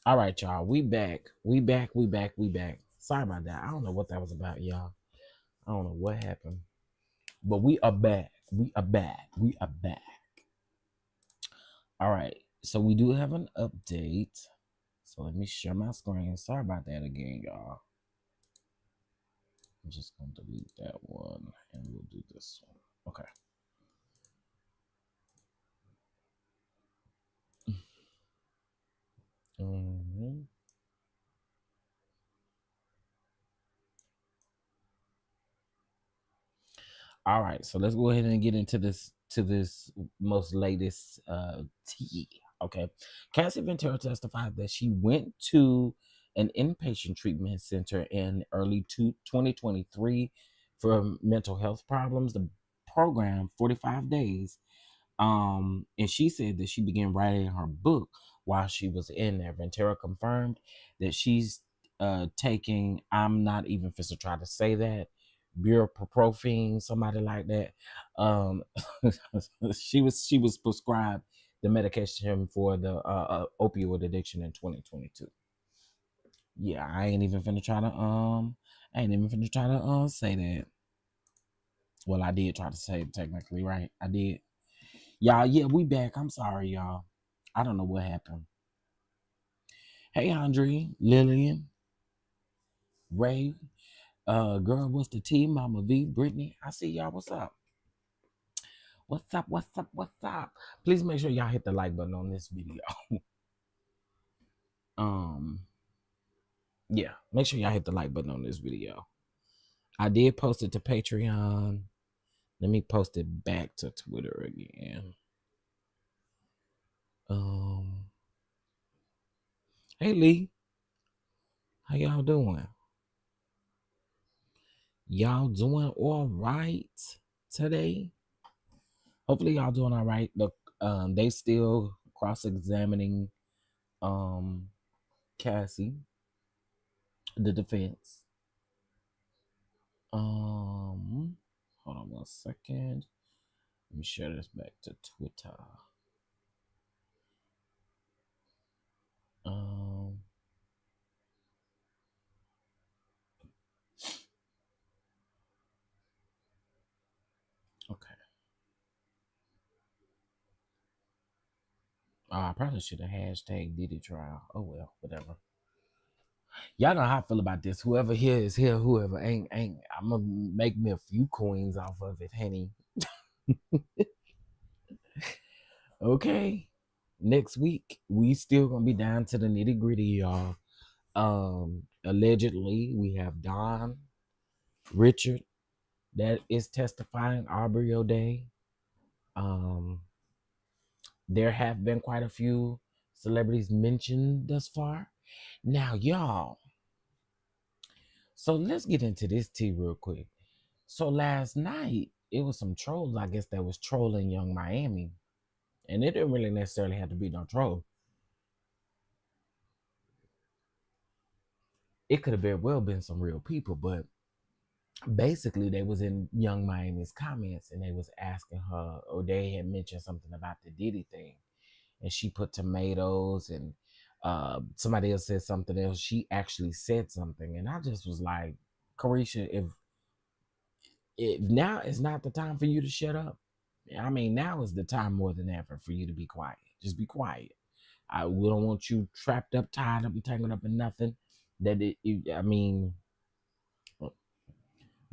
All right, y'all. We back. We back. We back. We back. Sorry about that. I don't know what that was about, y'all. I don't know what happened. But we are back. We are back. We are back. All right. So we do have an update. So let me share my screen. Sorry about that again, y'all. I'm just going to delete that one and we'll do this one. Okay. Mm-hmm. All right, so let's go ahead and get into this most latest tea. Okay, Cassie Ventura testified that she went to an inpatient treatment center in early 2023 for mental health problems. The program 45 days. And she said that she began writing her book while she was in there. Ventura confirmed that she's taking, I'm not even fit to try to say that, bupropion, somebody like that. Um, she was prescribed the medication for the opioid addiction in 2022. Yeah, I ain't even finna try to say that. Well, I did try to say it technically, right? I did. Y'all, yeah, we back. I'm sorry, y'all. I don't know what happened. Hey, Andre, Lillian, Ray, girl, what's the team? Mama V, Brittany. I see y'all. What's up? What's up? What's up? What's up? Please make sure y'all hit the like button on this video. um, yeah, make sure y'all hit the like button on this video. I did post it to Patreon. Let me post it back to Twitter again. Um, hey Lee, how y'all doing? Y'all doing all right today? Hopefully y'all doing all right. Look, they still cross-examining Cassie, the defense. Hold on one second. Let me share this back to Twitter. Um okay. I probably should have hashtag Diddy trial. Oh well, whatever. Y'all know how I feel about this. Whoever here is here, whoever ain't. I'm gonna make me a few coins off of it, honey. Okay. Next week, we still gonna be down to the nitty gritty, y'all. Allegedly, we have Don Richard that is testifying, Aubrey O'Day. Um, there have been quite a few celebrities mentioned thus far. Now, y'all, so let's get into this tea real quick. So last night, it was some trolls, I guess, that was trolling Young Miami. And it didn't really necessarily have to be no troll. It could have very well been some real people, but basically they was in Young Miami's comments and they was asking her, or they had mentioned something about the Diddy thing. And she put tomatoes and somebody else said something else. She actually said something. And I just was like, Carisha, if now is not the time for you to shut up. I mean, now is the time more than ever for you to be quiet. Just be quiet. We don't want you trapped up, tied up, and tangled up in nothing. I mean,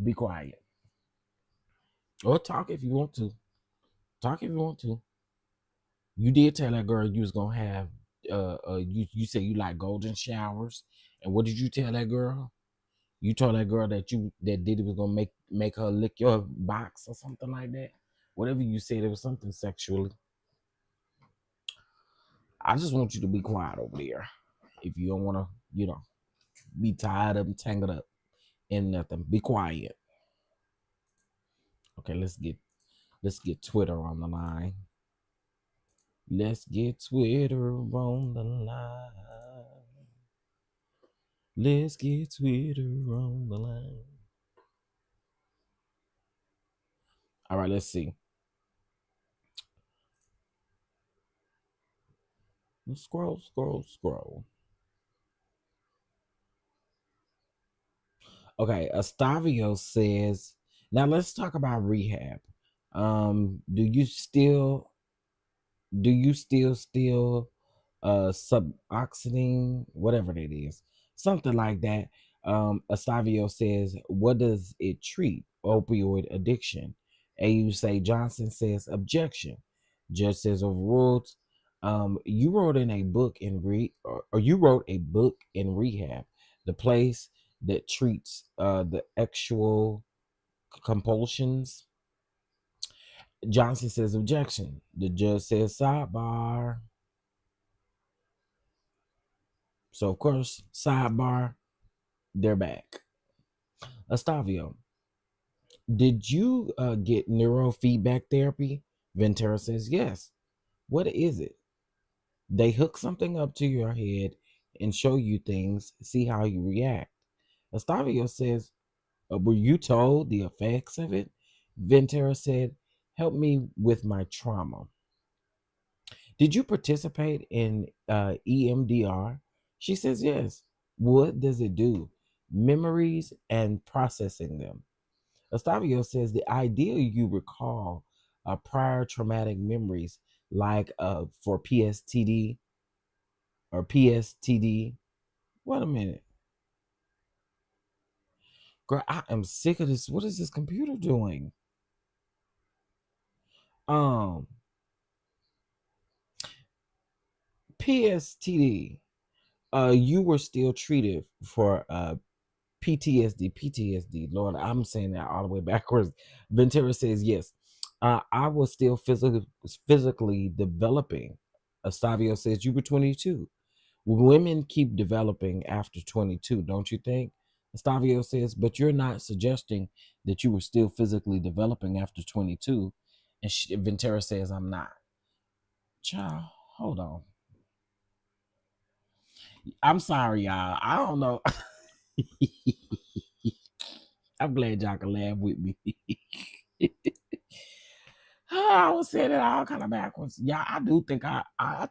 be quiet. Or talk if you want to. Talk if you want to. You did tell that girl you was gonna have you said you like golden showers. And what did you tell that girl? You told that girl that Diddy was gonna make her lick your box or something like that. Whatever you said, it was something sexually. I just want you to be quiet over there. If you don't wanna, be tied up and tangled up in nothing. Be quiet. Okay, let's get Twitter on the line. Let's get Twitter on the line. Let's get Twitter on the line. All right, let's see. Scroll. Okay, Estavio says, now let's talk about rehab. Do you still suboxetine, whatever that is, something like that? Estavio says, what does it treat? Opioid addiction. AU say Johnson says objection. Judge says overruled. You wrote in a book in or you wrote a book in rehab, the place that treats the actual compulsions. Johnson says objection. The judge says sidebar. So of course, sidebar, they're back. Estavio, did you get neurofeedback therapy? Ventura says yes. What is it? They hook something up to your head and show you things, see how you react. Estavio says, were you told the effects of it? Ventura said, help me with my trauma. Did you participate in EMDR? She says yes. What does it do? Memories and processing them. Estavio says the idea you recall prior traumatic memories, like for PSTD or PSTD. Wait a minute. Girl, I am sick of this. What is this computer doing? Um, PSTD. You were still treated for PTSD. Lord, I'm saying that all the way backwards. Ventura says yes. I was still physically developing. Estavio says you were 22. Women keep developing after 22, don't you think? Estavio says, but you're not suggesting that you were still physically developing after 22. And Ventura says, I'm not. Child, hold on. I'm sorry, y'all. I don't know. I'm glad y'all can laugh with me. I was saying it all kind of backwards. Yeah, I do think I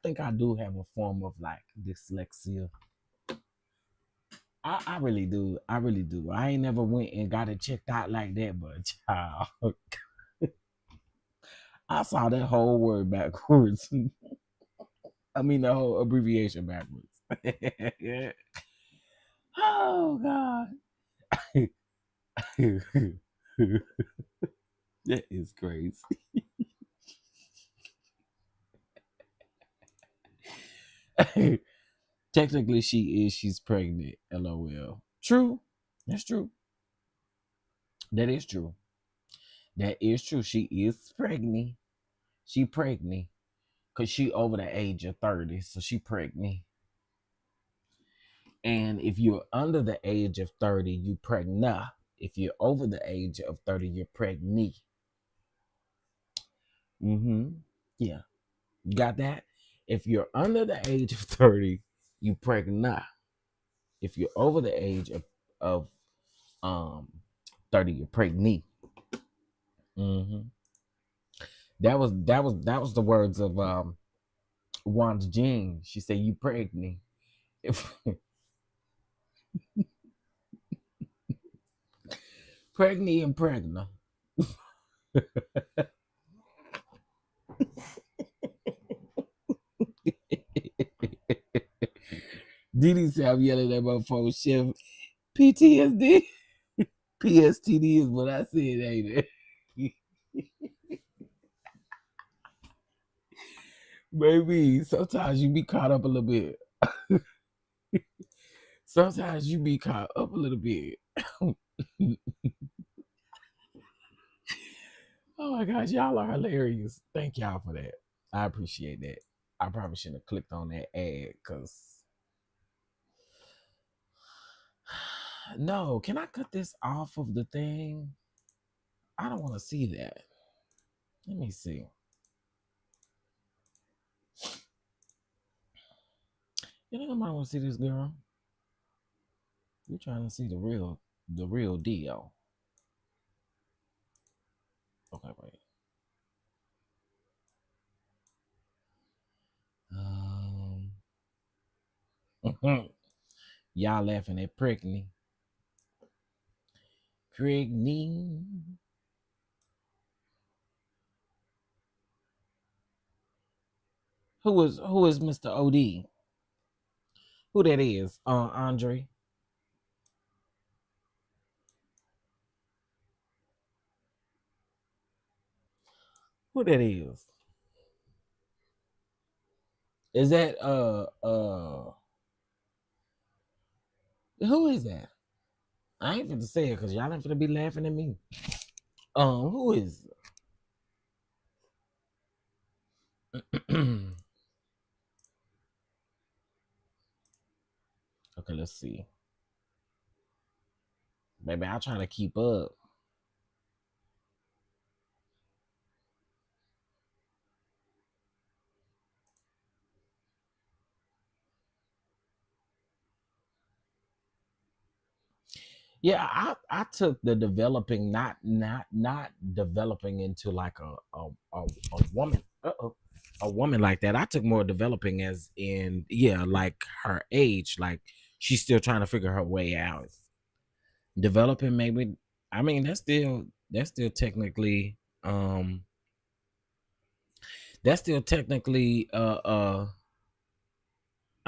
think I do have a form of like dyslexia. I really do. I really do. I ain't never went and got it checked out like that, but child, I saw that whole word backwards. I mean the whole abbreviation backwards. Oh God. That is crazy. Technically, she's pregnant. LOL. True. That's true. That is true. That is true. She is pregnant. She pregnant. Cause she over the age of 30. So she pregnant. And if you're under the age of 30, you pregnant. If you're over the age of 30, you're pregnant. Mm-hmm. Yeah. You got that? If you're under the age of 30, you pregnant. If you're over the age of um 30, you're pregnant. Mm-hmm. That was the words of Wanda Jean. She said, "You pregnant." If pregnant and pregnant. Diddy said, "I'm yelling at my phone, chef." PTSD, PSTD is what I said, ain't it? Baby, sometimes you be caught up a little bit. Sometimes you be caught up a little bit. Oh my gosh, y'all are hilarious. Thank y'all for that. I appreciate that. I probably shouldn't have clicked on that ad because no, can I cut this off of the thing? I don't want to see that. Let me see. You think I might want to see this girl? We're trying to see the real deal. Okay, wait. Um, y'all laughing at pregnant. Pregnant. Who is Mr. OD? Who that is? Andre. Who that is? Is that who is that? I ain't finna say it because y'all ain't finna be laughing at me. Who is okay, let's see. Baby, I'll try to keep up. Yeah, I took the developing, not developing into like a woman. A woman like that. I took more developing as in, yeah, like her age, like she's still trying to figure her way out. Developing maybe, I mean that's still technically that's still technically I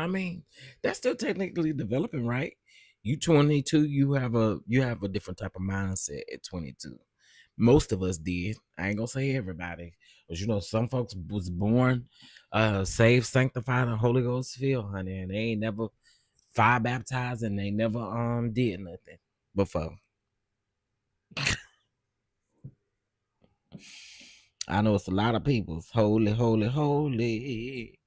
mean, that's still technically developing, right? You 22, you have a different type of mindset at 22. Most of us did. I ain't gonna say everybody, but some folks was born saved, sanctified, and Holy Ghost filled, honey, and they ain't never fire baptized, and they never did nothing before. I know it's a lot of people's holy, holy, holy,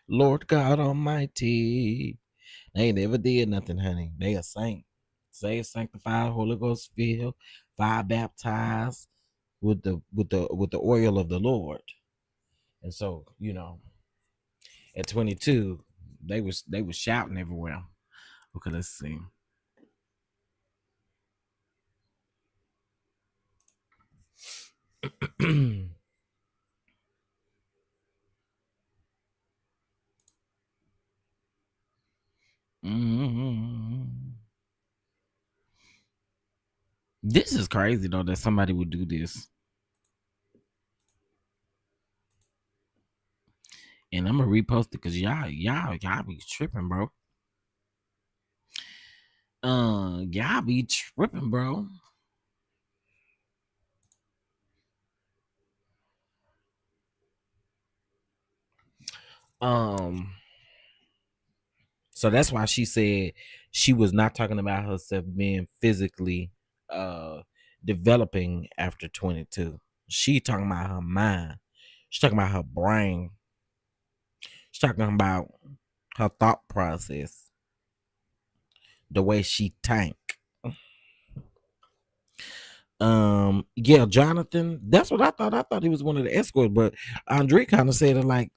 Lord God Almighty. They ain't never did nothing, honey. They a saint. Saved, sanctified, Holy Ghost filled, fire baptized with the oil of the Lord. And so, at 22, they was shouting everywhere. Okay, let's see. Mhm. This is crazy though that somebody would do this. And I'm gonna repost it because y'all be tripping, bro. Y'all be tripping, bro. Um, so that's why she said she was not talking about herself being physically developing after 22. She talking about her mind. She's talking about her brain. She's talking about her thought process, the way she think. Yeah, Jonathan, that's what I thought. I thought he was one of the escorts, but Andre kind of said it like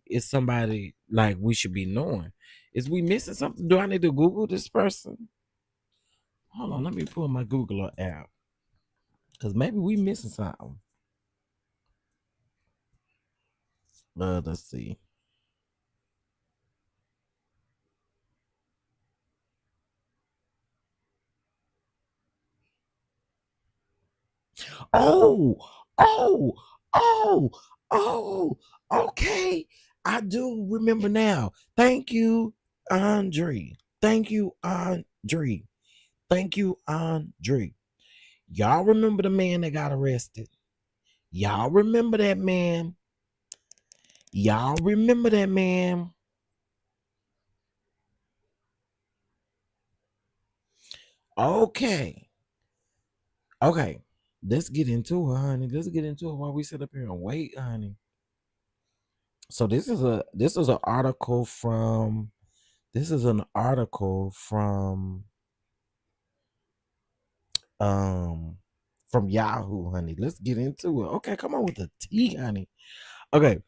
it's somebody like we should be knowing. Is we missing something? Do I need to Google this person? Hold on, let me pull my Google app because maybe we missing something. Let's see. Oh, oh, oh, oh. Okay, I do remember now. Thank you, Andre. Thank you, Andre. Thank you, Andre. Y'all remember the man that got arrested? Y'all remember that man? Y'all remember that man? Okay. Okay. Let's get into it, honey. Let's get into it while we sit up here and wait, honey. So this is an article from um from Yahoo, honey. Let's get into it. Okay, come on with the tea, honey. Okay.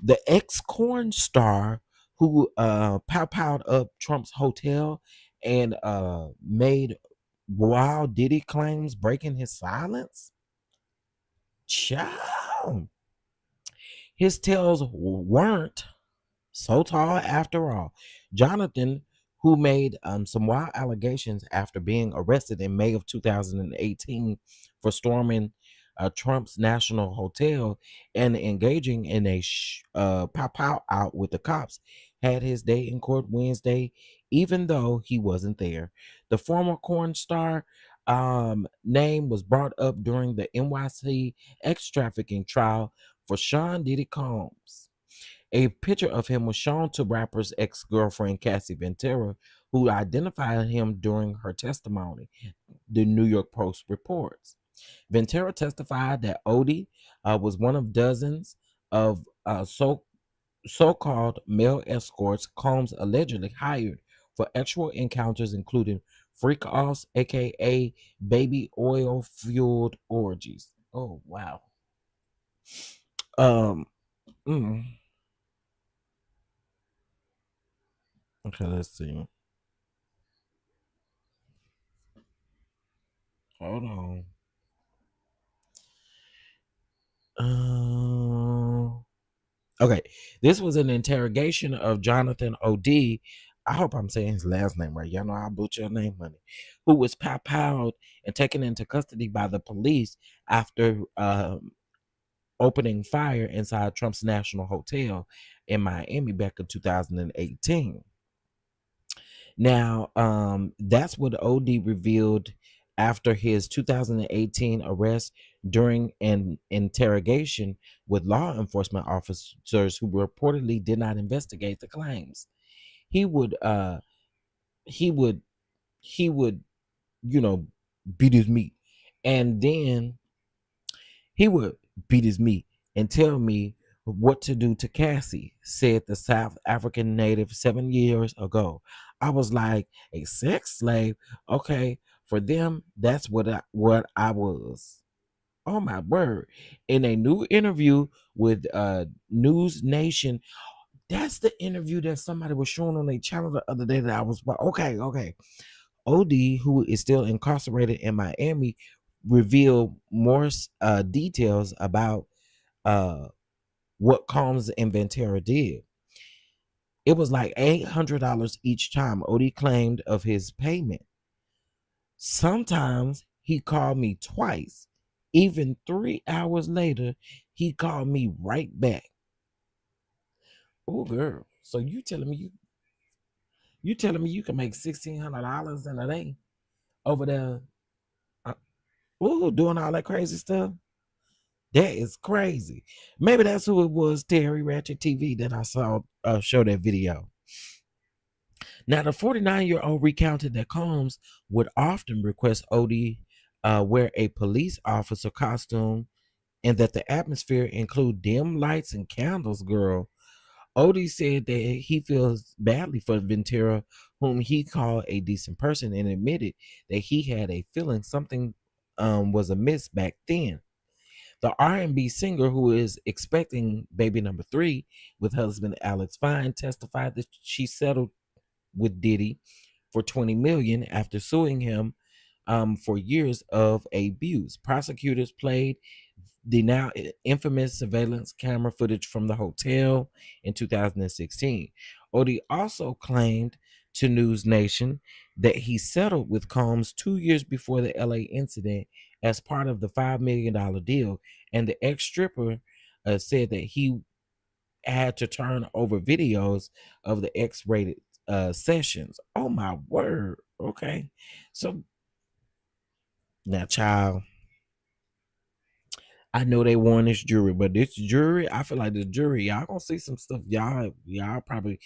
The ex-corn star who pow-powed up Trump's hotel and made wild Diddy claims breaking his silence. Child. His tales weren't so tall after all. Jonathan, who made some wild allegations after being arrested in May of 2018 for storming Trump's National Hotel and engaging in a pow out with the cops, had his day in court Wednesday, even though he wasn't there. The former corn star name was brought up during the NYC X trafficking trial for Sean Diddy Combs. A picture of him was shown to rapper's ex-girlfriend Cassie Ventura, who identified him during her testimony, the New York Post reports. Ventura testified that Odie was one of dozens of so-called male escorts Combs allegedly hired for actual encounters, including freak-offs, aka baby oil-fueled orgies. Oh wow. Um. mm. Okay, let's see. Hold on. Okay, this was an interrogation of Jonathan O.D. I hope I'm saying his last name right. Y'all know I butcher your name, honey. Who was powed and taken into custody by the police after opening fire inside Trump's National Hotel in Miami back in 2018. Now, that's what OD revealed after his 2018 arrest during an interrogation with law enforcement officers who reportedly did not investigate the claims. He would, he would, he would, you know, beat his meat, and then he would beat his meat and tell me what to do to Cassie, said the South African native 7 years ago. I was like, a sex slave? Okay, for them, that's what I was. Oh my word. In a new interview with News Nation, that's the interview that somebody was showing on a channel the other day that I was okay. OD, who is still incarcerated in Miami, revealed more details about uh, what Combs and Ventura did. It was like $800 each time OD claimed of his payment. Sometimes he called me twice. Even 3 hours later, he called me right back. Oh, girl. So you telling me you can make $1,600 in a day over there? Doing all that crazy stuff. That is crazy. Maybe that's who it was, Terry Ratchet TV, that I saw show that video. Now, the 49-year-old recounted that Combs would often request OD wear a police officer costume and that the atmosphere include dim lights and candles, girl. OD said that he feels badly for Ventura, whom he called a decent person, and admitted that he had a feeling something was amiss back then. The R&B singer, who is expecting baby number 3 with husband Alex Fine, testified that she settled with Diddy for $20 million after suing him for years of abuse. Prosecutors played the now infamous surveillance camera footage from the hotel in 2016. Odie also claimed to News Nation that he settled with Combs 2 years before the LA incident as part of the $5 million deal, and the ex-stripper said that he had to turn over videos of the X-rated sessions. Oh my word. Okay. So now, child, I know they won this jury, but this jury, I feel like the jury, y'all gonna see some stuff. Y'all probably,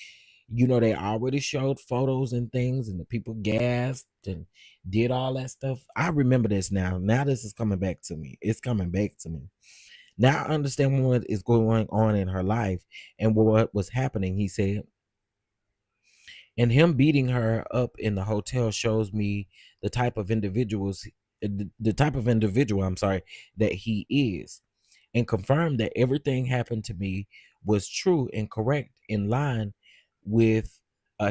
they already showed photos and things, and the people gasped and did all that stuff. I remember this now. Now this is coming back to me. It's coming back to me. Now I understand what is going on in her life and what was happening. He said, and him beating her up in the hotel shows me the type of the type of individual, I'm sorry, that he is, and confirmed that everything happened to me was true and correct in line with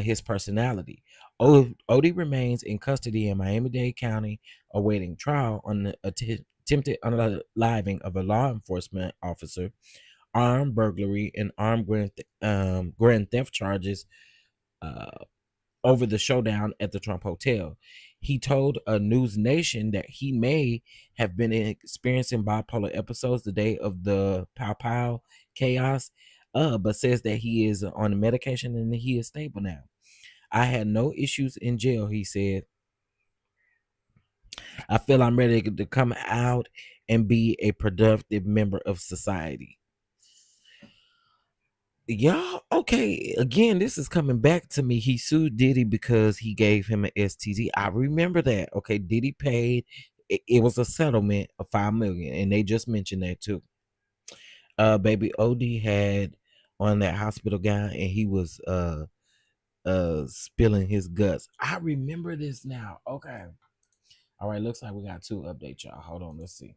his personality. Odie remains in custody in Miami-Dade County awaiting trial on the attempted unaliving of a law enforcement officer, armed burglary, and armed grand theft charges. over the showdown at the Trump Hotel. He told a News Nation that he may have been experiencing bipolar episodes the day of the Pow Pow chaos, but says that he is on medication and he is stable now. I had no issues in jail, he said. I feel I'm ready to come out and be a productive member of society. Y'all, okay, again, this is coming back to me. He sued Diddy because he gave him an STD. I remember that. Okay, Diddy paid. It was a settlement of $5 million, and they just mentioned that too. Baby OD had on that hospital gown, and he was spilling his guts. I remember this now. Okay. All right, looks like we got 2 updates, y'all. Hold on, let's see.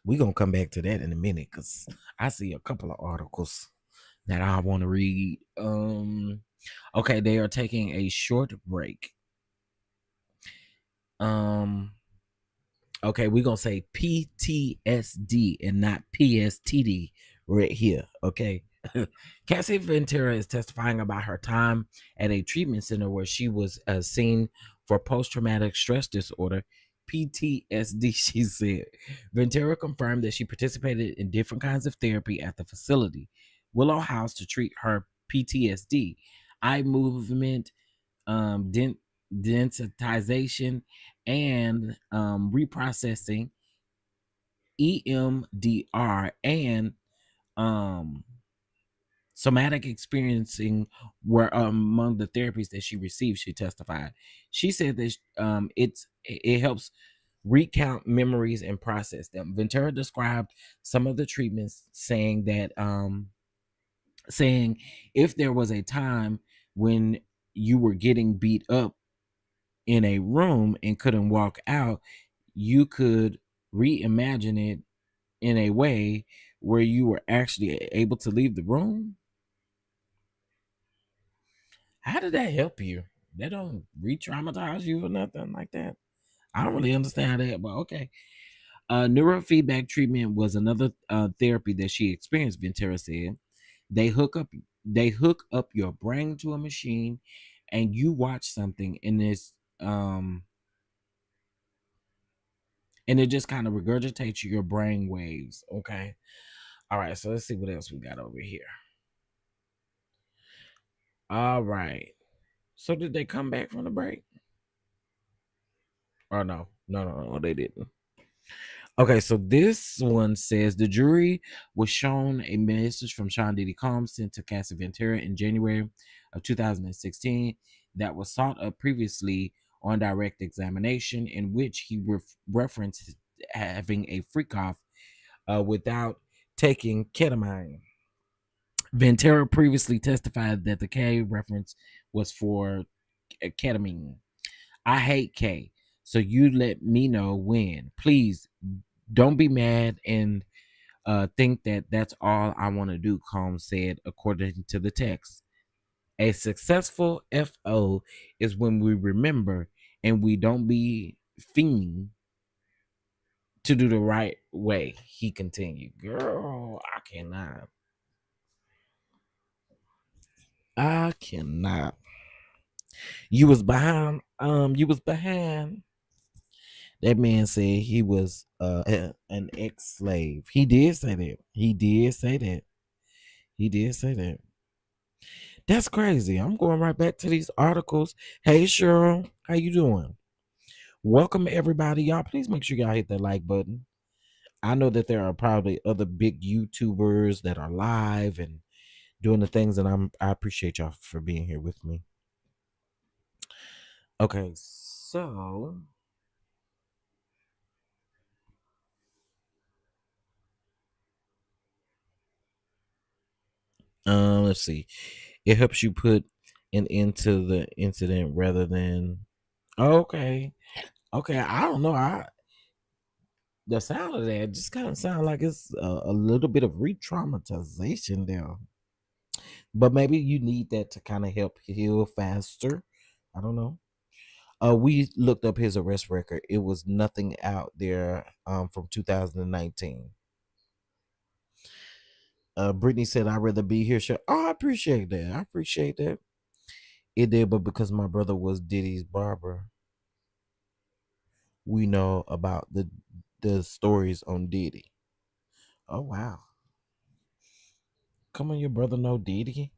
We're gonna come back to that in a minute because I see a couple of articles that I want to read. Okay, they are taking a short break. Okay, we're gonna say PTSD and not PSTD right here. Okay. Cassie Ventura is testifying about her time at a treatment center where she was seen for post-traumatic stress disorder, PTSD. She said Ventura confirmed that she participated in different kinds of therapy at the facility, Willow House, to treat her PTSD, eye movement, densitization, and reprocessing, EMDR, and somatic experiencing were among the therapies that she received. She testified. She said that it helps recount memories and process them. Ventura described some of the treatments, saying that saying if there was a time when you were getting beat up in a room and couldn't walk out, you could reimagine it in a way where you were actually able to leave the room. How did that help you? That don't re-traumatize you or nothing like that. I don't really understand that, but okay. Neurofeedback treatment was another therapy that she experienced, Ventura said. They hook up your brain to a machine, and you watch something, and it just kind of regurgitates your brain waves. Okay. All right, so let's see what else we got over here. All right. So did they come back from the break? Or no, they didn't. Okay, so this one says the jury was shown a message from Sean Diddy Combs sent to Cassie Ventura in January of 2016 that was sought up previously on direct examination, in which he referenced having a freak off without taking ketamine. Ventura previously testified that the K reference was for ketamine. I hate K, so you let me know when. Please don't be mad and think that that's all I want to do, Combs said, according to the text. A successful FO is when we remember and we don't be fiending to do the right way, he continued. Girl, I cannot. I cannot. You was behind. You was behind. That man said he was an ex-slave. He did say that. He did say that. He did say that. That's crazy. I'm going right back to these articles. Hey Cheryl, how you doing? Welcome everybody. Y'all, please make sure y'all hit that like button. I know that there are probably other big YouTubers that are live and doing the things, and I appreciate y'all for being here with me. Okay, so let's see. It helps you put an end to the incident rather than okay. Okay, I don't know. The sound of that just kind of sound like it's a little bit of re-traumatization there. But maybe you need that to kind of help heal faster. I don't know. We looked up his arrest record. It was nothing out there from 2019. Brittany said, "I'd rather be here." Sure. Oh, I appreciate that. I appreciate that. It did, but because my brother was Diddy's barber, we know about the stories on Diddy. Oh wow. Come on, your brother know Diddy?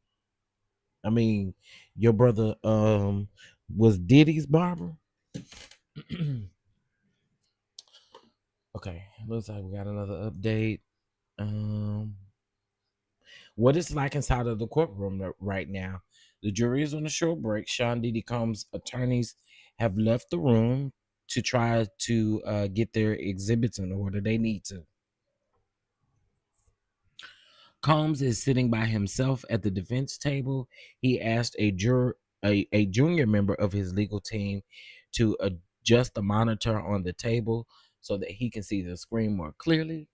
I mean, your brother was Diddy's barber? Okay, looks like we got another update. Um what it's like inside of the courtroom right now. The jury is on a short break. Sean Diddy Combs' attorneys have left the room to try to get their exhibits in order. They need to. Combs is sitting by himself at the defense table. He asked a junior member of his legal team to adjust the monitor on the table so that he can see the screen more clearly.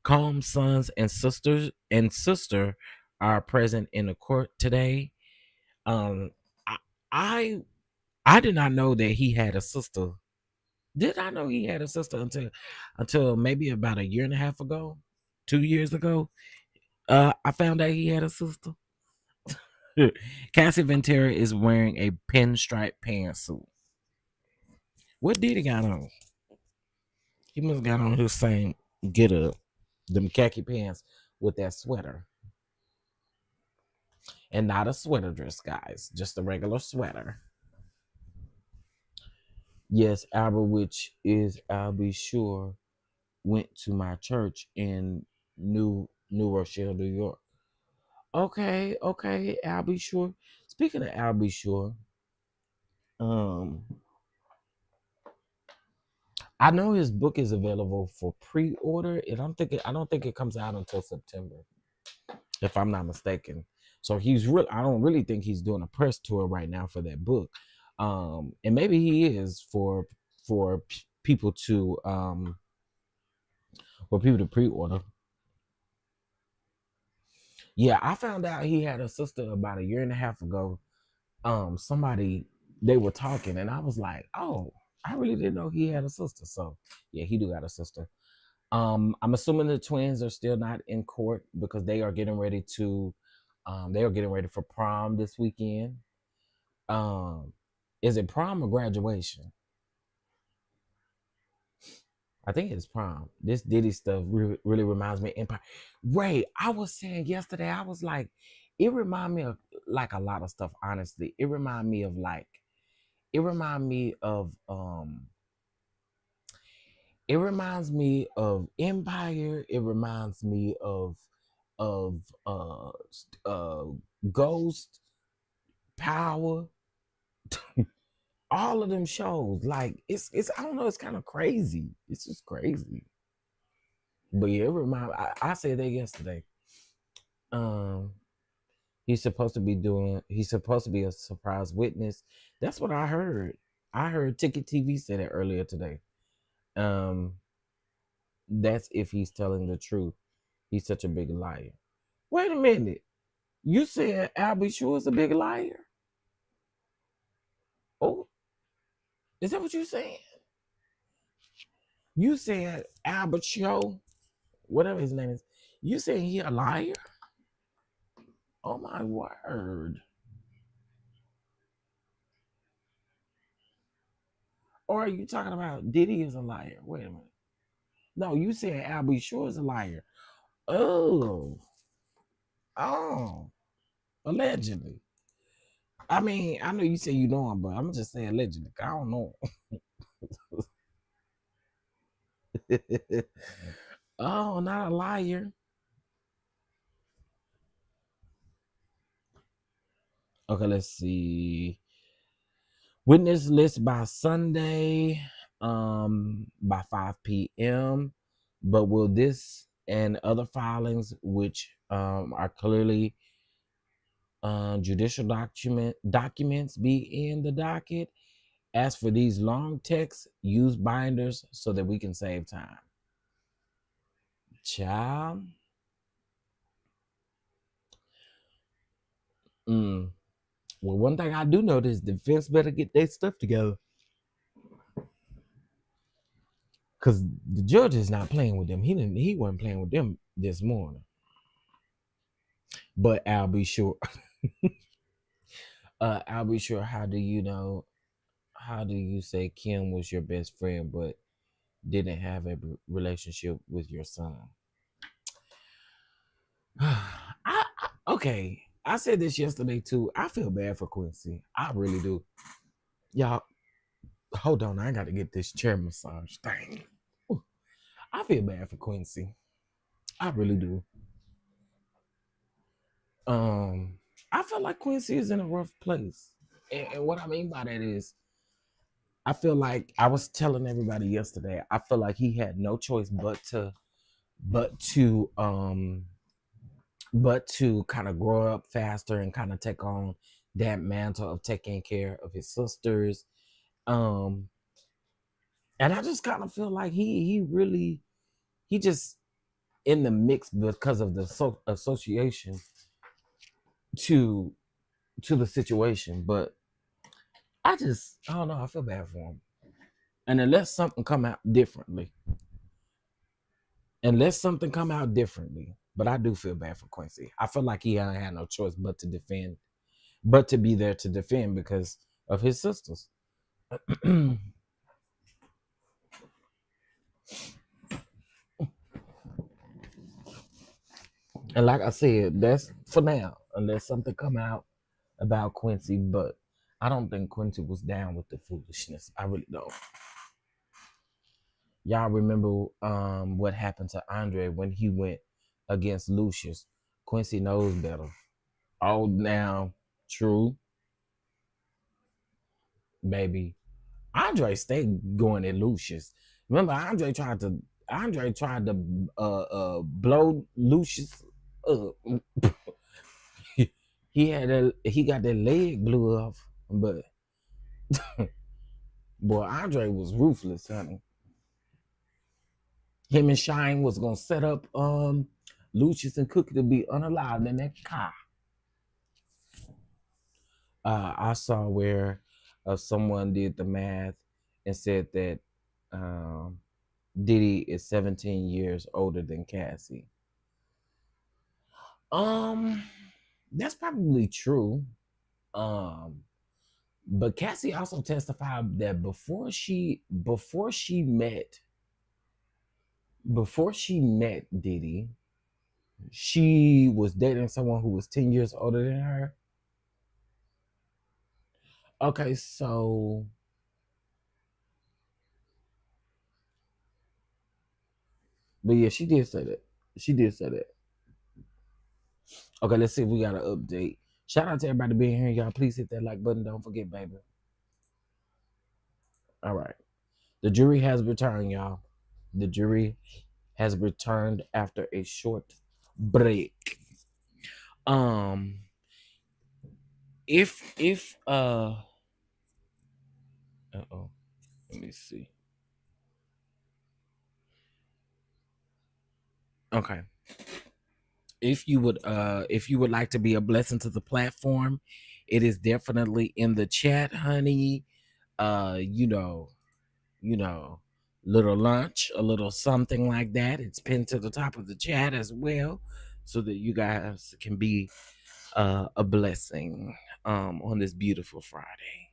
Combs' sons and sister are present in the court today. Um, I, I I did not know that he had a sister. Did I know he had a sister until maybe about a year and a half ago, 2 years ago? I found out he had a sister. Cassie Ventura is wearing a pinstripe pantsuit. What did he got on? He must have got on his same get up, them khaki pants with that sweater. And not a sweater dress, guys, just a regular sweater. Yes, Albert, which is I'll be sure, went to my church in New Rochelle, New York. Okay, okay, I'll be sure. Speaking of I'll be sure, um, I know his book is available for pre-order, and I don't think it comes out until September, if I'm not mistaken. So he's real. I don't really think he's doing a press tour right now for that book, and maybe he is for people to pre-order. Yeah, I found out he had a sister about a year and a half ago. Somebody, they were talking, and I was like, oh, I really didn't know he had a sister. So yeah, he do got a sister. I'm assuming the twins are still not in court because they are getting ready for prom this weekend. Um, is it prom or graduation? I think it's prom. This Diddy stuff really reminds me of Empire. Ray, I was saying yesterday, I was like, it remind me of like a lot of stuff, honestly. It remind me of it reminds me of Empire. It reminds me of uh Ghost, Power, all of them shows. Like it's I don't know, it's kind of crazy. It's just crazy. But yeah, I said that yesterday. Um he's supposed to be a surprise witness. That's what I heard. I heard Ticket TV said it earlier today. Um that's if he's telling the truth. He's such a big liar. Wait a minute. You said Albie Shore is a big liar? Oh, is that what you saying? You said Albert Show, whatever his name is. You saying he a liar? Oh my word. Or are you talking about Diddy is a liar? Wait a minute. No, you said Albie Shore is a liar. Oh. Oh. Allegedly. I mean, I know you say you know him, but I'm just saying allegedly. I don't know. Oh, not a liar. Okay, let's see. Witness list by Sunday, by 5 p.m. But will this and other filings, which are clearly judicial documents, be in the docket? As for these long texts, use binders so that we can save time. Child. Well, one thing I do know is defense better get their stuff together. Cause the judge is not playing with them. He wasn't playing with them this morning. But I'll be sure. I'll be sure. How do you know? How do you say Kim was your best friend, but didn't have a relationship with your son? Okay. I said this yesterday too. I feel bad for Quincy. I really do. Y'all, hold on. I got to get this chair massage thing. Ooh, I feel bad for Quincy. I really do. Um, I feel like Quincy is in a rough place, and what I mean by that is, I feel like I was telling everybody yesterday. I feel like he had no choice but to but to kind of grow up faster and kind of take on that mantle of taking care of his sisters. Um, and I just kind of feel like he just in the mix because of the association to the situation. But I don't know. I feel bad for him. And unless something come out differently, but I do feel bad for Quincy. I feel like he had no choice but to defend, but to be there to defend because of his sisters. And like I said, that's for now, unless something come out about Quincy. But I don't think Quincy was down with the foolishness. I really don't. Y'all remember what happened to Andre when he went against Lucius? Quincy knows better. Oh, now, true, baby. Andre stayed going at Lucius. Remember, Andre tried to blow Lucius up. He got that leg blew off, but boy, Andre was ruthless, honey. Him and Shine was gonna set up Lucius and Cookie to be unalive in that car. I saw where someone did the math and said that um, Diddy is 17 years older than Cassie. Um, that's probably true. Um, but Cassie also testified that before she met Diddy, she was dating someone who was 10 years older than her. Okay, so but yeah, she did say that. She did say that. Okay, let's see if we got an update. Shout out to everybody being here, y'all. Please hit that like button. Don't forget, baby. All right. The jury has returned, y'all. The jury has returned after a short break. Um, if uh-oh, let me see. Okay. If you would like to be a blessing to the platform, it is definitely in the chat, honey. You know, little lunch, a little something like that. It's pinned to the top of the chat as well, so that you guys can be a blessing on this beautiful Friday.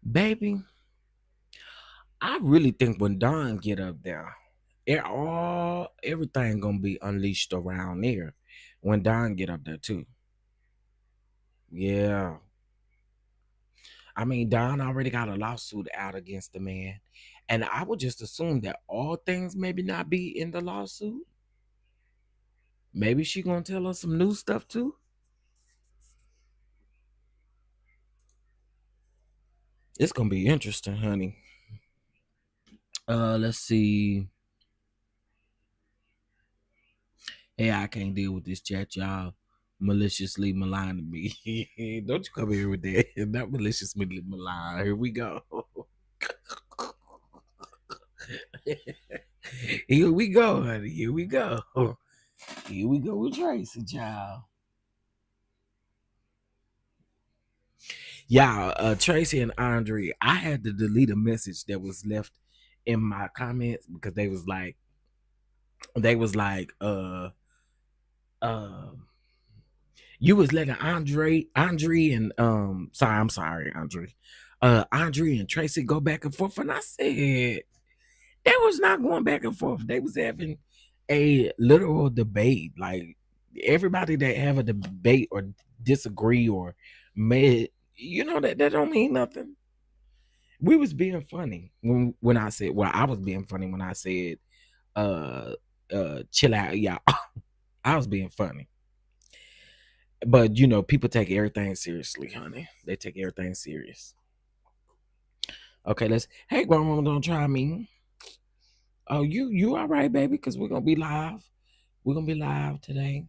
Baby, I really think when Don get up there, everything gonna be unleashed around there when Don get up there too. Yeah. I mean, Don already got a lawsuit out against the man. And I would just assume that all things maybe not be in the lawsuit. Maybe she gonna tell us some new stuff too. It's gonna be interesting, honey. Let's see. Hey, I can't deal with this chat, y'all. Maliciously maligning me. Don't you come here with that. Not maliciously malign. Here we go. Here we go, honey. Here we go. Here we go with Tracy, child. Yeah, Tracy and Andre, I had to delete a message that was left in my comments because they was like, You was letting Andre and I'm sorry, Andre. Andre and Tracy go back and forth, and I said they was not going back and forth. They was having a literal debate. Like everybody that have a debate or disagree or may, that don't mean nothing. We was being funny when I said, well, I was being funny when I said, chill out, y'all. I was being funny. But people take everything seriously, honey. They take everything serious. Okay, hey, grandmama, don't try me. Oh, you all right, baby? Because we're gonna be live. We're gonna be live today.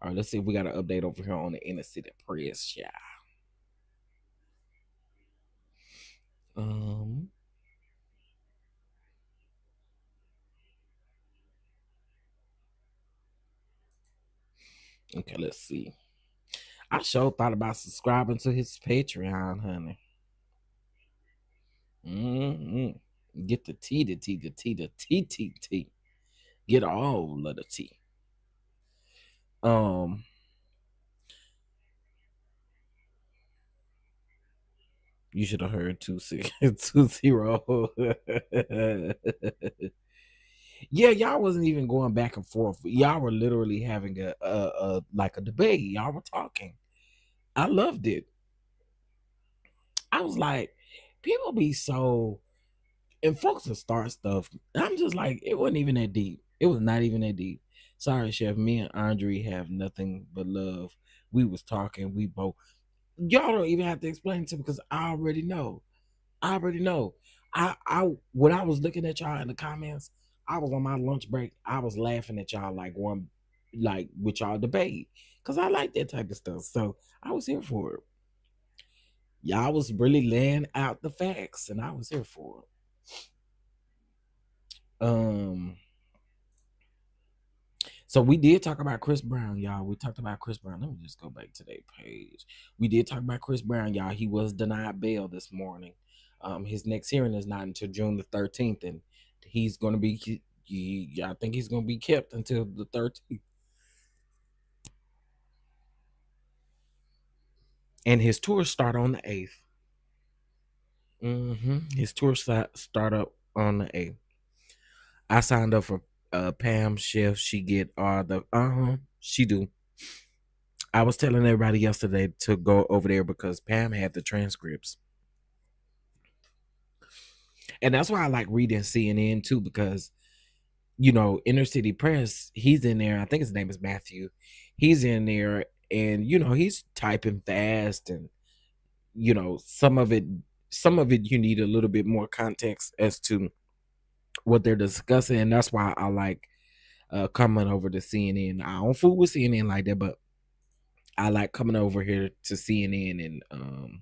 All right, let's see if we got an update over here on the inner city press, yeah. Okay, let's see. I sure thought about subscribing to his Patreon, honey. Get the T, the T, the T, the T, T, T. Get all of the T. You should have heard 2-0. Yeah, y'all wasn't even going back and forth. Y'all were literally having a like a debate. Y'all were talking. I loved it. I was like, people be so, and folks will start stuff. I'm just like, it wasn't even that deep. It was not even that deep. Sorry, Chef. Me and Andre have nothing but love. We was talking. We both. Y'all don't even have to explain to me because I already know. I already know. When I was looking at y'all in the comments, I was on my lunch break. I was laughing at y'all like with y'all debate because I like that type of stuff. So I was here for it. Y'all was really laying out the facts, and I was here for it. So we did talk about Chris Brown, y'all. We talked about Chris Brown. Let me just go back to that page. We did talk about Chris Brown, y'all. He was denied bail this morning. His next hearing is not until June the 13th, and he's going to be. I think he's going to be kept until the 13th. And his tour start on the 8th. His tour start up on the 8th. I signed up for Pam Chef. She get all the she do. I was telling everybody yesterday to go over there because Pam had the transcripts. And that's why I like reading CNN too, because inner city press, he's in there. I think his name is Matthew. He's in there and he's typing fast, and some of it you need a little bit more context as to what they're discussing. And that's why I like coming over to CNN. I don't fool with CNN like that, but I like coming over here to CNN and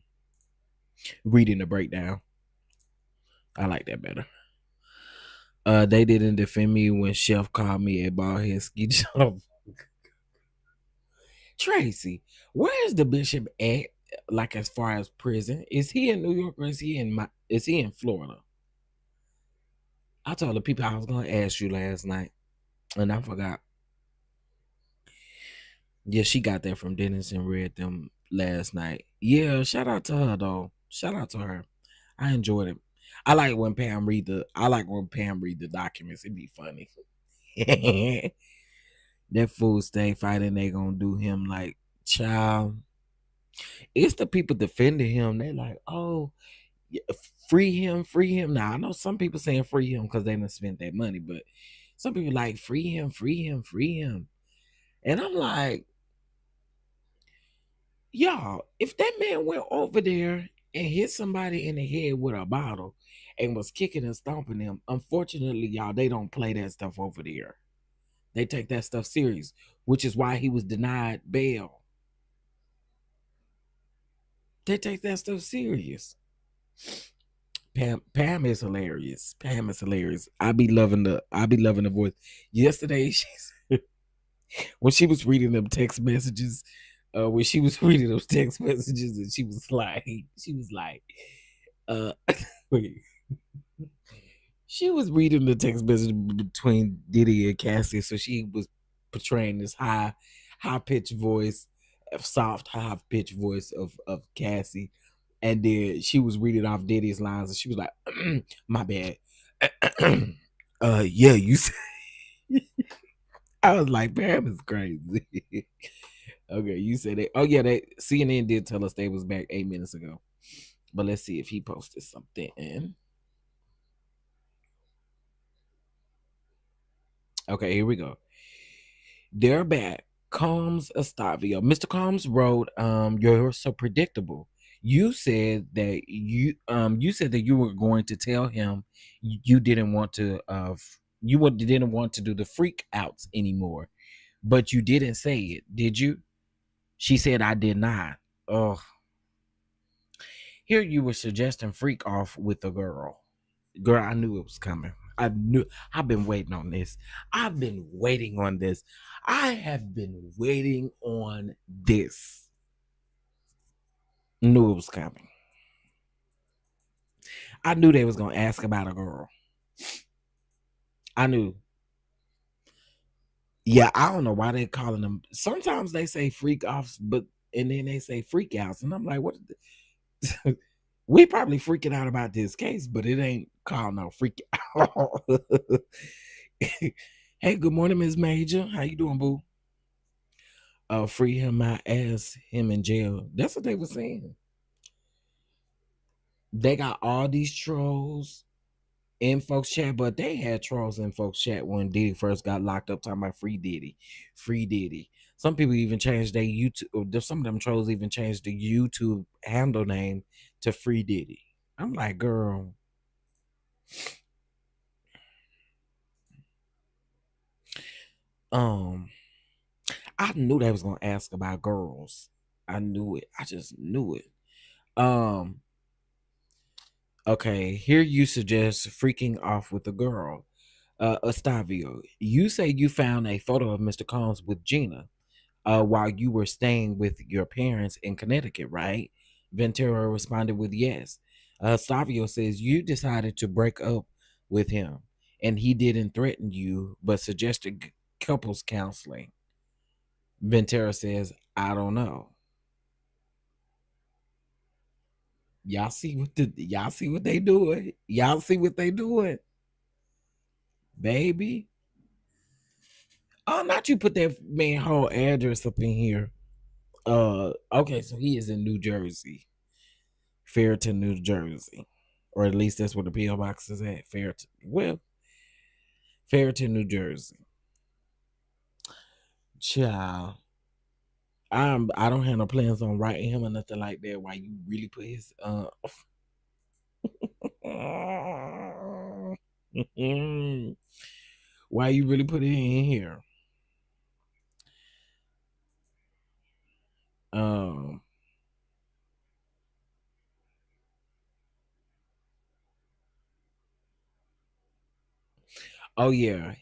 reading the breakdown. I like that better. They didn't defend me when Chef called me a bald head ski jump. Tracy, where is the bishop at? Like as far as prison, is he in New York or is he in Florida? I told the people I was gonna ask you last night, and I forgot. Yeah, she got that from Dennis and read them last night. Yeah, shout out to her though. Shout out to her. I enjoyed it. I like when Pam read the documents. It'd be funny. That fool stay fighting, they gonna do him like, child. It's the people defending him. They like, oh, free him, free him. Now I know some people saying free him because they didn't spend that money, but some people like free him, free him, free him. And I'm like, y'all, if that man went over there and hit somebody in the head with a bottle and was kicking and stomping them, unfortunately, y'all, they don't play that stuff over there. They take that stuff serious, which is why he was denied bail. They take that stuff serious. Pam is hilarious. Pam is hilarious. I be loving the voice. Yesterday, when she was reading them text messages, and she was like, wait. She was reading the text message between Diddy and Cassie, so she was portraying this high pitched voice, soft high pitched voice of Cassie, and then she was reading off Diddy's lines, and she was like, "My bad." Yeah, you. I was like, "Pam is crazy." Okay, you said it. Oh yeah, they CNN did tell us they was back 8 minutes ago, but let's see if he posted something. Okay, here we go. They're back. Combs Estavio. Mr. Combs wrote, "You're so predictable. You said that you said that you were going to tell him you didn't want to didn't want to do the freak outs anymore, but you didn't say it, did you?" She said, "I did not." Oh, here you were suggesting freak off with a girl. Girl, I knew it was coming. I've been waiting on this. I've been waiting on this. I have been waiting on this. Knew it was coming. I knew they was gonna ask about a girl. I knew. Yeah, I don't know why they calling them. Sometimes they say freak offs, but and then they say freak outs, and I'm like, what? We probably freaking out about this case, but it ain't called no freak out. Hey, good morning, Miss Major. How you doing, boo? Free him my ass, him in jail. That's what they were saying. They got all these trolls in folks chat, but they had trolls in folks chat when Diddy first got locked up talking about free Diddy, free Diddy. Some people even changed their YouTube. Some of them trolls even changed the YouTube handle name to Free Diddy. I'm like, girl. I knew they was gonna ask about girls. I knew it. I just knew it. Okay, here you suggest freaking off with a girl. Estavio, you say you found a photo of Mr. Combs with Gina while you were staying with your parents in Connecticut, right? Ventura responded with yes. Estavio says you decided to break up with him and he didn't threaten you but suggested couples counseling. Ventura says, I don't know. Y'all see what they doing? Y'all see what they doing? Baby. Oh, not you put that man whole address up in here. Okay, so he is in New Jersey. Fairton, New Jersey. Or at least that's where the PO box is at. Fairton, New Jersey. Child. I don't have no plans on writing him or nothing like that. Why you really put his why you really put it in here? Oh yeah,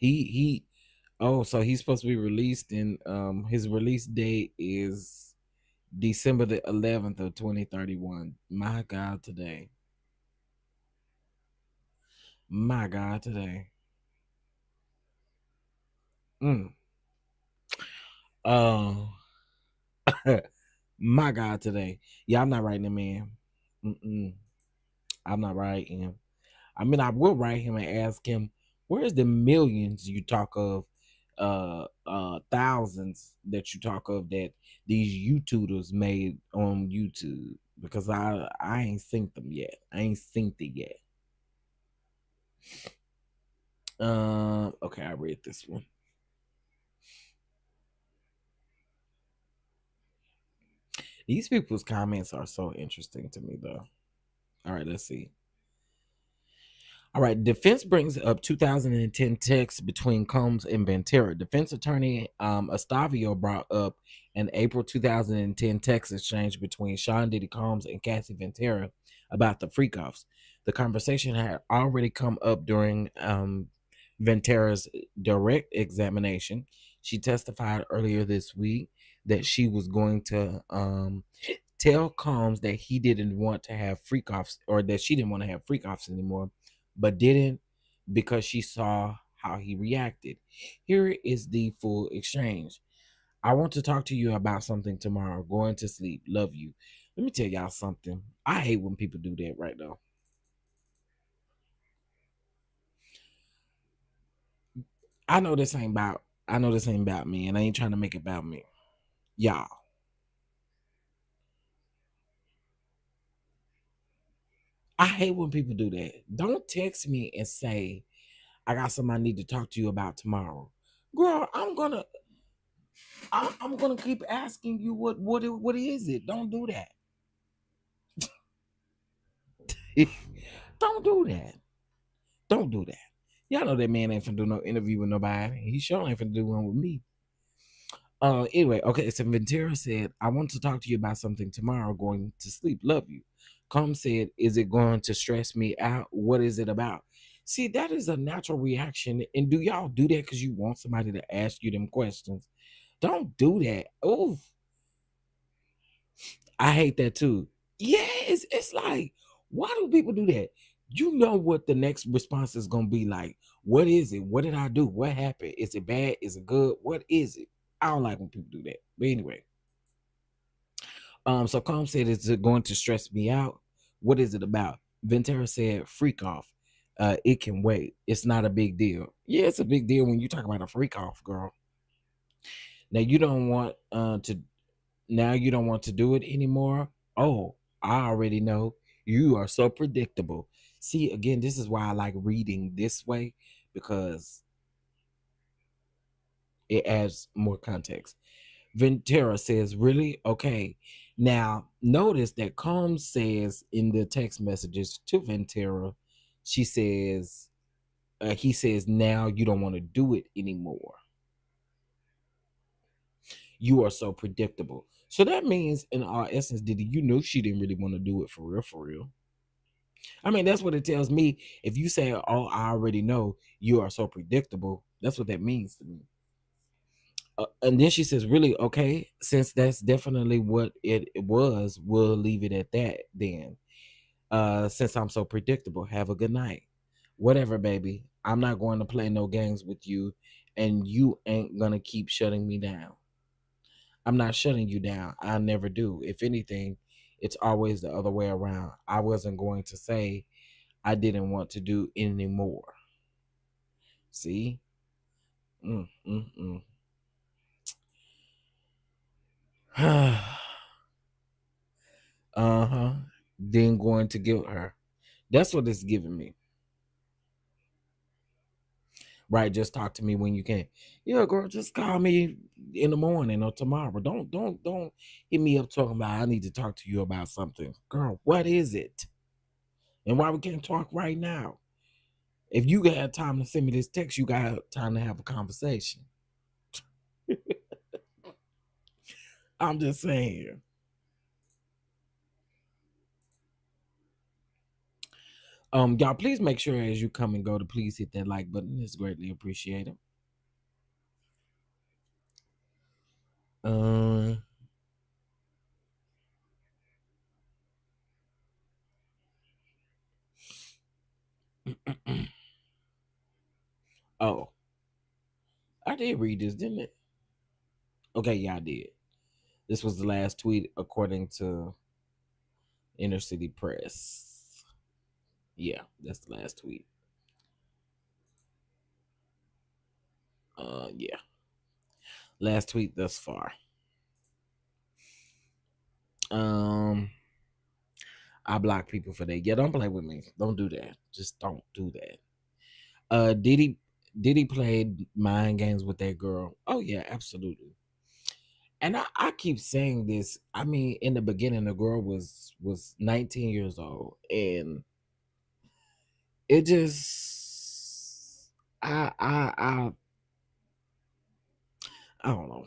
so he's supposed to be released in his release date is December the 11th of 2031. My God, today. My God, today. Oh, my God, today. Yeah, I'm not writing him in. I'm not writing him. I mean, I will write him and ask him, where's the millions you talk of, thousands that you talk of that these YouTubers made on YouTube? Because I ain't synced them yet. I ain't synced it yet. Okay, I read this one. These people's comments are so interesting to me, though. All right, let's see. All right, defense brings up 2010 text between Combs and Ventura. Defense attorney Estavio brought up an April 2010 text exchange between Sean Diddy Combs and Cassie Ventura about the freak-offs. The conversation had already come up during Ventura's direct examination. She testified earlier this week that she was going to tell Combs that he didn't want to have freak-offs, or that she didn't want to have freak-offs anymore, but didn't because she saw how he reacted. Here is the full exchange. I want to talk to you about something tomorrow. Going to sleep. Love you. Let me tell y'all something. I hate when people do that right now. I know this ain't about me, and I ain't trying to make it about me. Y'all, I hate when people do that. Don't text me and say, I got something I need to talk to you about tomorrow. Girl, I'm gonna keep asking you what is it. Don't do that. Don't do that. Don't do that. Y'all know that man ain't finna do no interview with nobody. He sure ain't finna do one with me. Anyway, okay, so Ventura said, I want to talk to you about something tomorrow. Going to sleep. Love you. Calm said, is it going to stress me out? What is it about? See, that is a natural reaction. And do y'all do that because you want somebody to ask you them questions? Don't do that. Oh, I hate that too. Yes, it's like, why do people do that? You know what the next response is gonna be like. What is it? What did I do? What happened? Is it bad? Is it good? What is it? I don't like when people do that. But anyway, so Calm said, is it going to stress me out? What is it about? Ventura said, freak off. It can wait. It's not a big deal. Yeah, it's a big deal when you talk about a freak off, girl. Now you don't want to now you don't want to do it anymore. Oh, I already know. You are so predictable. See, again, this is why I like reading this way, because it adds more context. Ventura says, really? Okay. Now, notice that Combs says in the text messages to Ventura, she says, he says, now you don't want to do it anymore. You are so predictable. So that means, in our essence, Diddy, you knew she didn't really want to do it for real, for real. I mean, that's what it tells me. If you say, oh, I already know, you are so predictable, that's what that means to me. And then she says, really? Okay, since that's definitely what it was, we'll leave it at that then. Since I'm so predictable, have a good night. Whatever, baby. I'm not going to play no games with you, and you ain't gonna keep shutting me down. I'm not shutting you down. I never do. If anything, it's always the other way around. I wasn't going to say I didn't want to do anymore. See? Mm, mm, mm. Uh-huh. Then going to guilt her. That's what it's giving me. Right? Just talk to me when you can. Yeah, girl, just call me in the morning or tomorrow. Don't hit me up talking about I need to talk to you about something. Girl, what is it? And why we can't talk right now? If you got time to send me this text, you got time to have a conversation. I'm just saying. Y'all, please make sure as you come and go to please hit that like button. It's greatly appreciated. Um, oh, I did read this, didn't it? Okay, yeah, I did. This was the last tweet according to Inner City Press. Yeah, that's the last tweet. Yeah. Last tweet thus far. Um, I block people for that. Yeah, don't play with me. Don't do that. Just don't do that. Diddy played mind games with that girl. Oh yeah, absolutely. And I keep saying this. I mean, in the beginning, the girl was 19 years old, and it just I don't know.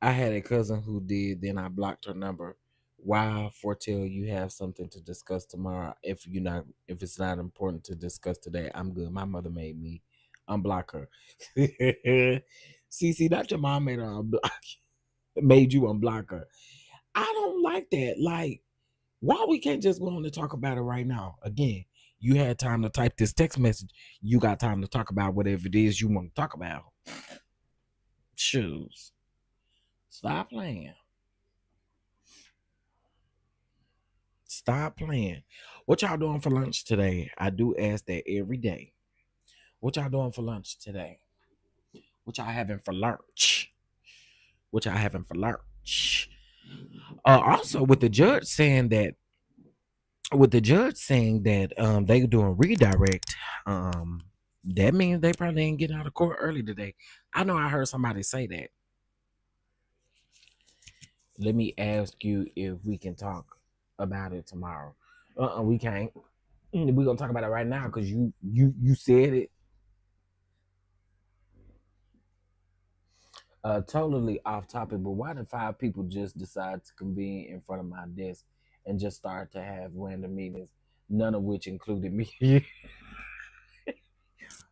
I had a cousin who did. Then I blocked her number. Why foretell you have something to discuss tomorrow? If it's not important to discuss today, I'm good. My mother made me unblock her. See, not your mom made her unblock, made you unblock her. I don't like that. Like, why we can't just go on to talk about it right now? Again, You had time to type this text message. You got time to talk about whatever it is you want to talk about. Shoes. Stop playing. Stop playing. What y'all doing for lunch today? I do ask that every day. What y'all doing for lunch today? What y'all having for lunch? What y'all having for lunch? Also, with the judge saying that, they doing redirect, that means they probably didn't get out of court early today. I know I heard somebody say that. Let me ask you if we can talk about it tomorrow. We can't. We're gonna talk about it right now because you said it. Totally off topic, but why did 5 people just decide to convene in front of my desk and just start to have random meetings, none of which included me? Miss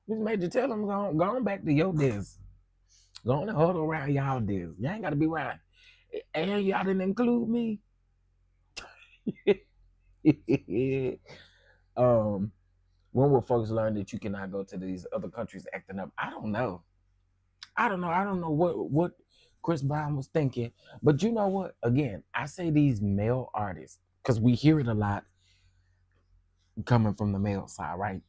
Major, tell them go on back to your desk. Go on and huddle around y'all desk. Y'all ain't gotta be right. And y'all didn't include me. When will folks learn that you cannot go to these other countries acting up? I don't know. I don't know what Chris Brown was thinking. But you know what? Again, I say these male artists, because we hear it a lot coming from the male side, right?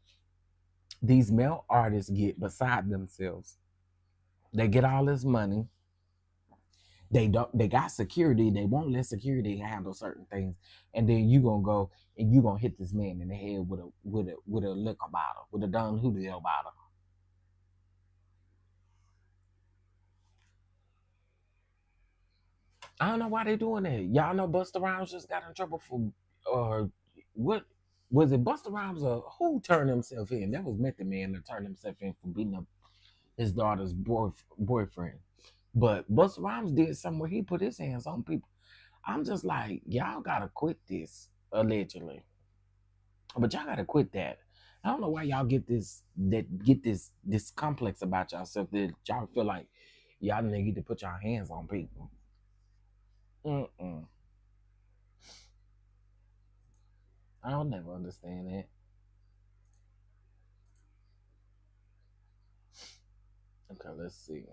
These male artists get beside themselves. They get all this money. They got security. They won't let security handle certain things. And then you gonna go and you gonna hit this man in the head with a liquor bottle, with a Don Julio bottle. I don't know why they doing that. Y'all know Busta Rhymes just got in trouble for what was it? Busta Rhymes or who turned himself in? That was Method Man that turned himself in for beating up his daughter's boyfriend. But Busta Rhymes did something where he put his hands on people. I'm just like, y'all gotta quit this, allegedly. But y'all gotta quit that. I don't know why y'all get this complex about yourself that y'all feel like y'all need to put y'all hands on people. Mm-mm. I'll never understand that. Okay, let's see.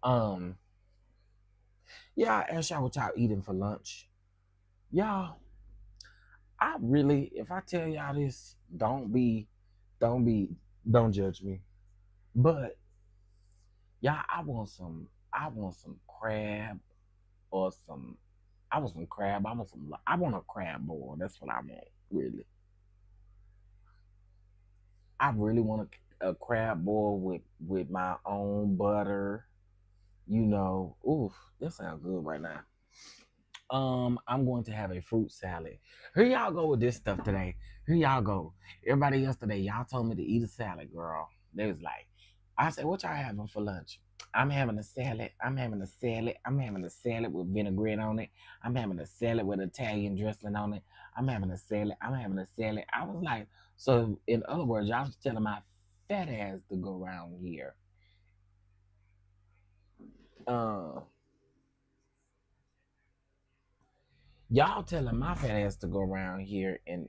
Um, yeah, I asked y'all what y'all eating for lunch. Y'all, if I tell y'all this, don't be, don't judge me. But y'all, I want some crab or some, I want some crab. I want a crab boil. That's what I want, really. I really want a crab boil with my own butter. Oof, that sounds good right now. I'm going to have a fruit salad. Here y'all go with this stuff today. Here y'all go. Everybody else today, y'all told me to eat a salad, girl. They was like, I said, what y'all having for lunch? I'm having a salad. I'm having a salad. I'm having a salad with vinaigrette on it. I'm having a salad with Italian dressing on it. I'm having a salad. I'm having a salad. I was like, so in other words, y'all was telling my fat ass to go around here. Uh, Y'all telling my fat ass to go around here and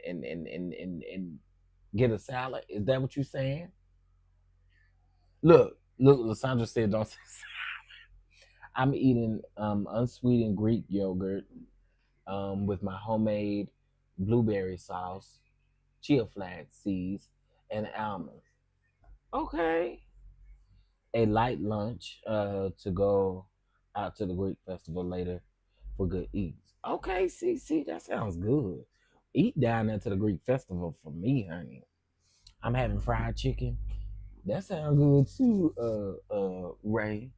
get a salad? Is that what you saying? Look, Lysandra said don't say salad. I'm eating unsweetened Greek yogurt with my homemade blueberry sauce, chia flax seeds, and almonds. Okay. A light lunch to go out to the Greek festival later for good eats. Okay, see, that sounds good. Eat down there to the Greek festival for me, honey. I'm having fried chicken. That sounds good too, Ray.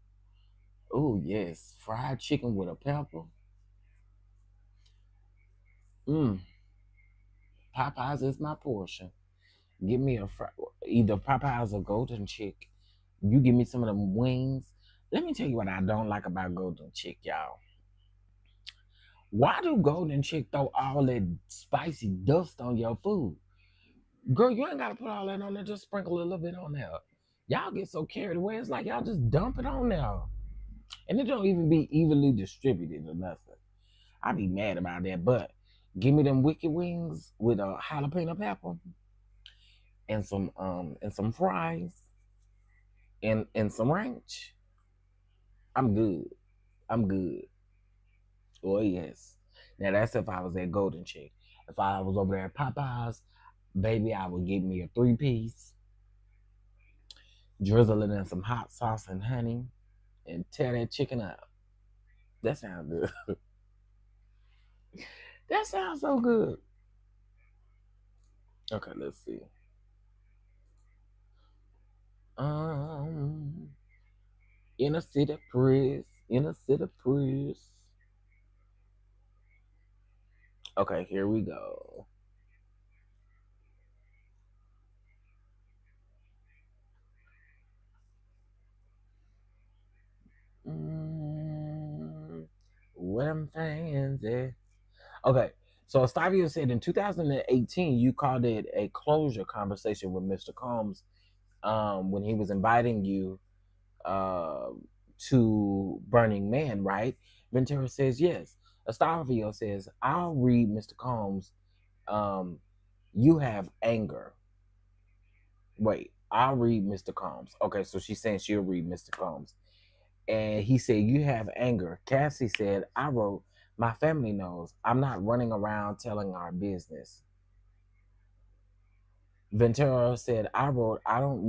Oh yes, fried chicken with a pepper. Mmm, Popeyes is my portion. Give me either Popeyes or Golden Chick. You give me some of them wings. Let me tell you what I don't like about Golden Chick, y'all. Why do Golden Chick throw all that spicy dust on your food? Girl, you ain't gotta put all that on there. Just sprinkle a little bit on there. Y'all get so carried away. It's like y'all just dump it on there. And it don't even be evenly distributed or nothing. I be mad about that, but give me them wicked wings with a jalapeno pepper and some fries and some ranch. I'm good. I'm good. Oh yes. Now that's if I was at Golden Chick. If I was over there at Popeyes, baby, I would give me a 3-piece, drizzle it in some hot sauce and honey, and tear that chicken up. That sounds good. That sounds so good. Okay, let's see. Um, Inner City Press. Inner City Press. Okay, here we go. Where them fans at? Okay, so Estavio said in 2018 you called it a closure conversation with Mr. Combs when he was inviting you uh, to Burning Man, right? Ventura says yes. Estavio says, I'll read Mr. Combs. Um, you have anger. Wait, I'll read Mr. Combs. Okay, so she's saying she'll read Mr. Combs. And he said, you have anger. Cassie said, I wrote, my family knows I'm not running around telling our business. Ventura said, I wrote, to I don't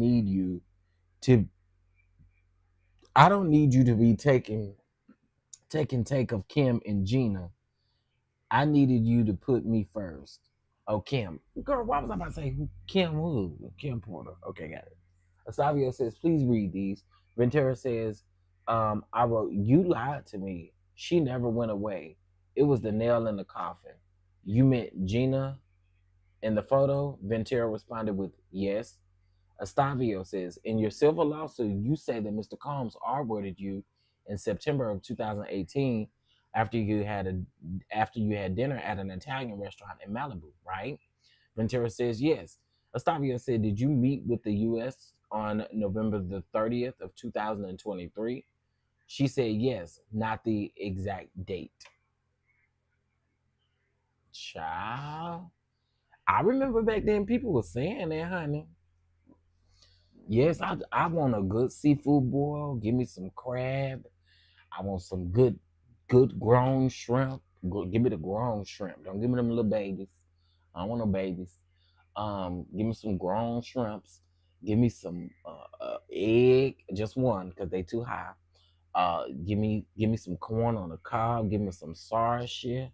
need you to be taking take of Kim and Gina. I needed you to put me first. Oh, Kim. Girl, why was I about to say who Kim who? Kim Porter. Okay, got it. Asavio says, please read these. Ventura says, I wrote, you lied to me. She never went away. It was the nail in the coffin. You meant Gina in the photo? Ventura responded with, yes. Estavio says, in your civil lawsuit, you say that Mr. Combs R-worded you in September of 2018 after you had dinner at an Italian restaurant in Malibu, right? Ventura says, yes. Estavio said, did you meet with the U.S. on November the 30th of 2023? She said, yes, not the exact date. Child. I remember back then people were saying that, honey. Yes, I want a good seafood boil. Give me some crab. I want some good grown shrimp. Give me the grown shrimp. Don't give me them little babies. I don't want no babies. Give me some grown shrimps. Give me some egg, just one, cause they too high. Give me some corn on the cob. Give me some sour shit.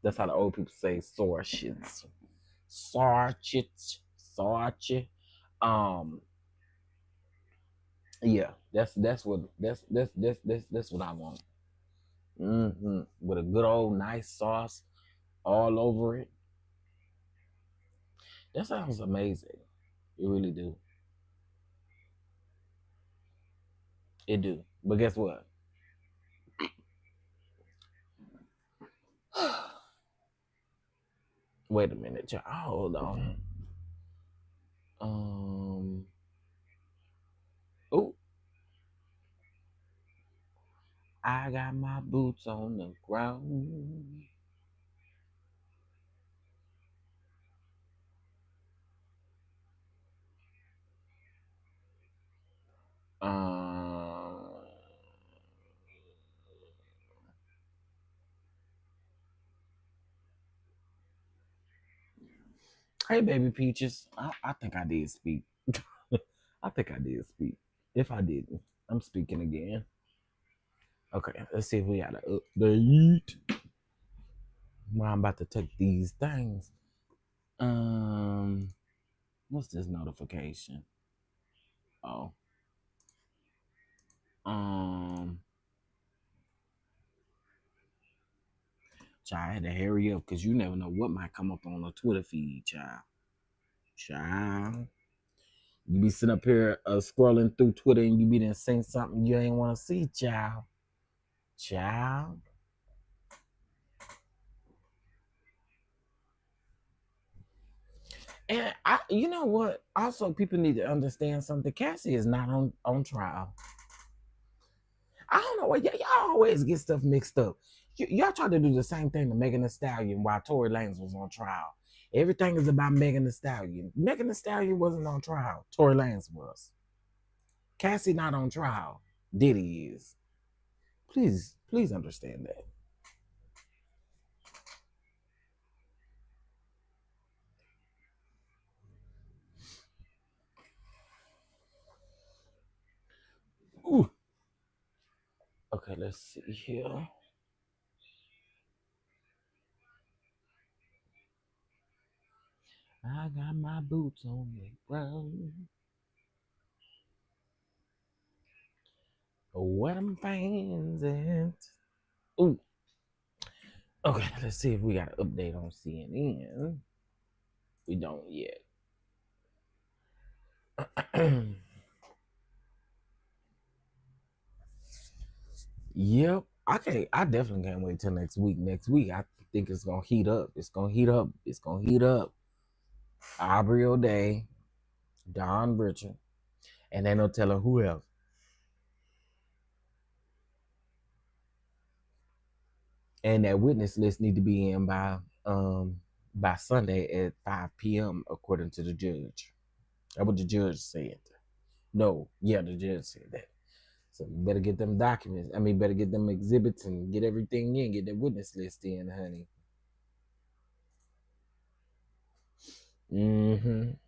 That's how the old people say sour shits. Sour shits. Sour shit. Um, Yeah, that's what I want. With a good old nice sauce all over it. That sounds amazing. It really do. It do. But guess what? Wait a minute, y'all. Hold on. Oh, I got my boots on the ground. Um, hey, baby peaches. I think I did speak. I think I did speak. If I didn't, I'm speaking again. Okay, let's see if we got an update. Well, I'm about to take these things. What's this notification? Oh, um, child, I had to hurry up because you never know what might come up on the Twitter feed, child. Child, you be sitting up here scrolling through Twitter and you be done saying something you ain't want to see, child. Child. And you know what? Also, people need to understand something. Cassie is not on trial. I don't know why y'all always get stuff mixed up. Y'all tried to do the same thing to Megan Thee Stallion while Tory Lanez was on trial. Everything is about Megan Thee Stallion. Megan Thee Stallion wasn't on trial. Tory Lanez was. Cassie not on trial. Diddy is. Please understand that. Ooh. Okay, let's see here. I got my boots on the ground. Where them fans at? Ooh. Okay, let's see if we got an update on CNN. We don't yet. Yep. I definitely can't wait till next week. Next week, I think it's gonna heat up. It's gonna heat up. It's gonna heat up. Aubrey O'Day, Don Richard, and they no telling who else. And that witness list need to be in by Sunday at 5 p.m. according to the judge. That's what the judge said. No, yeah, the judge said that. So you better get them documents. I mean, better get them exhibits and get everything in. Get that witness list in, honey.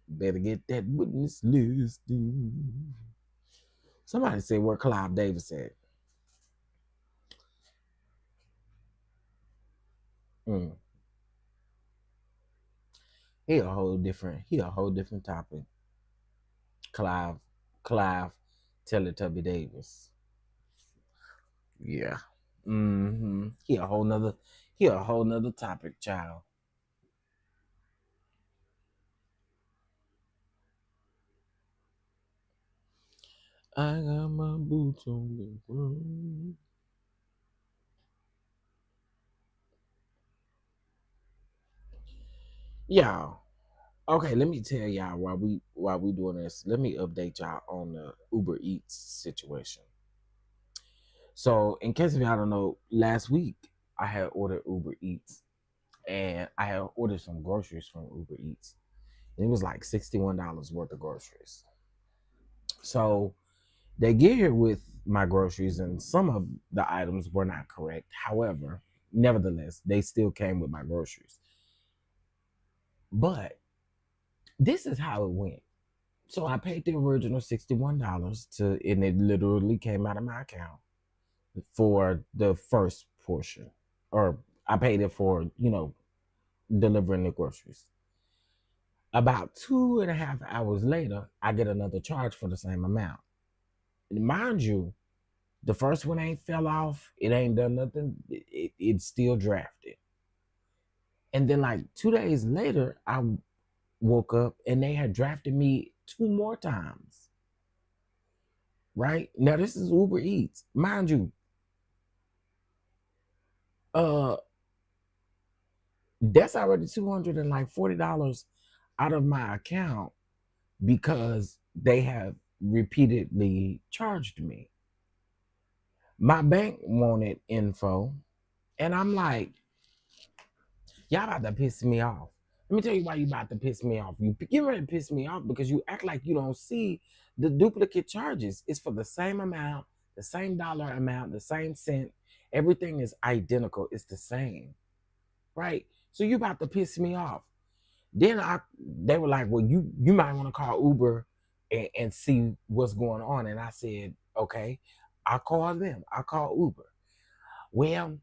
Better get that witness list in. Somebody say where Clive Davis at. Mm. He a whole different topic. Clive Teletubby Davis. Yeah. He a whole nother topic, child. I got my boots on the ground. Y'all. Okay, let me tell y'all while we doing this. Let me update y'all on the Uber Eats situation. So, in case of y'all don't know, last week I had ordered Uber Eats, and I had ordered some groceries from Uber Eats. And it was like $61 worth of groceries. So they get here with my groceries, and some of the items were not correct. However, nevertheless, they still came with my groceries. But this is how it went. So I paid the original $61 and it literally came out of my account for the first portion. Or I paid it for, delivering the groceries. About 2.5 hours later, I get another charge for the same amount. And mind you, the first one ain't fell off. It ain't done nothing. It's still drafted. And then like 2 days later, I woke up and they had drafted me 2 more times. Right? Now this is Uber Eats. Mind you, that's already $240 out of my account because they have repeatedly charged me. My bank wanted info, and I'm like, y'all about to piss me off. Let me tell you why you about to piss me off. You get ready to piss me off because you act like you don't see the duplicate charges. It's for the same amount, the same dollar amount, the same cent. Everything is identical. It's the same, right? So you about to piss me off. Then they were like, well, you might want to call Uber and see what's going on. And I said, okay, I'll call them. I'll call Uber. Well,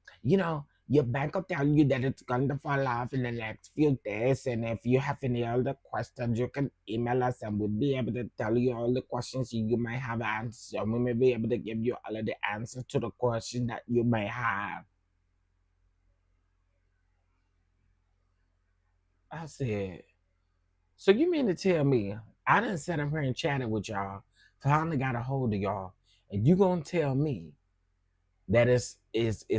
your bank will tell you that it's going to fall off in the next few days. And if you have any other questions, you can email us and we'll be able to tell you all the questions you may have answered. We may be able to give you all of the answers to the question that you may have. I said, so you mean to tell me I done sat up here and chatted with y'all, finally got a hold of y'all, and you gonna tell me that it's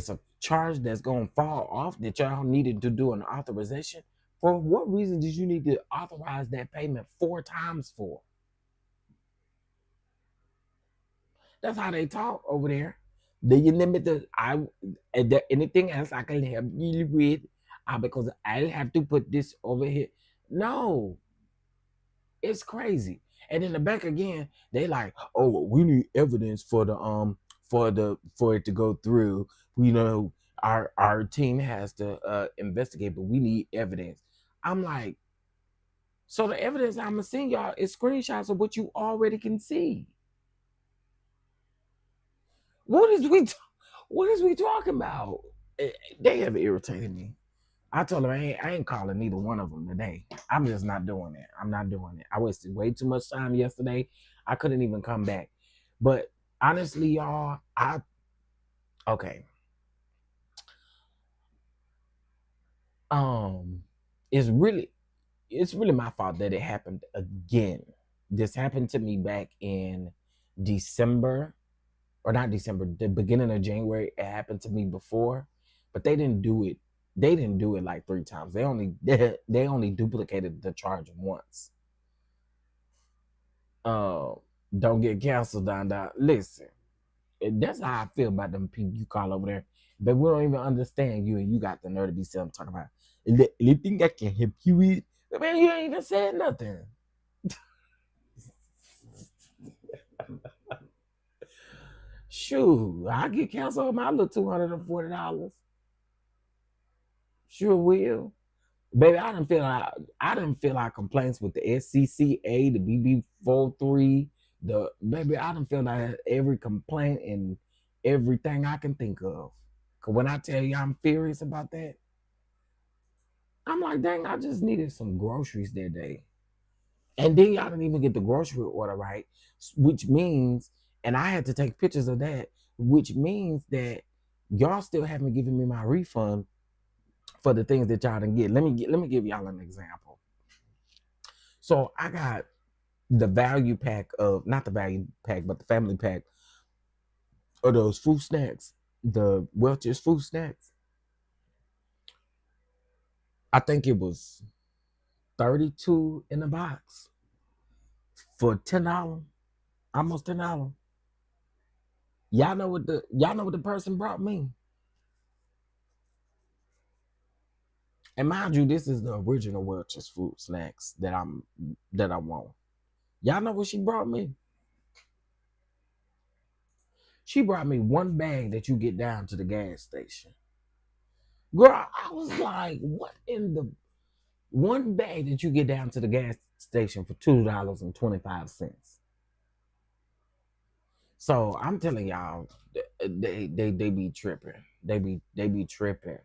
a charge that's gonna fall off that y'all needed to do an authorization? For what reason did you need to authorize that payment 4 times for? That's how they talk over there. Do you limit the is there anything else I can help you with? Because I'll have to put this over here. No, it's crazy. And in the back again, they like, oh, well, we need evidence for for it to go through. We know our team has to investigate, but we need evidence. I'm like, so the evidence I'm gonna send y'all is screenshots of what you already can see. What is what is we talking about? They have irritated me. I told them I ain't calling neither one of them today. I'm just not doing it. I'm not doing it. I wasted way too much time yesterday. I couldn't even come back. But honestly, y'all, okay. Um, it's really my fault that it happened again. This happened to me back in December, or not December, the beginning of January. It happened to me before, but they didn't do it. They didn't do it like 3 times. They only duplicated the charge once. Don't get canceled, DonDon. Listen, that's how I feel about them people you call over there. But we don't even understand you, and you got the nerve to be selling talking about anything I can help you with. Man, you ain't even said nothing. Shoot, I get canceled on my little $240. Sure will. Baby, I didn't feel like complaints with the SCCA, the BB43, the baby. I didn't feel like every complaint and everything I can think of. Cause when I tell you I'm furious about that, I'm like, dang, I just needed some groceries that day, and then y'all didn't even get the grocery order right, which means, and I had to take pictures of that, which means that y'all still haven't given me my refund for the things that y'all didn't get. Let me give y'all an example. So I got the value pack of, not the value pack, but the family pack of those fruit snacks, the Welch's fruit snacks. I think it was 32 in the box for $10, almost $10. Y'all know what the person brought me. And mind you, this is the original Welch's fruit snacks that I want. Y'all know what she brought me? She brought me one bag that you get down to the gas station. Girl, I was like, what in the one bag that you get down to the gas station for $2.25. So I'm telling y'all, they be tripping. They be tripping.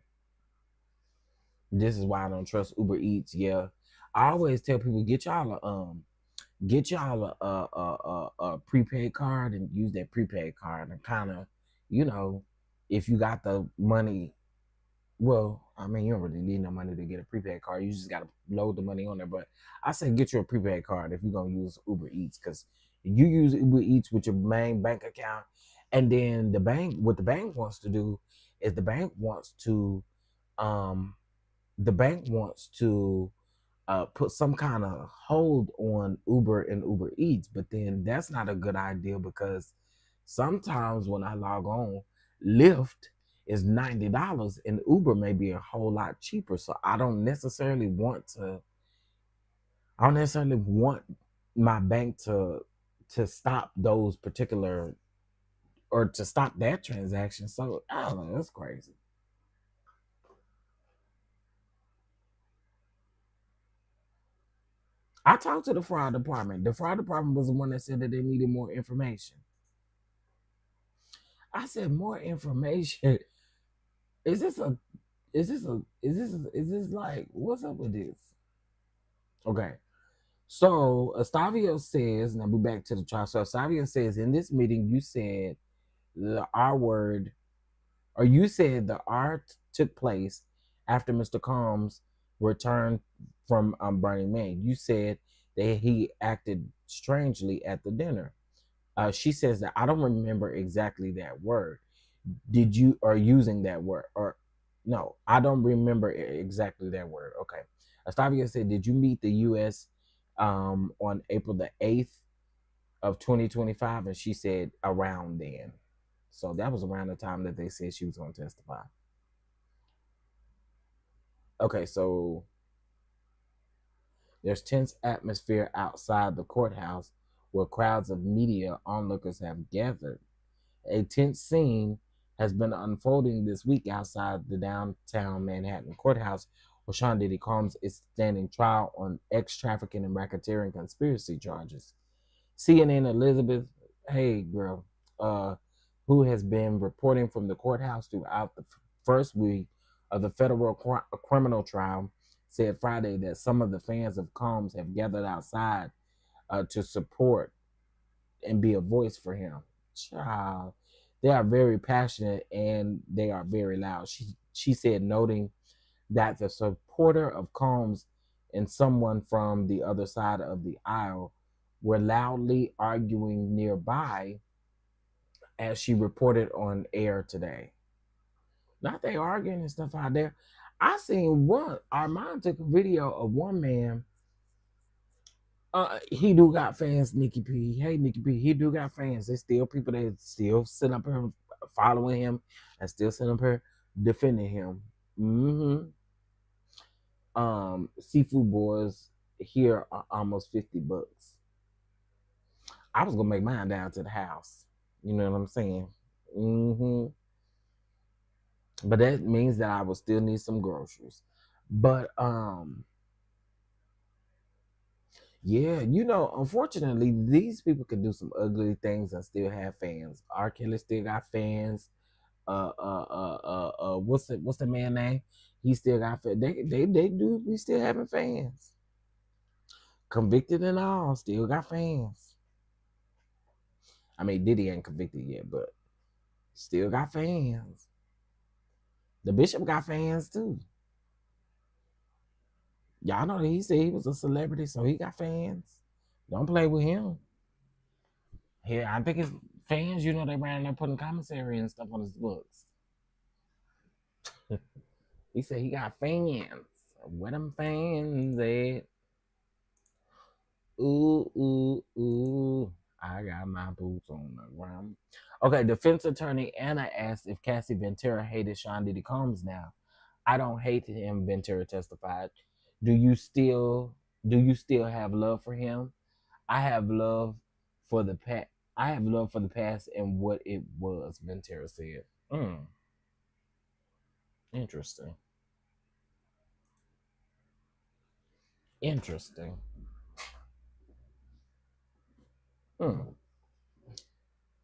This is why I don't trust Uber Eats. Yeah, I always tell people get y'all a prepaid card and use that prepaid card and kind of, you know, if you got the money. Well, I mean, you don't really need no money to get a prepaid card. You just got to load the money on there. But I say get you a prepaid card if you're going to use Uber Eats, because you use Uber Eats with your main bank account. And then what the bank wants to do is um, the bank wants to put some kind of hold on Uber and Uber Eats. But then that's not a good idea, because sometimes when I log on, Lyft is $90 and Uber may be a whole lot cheaper. So I don't necessarily want my bank to stop those particular, or to stop that transaction. So I don't know, that's crazy. I talked to the fraud department. The fraud department was the one that said that they needed more information. I said, more information. Is this a is this like, what's up with this? Okay. So Estavio says, now we back to the trial. So Estavio says, in this meeting, you said the R word, or you said the R took place after Mr. Combs returned from Burning Man. You said that he acted strangely at the dinner. She says that I don't remember exactly that word. Did you, or using that word, or no, I don't remember exactly that word. Okay. Estavia said, did you meet the U.S. On April the 8th of 2025? And she said around then. So that was around the time that they said she was going to testify. Okay, so there's tense atmosphere outside the courthouse where crowds of media onlookers have gathered. A tense scene has been unfolding this week outside the downtown Manhattan courthouse where Sean Diddy Combs is standing trial on ex-trafficking and racketeering conspiracy charges. CNN Elizabeth, hey girl, who has been reporting from the courthouse throughout the first week of the federal criminal trial, said Friday that some of the fans of Combs have gathered outside to support and be a voice for him. Child, they are very passionate and they are very loud. She said, noting that the supporter of Combs and someone from the other side of the aisle were loudly arguing nearby, as she reported on air today. Not they arguing and stuff out there. I seen one. Armand took a video of one man. He do got fans, Nikki P. Hey, Nikki P. He do got fans. There's still people that still sit up here following him and still sit up here defending him. Seafood boys here are almost $50. I was gonna make mine down to the house. You know what I'm saying? But that means that I will still need some groceries. But yeah, unfortunately, these people can do some ugly things and still have fans. R. Kelly still got fans. What's the man name? He still got fans. They do. We still having fans. Convicted and all, still got fans. I mean, Diddy ain't convicted yet, but still got fans. The bishop got fans too. Y'all know that he said he was a celebrity, so he got fans. Don't play with him. Here, I think his fans, they ran there putting commentary and stuff on his books. He said he got fans. Where them fans at? Ooh. I got my boots on the ground. Okay, defense attorney Anna asked if Cassie Ventura hated Sean Diddy Combs now. I don't hate him, Ventura testified. Do you still have love for him? I have love for the past. I have love for the past and what it was, Ventura said. Interesting.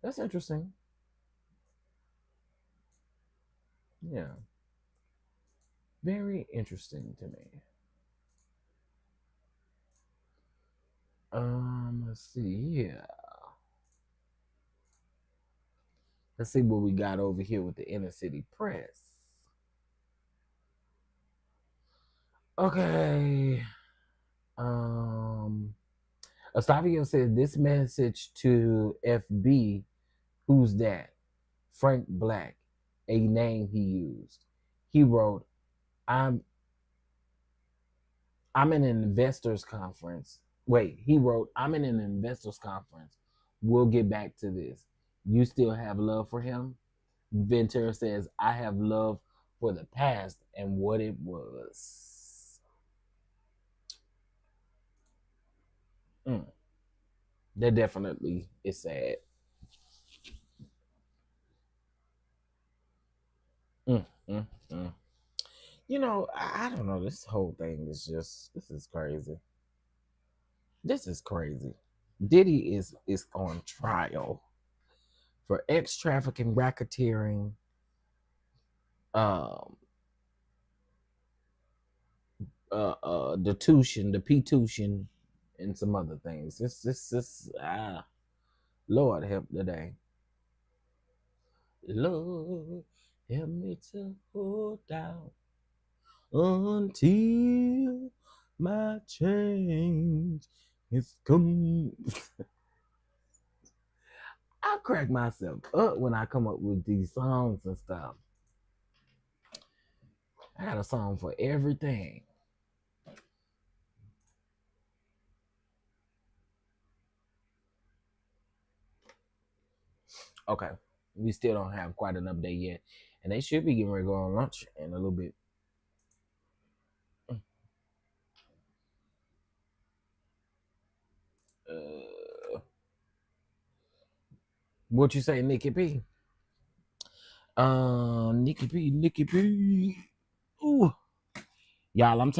That's interesting. Yeah. Very interesting to me. Let's see here. Let's see what we got over here with the inner city press. Okay. Estavio said this message to FB. Who's that? Frank Black, a name he used. He wrote, I'm in an investors conference. Wait, he wrote, I'm in an investors conference. We'll get back to this. You still have love for him? Ventura says, I have love for the past and what it was. That definitely is sad. I don't know. This whole thing is this is crazy. This is crazy. Diddy is on trial for ex-trafficking, racketeering, the P-tuition, and some other things. This Lord help today. Lord help me to hold down until my change is come. I crack myself up when I come up with these songs and stuff. I got a song for everything. Okay, We still don't have quite an update yet, and they should be getting ready to go on lunch in a little bit. What you say, Nikki P? Nikki P. Ooh, y'all, I'm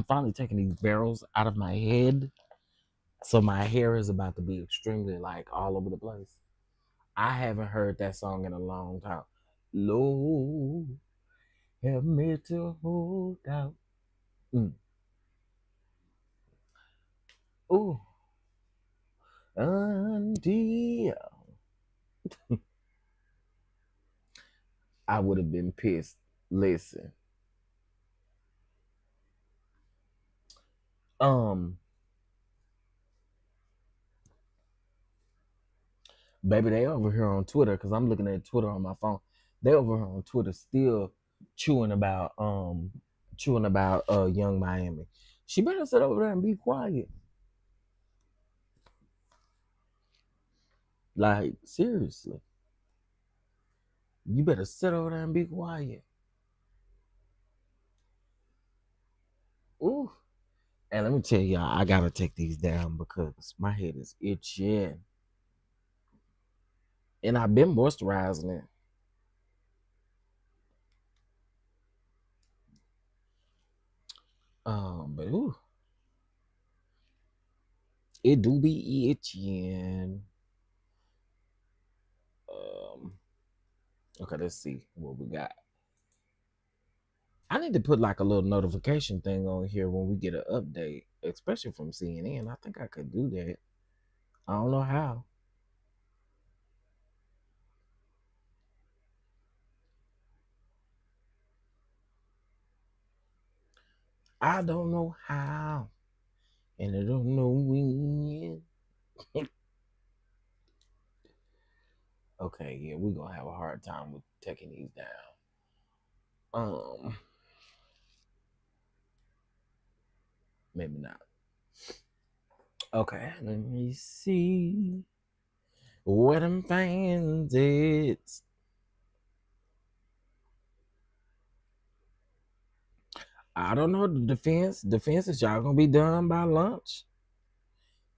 finally taking these barrels out of my head, so my hair is about to be extremely like all over the place. I haven't heard that song in a long time. Lord, help me to hold out. Mm. Ooh, until I would have been pissed. Listen, um, baby, they over here on Twitter because I'm looking at Twitter on my phone. They over here on Twitter still chewing about Young Miami. She better sit over there and be quiet. Like seriously, you better sit over there and be quiet. Ooh, and let me tell y'all, I gotta take these down because my head is itching, and I've been moisturizing it. But ooh, it do be itching. Um, okay, let's see what we got. I need to put like a little notification thing on here when we get an update, especially from CNN. I think I could do that. I don't know how. I don't know how, and I don't know when. Okay, yeah, we're gonna have a hard time with taking these down. Um, Maybe not. Okay, let me see where them fans at. I don't know the defense is y'all gonna be done by lunch.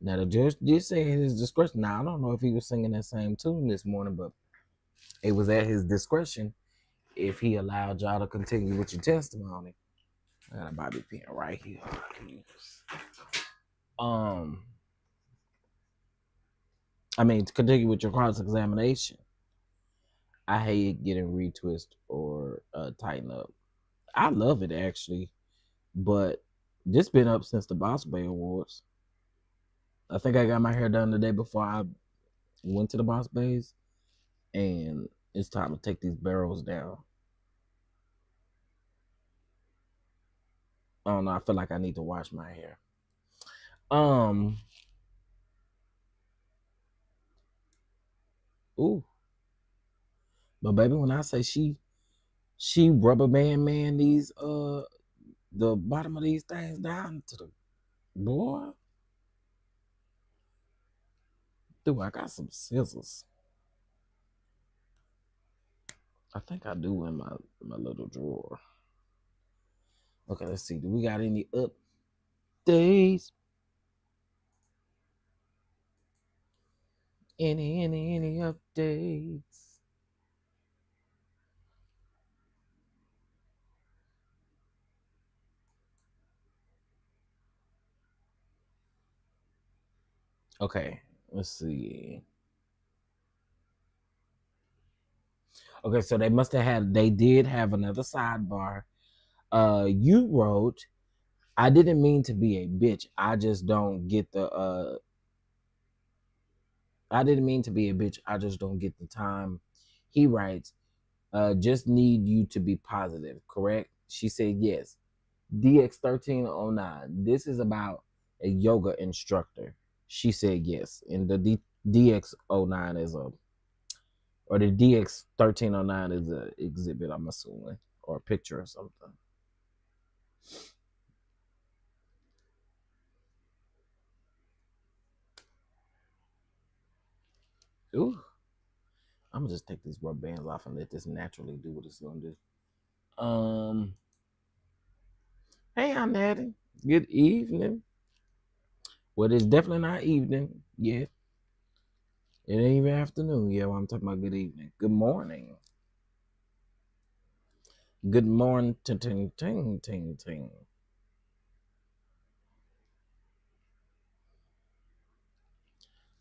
Now the judge did say at his discretion. Now I don't know if he was singing that same tune this morning, but it was at his discretion if he allowed y'all to continue with your testimony. I got a bobby pin right here. Um, I mean to continue with your cross examination. I hate getting retwist or tighten up. I love it actually, but this been up since the Boss Bay Awards. I think I got my hair done the day before I went to the Boss Bays, and it's time to take these barrels down. I don't know. I feel like I need to wash my hair. Um. Ooh. But baby, when I say she rubber man these the bottom of these things down to the boy. Dude, I got some scissors. I think I do in my little drawer. Okay, let's see. Do we got any updates? Any updates? Okay, let's see. Okay, so they did have another sidebar. You wrote, I didn't mean to be a bitch. I just don't get the I didn't mean to be a bitch. I just don't get the time. He writes, just need you to be positive, correct? She said yes. DX1309. This is about a yoga instructor. She said yes. And the DX09 is or the DX1309 is a exhibit, I'm assuming, or a picture or something. Ooh. I'm gonna just take these rubber bands off and let this naturally do what it's gonna do. Hey, I'm Natty. Good evening. Well, it's definitely not evening yet. It ain't even afternoon yet. While I'm talking about good evening. Good morning. Good morning. Ting, ting, ting, ting, ting.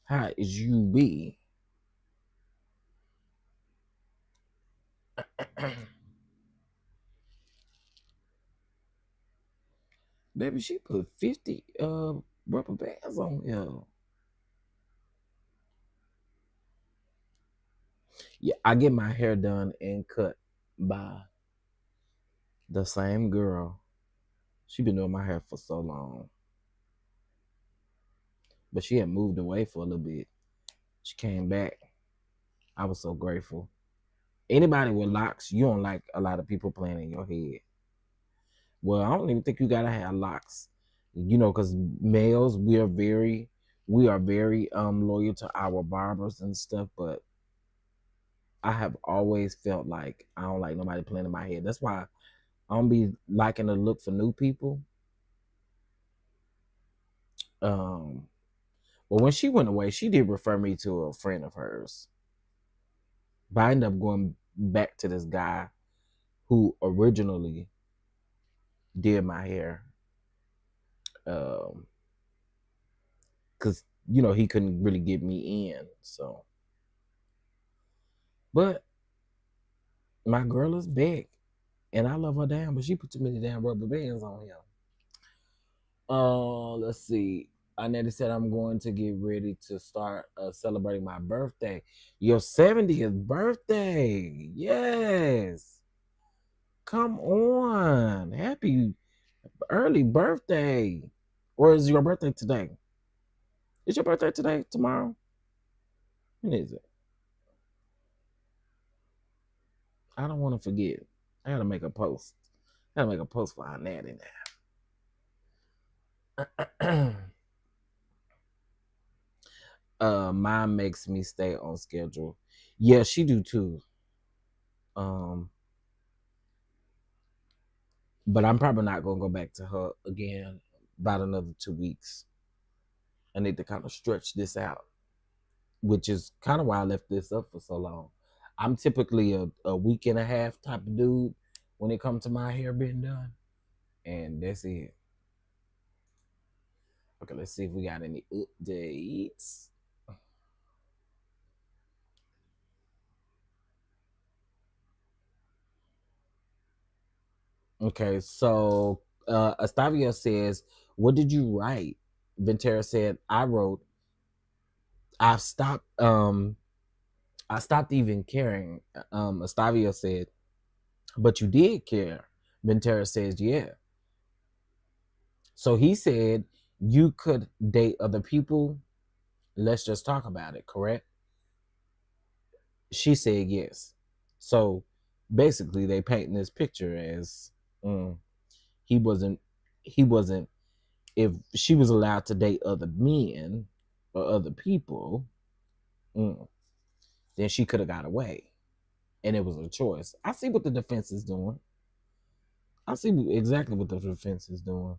How is you be? Baby, she put 50 rubber bands on here. Yeah, I get my hair done and cut by the same girl. She been doing my hair for so long. But she had moved away for a little bit. She came back. I was so grateful. Anybody with locks, you don't like a lot of people playing in your head. Well, I don't even think you gotta have locks. You know, because males, we are very loyal to our barbers and stuff, but I have always felt like I don't like nobody playing in my head. That's why I don't be liking to look for new people. Um, but when she went away, she did refer me to a friend of hers. But I ended up going back to this guy who originally did my hair. Because you know he couldn't really get me in. So, but my girl is back, and I love her damn, but she put too many damn rubber bands on him. Let's see. Anetta said I'm going to get ready to start celebrating my birthday. Your 70th birthday. Yes. Come on. Happy early birthday. Or is your birthday today? Is your birthday today? Tomorrow? When is it? I don't want to forget. I gotta make a post. I gotta make a post for Anetta now. Mine makes me stay on schedule. Yeah, she do too. But I'm probably not gonna go back to her again about another 2 weeks. I need to kind of stretch this out, which is kind of why I left this up for so long. I'm typically a week and a half type of dude when it comes to my hair being done, and that's it. Okay, let's see if we got any updates. Okay, so Estavio says, "What did you write?" Ventura said, "I wrote, I've stopped. I stopped even caring." Estavio said, "But you did care." Ventura says, "Yeah." So he said, "You could date other people. Let's just talk about it, correct?" She said, "Yes." So basically, they painting this picture as mm, he wasn't. He wasn't. If she was allowed to date other men or other people, mm, then she could have got away, and it was a choice. I see what the defense is doing. I see exactly what the defense is doing.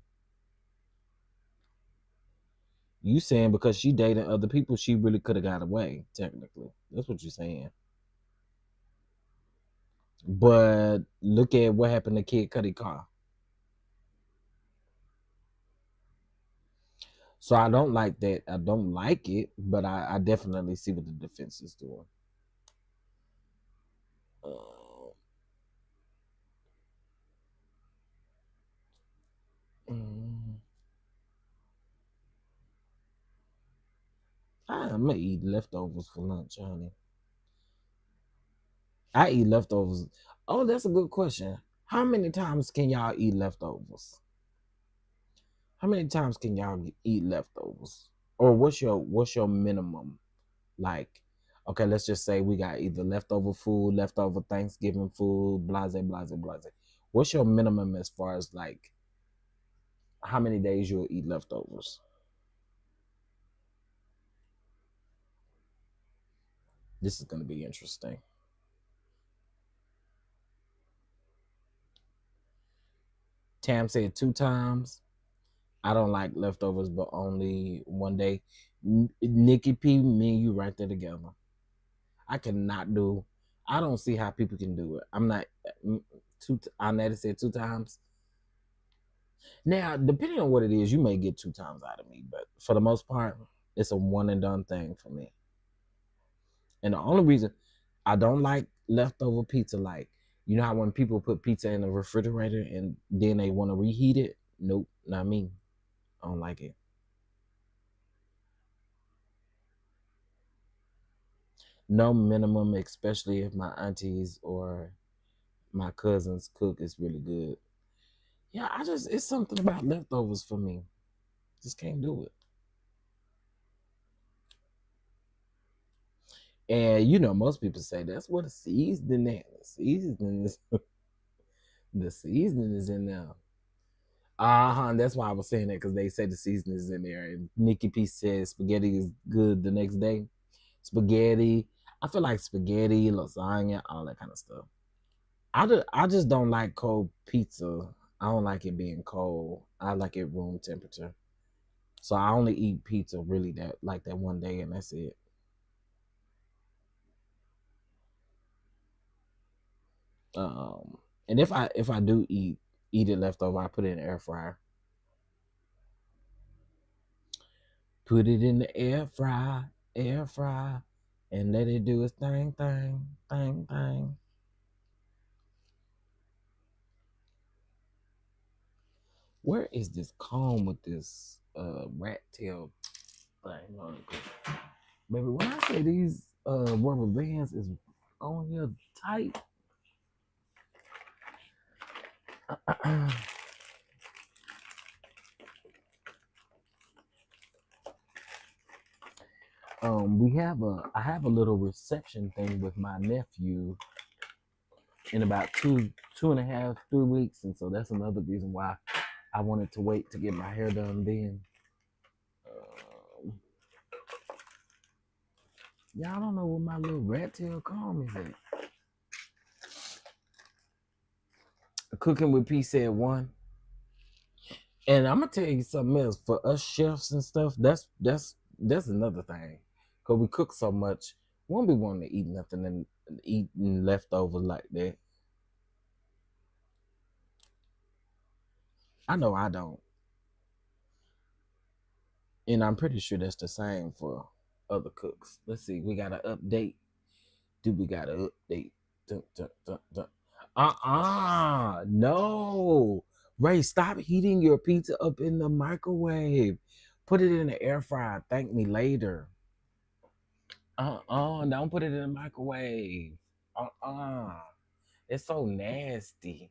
You saying because she dated other people, she really could have got away, technically. That's what you're saying. But look at what happened to Kid Cudi Car. So I don't like that. I don't like it, but I definitely see what the defense is doing. Uh, mm, I may eat leftovers for lunch, honey. I eat leftovers. Oh, that's a good question. How many times can y'all eat leftovers? How many times can y'all eat leftovers? Or what's your minimum? Like, okay, let's just say we got either leftover food, leftover Thanksgiving food, blase, blase, blase. What's your minimum as far as like how many days you'll eat leftovers? This is going to be interesting. Tam said 2 times. I don't like leftovers, but only one day. Nikki P, me and you right there together. I cannot do. I don't see how people can do it. I'm not. I never said 2 times. Now, depending on what it is, you may get 2 times out of me, but for the most part, it's a one and done thing for me. And the only reason I don't like leftover pizza, like, you know how when people put pizza in the refrigerator and then they want to reheat it? Nope, not me. I don't like it. No minimum, especially if my aunties or my cousins cook, is really good. Yeah, it's something about leftovers for me. Just can't do it. And you know, most people say that's what the seasoning is. The seasoning is in there. That's why I was saying that, because they say the seasoning is in there. And Nikki P says spaghetti is good the next day. Spaghetti. I feel like spaghetti, lasagna, all that kind of stuff. I just don't like cold pizza. I don't like it being cold. I like it room temperature. So I only eat pizza really that one day, and that's it. And if I do eat it leftover, I put it in the air fryer. Put it in the air fry, and let it do its thing. Where is this comb with this rat tail thing on it? Baby, when I say these rubber bands is on here tight. I have a little reception thing with my nephew in about 2.5, 3 weeks, and so that's another reason why I wanted to wait to get my hair done then. Y'all don't know what my little rat tail comb is at. Cooking with P said 1. And I'm gonna tell you something else. For us chefs and stuff, that's another thing. Cause we cook so much, we won't be wanting to eat nothing and eating leftovers like that. I know I don't. And I'm pretty sure that's the same for other cooks. Let's see, we got an update. Do we got an update? Dun, dun, dun, dun. No. Ray, stop heating your pizza up in the microwave. Put it in the air fryer. Thank me later. Don't put it in the microwave. It's so nasty.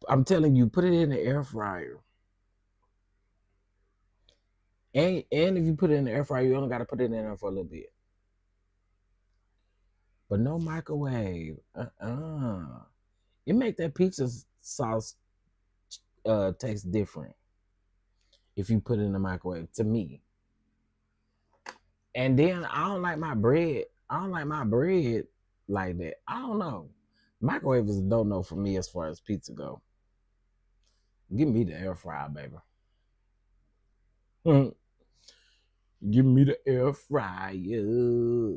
I'm telling you, put it in the air fryer. And if you put it in the air fryer, you only got to put it in there for a little bit. But no microwave. It make that pizza sauce taste different if you put it in the microwave, to me. And then I don't like my bread. Like that. I don't know. Microwave is a no-no for me as far as pizza go. Give me the air fryer, baby. Give me the air fryer.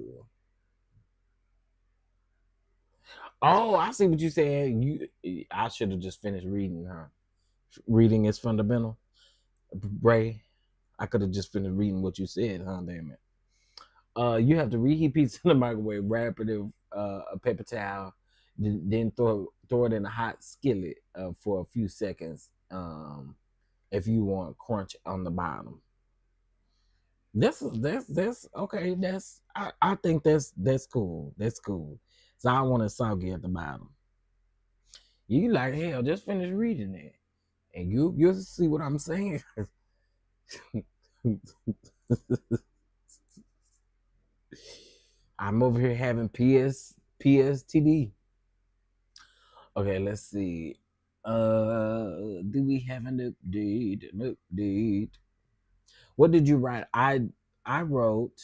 Oh, I see what you said. I should have just finished reading, huh? Reading is fundamental. Ray, I could have just finished reading what you said, huh? Damn it. You have to reheat pizza in the microwave, wrap it in a paper towel, then throw it in a hot skillet for a few seconds. If you want crunch on the bottom. That's okay. I think that's cool. That's cool. So I want it soggy at the bottom. You like, hell, just finish reading it, and you'll see what I'm saying. I'm over here having PSTD. Okay, let's see. Do we have an update? What did you write? I wrote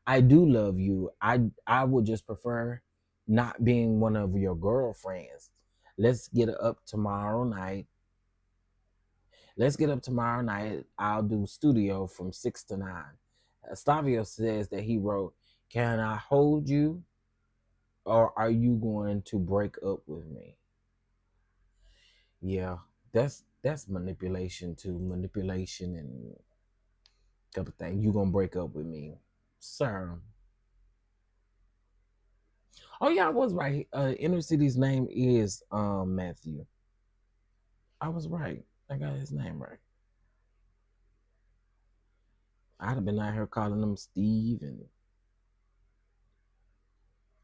I do love you. I would just prefer not being one of your girlfriends. Let's get up tomorrow night. Let's get up tomorrow night. I'll do studio from 6 to 9. Stavio says that he wrote, "Can I hold you, or are you going to break up with me?" Yeah, that's manipulation too. Manipulation and a couple things. You gonna break up with me, sir? Oh yeah, I was right. Inner City's name is Matthew. I was right. I got his name right. I'd have been out here calling him Steve and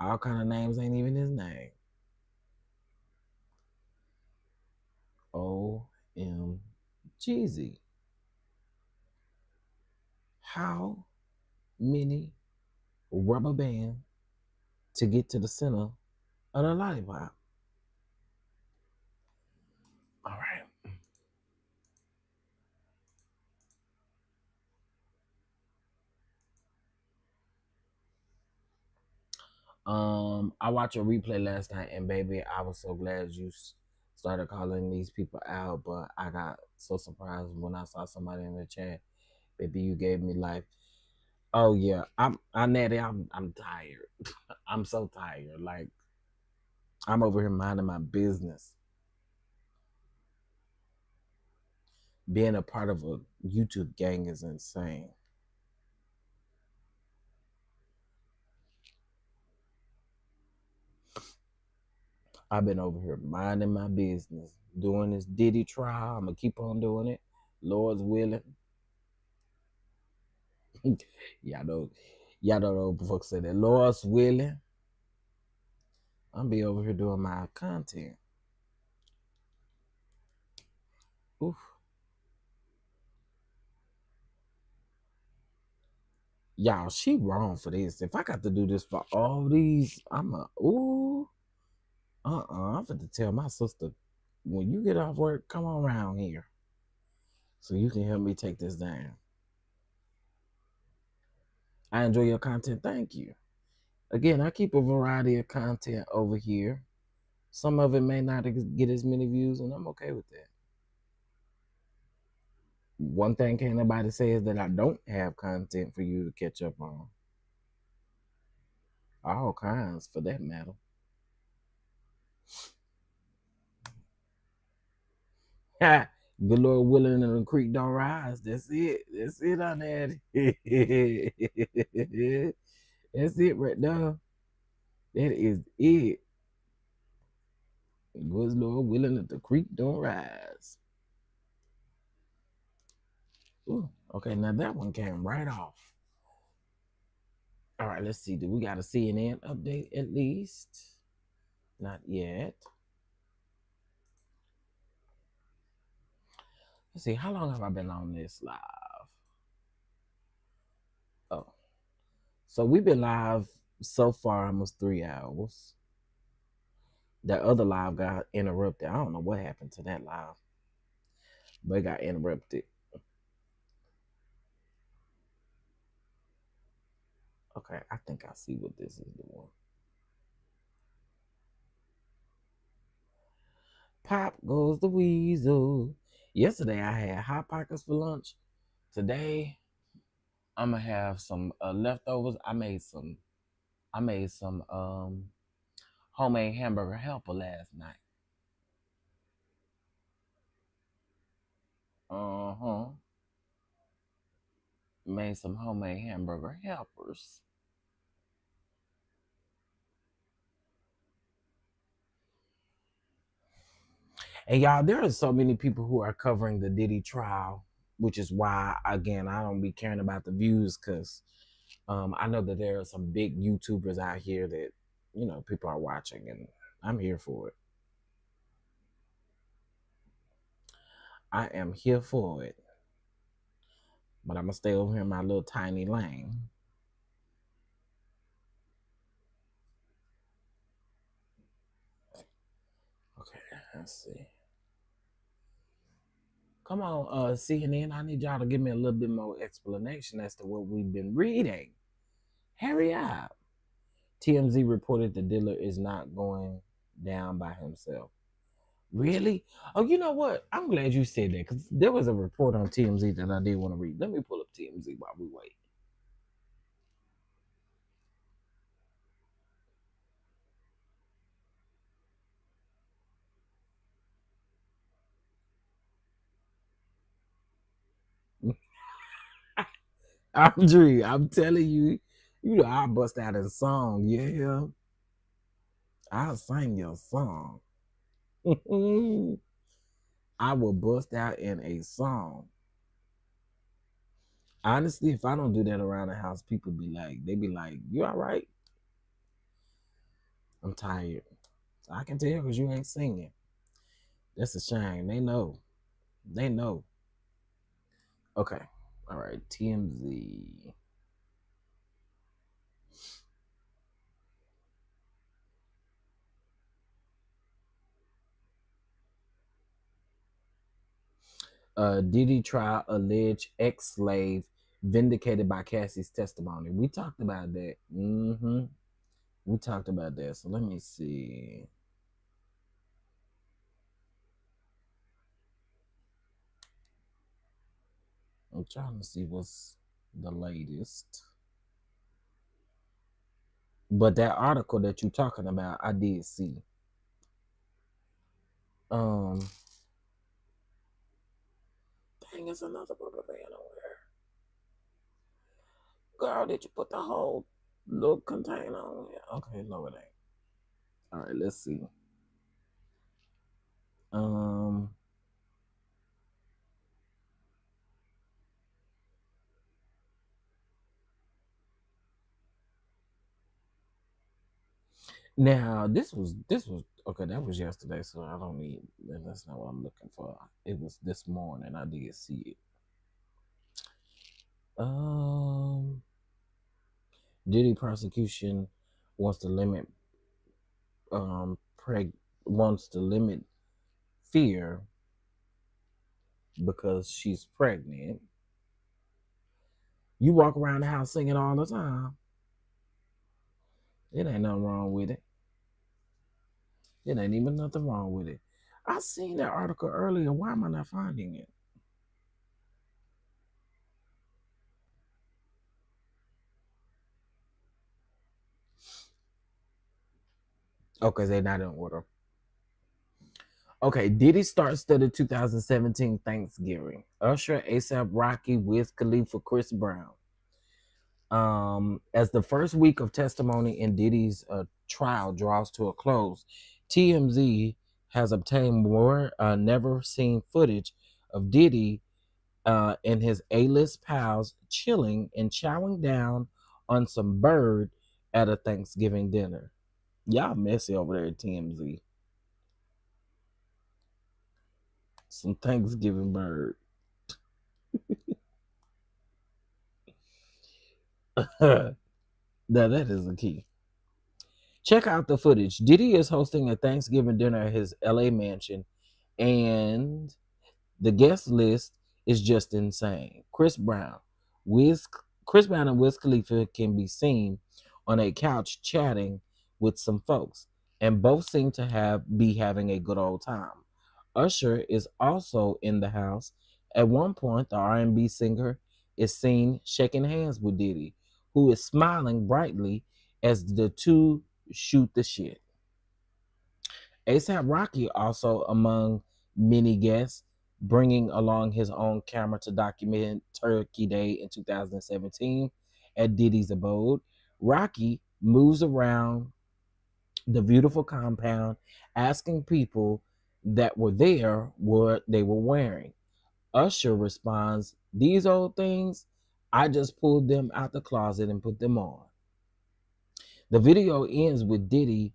all kind of names ain't even his name. O.M. Jeezy. How many rubber band to get to the center of the lollipop? All right. I watched a replay last night, and baby, I was so glad you started calling these people out. But I got so surprised when I saw somebody in the chat. Baby, you gave me life. Oh yeah, Natty. I'm tired. I'm so tired. Like I'm over here minding my business. Being a part of a YouTube gang is insane. I've been over here minding my business, doing this Diddy trial. I'm gonna keep on doing it. Lord's willing. y'all know, y'all don't know. Folks say that. Lord's willing. I'm be over here doing my content. Oof. Y'all, she wrong for this. If I got to do this for all these, I'm a ooh. I'm finna tell my sister, when you get off work, come on around here so you can help me take this down. I enjoy your content. Thank you. Again, I keep a variety of content over here. Some of it may not get as many views, and I'm okay with that. One thing can't nobody say is that I don't have content for you to catch up on. All kinds, for that matter. Good Lord willing and the creek don't rise. That's it. That's it on that. That's it right now. That is it. Good Lord willing that the creek don't rise. Ooh, okay, now that one came right off. All right, let's see. Do we got a CNN update at least? Not yet. Let's see. How long have I been on this live? Oh, so we've been live so far almost 3 hours. That other live got interrupted. I don't know what happened to that live, but it got interrupted. Okay, I think I see what this is doing. Pop goes the weasel. Yesterday I had hot pockets for lunch. Today I'm gonna have some leftovers. I made some homemade hamburger helper last night. Uh-huh. Made some homemade hamburger helpers. And y'all, there are so many people who are covering the Diddy trial, which is why, again, I don't be caring about the views because I know that there are some big YouTubers out here that, people are watching, and I'm here for it. I am here for it. But I'm going to stay over here in my little tiny lane. Okay, let's see. Come on, CNN. I need y'all to give me a little bit more explanation as to what we've been reading. Hurry up. TMZ reported the dealer is not going down by himself. Really? Oh, you know what? I'm glad you said that because there was a report on TMZ that I did want to read. Let me pull up TMZ while we wait. Audrey, I'm telling you, you know, I'll bust out in song. Yeah, I'll sing your song. I will bust out in a song. Honestly, if I don't do that around the house, people be like, they be like, "You all right?" I'm tired. I can tell because you ain't singing. That's a shame. They know. They know. Okay. All right. TMZ. Diddy trial alleged ex-slave vindicated by Cassie's testimony. We talked about that. We talked about that. So let me see. I'm trying to see what's the latest. But that article that you're talking about, I did see. Um, dang, it's another rubber band over there. Girl, did you put the whole little container on here? Okay, no, it ain't. All right, let's see. Um, now this was okay. That was yesterday, so I don't need. That's not what I'm looking for. It was this morning. I did see it. Um, Diddy prosecution wants to limit preg wants to limit fear because she's pregnant. You walk around the house singing all the time. It ain't nothing wrong with it. It ain't even nothing wrong with it. I seen that article earlier. Why am I not finding it? Oh, because they're not in order. Okay, Diddy starts the 2017 Thanksgiving. Usher, ASAP Rocky, Wiz Khalifa, Chris Brown. As the first week of testimony in Diddy's trial draws to a close, TMZ has obtained more never seen footage of Diddy and his A-list pals chilling and chowing down on some bird at a Thanksgiving dinner. Y'all messy over there at TMZ. Some Thanksgiving bird. Now that is the key. Check out the footage. Diddy is hosting a Thanksgiving dinner at his LA mansion, and the guest list is just insane. Chris Brown and Wiz Khalifa can be seen on a couch chatting with some folks, and both seem to be having a good old time. Usher is also in the house. At one point, the R&B singer is seen shaking hands with Diddy, who is smiling brightly as the two shoot the shit. ASAP Rocky also among many guests, bringing along his own camera to document Turkey Day in 2017 at Diddy's abode. Rocky moves around the beautiful compound, asking people that were there what they were wearing. Usher responds, "These old things, I just pulled them out the closet and put them on." The video ends with Diddy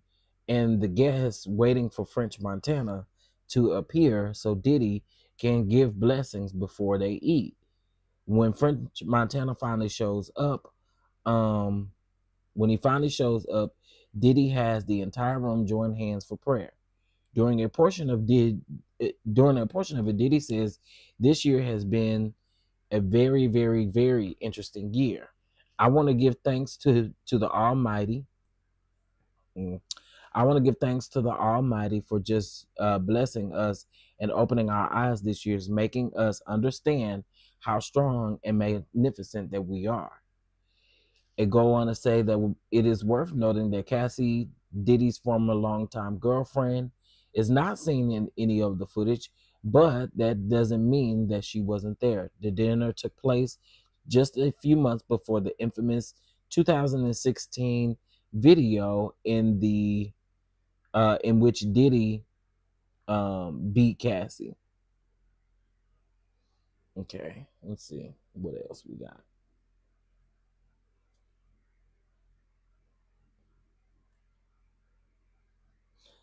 and the guests waiting for French Montana to appear so Diddy can give blessings before they eat. When French Montana finally shows up, um, when he finally shows up, Diddy has the entire room join hands for prayer. During a portion of it, Diddy says, "This year has been a very, very, very interesting year. I want to give thanks to the Almighty. Mm. I want to give thanks to the Almighty for just blessing us and opening our eyes this year, making us understand how strong and magnificent that we are. It go on to say that it is worth noting that Cassie, Diddy's former longtime girlfriend, is not seen in any of the footage, but that doesn't mean that she wasn't there. The dinner took place just a few months before the infamous 2016 video in which Diddy beat Cassie. Okay, let's see what else we got.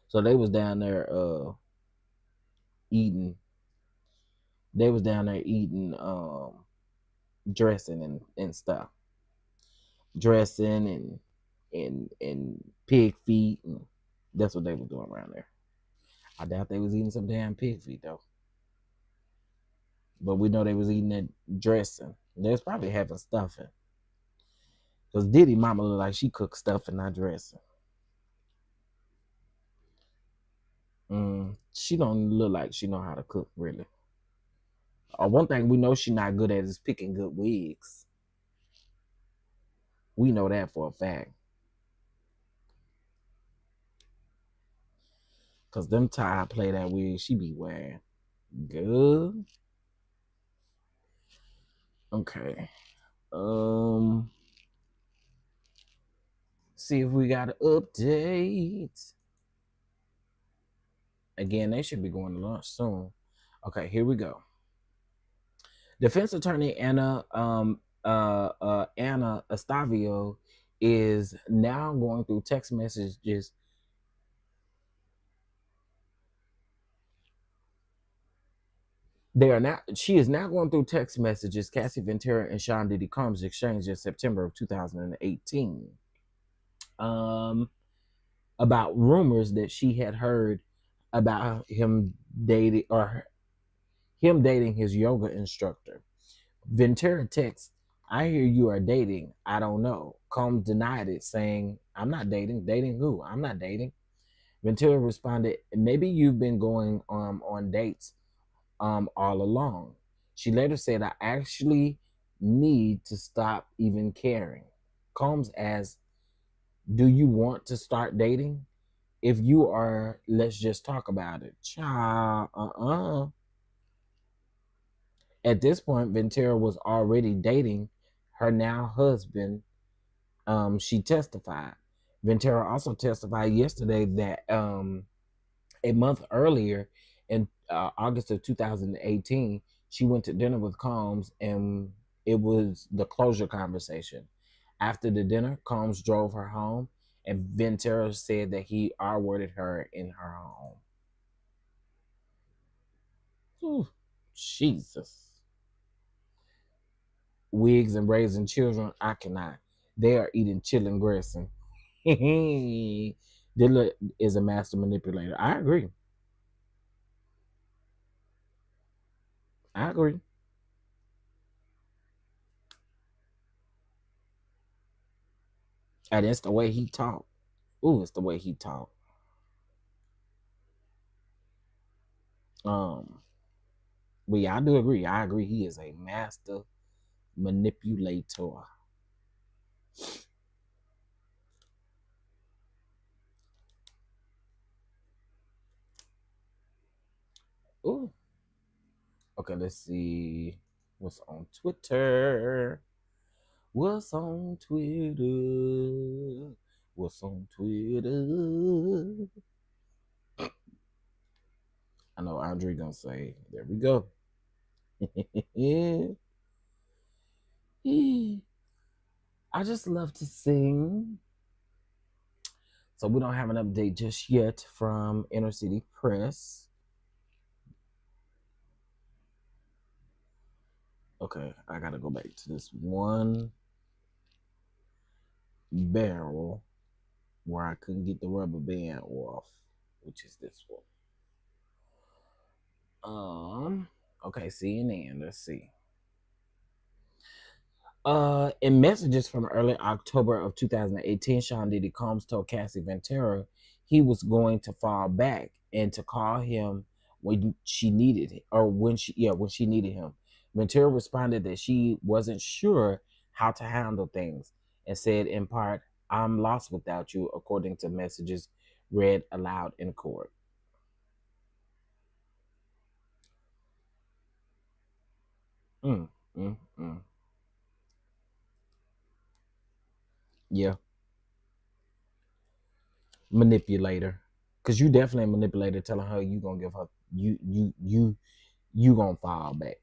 So they was down there eating. They was down there eating dressing and stuff. Dressing and pig feet, and that's what they was doing around there. I doubt they was eating some damn pig feet though. But we know they was eating that dressing. They was probably having stuffing. Cause Diddy mama look like she cooked stuffing, not dressing. She don't look like she know how to cook really. One thing we know she not good at is picking good wigs. We know that for a fact. Cause them tie play that wig she be wearing. Good. Okay. See if we got an update. Again, they should be going to lunch soon. Okay, here we go. Defense attorney Anna Estavio is now going through text messages. She is now going through text messages Cassie Ventura and Sean Diddy Combs exchanged in September of 2018. About rumors that she had heard about him dating his yoga instructor. Ventura texts, "I hear you are dating. I don't know." Combs denied it, saying, "I'm not dating. Dating who? I'm not dating." Ventura responded, "Maybe you've been going on dates all along." She later said, "I actually need to stop even caring." Combs asked, "Do you want to start dating? If you are, let's just talk about it." Child, At this point, Ventura was already dating her now husband. She testified. Ventura also testified yesterday that a month earlier, in August of 2018, she went to dinner with Combs, and it was the closure conversation. After the dinner, Combs drove her home, and Ventura said that he R-worded her in her home. Ooh, Jesus. Wigs and raising children, I cannot. They are eating chilling dressing. Dilla is a master manipulator. I agree. I agree. And it's the way he talk. Ooh, it's the way he talk. But yeah, I do agree. I agree. He is a master manipulator. Ooh. Okay, let's see what's on Twitter. What's on Twitter? What's on Twitter? I know Andre gonna say, there we go. I just love to sing. So we don't have an update just yet from Inner City Press. Okay, I gotta go back to this one barrel where I couldn't get the rubber band off, which is this one. Okay, CNN. Let's see. In messages from early October of 2018, Sean Diddy Combs told Cassie Ventura he was going to fall back and to call him when she needed him, or when she needed him. Ventura responded that she wasn't sure how to handle things and said in part, "I'm lost without you," according to messages read aloud in court. Mm, mm, mm. Yeah, manipulator. Cause you definitely a manipulator, telling her you gonna give her you gonna fall back.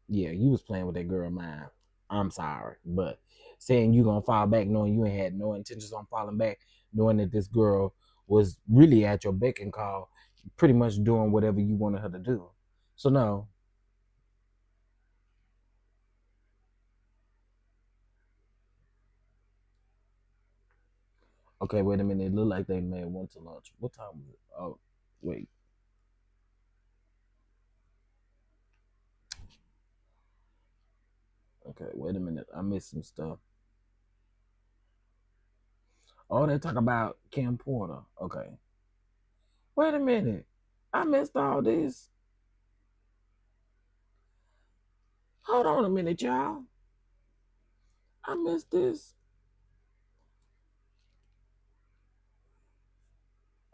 Yeah, you was playing with that girl mind. I'm sorry, but saying you gonna fall back, knowing you ain't had no intentions on falling back, knowing that this girl was really at your beck and call, pretty much doing whatever you wanted her to do. So no, okay, wait a minute. It looked like they may have went to lunch. What time was it? Oh, wait. Okay, wait a minute. I missed some stuff. Oh, they talk about Kim Porter. Okay. Wait a minute. I missed all this. Hold on a minute, y'all. I missed this.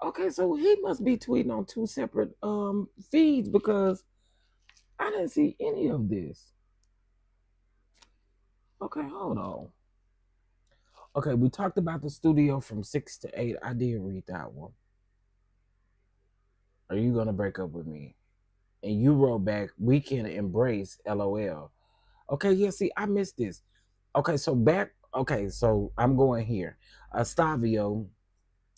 Okay, so he must be tweeting on two separate feeds because I didn't see any of this. Okay, hold on. Okay, we talked about the studio from 6 to 8. I did read that one. Are you gonna break up with me? And you wrote back, "We can embrace LOL." Okay, yeah, see, I missed this. Okay, so back, okay, so I'm going here. Stavio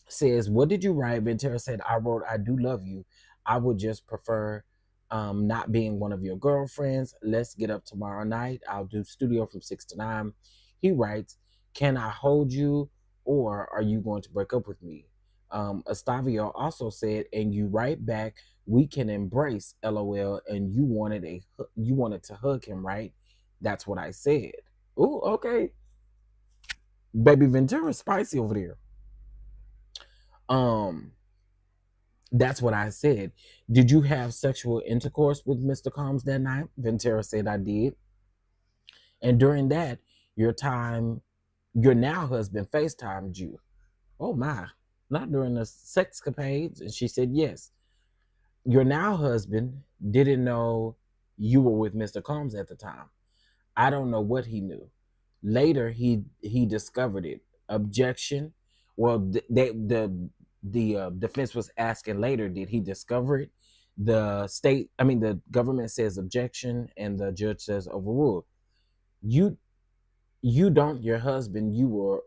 says, "What did you write?" Ventura said, "I wrote, I do love you. I would just prefer not being one of your girlfriends. Let's get up tomorrow night. I'll do studio from 6 to 9." He writes, "Can I hold you, or are you going to break up with me?" Estavio also said, and you write back, "We can embrace LOL," and you wanted to hug him, right? That's what I said. Oh, okay. Baby Ventura spicy over there. Um, That's what I said. "Did you have sexual intercourse with Mr. Combs that night?" Ventura said, "I did." "And during that, your time, your now husband FaceTimed you?" Oh my, not during the sexcapades. And she said, "Yes." "Your now husband didn't know you were with Mr. Combs at the time?" "I don't know what he knew. Later, he discovered it." Objection. Well, the defense was asking later, did he discover it? The government says objection, and the judge says overruled. You you don't, your husband, you were.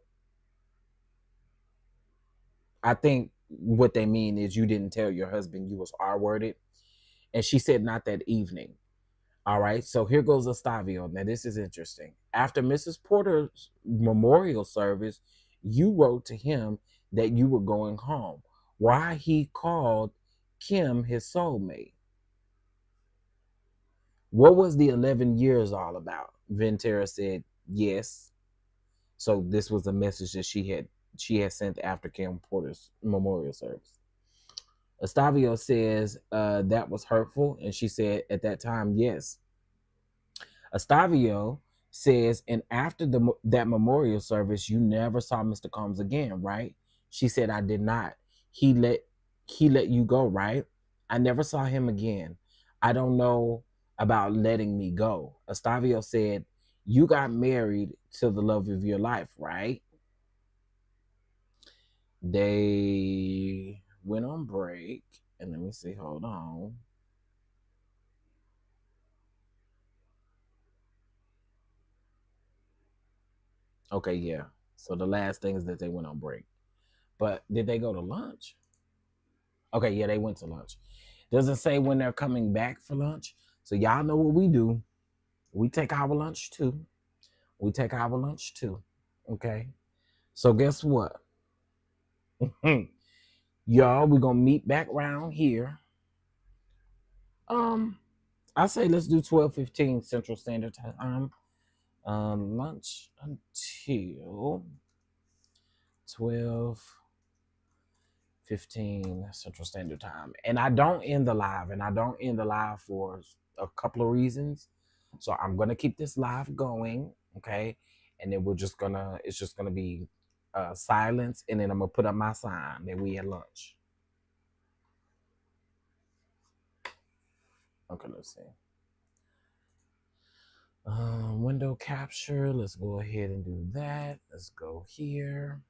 I think what they mean is you didn't tell your husband you was R-worded, and she said not that evening. All right, so here goes Estavio. Now, this is interesting. "After Mrs. Porter's memorial service, you wrote to him that you were going home. Why he called Kim his soulmate? What was the 11 years all about?" Ventura said, "Yes." So this was a message that she had sent after Kim Porter's memorial service. Estavio says that was hurtful, and she said at that time, yes. Estavio says, "And after that memorial service, you never saw Mr. Combs again, right?" She said, "I did not. He let he let you go, right?" "I never saw him again. I don't know about letting me go." Estavio said, "You got married to the love of your life, right?" They went on break, and let me see. Hold on. Okay, yeah. So the last thing is that they went on break. But did they go to lunch? Okay, yeah, they went to lunch. Doesn't say when they're coming back for lunch. So y'all know what we do. We take our lunch too. We take our lunch too. Okay. So guess what? Y'all, we're gonna meet back around here. Um, I say let's do 12:15 Central Standard Time. Lunch until 12:15 Central Standard Time. And I don't end the live, and I don't end the live for a couple of reasons. So I'm gonna keep this live going, okay? And then it's just gonna be silence, and then I'm gonna put up my sign that we at lunch. Okay, let's see. Window capture. Let's go ahead and do that. Let's go here.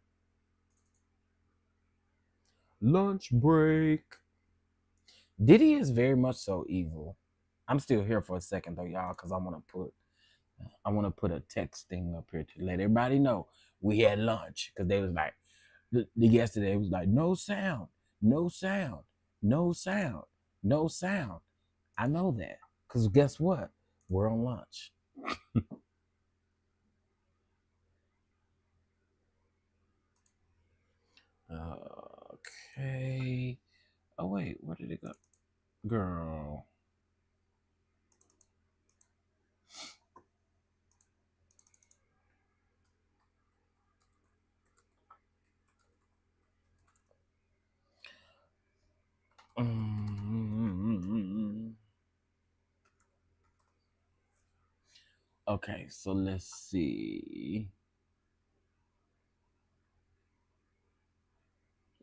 Lunch break. Diddy is very much so evil. I'm still here for a second though, y'all, because I want to put a text thing up here to let everybody know we had lunch. Because they was like, yesterday it was like no sound, no sound, no sound, no sound. I know that because guess what? We're on lunch. Okay. Oh wait, where did it go, girl? Okay, so let's see.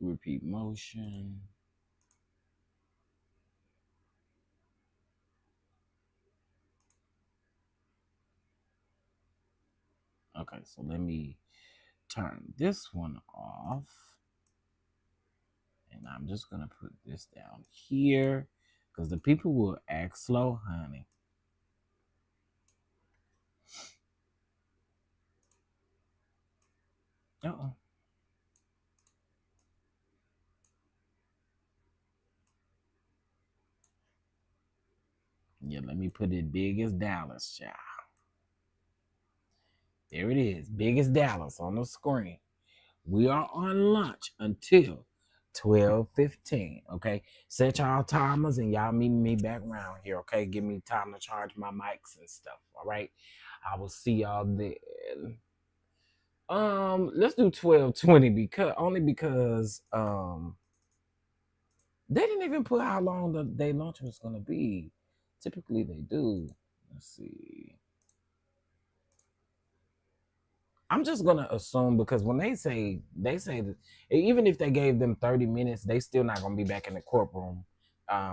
Repeat motion. Okay, so let me turn this one off. And I'm just going to put this down here because the people will act slow, honey. Uh-oh. Yeah, let me put it big as Dallas, child. There it is, big as Dallas on the screen. We are on lunch until 12:15. Okay, set y'all timers and y'all meet me back around here. Okay, give me time to charge my mics and stuff. All right, I will see y'all then. Let's do 12:20 because they didn't even put how long the day lunch was gonna be. Typically they do. Let's see. I'm just gonna assume because when they say that even if they gave them 30 minutes, they still not gonna be back in the courtroom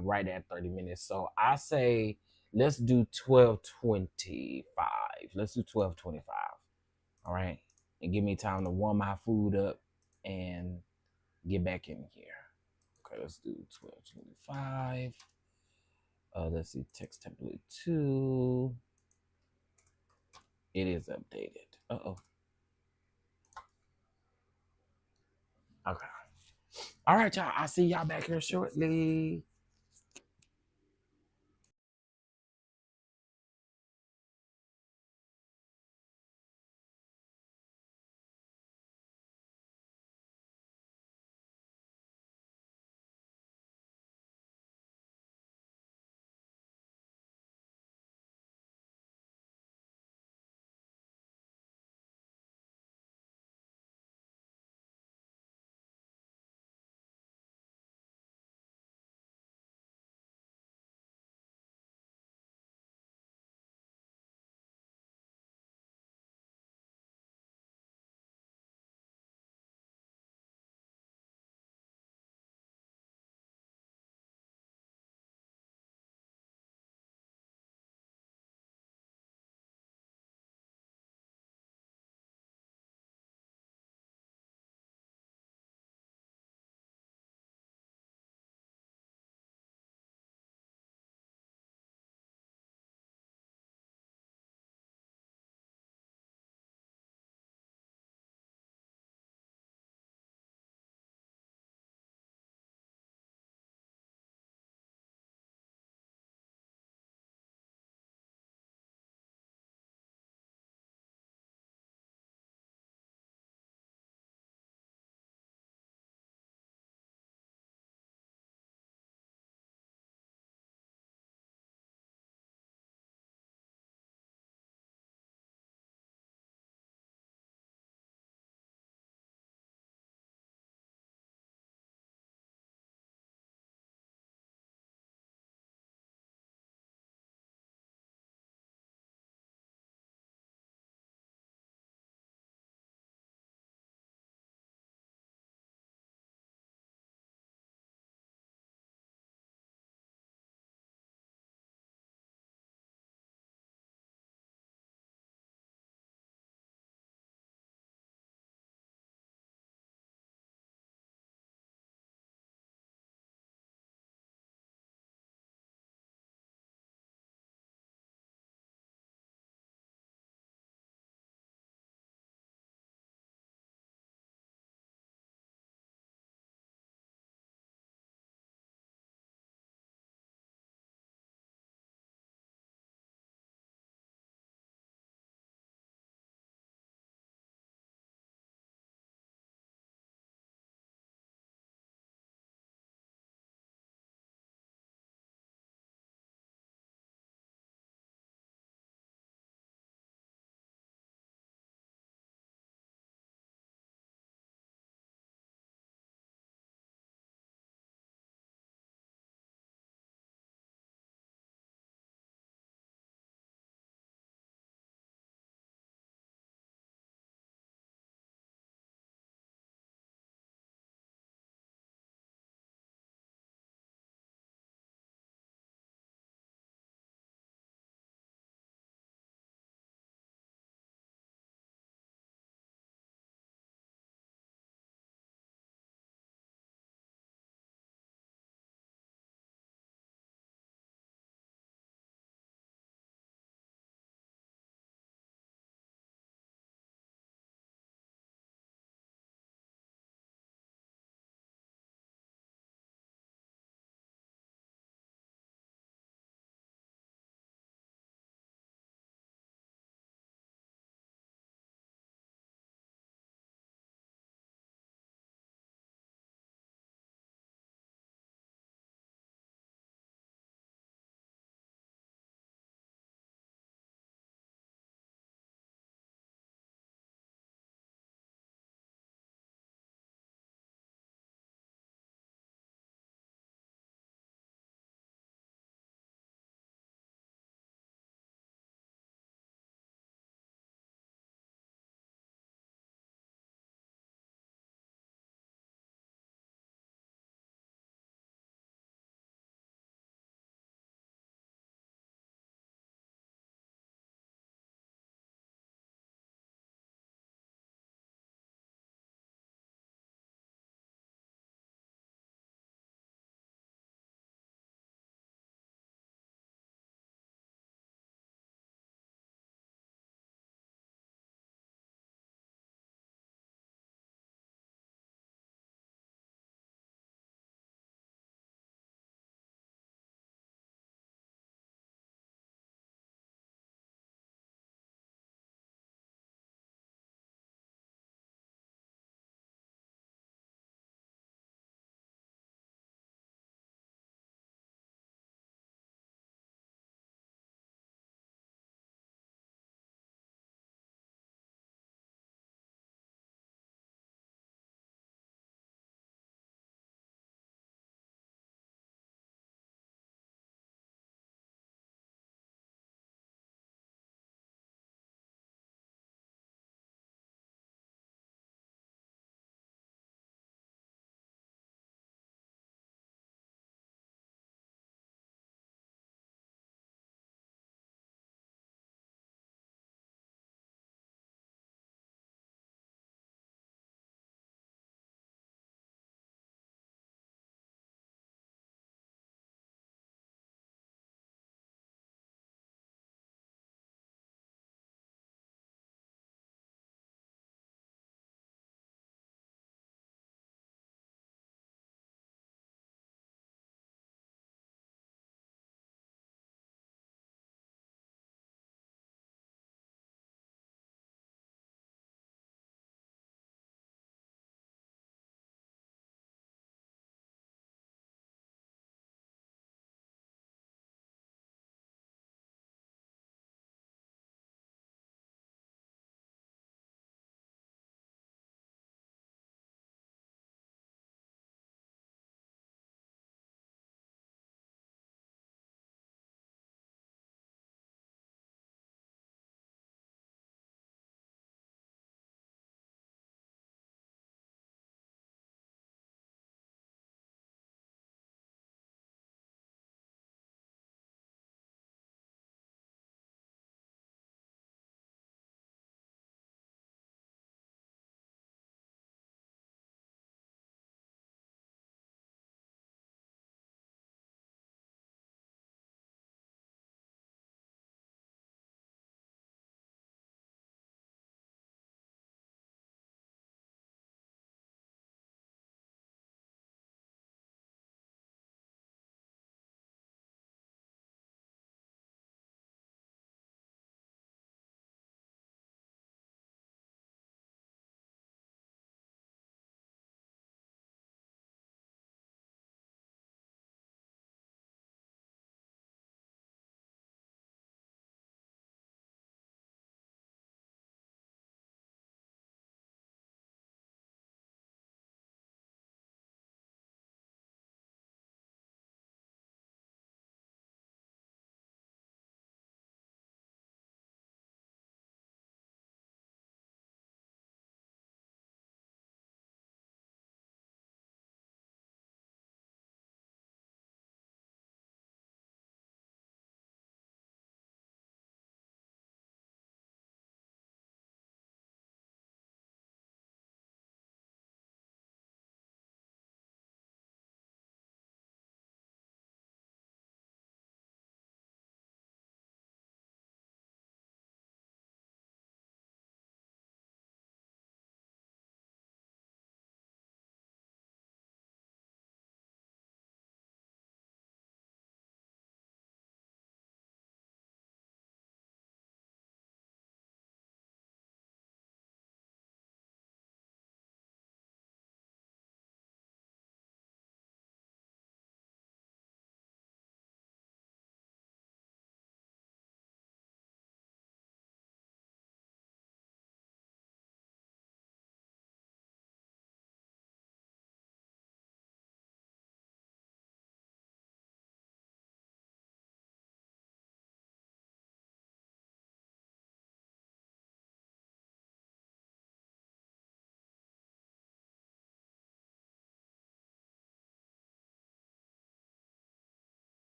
right at 30 minutes. So I say let's do 12:25. Let's do 12:25. All right. And give me time to warm my food up and get back in here. Okay, let's do 12:25. Let's see, text template 2. It is updated. Uh-oh. Okay. All right, y'all. I'll see y'all back here shortly.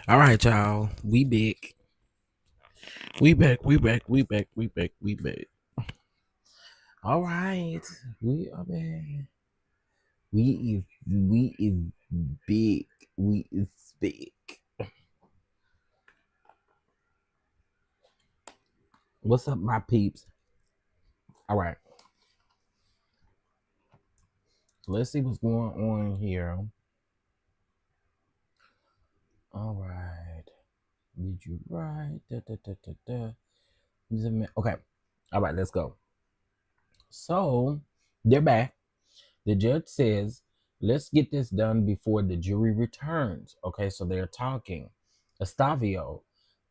All right, y'all. We back. We back. We back. We back. We back. We back. All right. We are back. We is big. We is big. What's up, my peeps? All right. Let's see what's going on here. All right. Did you write? Da, da, da, da, da. Okay. All right, let's go. So they're back. The judge says, let's get this done before the jury returns. Okay, so they're talking. Estavio,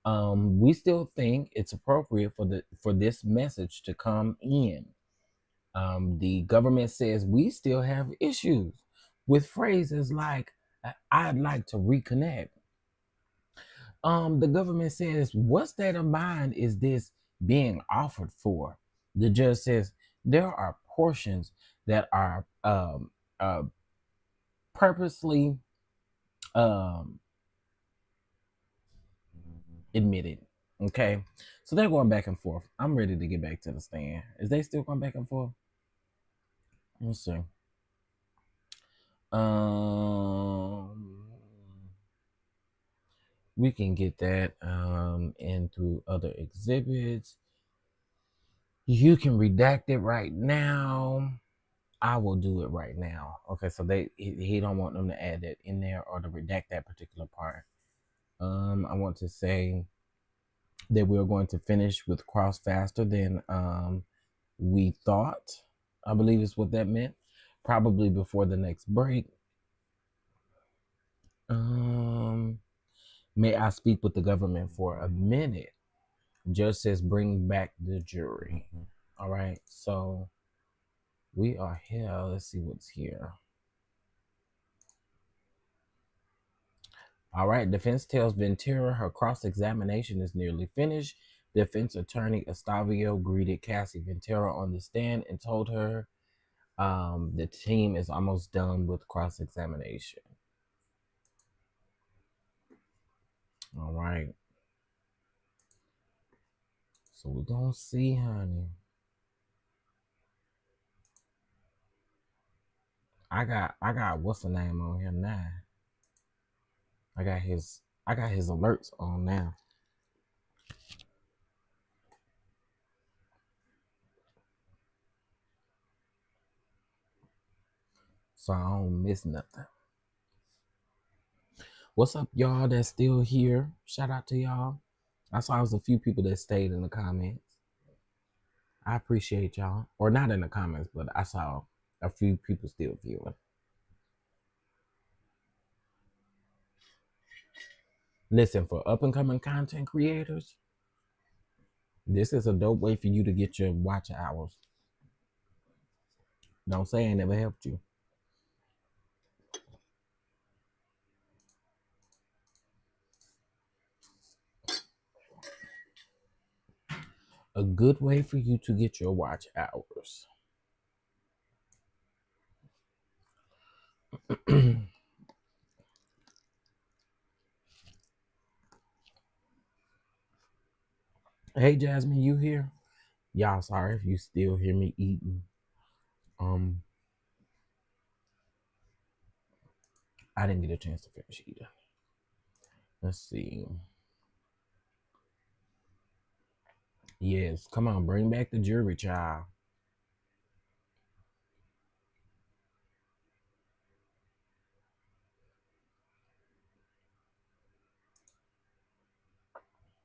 we still think it's appropriate for this message to come in. The government says we still have issues with phrases like "I'd like to reconnect." The government says, what state of mind is this being offered for? The judge says there are portions that are uh, purposely um, admitted. Okay, so they're going back and forth. I'm ready to get back to the stand. Is they still going back and forth? Let's see. We can get that into other exhibits. You can redact it right now. I will do it right now. Okay, so he don't want them to add that in there or to redact that particular part. I want to say that we're going to finish with cross faster than we thought. I believe is what that meant. Probably before the next break. May I speak with the government for a minute? Judge says bring back the jury. All right, so we are here. Let's see what's here. All right, defense tells Ventura her cross-examination is nearly finished. Defense attorney Estavio greeted Cassie Ventura on the stand and told her the team is almost done with cross-examination. All right. So we're going to see, honey. I got what's the name on here now? I got his alerts on now. So I don't miss nothing. What's up, y'all that's still here? Shout out to y'all. I saw there was a few people that stayed in the comments. I appreciate y'all. Or not in the comments, but I saw a few people still viewing. Listen, for up and coming content creators, this is a dope way for you to get your watch hours. Don't say I never helped you. A good way for you to get your watch hours. Hey Jasmine, you here? Y'all sorry if you still hear me eating. I didn't get a chance to finish eating. Let's see. Yes, come on, bring back the jury, child.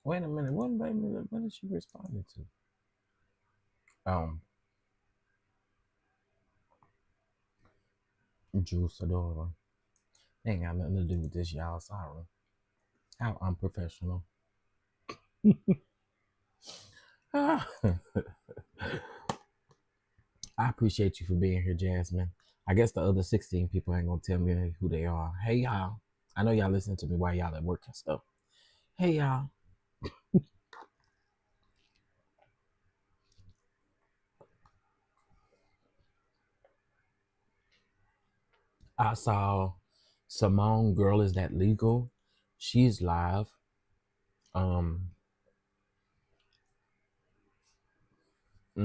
Wait a minute, what is she responding to? Juice Adora. Ain't got nothing to do with this, y'all. Sorry. How unprofessional. I appreciate you for being here, Jasmine. I guess the other 16 people ain't gonna tell me who they are. Hey y'all. I know y'all listen to me while y'all at work and stuff. Hey y'all. I saw Simone Girl Is That Legal? She's live. And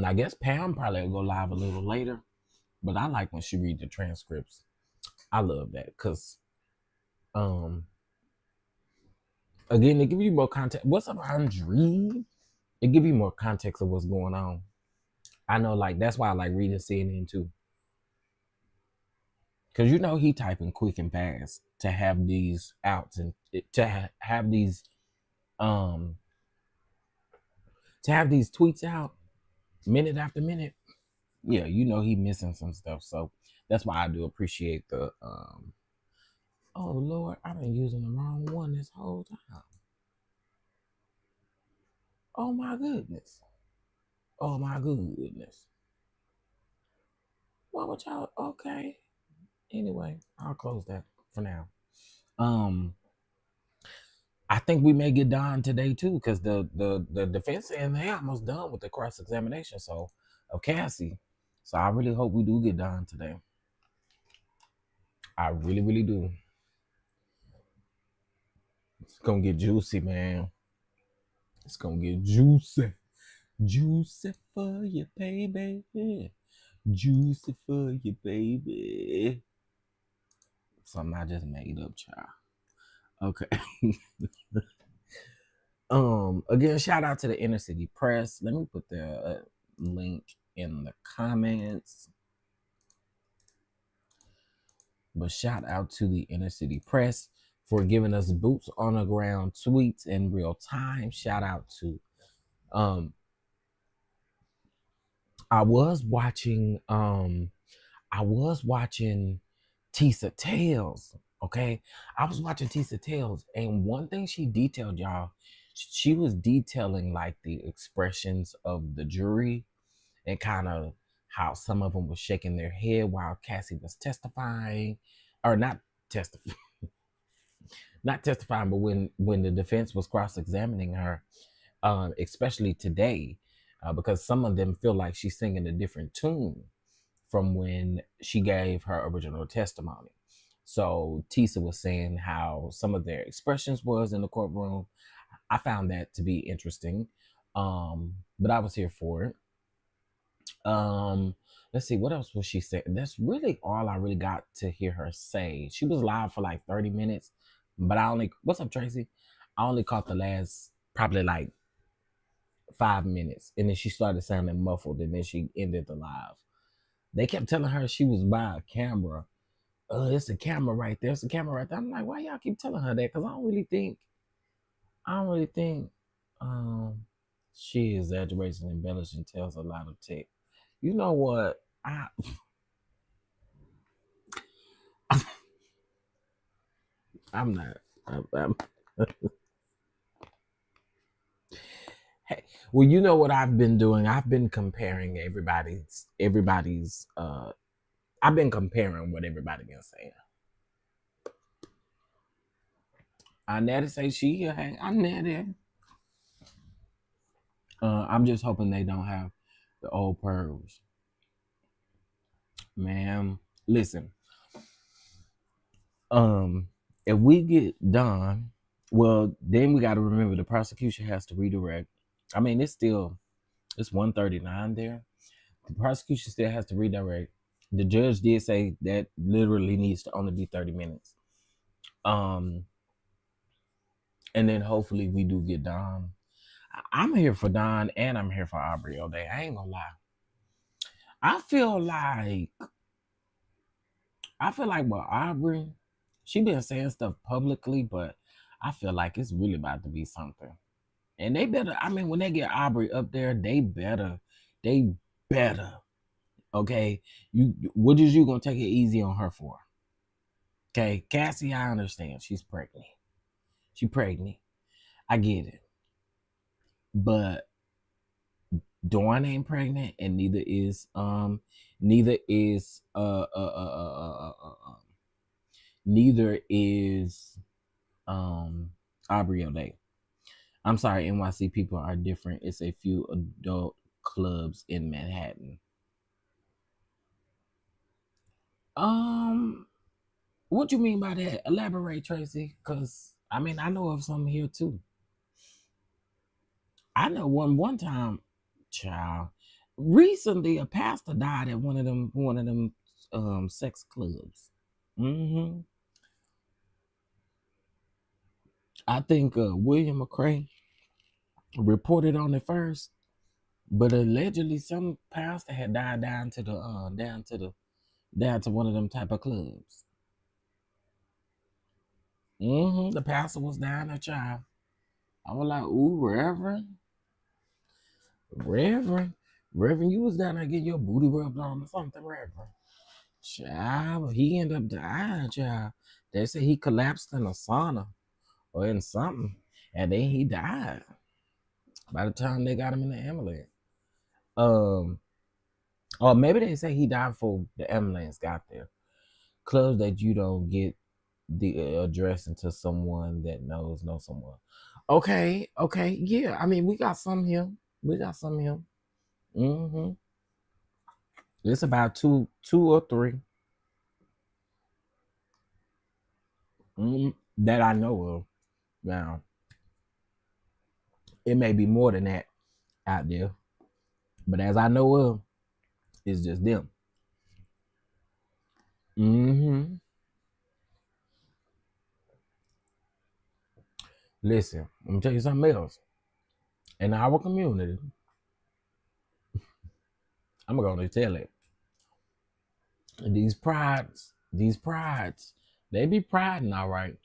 I guess Pam probably will go live a little later, but I like when she read the transcripts. I love that because again, they give you more context. What's up, Andre? It give you more context of what's going on. I know, like that's why I like reading CNN too, because you know he typing quick and fast to have these outs and have these um to have these tweets out minute after minute. Yeah, you know he missing some stuff, so that's why I do appreciate the Oh Lord, I've been using the wrong one this whole time. Oh my goodness. Oh my goodness. What would y'all? Okay. Anyway, I'll close that for now. I think we may get Don today too, because the defense and they almost done with the cross examination. So of Cassie. So I really hope we do get Don today. I really, really do. It's gonna get juicy, man. It's gonna get juicy. Juicy for you, baby. Juicy for you, baby. Something I just made up, child. Okay. Again, shout out to the Inner City Press. Let me put the link in the comments. But shout out to the Inner City Press for giving us boots on the ground tweets in real time. Shout out to I was watching Tisa Tales. Okay. I was watching Tisa Tales, and one thing she detailed, y'all, she was detailing like the expressions of the jury and kind of how some of them were shaking their head while Cassie was testifying, or not testifying, not testifying, but when the defense was cross-examining her, especially today, because some of them feel like she's singing a different tune from when she gave her original testimony. So Tisa was saying how some of their expressions was in the courtroom. I found that to be interesting, but I was here for it. Let's see, what else was she saying? That's really all I really got to hear her say. She was live for like 30 minutes, but what's up, Tracy? I only caught the last probably like 5 minutes, and then she started sounding muffled, and then she ended the live. They kept telling her she was by a camera. It's a camera right there. It's a camera right there. I'm like, why y'all keep telling her that? Because I don't really think she exaggerates and embellishes and tells a lot of tech. You know what? I'm not. I'm Hey, well, you know what I've been doing? I've been comparing everybody's I've been comparing what everybody been saying. I Natty say she hey, I'm Natty. I'm just hoping they don't have the old pearls. Man, listen. If we get done, well, then we got to remember the prosecution has to redirect. I mean, it's 139 there. The prosecution still has to redirect. The judge did say that literally needs to only be 30 minutes. And then hopefully we do get Don. I'm here for Don and I'm here for Aubrey all day. I ain't gonna lie. I feel like with Aubrey, she been saying stuff publicly, but I feel like it's really about to be something. And they better, I mean, when they get Aubrey up there, they better. Okay. What is you gonna take it easy on her for? Okay, Cassie, I understand. She's pregnant. I get it. But Dawn ain't pregnant, and neither is Aubrey O'Day. I'm sorry, NYC people are different. It's a few adult clubs in Manhattan. What you mean by that? Elaborate, Tracy, because I mean, I know of some here too. I know one time, child. Recently, a pastor died at one of them sex clubs. Hmm I think William McCray reported on it first, but allegedly some pastor had died down to one of them type of clubs. The pastor was down there, child. I was like, ooh, Reverend, Reverend, you was down there getting your booty rubbed on or something, Reverend. Child, he ended up dying, child. They say he collapsed in a sauna or in something, and then he died by the time they got him in the ambulance. Um, or maybe they say he died before the ambulance got there. Clubs that you don't get the address until someone that knows someone. Okay, yeah. I mean, we got some here. Mm-hmm. It's about two or three that I know of. Now, it may be more than that out there, but as I know of, it's just them. Listen, let me tell you something else. In our community, I'm gonna tell it. These prides, they be priding all right.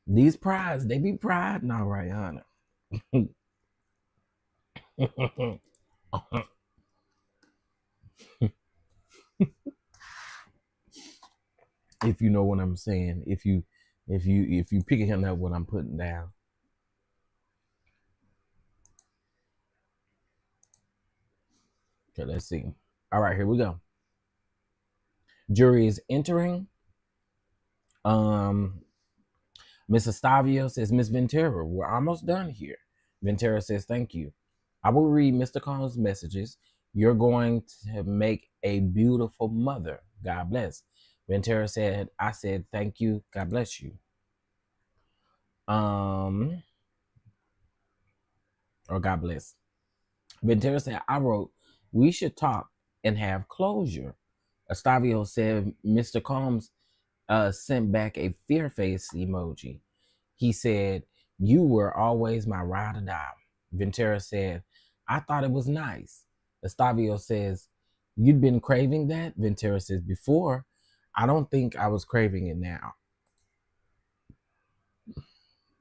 These prides, they be priding all right, honey. If you know what I'm saying, if you picking him up what I'm putting down. Okay, let's see. All right, here we go. Jury is entering. Um, Miss Estavio says, Miss Ventura, we're almost done here. Ventura says, thank you. I will read Mr. Cohn's messages. You're going to make a beautiful mother. God bless. Ventura said, I said, thank you. God bless you. Or God bless. Ventura said, I wrote, we should talk and have closure. Estavio said, Mr. Combs sent back a fear face emoji. He said, you were always my ride or die. Ventura said, I thought it was nice. Estavio says, you'd been craving that? Ventura says, before. I don't think I was craving it now.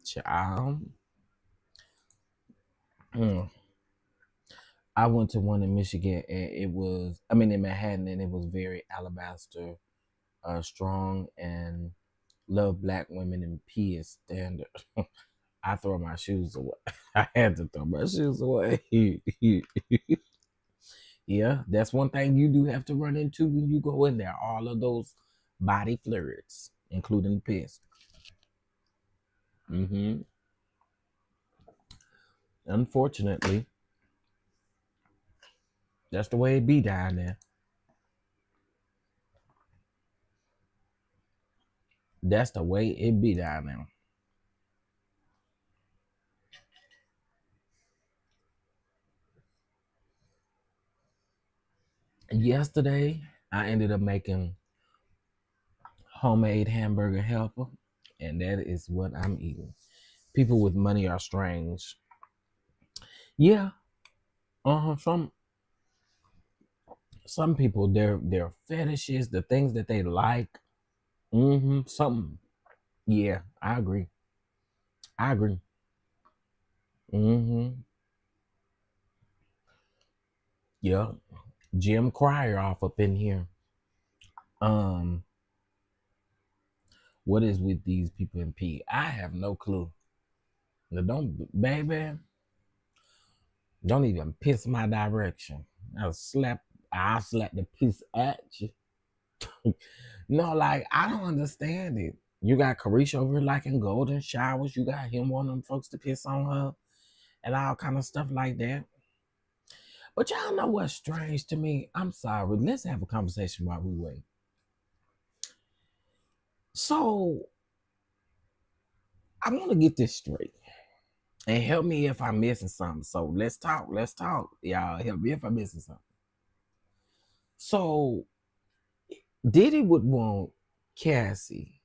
Child. I went to one in Michigan and in Manhattan, and it was very alabaster, strong, and love black women and P is standard. I throw my shoes away. I had to throw my shoes away. Yeah, that's one thing you do have to run into when you go in there. All of those body fluids, including piss. Unfortunately, that's the way it be down there. That's the way it be down there. Yesterday, I ended up making homemade hamburger helper, and that is what I'm eating. People with money are strange. Yeah, some people their fetishes, the things that they like. Something. Yeah, I agree. I agree. Yeah, Jim Cryer off up in here. Um, what is with these people in P? I have no clue. Now, don't even piss my direction. I'll slap the piss at you. No, like, I don't understand it. You got Carisha over here liking golden showers. You got him wanting them folks to piss on her and all kind of stuff like that. But y'all know what's strange to me? I'm sorry. Let's have a conversation while we wait. So I want to get this straight. And help me if I'm missing something. So let's talk. Let's talk. Y'all help me if I'm missing something. So Diddy would want Cassie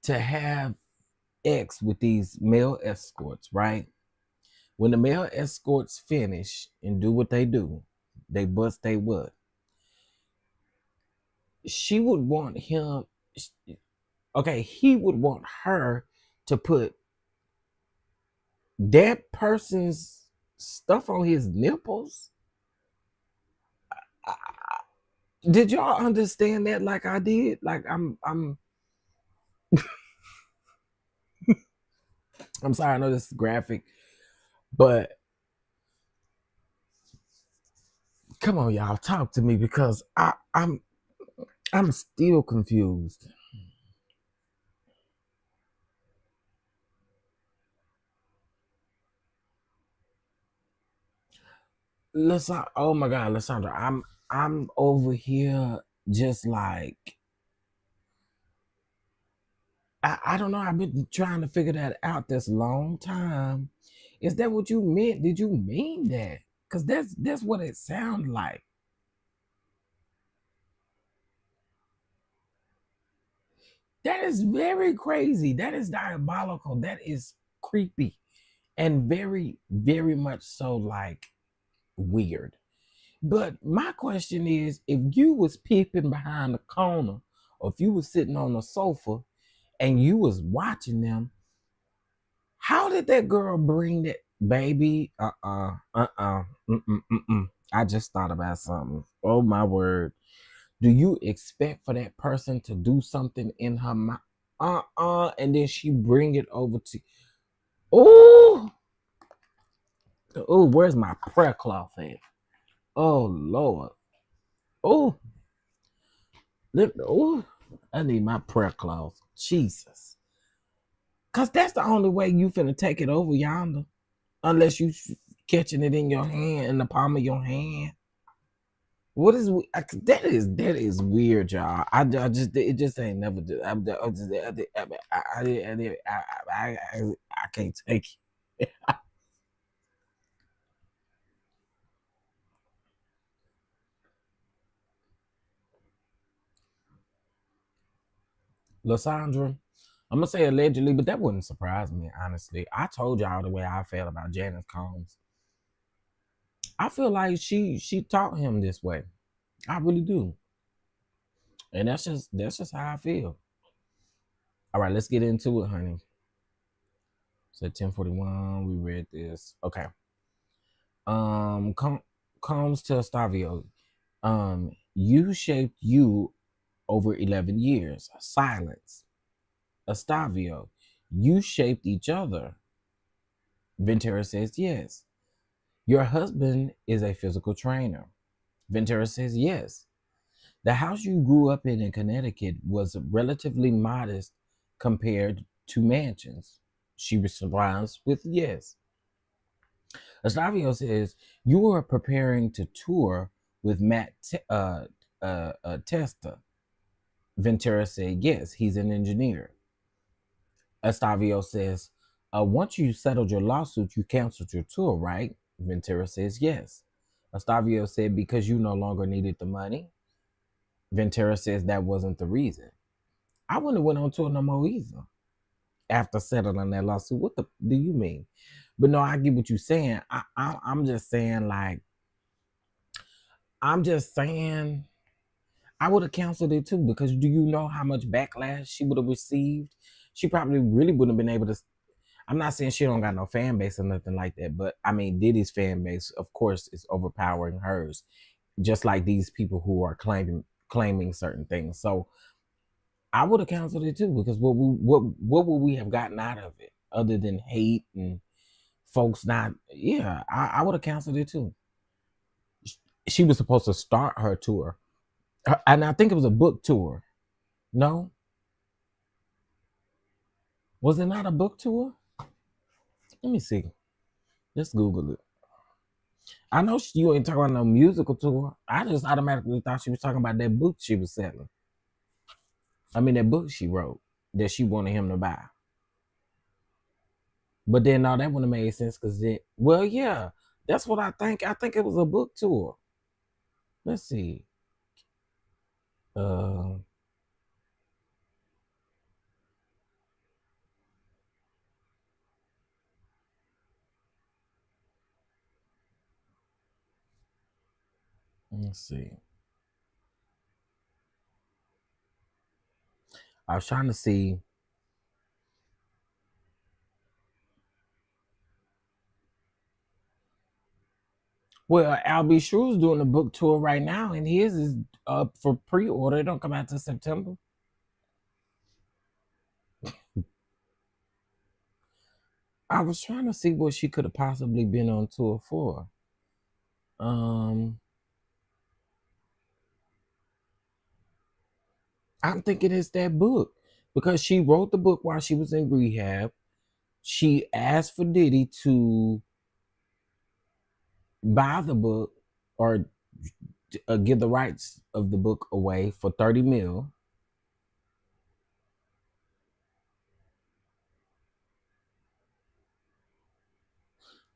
to have X with these male escorts, right? When the male escorts finish and do what they do, they bust they what? She would want him, okay, he would want her to put that person's stuff on his nipples. Did y'all understand that like I did? Like I'm sorry, I know this is graphic, but come on, y'all, talk to me because I'm still confused. Listen, oh my God, Lysandra, I'm over here just like I don't know. I've been trying to figure that out this long time. Is that what you meant? Did you mean that? Because that's what it sounds like. That is very crazy. That is diabolical. That is creepy. And very, very much so like weird. But my question is, if you was peeping behind the corner, or if you was sitting on the sofa and you was watching them, how did that girl bring that baby? I just thought about something. Oh my word. Do you expect for that person to do something in her mouth? And then she bring it over to oh, oh, where's my prayer cloth at? Oh Lord. Oh, oh, I need my prayer cloth. Jesus. Cause that's the only way you finna take it over yonder. Unless you catching it in your hand, in the palm of your hand. What is that is weird, y'all. I just it just ain't never do. I can't take it. Lysandra, I'm gonna say allegedly, but that wouldn't surprise me, honestly. I told y'all the way I felt about Janice Combs. I feel like she taught him this way. I really do. And that's just how I feel. All right, let's get into it, honey. So 10:41, we read this. Okay. Combs to Stavio. You shaped you over 11 years. Silence. Estavio, you shaped each other. Ventura says yes. Your husband is a physical trainer. Ventura says yes. The house you grew up in Connecticut was relatively modest compared to mansions. She responds with yes. Estavio says you were preparing to tour with Matt Testa. Ventura said yes, he's an engineer. Estavio says, once you settled your lawsuit, you canceled your tour, right? Ventura says yes. Estavio said, because you no longer needed the money. Ventura says that wasn't the reason. I wouldn't have went on tour no more either after settling that lawsuit. What the do you mean? But no, I get what you're saying. I'm just saying, like, I'm just saying I would have canceled it too, because do you know how much backlash she would have received? She probably really wouldn't have been able to. I'm not saying she don't got no fan base or nothing like that, but I mean Diddy's fan base, of course, is overpowering hers, just like these people who are claiming certain things. So I would have canceled it too, because what would we have gotten out of it other than hate and folks not? Yeah, I would have canceled it too. She was supposed to start her tour, and I think it was a book tour. No, was it not a book tour? Let me see. Let's Google it. I know you ain't talking about no musical tour. I just automatically thought she was talking about that book she was selling. I mean, that book she wrote. that she wanted him to buy. But then no, that wouldn't have made sense because then, well, yeah, that's what I think. I think it was a book tour. Let's see. Uh, let's see. I was trying to see. Well, Albie Shrew's doing a book tour right now, and his is up for pre-order. It don't come out till September. I was trying to see what she could have possibly been on tour for. Um, I'm thinking it's that book because she wrote the book while she was in rehab. She asked for Diddy to buy the book or give the rights of the book away for 30 mil.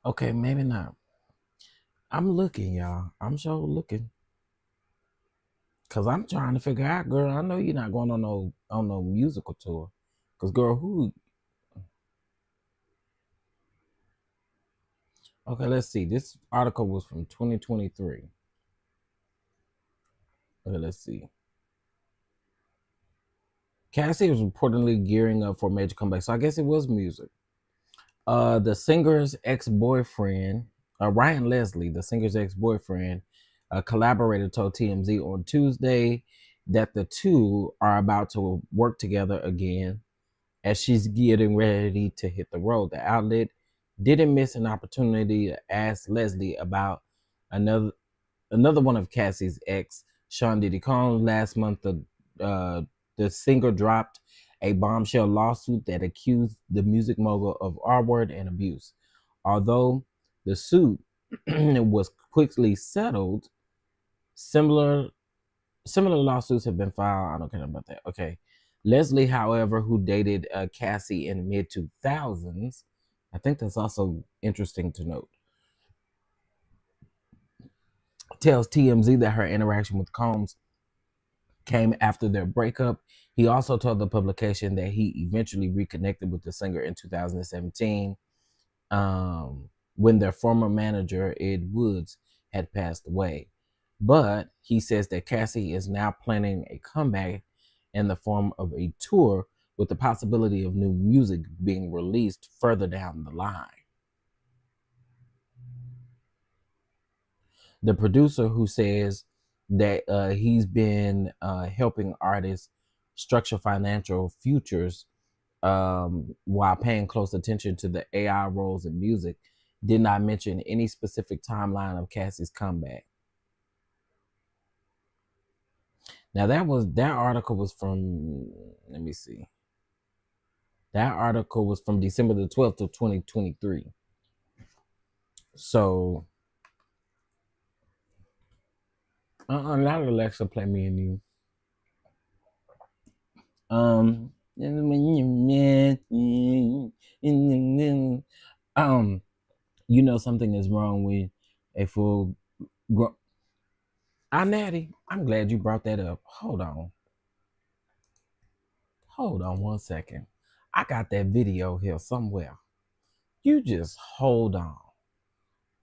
Okay, maybe not. I'm looking, y'all. I'm sure looking. Cause I'm trying to figure out, girl. I know you're not going on no musical tour. Cause girl, who? Okay, let's see. This article was from 2023. Okay, let's see. Cassie was reportedly gearing up for a major comeback, so I guess it was music. The singer's ex-boyfriend, Ryan Leslie, the singer's ex-boyfriend, a collaborator, told TMZ on Tuesday that the two are about to work together again as she's getting ready to hit the road. The outlet didn't miss an opportunity to ask Leslie about another one of Cassie's ex, Sean Diddy Combs. Last month, the singer dropped a bombshell lawsuit that accused the music mogul of R-word and abuse. Although the suit was quickly settled, similar lawsuits have been filed. I don't care about that. Okay. Leslie, however, who dated Cassie in mid 2000s, I think that's also interesting to note, tells TMZ that her interaction with Combs came after their breakup. He also told the publication that he eventually reconnected with the singer in 2017 when their former manager, Ed Woods, had passed away. But he says that Cassie is now planning a comeback in the form of a tour with the possibility of new music being released further down the line. The producer, who says that he's been helping artists structure financial futures while paying close attention to the AI roles in music, did not mention any specific timeline of Cassie's comeback. Now that article was from, let me see. That article was from December the 12th of 2023. So not Alexa, play me and you. You know something is wrong with a full grown. Natty, I'm glad you brought that up. Hold on one second. I got that video here somewhere. You just hold on.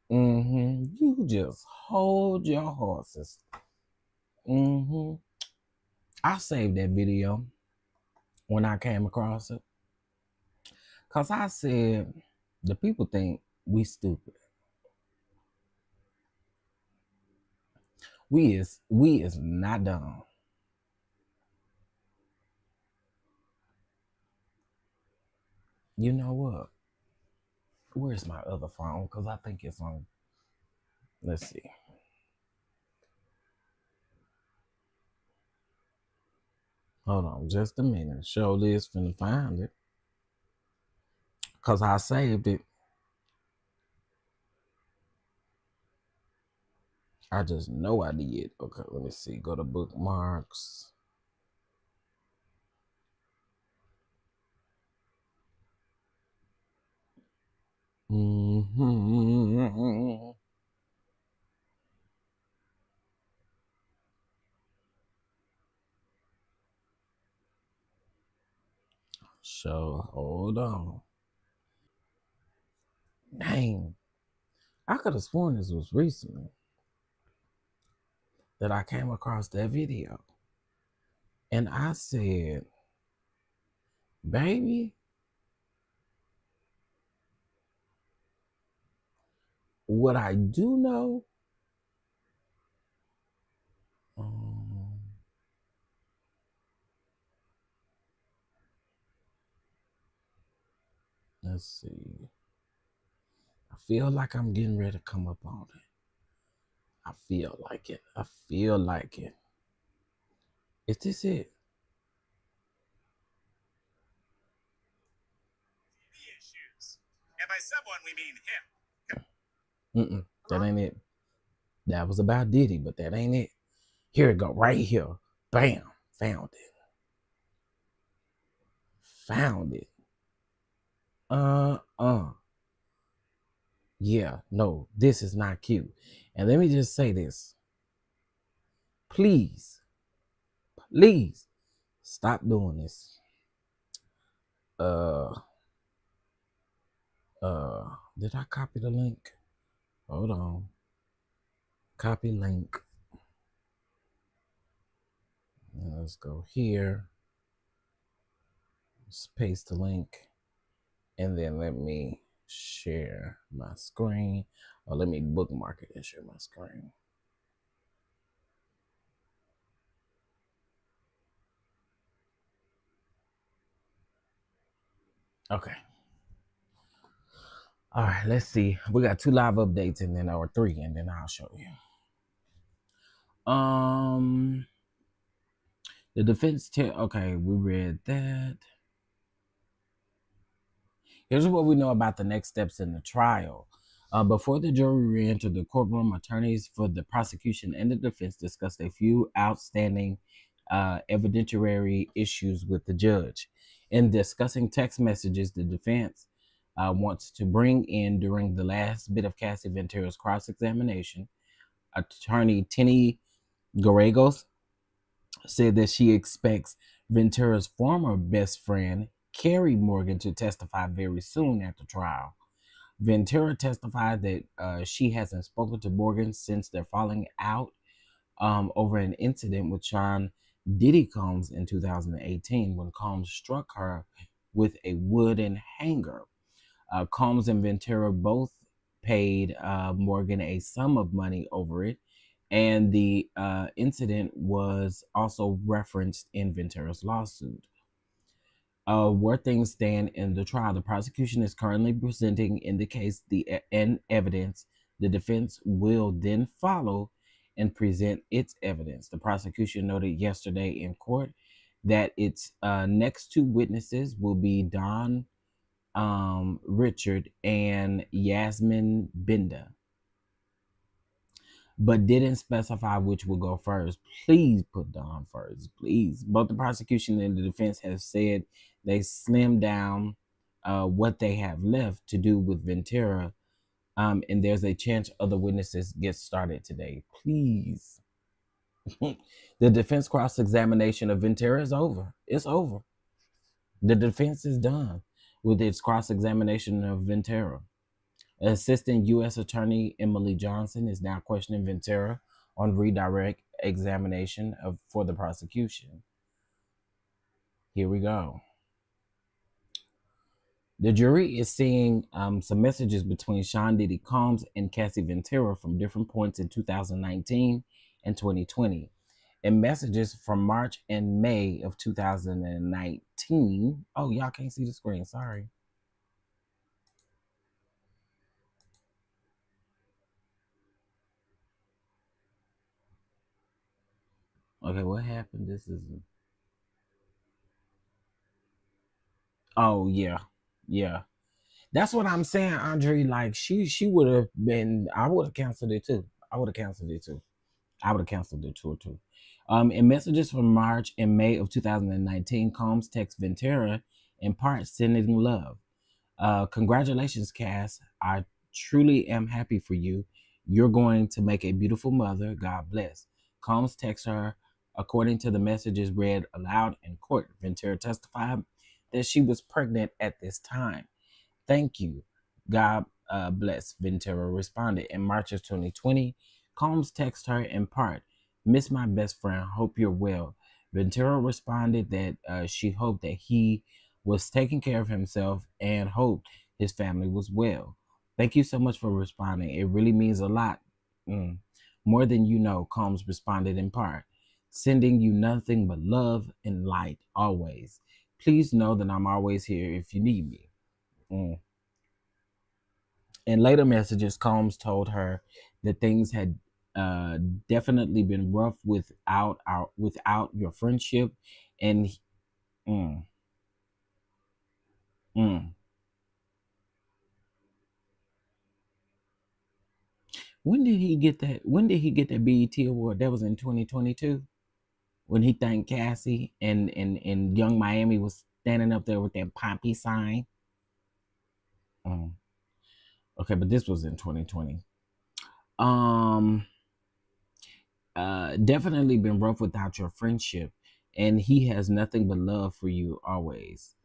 You just hold your horses. I saved that video when I came across it. Cause I said the people think we stupid. We is not dumb. You know what? Where's my other phone? Because I think it's on. Let's see. Hold on just a minute. Show this, finna find it. Because I saved it. I just know I did. Okay, let me see. Go to bookmarks. So hold on. Dang. I could have sworn this was recently that I came across that video. And I said, baby, what I do know, um, let's see. I feel like I'm getting ready to come up on it. I feel like it. I feel like it. Is this it? Issues. And by someone, we mean him. That ain't it. That was about Diddy, but that ain't it. Here it go, right here. Bam. Found it. Found it. Yeah, no, this is not cute. And let me just say this. Please, please stop doing this. Did I copy the link? Hold on. Copy link. Let's go here. Let's paste the link. And then let me share my screen. Or let me bookmark it and share my screen. Okay. All right, let's see. We got 2 live updates and then or 3, and then I'll show you. The defense okay, we read that. Here's what we know about the next steps in the trial. Before the jury re-entered the courtroom, attorneys for the prosecution and the defense discussed a few outstanding evidentiary issues with the judge. In discussing text messages, the defense wants to bring in during the last bit of Cassie Ventura's cross-examination, attorney Tenny Gallegos said that she expects Ventura's former best friend, Carrie Morgan, to testify very soon at the trial. Ventura testified that she hasn't spoken to Morgan since their falling out over an incident with Sean Diddy Combs in 2018 when Combs struck her with a wooden hanger. Combs and Ventura both paid Morgan a sum of money over it, and the incident was also referenced in Ventura's lawsuit. Where things stand in the trial, the prosecution is currently presenting in the case and evidence. The defense will then follow and present its evidence. The prosecution noted yesterday in court that its next 2 witnesses will be Don Richard and Yasmin Binda, but didn't specify which will go first. Please put Don first, please. Both the prosecution and the defense have said they slimmed down what they have left to do with Ventura, and there's a chance other witnesses get started today. Please. The defense cross-examination of Ventura is over. It's over. The defense is done with its cross-examination of Ventura. Assistant U.S. Attorney Emily Johnson is now questioning Ventura on redirect examination for the prosecution. Here we go. The jury is seeing some messages between Sean Diddy Combs and Cassie Ventura from different points in 2019 and 2020. And messages from March and May of 2019. Oh, y'all can't see the screen. Sorry. Okay, what happened? This is. Oh yeah, yeah. That's what I'm saying, Andre. Like she would have been. I would have canceled it too. I would have canceled it too. I would have canceled the tour too. In messages from March and May of 2019, Combs texts Ventura in part sending love. Congratulations, Cass. I truly am happy for you. You're going to make a beautiful mother. God bless. Combs texts her according to the messages read aloud in court. Ventura testified that she was pregnant at this time. Thank you. God bless. Ventura responded. In March of 2020, Combs texted her in part, "Miss my best friend. Hope you're well." Ventura responded that she hoped that he was taking care of himself and hoped his family was well. "Thank you so much for responding. It really means a lot. Mm. More than you know," Combs responded in part. "Sending you nothing but love and light always. Please know that I'm always here if you need me." Mm. In later messages, Combs told her that things had definitely been rough without your friendship, and mm, mm. When did he get that? When did he get that BET award? That was in 2022 when he thanked Cassie, and Young Miami was standing up there with that poppy sign. Mm. Okay, but this was in 2020. Um, definitely been rough without your friendship, and he has nothing but love for you always.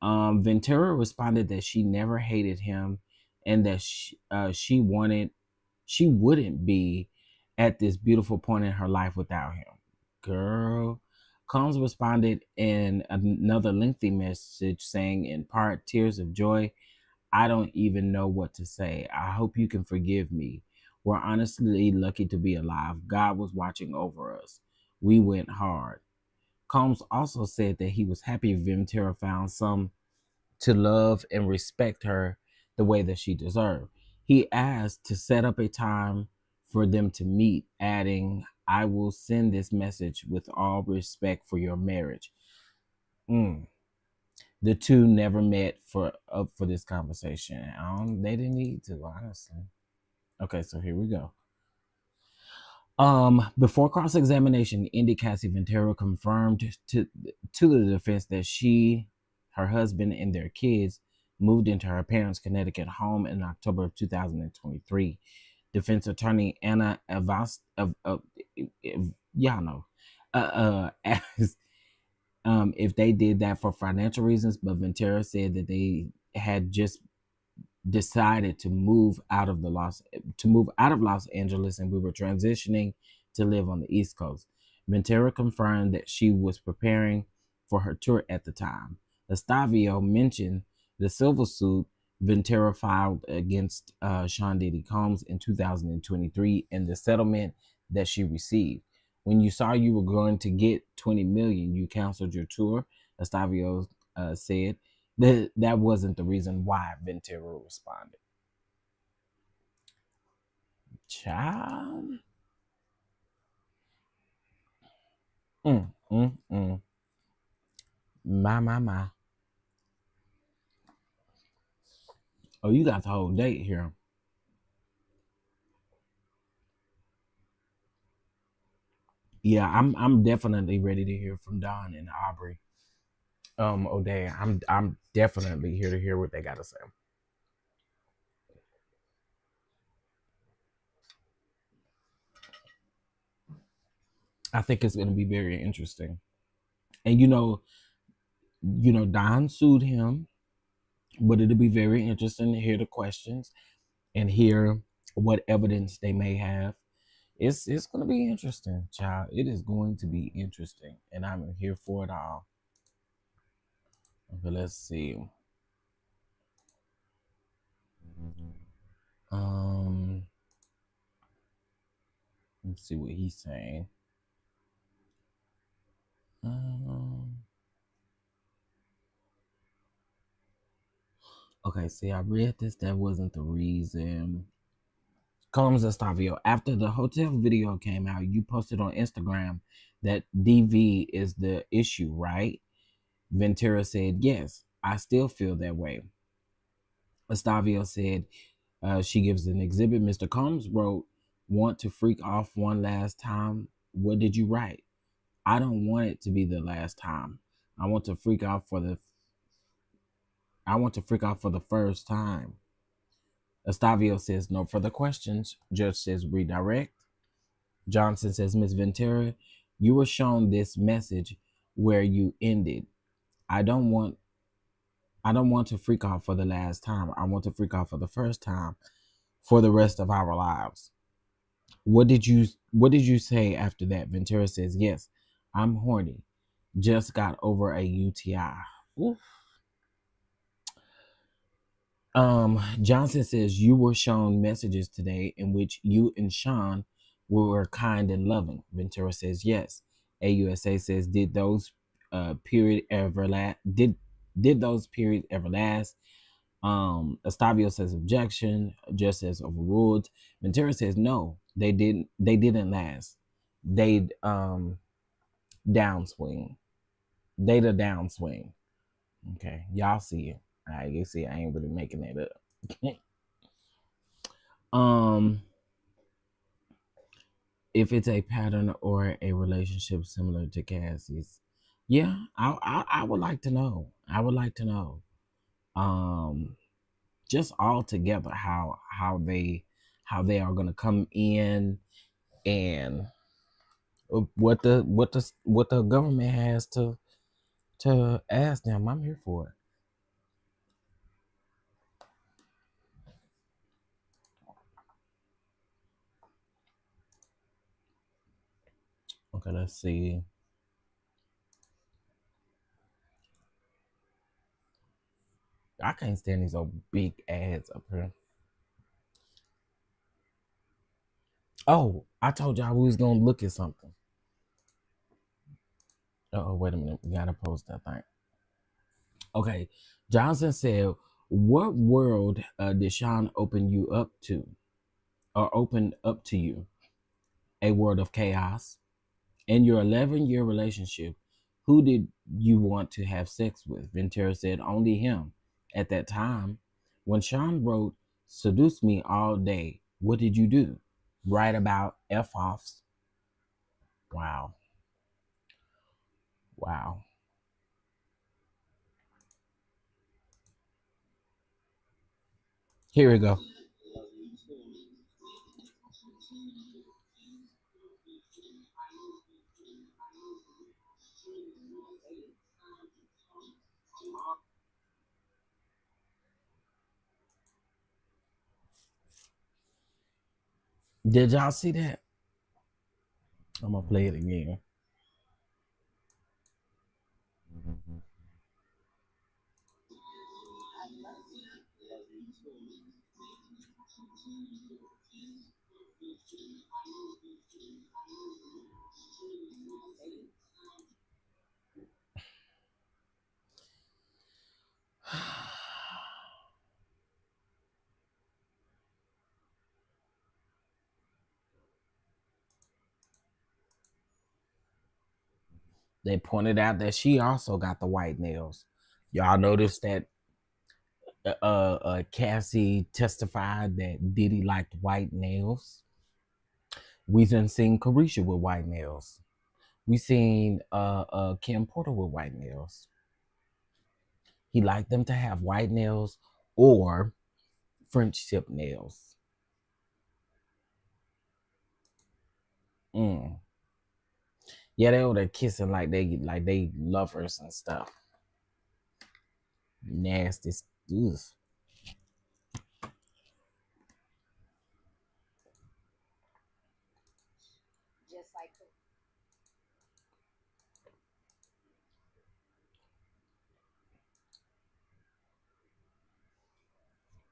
Ventura responded that she never hated him, and that she wouldn't be at this beautiful point in her life without him. Girl. Combs responded in another lengthy message saying, in part, "Tears of joy. I don't even know what to say. I hope you can forgive me. We're honestly lucky to be alive. God was watching over us. We went hard." Combs also said that he was happy Ventura found some to love and respect her the way that she deserved. He asked to set up a time for them to meet, adding, "I will send this message with all respect for your marriage." Mm. The two never met for this conversation. They didn't need to, honestly. Okay, so here we go. Before cross-examination, Indy Cassie Ventura confirmed to the defense that she, her husband, and their kids moved into her parents' Connecticut home in October of 2023. Defense attorney Anna Avast y'all know, asked if they did that for financial reasons, but Ventura said that they had just decided to move out of Los Angeles, and we were transitioning to live on the East Coast. Ventura confirmed that she was preparing for her tour at the time. Estavio mentioned the civil suit Ventura filed against Sean Diddy Combs in 2023 and the settlement that she received. "When you saw you were going to get 20 million, you canceled your tour," Estavio said. That wasn't the reason why Ventura responded. Child. Mm, mm, mm. My. Oh, you got the whole date here. Yeah, I'm definitely ready to hear from Don and Aubrey. O'Day, I'm definitely here to hear what they got to say. I think it's going to be very interesting. And Don sued him, but it'll be very interesting to hear the questions and hear what evidence they may have. It's going to be interesting, child. It is going to be interesting, and I'm here for it all. Okay, let's see. Um, let's see what he's saying. Okay, see, I read this. That wasn't the reason. Combs Estavio. After the hotel video came out, you posted on Instagram that DV is the issue, right? Ventura said, "Yes, I still feel that way." Estavio said, she gives an exhibit. "Mr. Combs wrote, 'Want to freak off one last time.' What did you write?" "I don't want it to be the last time. I want to freak off for the first time." Estavio says, "No further questions." Judge says, "Redirect." Johnson says, "Miss Ventura, you were shown this message where you ended. I don't want I don't want to freak out for the last time. I want to freak out for the first time for the rest of our lives. What did you say after that? Ventura says, yes, I'm horny. Just got over a UTI. Oof. Johnson says you were shown messages today in which you and Sean were kind and loving. Ventura says yes. AUSA says, did those period ever last? Did those periods ever last? Estavio says objection. Just says overruled. Ventura says no, they didn't. They didn't last. They downswing. They the downswing. Okay, y'all see it. I you see, I ain't really making that up. um, if it's a pattern or a relationship similar to Cassie's, yeah, I would like to know. I would like to know. Um, just all together how they are gonna come in and what the government has to ask them. I'm here for it. Okay, let's see. I can't stand these old big ads up here. Oh, I told y'all we was gonna look at something. Oh, wait a minute. We gotta post that thing. Okay. Johnson said, what world did Sean open you up to? Or open up to you? A world of chaos. In your 11-year relationship, who did you want to have sex with? Ventura said only him. At that time, when Sean wrote, seduce me all day, what did you do? Write about F-offs. Wow. Wow. Here we go. Did y'all see that? I'm gonna play it again. They pointed out that she also got the white nails. Y'all noticed that Cassie testified that Diddy liked white nails. We done seen Carisha with white nails. We seen Kim Porter with white nails. He liked them to have white nails or French tip nails. Mm. Yeah, they were there kissing like they lovers and stuff. Nasty. Ugh.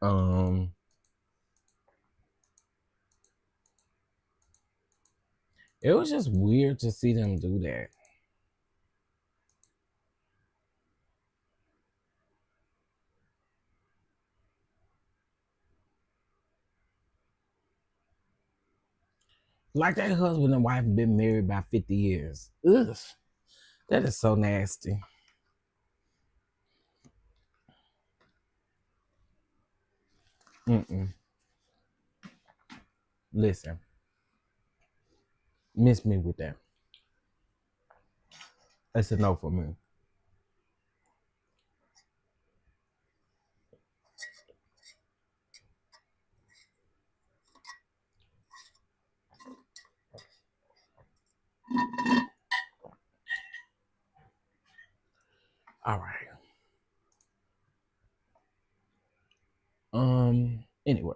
Um, it was just weird to see them do that. Like that husband and wife been married by 50 years. Ugh. That is so nasty. Mm-mm. Listen, miss me with that. That's a no for me. All right. Anyway,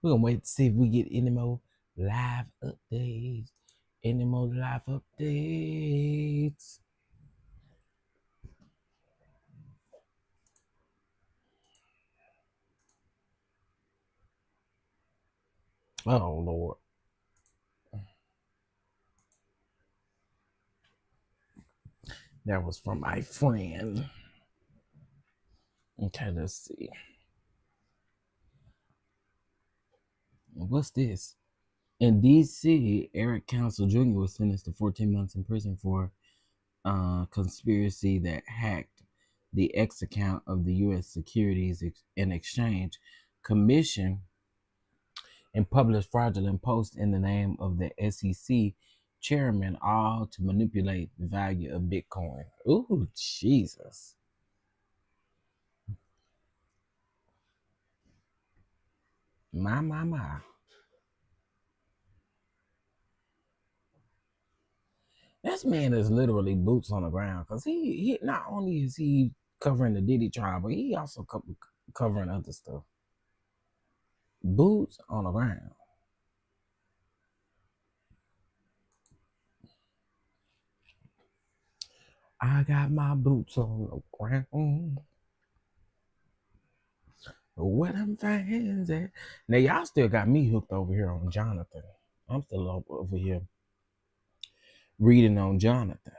we're gonna wait to see if we get any more live updates. Any more live updates? Oh Lord. That was from my friend. Okay, let's see. What's this? In D.C., Eric Council Jr. was sentenced to 14 months in prison for conspiracy that hacked the X account of the U.S. Securities and Exchange Commission and published fraudulent posts in the name of the SEC chairman, all to manipulate the value of Bitcoin. Ooh, Jesus. My. This man is literally boots on the ground because he not only is he covering the Diddy trial, but he also covering other stuff. Boots on the ground. I got my boots on the ground. Where them fans at? Now y'all still got me hooked over here on Jonathan. I'm still over here reading on Jonathan.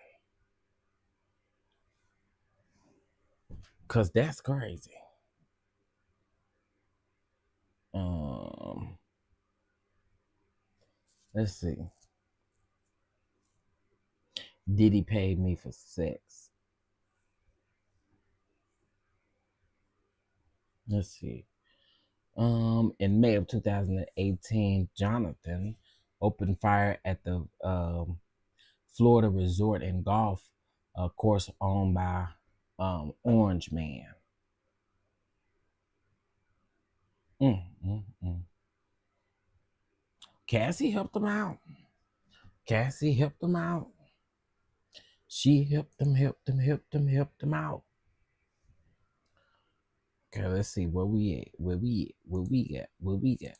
Cause that's crazy. Let's see. Diddy paid me for sex. Let's see. In May of 2018, Jonathan opened fire at the Florida resort and golf course owned by Orange Man. Cassie helped him out. Cassie helped him out. She helped him out. Okay, let's see where we at. Where we got.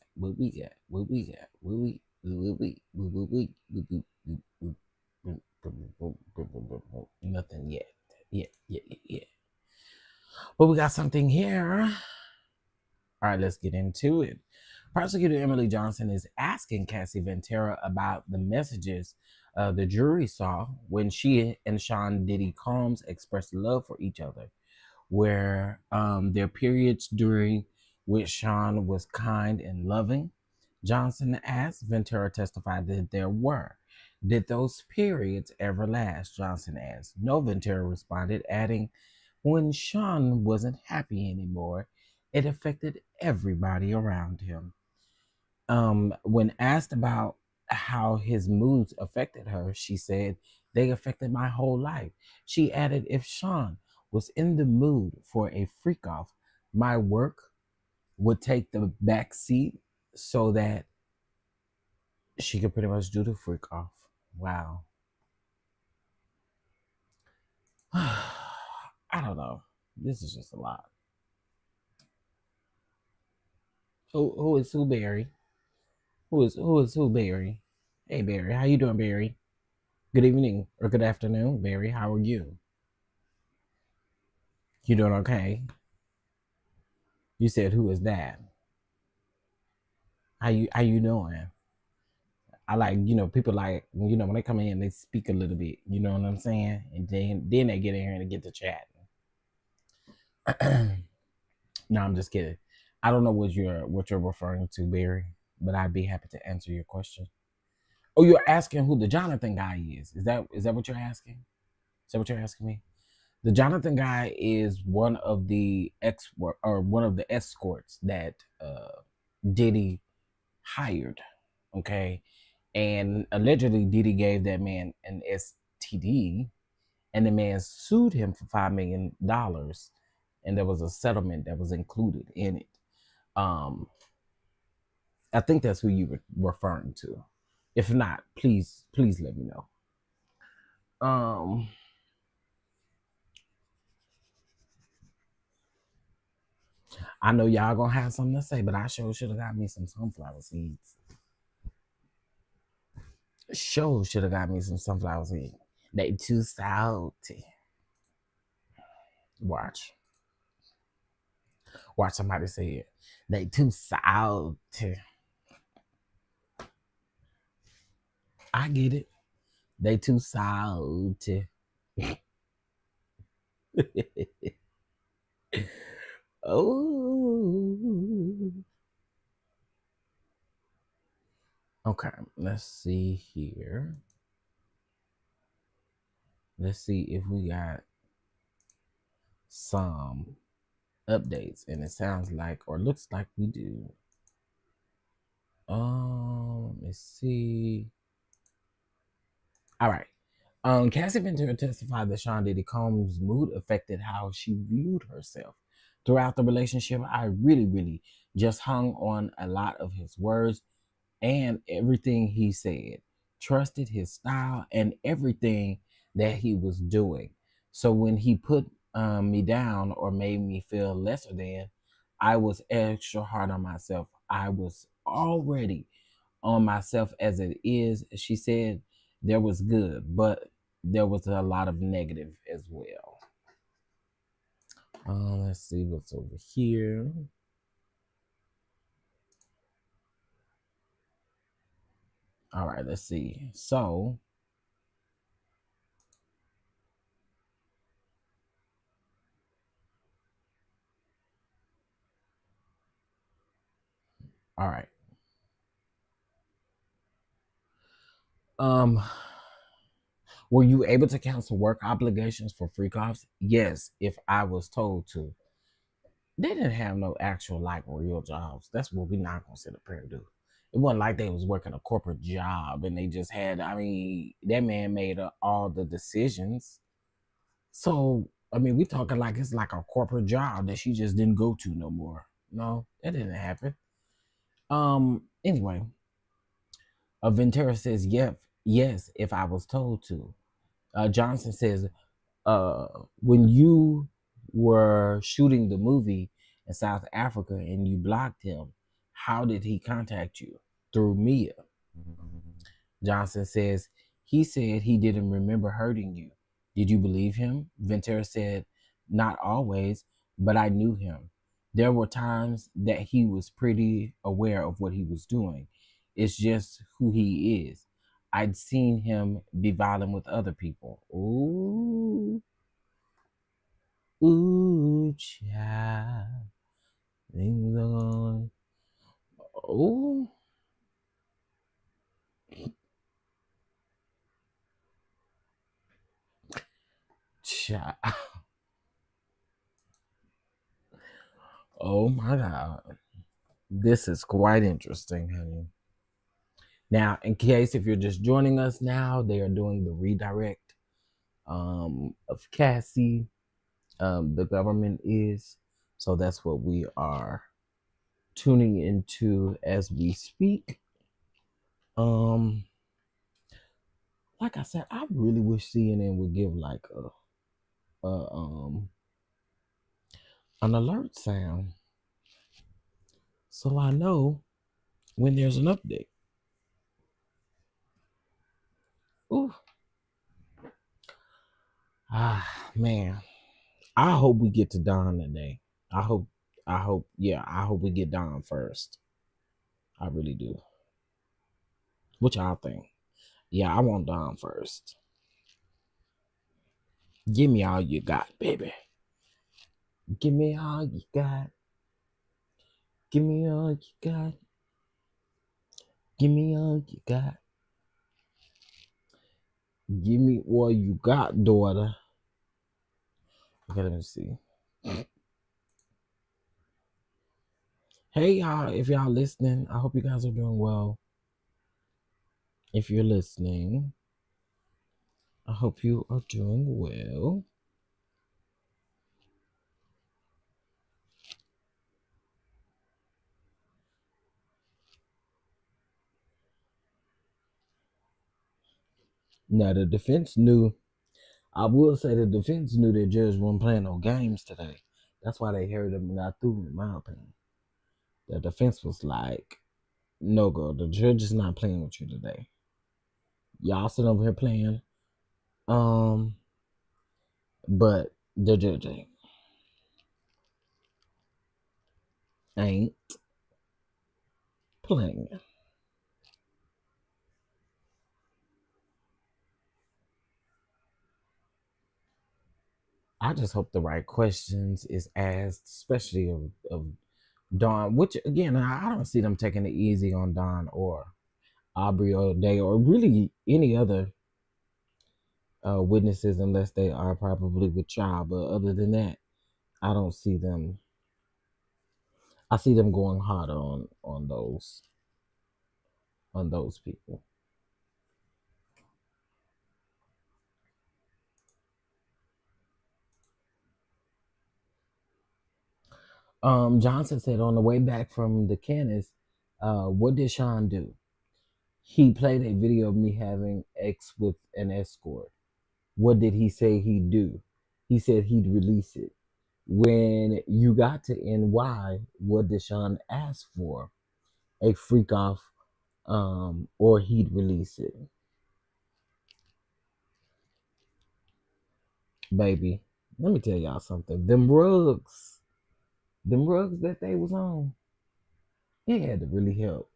Nothing yet. Yeah. But we got something here. All right, let's get into it. Prosecutor Emily Johnson is asking Cassie Ventura about the messages the jury saw when she and Sean Diddy Combs expressed love for each other, where their periods during which Sean was kind and loving. Johnson asked. Ventura testified that there were. Did those periods ever last? Johnson asked. No, Ventura responded, adding, when Sean wasn't happy anymore, it affected everybody around him. When asked about how his moods affected her, she said, they affected my whole life. She added, if Sean was in the mood for a freak off, my work would take the back seat so that she could pretty much do the freak off. Wow. I don't know. This is just a lot. Who is who, Barry? Who is who, Barry? Hey, Barry. How you doing, Barry? Good evening or good afternoon, Barry. How are you? You doing okay? You said, who is that? How you doing? I like, people like, when they come in, they speak a little bit, you know what I'm saying? And then they get in here and get to chat. No, I'm just kidding. I don't know what you're referring to, Barry, but I'd be happy to answer your question. Oh, you're asking who the Jonathan guy is. Is that what you're asking? Is that what you're asking me? The Jonathan guy is one of the escorts that Diddy hired. Okay. And allegedly Diddy gave that man an STD, and the man sued him for $5 million, and there was a settlement that was included in it. I think that's who you were referring to. If not, please let me know. I know y'all gonna have something to say, but I sure should have got me some sunflower seeds. Sure should have got me some sunflower seeds. They too salty. Watch. Watch somebody say it. They too salty. I get it. They too salty. Oh. Okay, let's see here. Let's see if we got some updates, and it sounds like or looks like we do. Let's see. All right. Cassie Ventura testified that Sean Diddy Combs' mood affected how she viewed herself. Throughout the relationship, I really just hung on a lot of his words and everything he said, trusted his style and everything that he was doing. So when he put me down or made me feel lesser than, I was extra hard on myself. I was already on myself as it is. She said there was good, but there was a lot of negative as well. Let's see what's over here. All right, let's see. So, all right. Were you able to cancel work obligations for freak offs? Yes, if I was told to. They didn't have no actual like real jobs. That's what we're not gonna sit up here and do. It wasn't like they was working a corporate job and they just had. I mean, that man made all the decisions. So I mean, we talking like it's like a corporate job that she just didn't go to no more. No, that didn't happen. Anyway, Ventura says, yes, if I was told to. Johnson says, when you were shooting the movie in South Africa and you blocked him, how did he contact you? Through Mia. Johnson says, he said he didn't remember hurting you. Did you believe him? Ventura said, not always, but I knew him. There were times that he was pretty aware of what he was doing. It's just who he is. I'd seen him be violent with other people. Ooh. Ooh, child. Things are going. Ooh. Child. Oh my God. This is quite interesting, honey. Now, in case if you're just joining us now, they are doing the redirect of Cassie. The government is. So that's what we are tuning into as we speak. Like I said, I really wish CNN would give like an alert sound, so I know when there's an update. Ooh, man, I hope we get to Don today. I hope, I hope we get Don first. I really do. What y'all think? Yeah, I want Don first. Give me all you got, baby. Give me all you got. Give me all you got. Give me all you got. Give me what you got, daughter. Okay, let me see. Hey y'all, if y'all listening, I hope you guys are doing well. If you're listening, I hope you are doing well. Now the defense knew. I will say the defense knew that judge wasn't playing no games today. That's why they heard him not through, in my opinion. The defense was like, no, girl, the judge is not playing with you today. Y'all sit over here playing. But the judge ain't playing. I just hope the right questions is asked, especially of Don, which again, I don't see them taking it easy on Don or Aubrey or Day or really any other witnesses unless they are probably with child. But other than that, I don't see them. I see them going harder on those people. Johnson said on the way back from the Canis, what did Sean do? He played a video of me having X with an escort. What did he say he'd do? He said he'd release it. When you got to NY, what did Sean ask for? A freak off, or he'd release it. Baby, let me tell y'all something. Them rugs that they was on, it had to really help.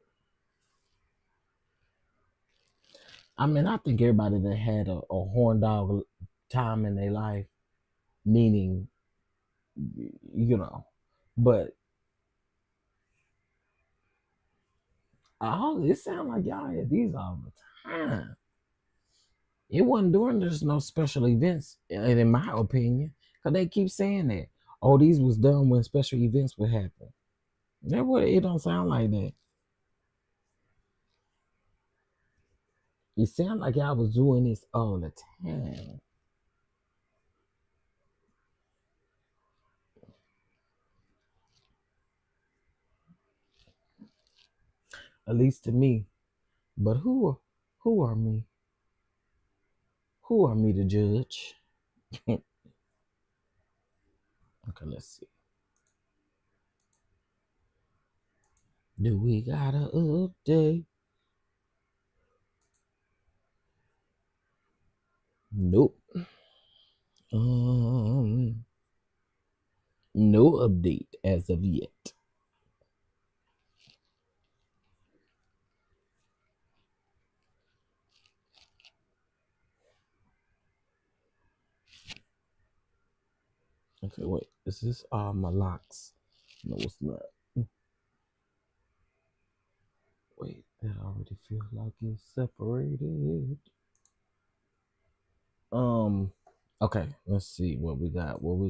I mean, I think everybody that had a horn dog time in their life, meaning, but all it sound like y'all had these all the time. It wasn't during there's no special events, and in my opinion, because they keep saying that. Oh, these was done when special events would happen. It don't sound like that. It sound like y'all was doing this all the time. At least to me. But who are me? Who are me to judge? Okay, let's see. Do we got an update? Nope. No update as of yet. Okay, wait. Is this all my locks? No, it's not. Wait, that already feels like it's separated. Okay, let's see what we got. What we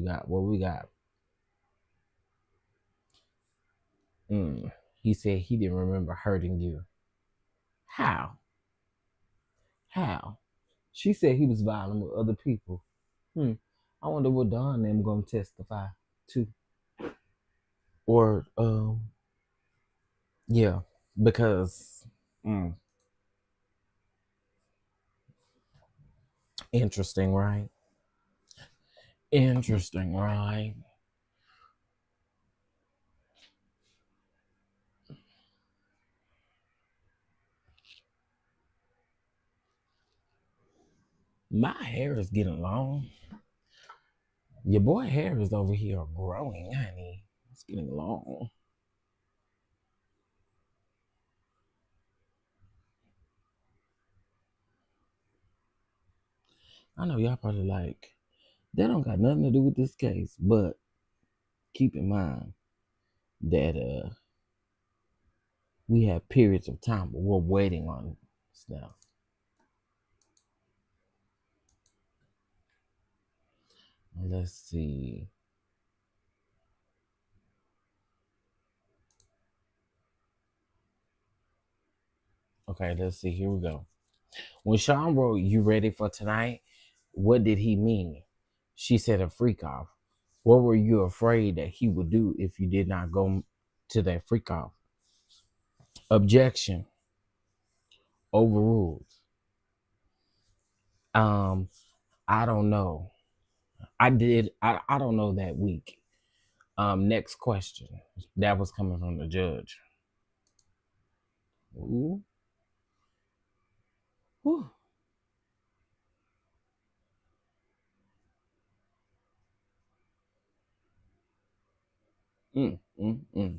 got. He said he didn't remember hurting you. How? How? She said he was violent with other people. I wonder what Don and them gonna testify to. Or yeah, because interesting, right? Interesting, right? My hair is getting long. Your boy hair is over here growing, honey. It's getting long. I know y'all probably like, that don't got nothing to do with this case, but keep in mind that we have periods of time where we're waiting on stuff. Let's see. Okay, let's see. Here we go. When Sean wrote, "You ready for tonight?" What did he mean? She said a freak off. What were you afraid that he would do if you did not go to that freak off? Objection. Overruled. I don't know. I don't know that week. Next question. That was coming from the judge. Ooh. Whew. Mm, mm, mm.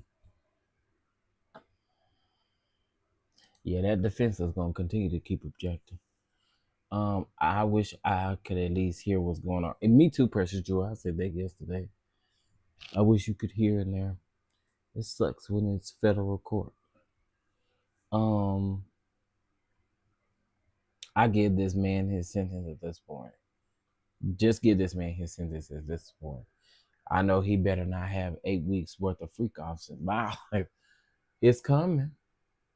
Yeah, that defense is gonna continue to keep objecting. I wish I could at least hear what's going on. And me too, Precious Jewel. I said that yesterday. I wish you could hear in there. It sucks when it's federal court. Um, I give this man his sentence at this point. Just give this man his sentence at this point. I know he better not have 8 weeks worth of freak offs. Wow, it's coming.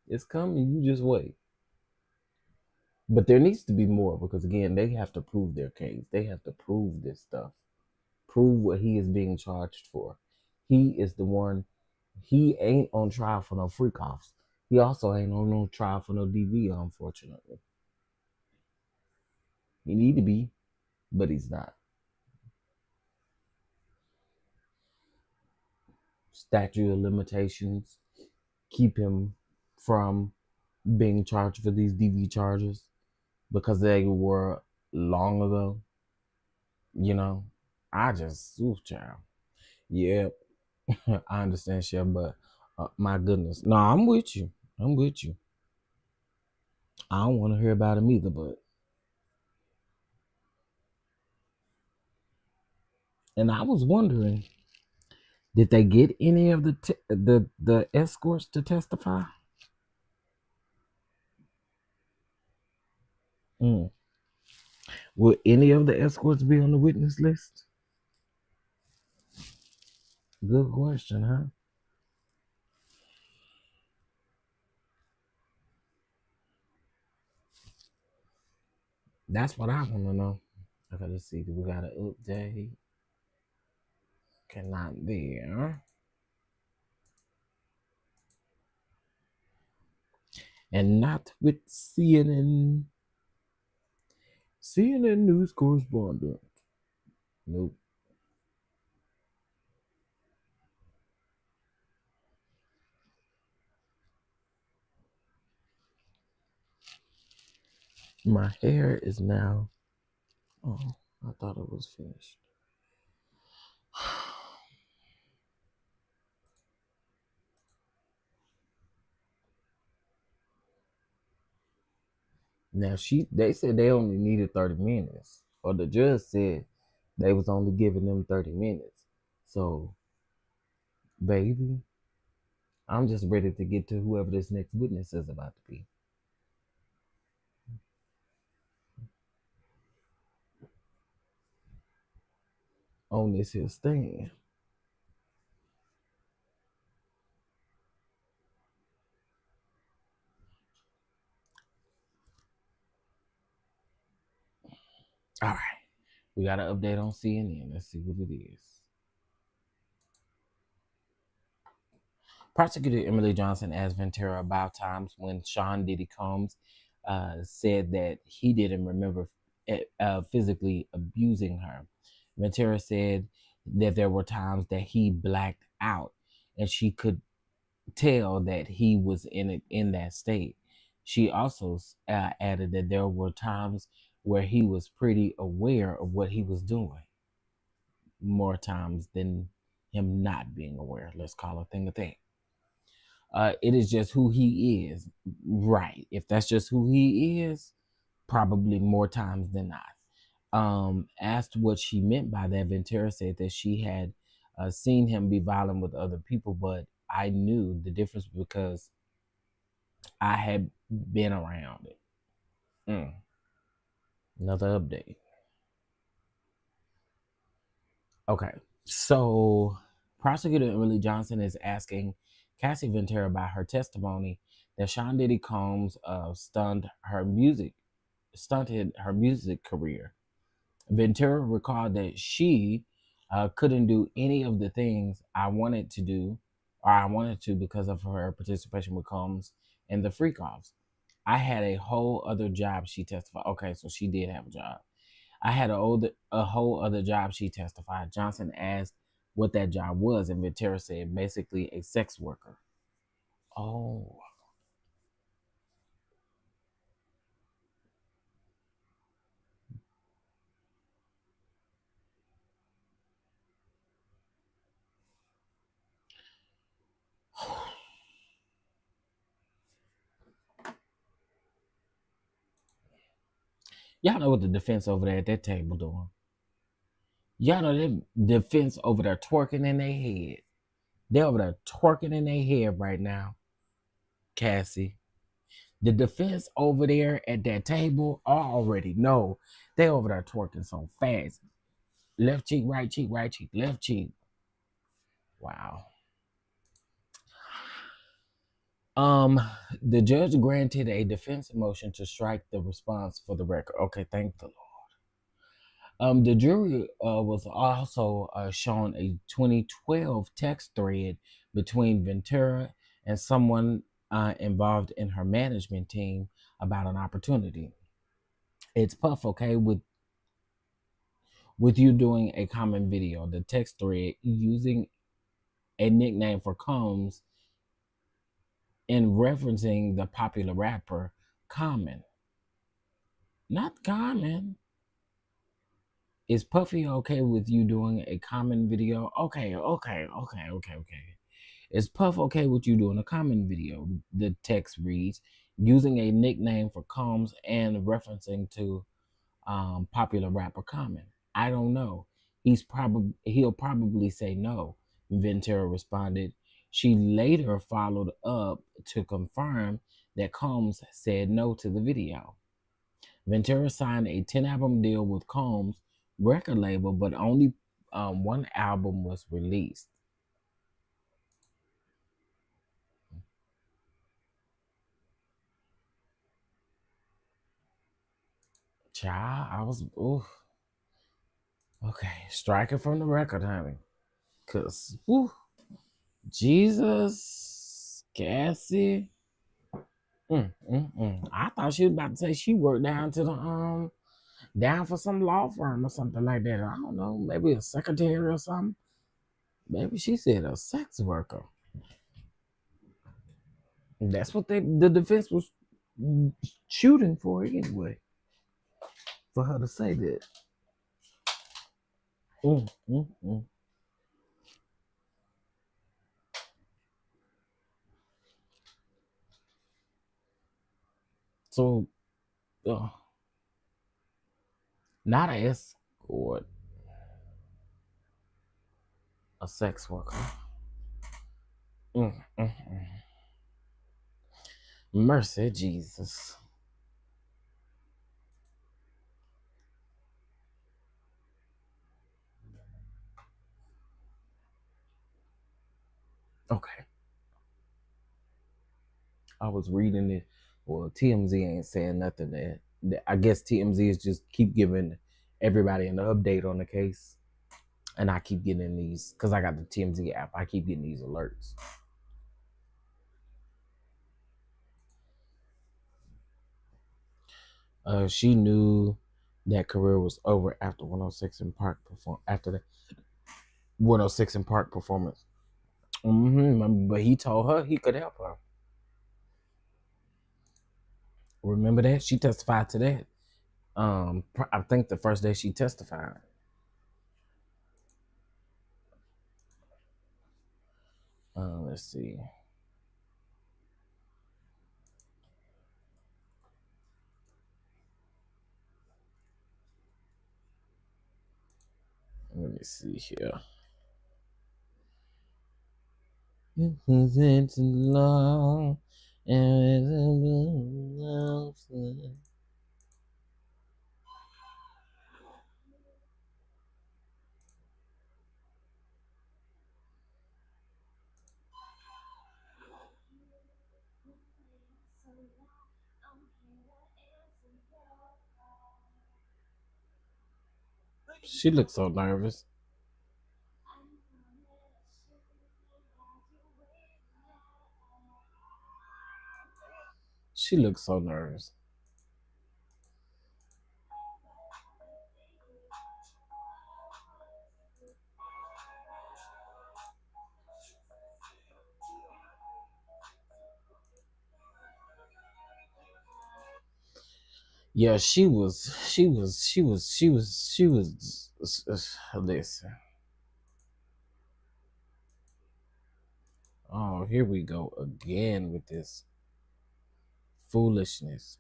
It's coming. You just wait. But there needs to be more because again, they have to prove their case. They have to prove this stuff. Prove what he is being charged for. He is the one. He ain't on trial for no freak offs. He also ain't on no trial for no DV, unfortunately. He need to be, but he's not. Statute of limitations keep him from being charged for these DV charges because they were long ago. You know, I just, ooh, child. Yeah, I understand, Chef, but my goodness. No, I'm with you. I'm with you. I don't want to hear about him either, but. And I was wondering, did they get any of the escorts to testify? Mm. Will any of the escorts be on the witness list? Good question, huh? That's what I want to know. Okay, let's see. Do we got an update? Cannot there. And not with CNN. CNN news correspondent. Nope. My hair is now. Oh, I thought it was finished. Now they said they only needed 30 minutes. Or the judge said they was only giving them 30 minutes. So, baby, I'm just ready to get to whoever this next witness is about to be. On this here stand. All right. We got an update on CNN. Let's see what it is. Prosecutor Emily Johnson asked Ventura about times when Sean Diddy Combs said that he didn't remember physically abusing her. Ventura said that there were times that he blacked out and she could tell that he was in that state. She also added that there were times where he was pretty aware of what he was doing, more times than him not being aware. Let's call a thing a thing. It is just who he is, right? If that's just who he is, probably more times than not. Asked what she meant by that, Ventura said that she had seen him be violent with other people, but I knew the difference because I had been around it. Another update. Okay, so prosecutor Emily Johnson is asking Cassie Ventura about her testimony that Sean Diddy Combs stunted her music career. Ventura recalled that she couldn't do any of the things I wanted to do, or I wanted to because of her participation with Combs and the freak offs. I had a whole other job, she testified. Okay, so she did have a job. I had a whole other job, she testified. Johnson asked what that job was, and Ventura said basically a sex worker. Oh, y'all know what the defense over there at that table doing. Y'all know that defense over there twerking in their head. They over there twerking in their head right now, Cassie. The defense over there at that table, I already know they over there twerking so fast. Left cheek, right cheek, left cheek. Wow. Um, the judge granted a defense motion to strike the response for the record. Okay, thank the Lord. The jury was also shown a 2012 text thread between Ventura and someone involved in her management team about an opportunity. It's Puff, okay, with you doing a common video. The text thread using a nickname for Combs in referencing the popular rapper Common. Not Common. Is Puffy okay with you doing a Common video? Okay. Is Puff okay with you doing a Common video? The text reads, using a nickname for Combs and referencing to popular rapper Common. I don't know. He'll probably say no. Ventura responded. She later followed up to confirm that Combs said no to the video. Ventura signed a 10-album deal with Combs record label, but only one album was released. Child, I was okay. Striking from the record, honey. Cause Jesus, Cassie. I thought she was about to say she worked down to the down for some law firm or something like that. I don't know, maybe a secretary or something. Maybe she said a sex worker. That's what the defense was shooting for anyway. For her to say that. Mm, mm, mm. So, not an escort, a sex worker. Mm, mm, mm. Mercy, Jesus. Okay. I was reading it. Well, TMZ ain't saying nothing that I guess TMZ is just keep giving everybody an update on the case. And I keep getting these because I got the TMZ app. I keep getting these alerts. She knew that career was over after 106 in Park after the 106 in Park performance. But he told her he could help her. Remember that? She testified to that. I think the first day she testified. Let's see. Let me see here. It wasn't too long, and she looks so nervous. She looks so nervous. Yeah, she was. Listen. Oh, here we go again with this foolishness.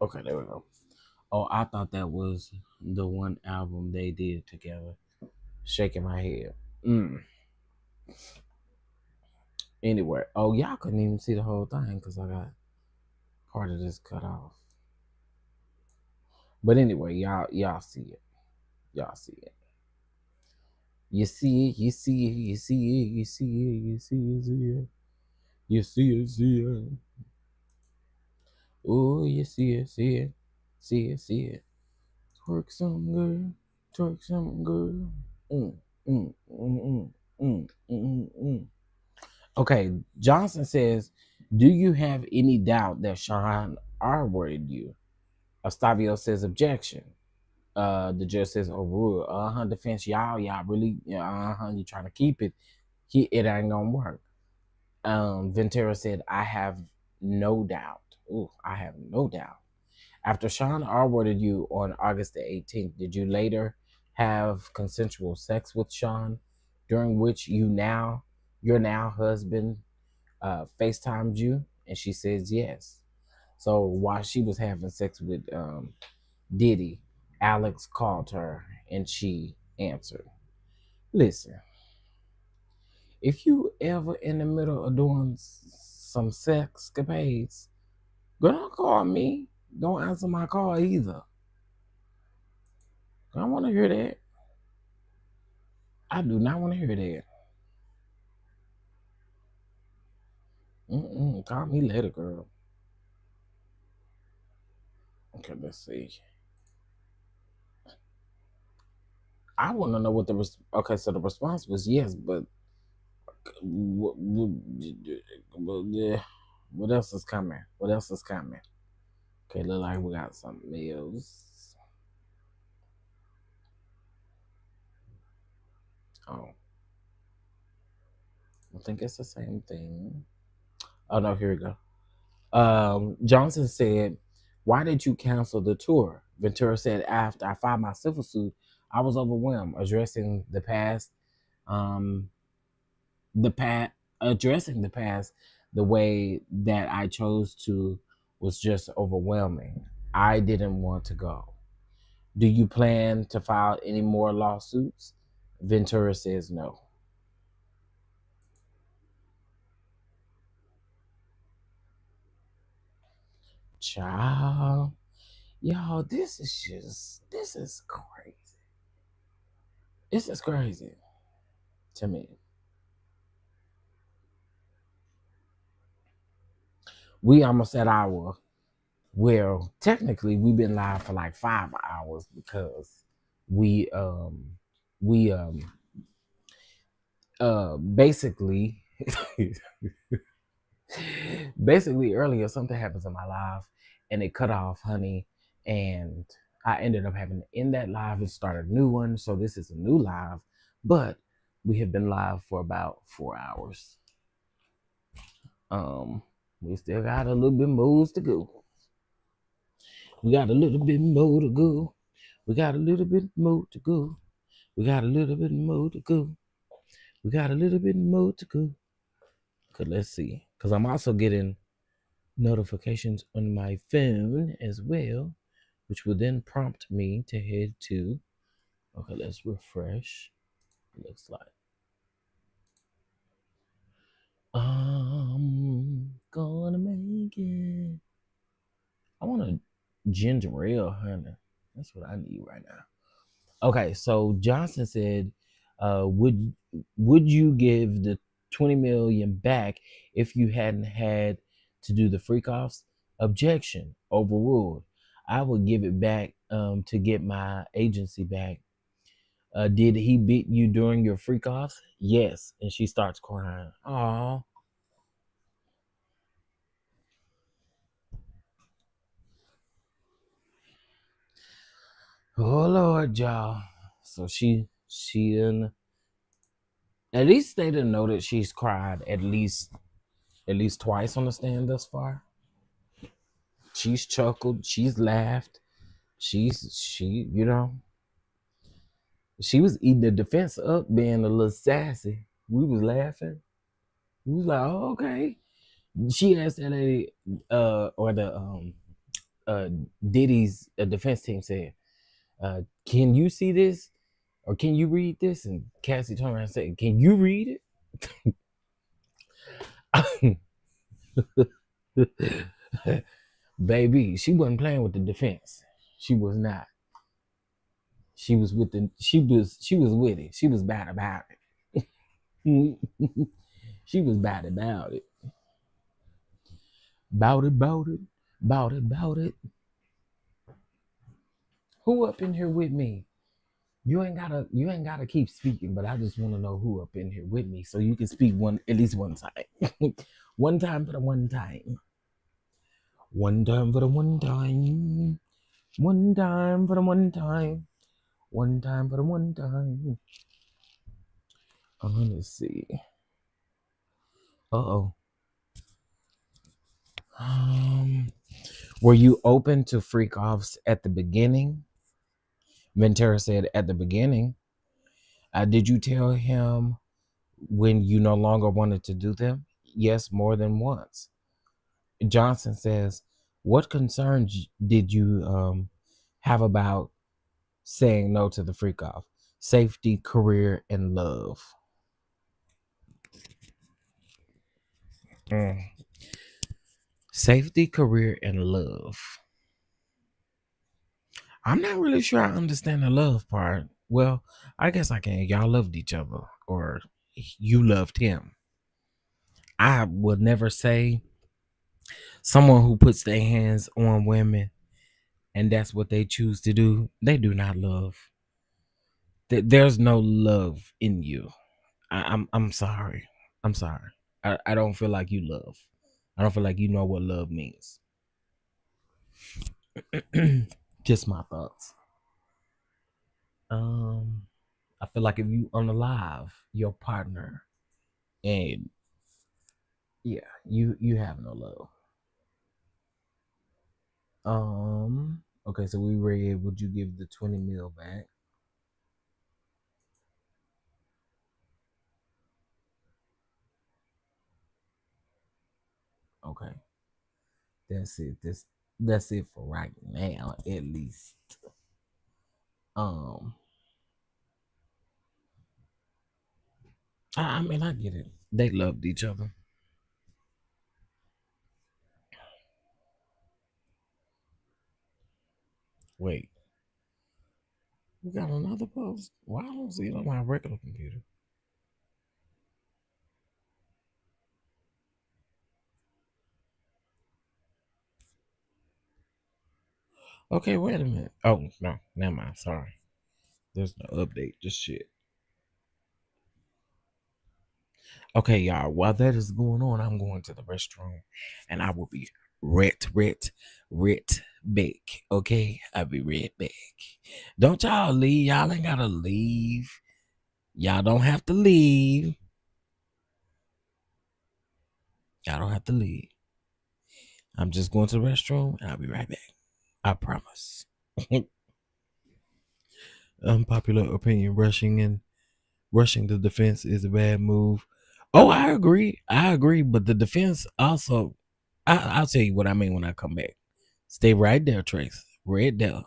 Okay, there we go. Oh, I thought that was the one album they did together. Shaking my head. Mm. Anyway, oh y'all couldn't even see the whole thing because I got part of this cut off. But anyway, y'all see it. Y'all see it. You see it. You see it. You see it. You see it. You see it. See it. You see it. See it. Oh, you see it. See it. See it. See it. Twerk some girl. Twerk some girl. Mm, mm, mm, mm, mm. Okay, Johnson says, do you have any doubt that Sean R-worded you? Ostavio says objection. The judge says overrule. Defense, y'all really, you trying to keep it. It ain't gonna work. Ventura said, I have no doubt. Ooh, I have no doubt. After Sean R-worded you on August the 18th, did you later have consensual sex with Sean, during which your now husband FaceTimed you? And she says yes. So while she was having sex with Diddy, Alex called her and she answered. Listen, if you ever in the middle of doing some sex capades, don't call me. Don't answer my call either. I don't want to hear that. I do not want to hear that. Call me later, girl. Okay, let's see. I want to know what the okay. So the response was yes, but what, what else is coming? What else is coming? Okay, look like we got something else. Oh, I think it's the same thing. Oh no, here we go. Johnson said, "Why did you cancel the tour?" Ventura said, "After I filed my civil suit, I was overwhelmed addressing the past. Um, addressing the past the way that I chose to was just overwhelming. I didn't want to go. Do you plan to file any more lawsuits?" Ventura says no. Child, y'all, this is crazy. This is crazy to me. We almost at our, well, technically we've been live for like 5 hours because we we basically basically earlier something happens in my life and it cut off, honey, and I ended up having to end that live and start a new one. So this is a new live, but we have been live for about 4 hours. Um, we still got a little bit more to go. We got a little bit more to go. We got a little bit more to go. We got a little bit more to go. We got a little bit more to go. Cause let's see. Cause I'm also getting notifications on my phone as well, which will then prompt me to head to. Okay, let's refresh. Looks like I'm gonna make it. I want a ginger ale, honey. That's what I need right now. Okay, so Johnson said, would you give the 20 million back if you hadn't had to do the freak offs? Objection, overruled. I would give it back to get my agency back. Did he beat you during your freak offs? Yes. And she starts crying. Aw. Oh Lord, y'all. So she done At least they didn't know that she's cried at least twice on the stand thus far. She's chuckled, she's laughed, she was eating the defense up, being a little sassy. We was laughing. We was like, oh, okay. She asked that lady, or the uh Diddy's defense team said, can you see this? Or can you read this? And Cassie turned around and said, can you read it? Baby, she wasn't playing with the defense. She was not. She was with it. She was bad about it. She was bad about it. Bout it, bout it, bout it, bout it. Who up in here with me? You ain't gotta keep speaking, but I just want to know who up in here with me so you can speak at least one time. One time for the one time. One time for the one time. One time for the one time. One time for the one time. Let's see. Uh-oh. Were you open to freak offs at the beginning? Ventura said at the beginning. Did you tell him when you no longer wanted to do them? Yes, more than once. Johnson says, what concerns did you have about saying no to the freak off? Safety, career, and love. Safety, career, and love. I'm not really sure I understand the love part. Well, I guess I can. Y'all loved each other, or you loved him. I would never say someone who puts their hands on women and that's what they choose to do. They do not love. There's no love in you. I'm sorry. I'm sorry. I don't feel like you love. I don't feel like you know what love means. Just my thoughts. I feel like if you unalive your partner, and yeah, you have no love. Okay, so we read, would you give the 20 mil back? Okay, that's it. That's it for right now, at least. Um, I mean, I get it. They loved each other. Wait, we got another post. Why I don't see it on my regular computer? Okay, wait a minute. Oh no, never mind. Sorry. There's no update. Just shit. Okay, y'all. While that is going on, I'm going to the restroom, and I will be ret back. Okay, I'll be right back. Don't y'all leave. Y'all ain't gotta leave. Y'all don't have to leave. Y'all don't have to leave. I'm just going to the restroom, and I'll be right back. I promise. Unpopular opinion: rushing the defense is a bad move. Oh, I agree. I agree. But the defense also, I'll tell you what I mean when I come back. Stay right there, Trace. Right there.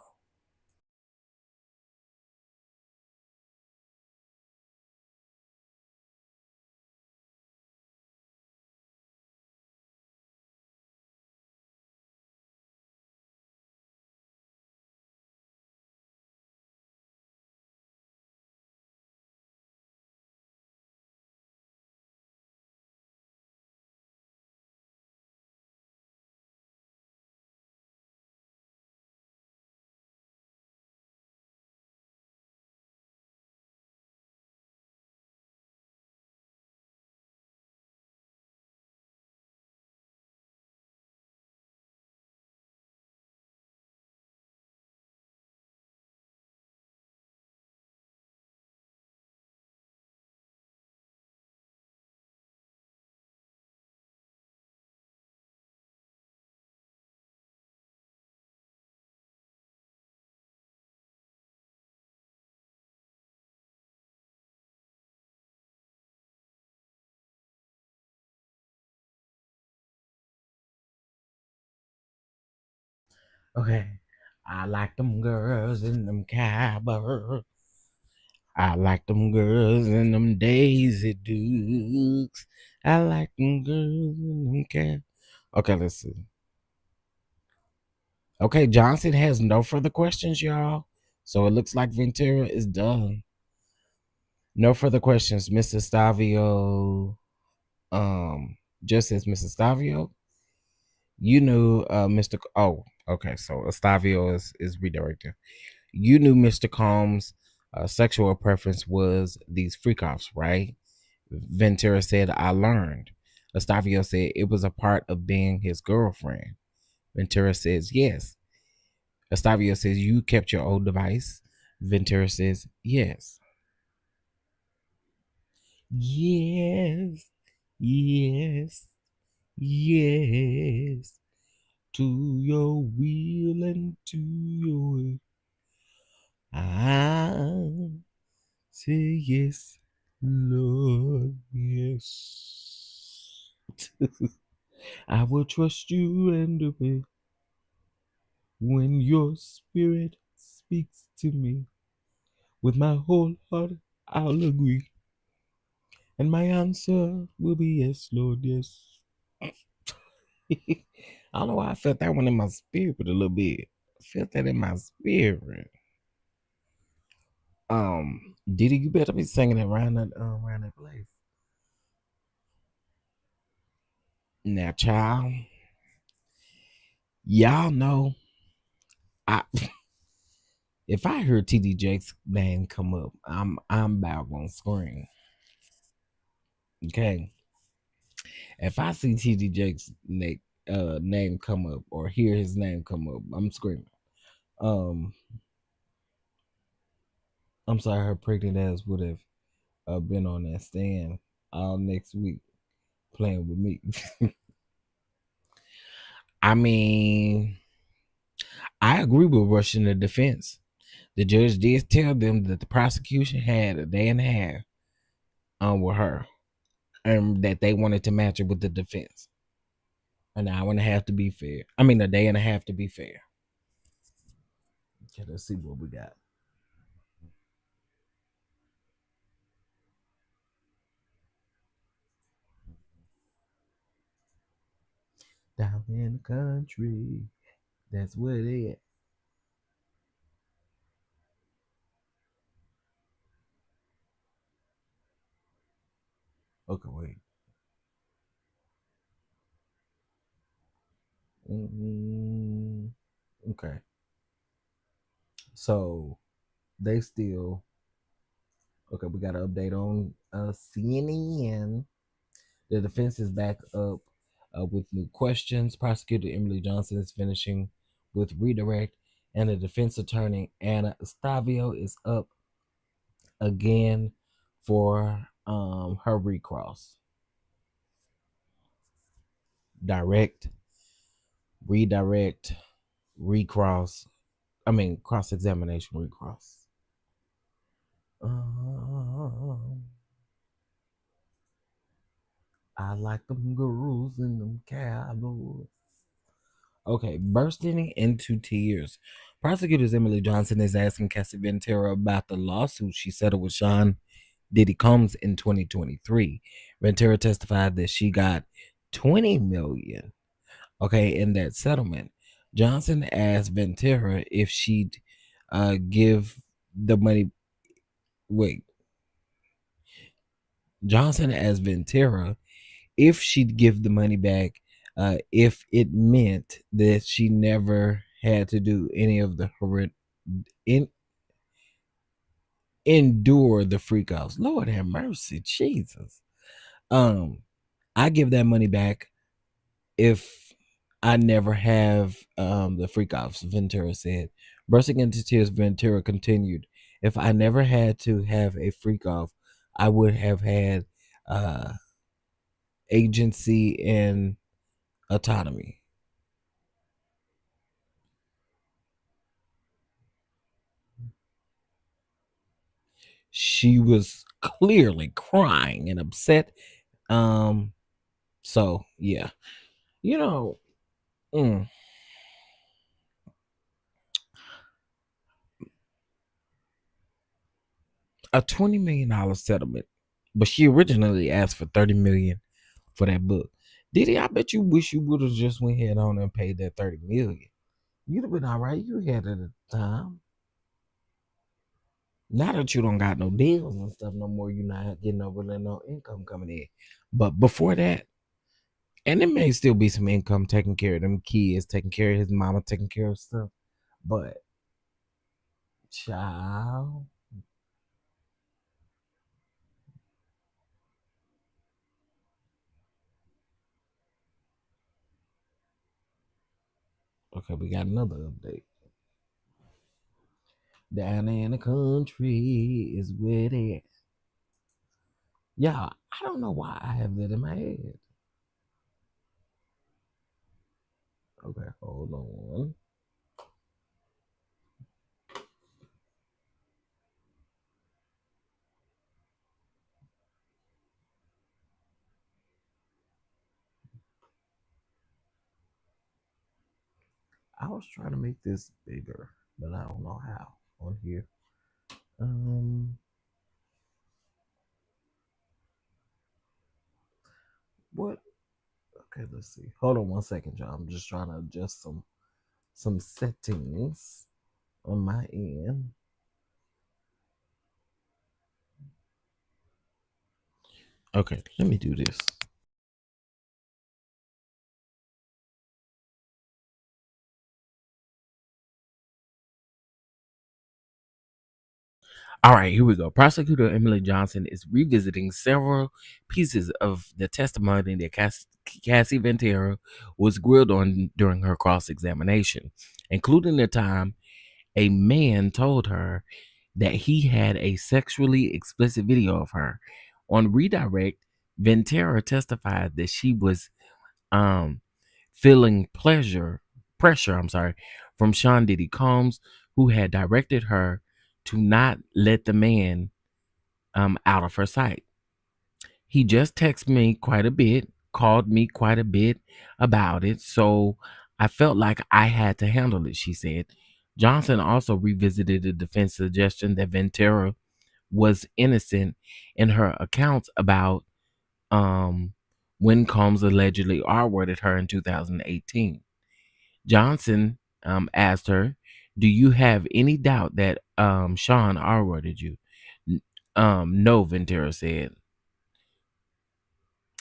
Okay. I like them girls in them cowboys. I like them girls in them Daisy Dukes. I like them girls in them cab. Okay, let's see. Okay, Johnson has no further questions, y'all. So it looks like Ventura is done. No further questions, Mr. Stavio. Just as Mr. Stavio, you knew Mr. Oh, okay. So Estavio is redirected. You knew Mr. Combs' sexual preference was these freak offs, right? Ventura said, I learned. Estavio said it was a part of being his girlfriend. Ventura says, yes. Estavio says, you kept your old device. Ventura says, yes. Yes. Yes. Yes. To your will and to your way. I say yes, Lord, yes. I will trust you and obey when your spirit speaks to me. With my whole heart, I'll agree. And my answer will be yes, Lord, yes. I don't know why I felt that one in my spirit a little bit. I felt that in my spirit. Diddy, you better be singing it around that place. Now, child, y'all know I if I hear TD Jake's name come up, I'm about gonna scream. Okay. If I see TD Jake's name come up or hear his name come up, I'm screaming. Um, I'm sorry her pregnant ass would have been on that stand all next week playing with me. I mean, I agree with rushing the defense. The judge did tell them that the prosecution had a day and a half with her, and that they wanted to match it with the defense. An hour and a half to be fair. I mean, a day and a half to be fair. Okay, let's see what we got. Down in the country, that's where they at. Okay, wait. Mm, okay, so they still okay. We got an update on CNN. The defense is back up with new questions. Prosecutor Emily Johnson is finishing with redirect, and the defense attorney Anna Estavio is up again for her recross. Direct, redirect, recross. I mean, cross examination, recross. I like them girls and them cowboys. Okay, bursting into tears. Prosecutors Emily Johnson is asking Cassie Ventura about the lawsuit she settled with Sean Diddy Combs in 2023. Ventura testified that she got 20 million, okay, in that settlement. Johnson asked Ventura if she'd give the money. Wait, Johnson asked Ventura if she'd give the money back if it meant that she never had to do any of the endure the freak offs. Lord have mercy, Jesus. I give that money back if I never have the freak offs, Ventura said. Bursting into tears, Ventura continued, if I never had to have a freak off, I would have had agency and autonomy. She was clearly crying and upset. Um, so yeah, you know, mm, a $20 million settlement, but she originally asked for $30 million for that book. Diddy, I bet you wish you would have just went ahead on and paid that $30 million. You'd have been all right. You had it at the time. Now that you don't got no deals and stuff no more, you're not getting no really no income coming in. But before that, and it may still be some income taking care of them kids, taking care of his mama, taking care of stuff. But child. Okay, we got another update. Down in the country is where they at. Yeah, I don't know why I have that in my head. Okay, hold on. I was trying to make this bigger, but I don't know how on here. What? Okay, let's see. Hold on one second, y'all. I'm just trying to adjust some settings on my end. Okay, let me do this. All right, here we go. Prosecutor Emily Johnson is revisiting several pieces of the testimony that Cassie Ventura was grilled on during her cross examination, including the time a man told her that he had a sexually explicit video of her. On redirect, Ventura testified that she was feeling pressure, from Sean Diddy Combs, who had directed her to not let the man out of her sight. He just texted me quite a bit, called me quite a bit about it, so I felt like I had to handle it, she said. Johnson also revisited the defense suggestion that Ventura was innocent in her accounts about when Combs allegedly R-worded her in 2018. Johnson asked her, "Do you have any doubt that Sean R-worded you?" No, Ventura said.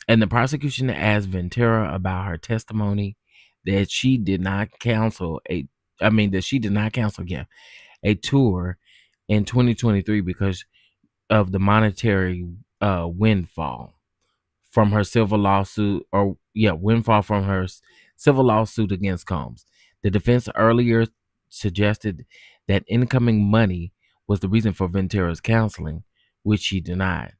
And the prosecution asked Ventura about her testimony that she did not cancel a tour in 2023 because of the monetary windfall from her civil lawsuit, windfall from her civil lawsuit against Combs. The defense earlier suggested that incoming money was the reason for Ventura's counseling, which she denied.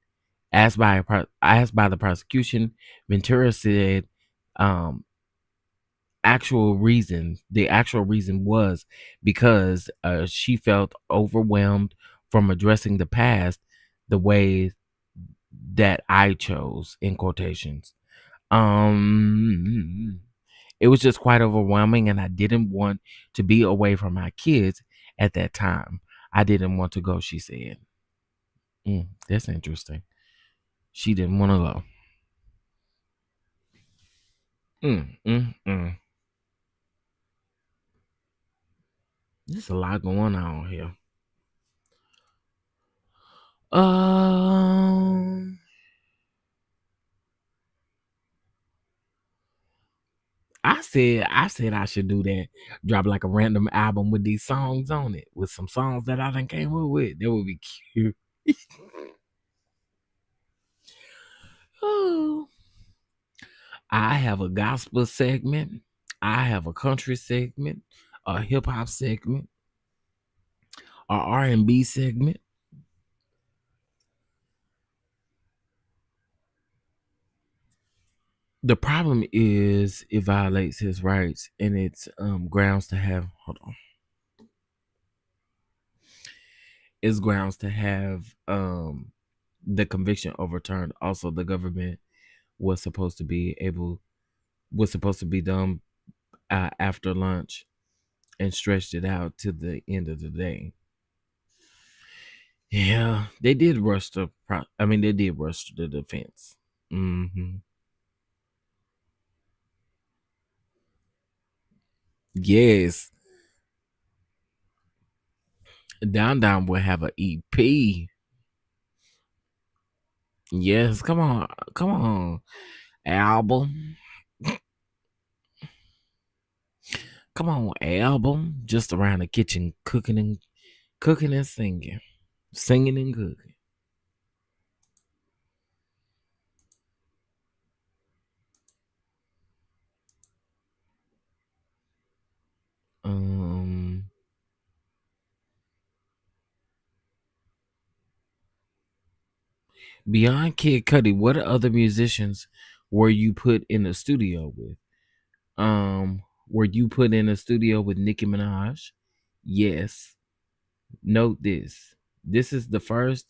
Asked by the prosecution, Ventura said the actual reason was because she felt overwhelmed from addressing the past the way that I chose, in quotations. It was just quite overwhelming, and I didn't want to be away from my kids at that time. I didn't want to go, she said. That's interesting. She didn't want to go. There's a lot going on here. I said I should do that. Drop like a random album with these songs on it, with some songs that I done came up with. That would be cute. Oh. I have a gospel segment. I have a country segment, a hip hop segment, a R&B segment. The problem is it violates his rights, and it's grounds to have. Hold on. It's grounds to have the conviction overturned. Also, the government was supposed to be done after lunch and stretched it out to the end of the day. Yeah, they did rush the. I mean, they did rush the defense. Yes, Down will have an EP. Yes, come on, album, come on, album. Just around the kitchen, cooking and singing and cooking. Um, Beyond Kid Cudi, what other musicians were you put in the studio with? Were you put in a studio with Nicki Minaj? Yes. Note this. This is the first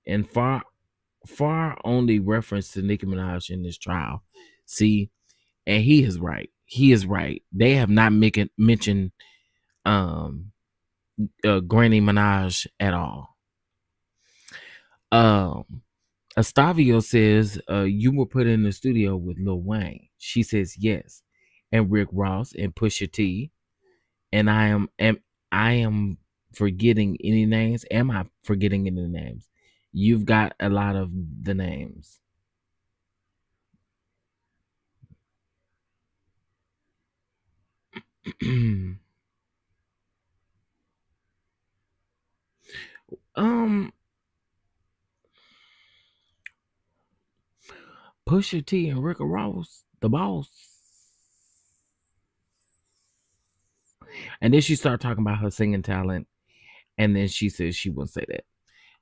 and far only reference to Nicki Minaj in this trial. See, and he is right. He is right. They have not mentioned um Granny Minaj at all. Um Estavio says you were put in the studio with Lil Wayne. She says yes. And Rick Ross and Pusha T. And I am forgetting any names. Am I forgetting any names? You've got a lot of the names. um Pusha T and Rick Ross, the boss. And then she started talking about her singing talent. And then she said she wouldn't say that.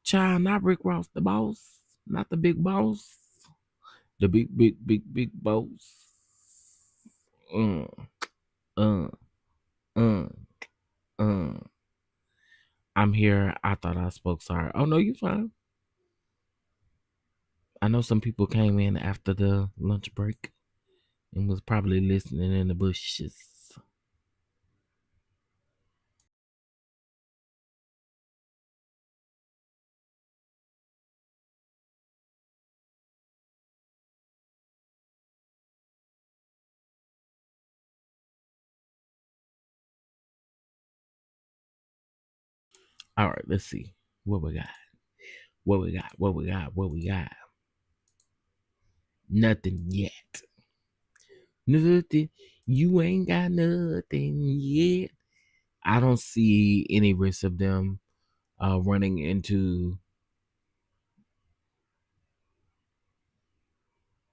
Child, not Rick Ross, the boss. Not the big boss. The big boss. Uh, uh, uh, uh. I'm here. I thought I spoke. Sorry. Oh no, you fine. I know some people came in after the lunch break and was probably listening in the bushes. All right, let's see what we got. What we got? What we got? What we got? Nothing yet. Nothing. You ain't got nothing yet. I don't see any risk of them running into.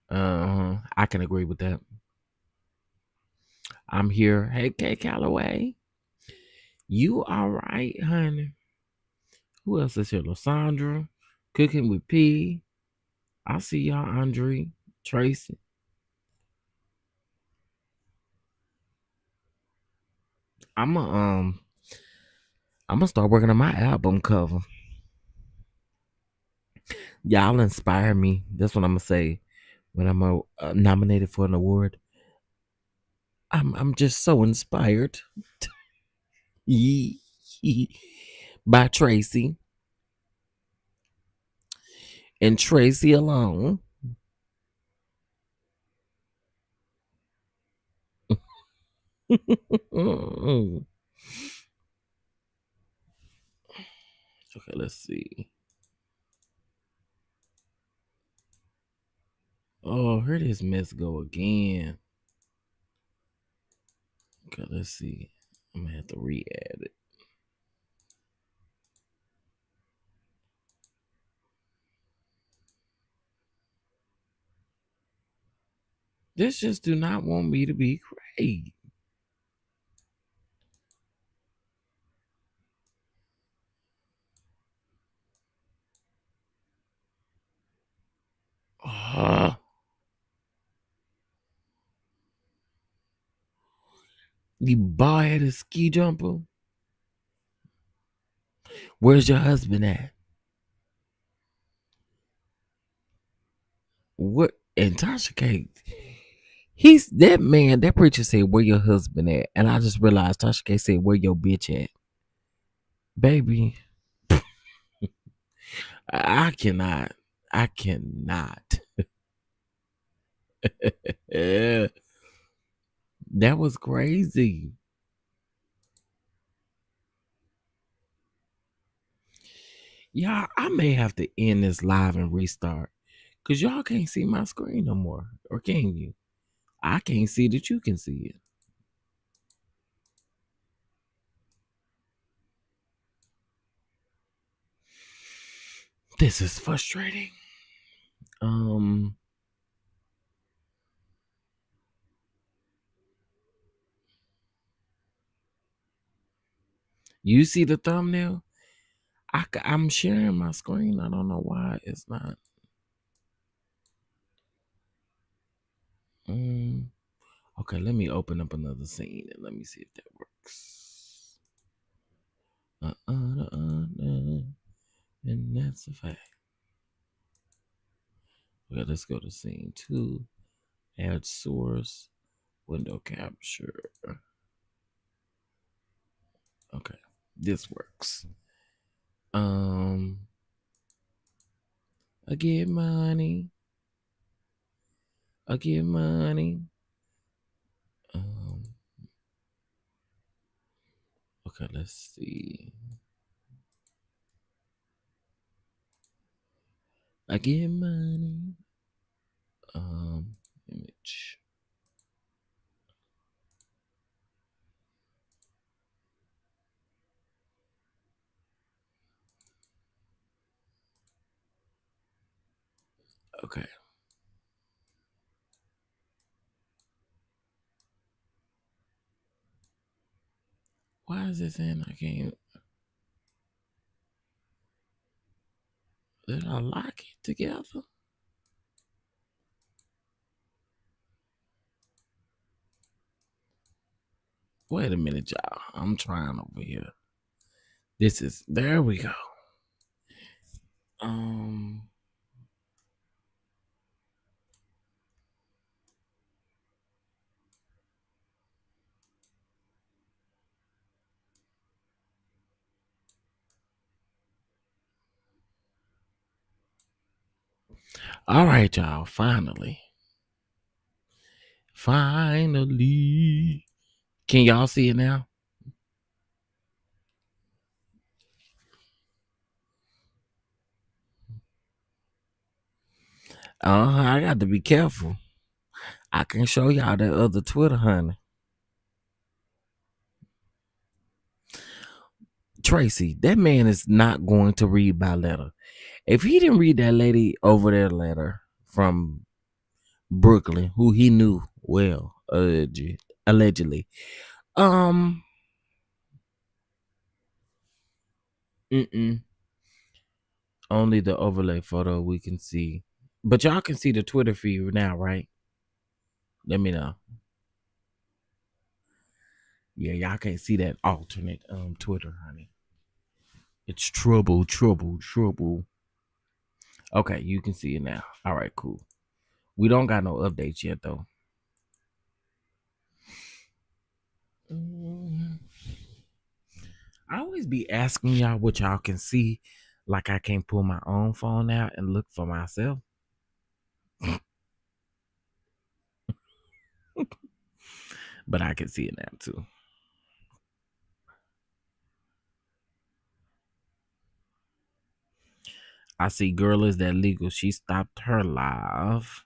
I can agree with that. I'm here. Hey, K Calloway. You all right, honey? Who else is here? Lysandra, Cooking with P. I see y'all, Andre, Tracy. I'm a I'm gonna start working on my album cover. Y'all inspire me. That's what I'm gonna say when I'm nominated for an award. I'm just so inspired by Tracy and Tracy alone. Okay, let's see. Oh, here this mess go again. Okay, let's see. I'm gonna have to re-add it. This just do not want me to be great. You bald-headed ski jumper. Where's your husband at? What? And Tasha K. He's that man. That preacher said, "Where your husband at?" And I just realized Tasha K said, "Where your bitch at?" Baby. I cannot. I cannot. That was crazy. Y'all, I may have to end this live and restart. Cause y'all can't see my screen no more. Or can you? I can't see that you can see it. This is frustrating. You see the thumbnail? I'm sharing my screen. I don't know why it's not. Okay, let me open up another scene and let me see if that works. And that's a fact. Okay, let's go to scene 2. Add source. Window capture. Okay, this works. I get money. I get money. Okay, let's see. I get money. Image. Okay. Why is this in? I can't. Did I lock it together? Wait a minute, y'all. I'm trying over here. This is, there we go. All right, y'all. Finally. Can y'all see it now? I got to be careful. I can show y'all that other Twitter, honey. Tracy, that man is not going to read by letter. If he didn't read that lady over there letter from Brooklyn, who he knew well, allegedly, only the overlay photo we can see, but y'all can see the Twitter feed now, right? Let me know. Yeah, y'all can't see that alternate Twitter, honey. It's trouble. Okay, you can see it now. All right, cool. We don't got no updates yet though. I always be asking y'all what y'all can see, like I can't pull my own phone out and look for myself. But I can see it now too. I see Girl Is That Legal. She stopped her live.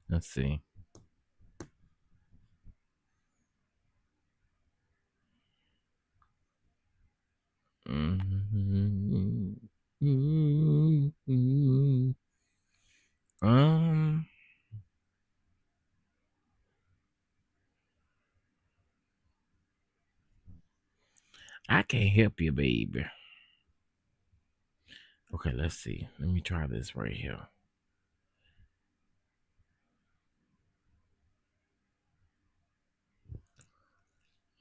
Let's see. I can't help you, baby. Okay, let's see. Let me try this right here.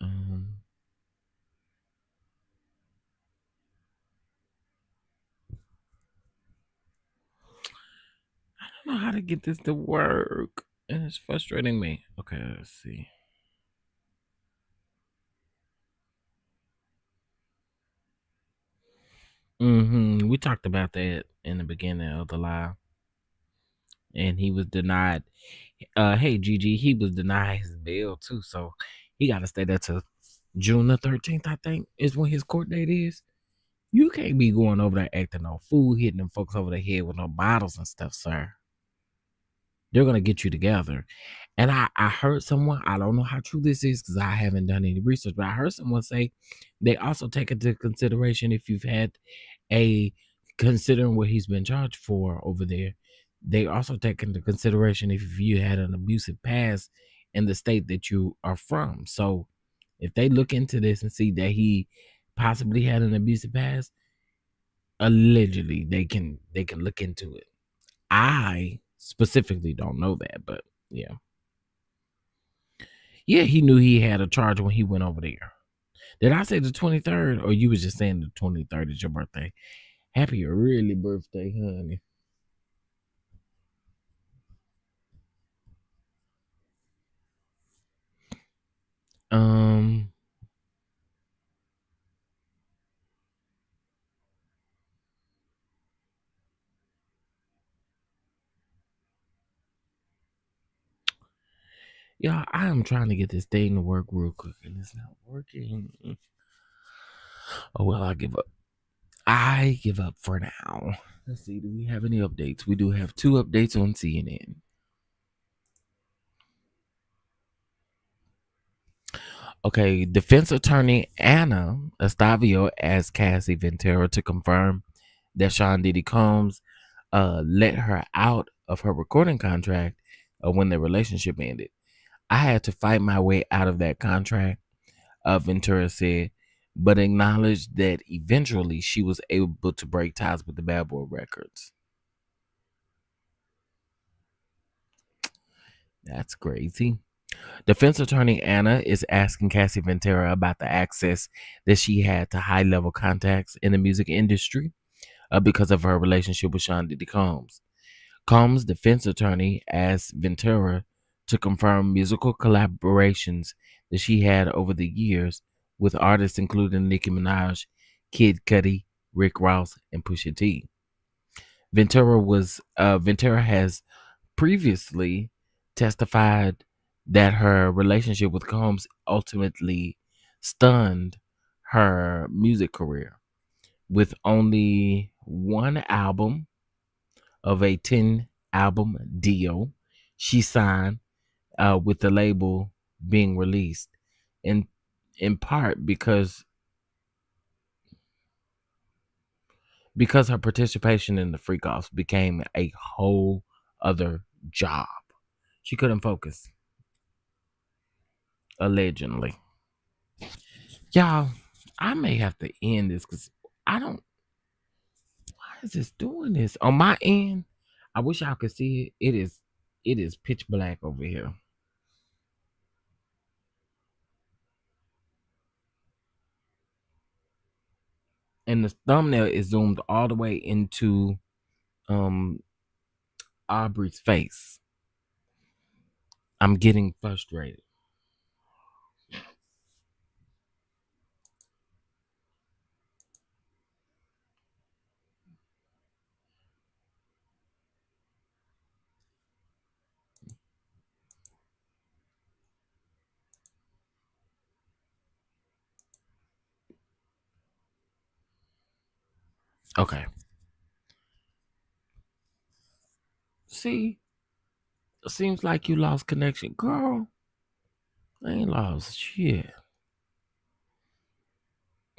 I don't know how to get this to work. And it's frustrating me. Okay, let's see. We talked about that in the beginning of the live, and he was denied. Hey Gigi, he was denied his bail too, so he got to stay there till June the 13th. I think is when his court date is. You can't be going over there acting no fool, hitting them folks over the head with no bottles and stuff, sir. They're gonna get you together. And I heard someone, I don't know how true this is because I haven't done any research, but I heard someone say they also take into consideration if you've had a considering what he's been charged for over there, they also take into consideration if you had an abusive past in the state that you are from. So if they look into this and see that he possibly had an abusive past, allegedly they can look into it. I specifically don't know that, but yeah. Yeah, he knew he had a charge when he went over there. Did I say the 23rd or you was just saying the 23rd is your birthday? Happy early birthday, honey. Um Yeah, I am trying to get this thing to work real quick and it's not working. Oh well, I give up. I give up for now. Let's see, do we have any updates? We do have 2 updates on CNN. Okay, defense attorney Anna Estavio asked Cassie Ventura to confirm that Sean Diddy Combs let her out of her recording contract when their relationship ended. I had to fight my way out of that contract, Ventura said, but acknowledged that eventually she was able to break ties with the Bad Boy Records. That's crazy. Defense attorney Anna is asking Cassie Ventura about the access that she had to high level contacts in the music industry because of her relationship with Sean Diddy Combs. Combs' defense attorney asked Ventura to confirm musical collaborations that she had over the years with artists including Nicki Minaj, Kid Cudi, Rick Ross, and Pusha T. Ventura has previously testified that her relationship with Combs ultimately stunned her music career. With only one album of a 10-album deal she signed with the label being released, in part because her participation in the freak offs became a whole other job. She couldn't focus, allegedly. Y'all, I may have to end this because I don't. Why is this doing this on my end? I wish y'all could see it. It is pitch black over here. And the thumbnail is zoomed all the way into um Aubrey's face. I'm getting frustrated. Okay. See, it seems like you lost connection. Girl, I ain't lost shit.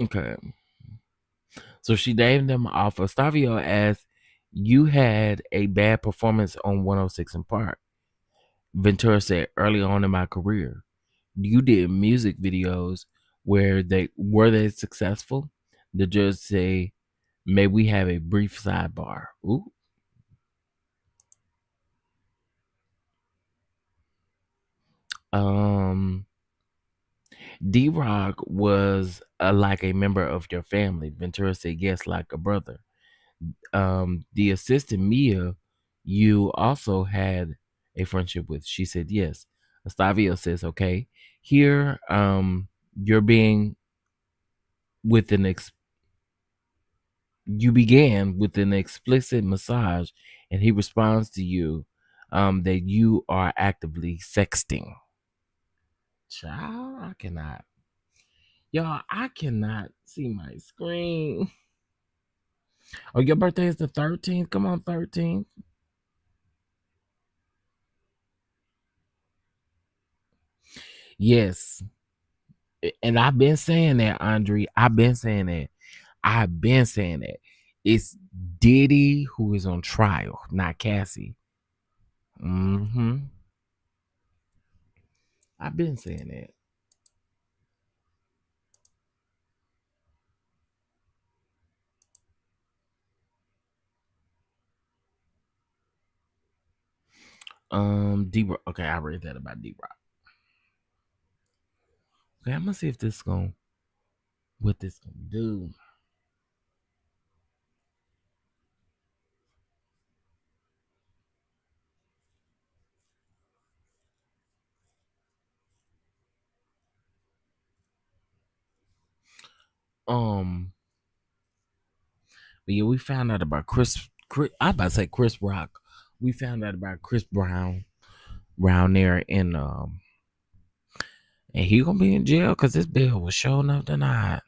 Okay. So she named them off. Estavio asked, "You had a bad performance on 106 in Park." Ventura said, "Early on in my career, you did music videos where they successful?" The judge say, "May we have a brief sidebar?" Ooh. Um, D-Rock was like a member of your family. Ventura said, "Yes, like a brother." The assistant Mia, you also had a friendship with? She said yes. Estavio says, okay, here you're being with an you began with an explicit massage, and he responds to you that you are actively sexting. Child, I cannot. Y'all, I cannot see my screen. Oh, your birthday is the 13th? Come on, 13th. Yes. And I've been saying that, Andre. I've been saying that. I've been saying that. It's Diddy who is on trial, not Cassie. Mm-hmm. I've been saying that. D Rock. Okay, I read that about D Rock. Okay, I'm gonna see if this gonna what this gonna do. But yeah, we found out about Chris. I about to say Chris Rock. We found out about Chris Brown there and he gonna be in jail because this bill was showing up tonight.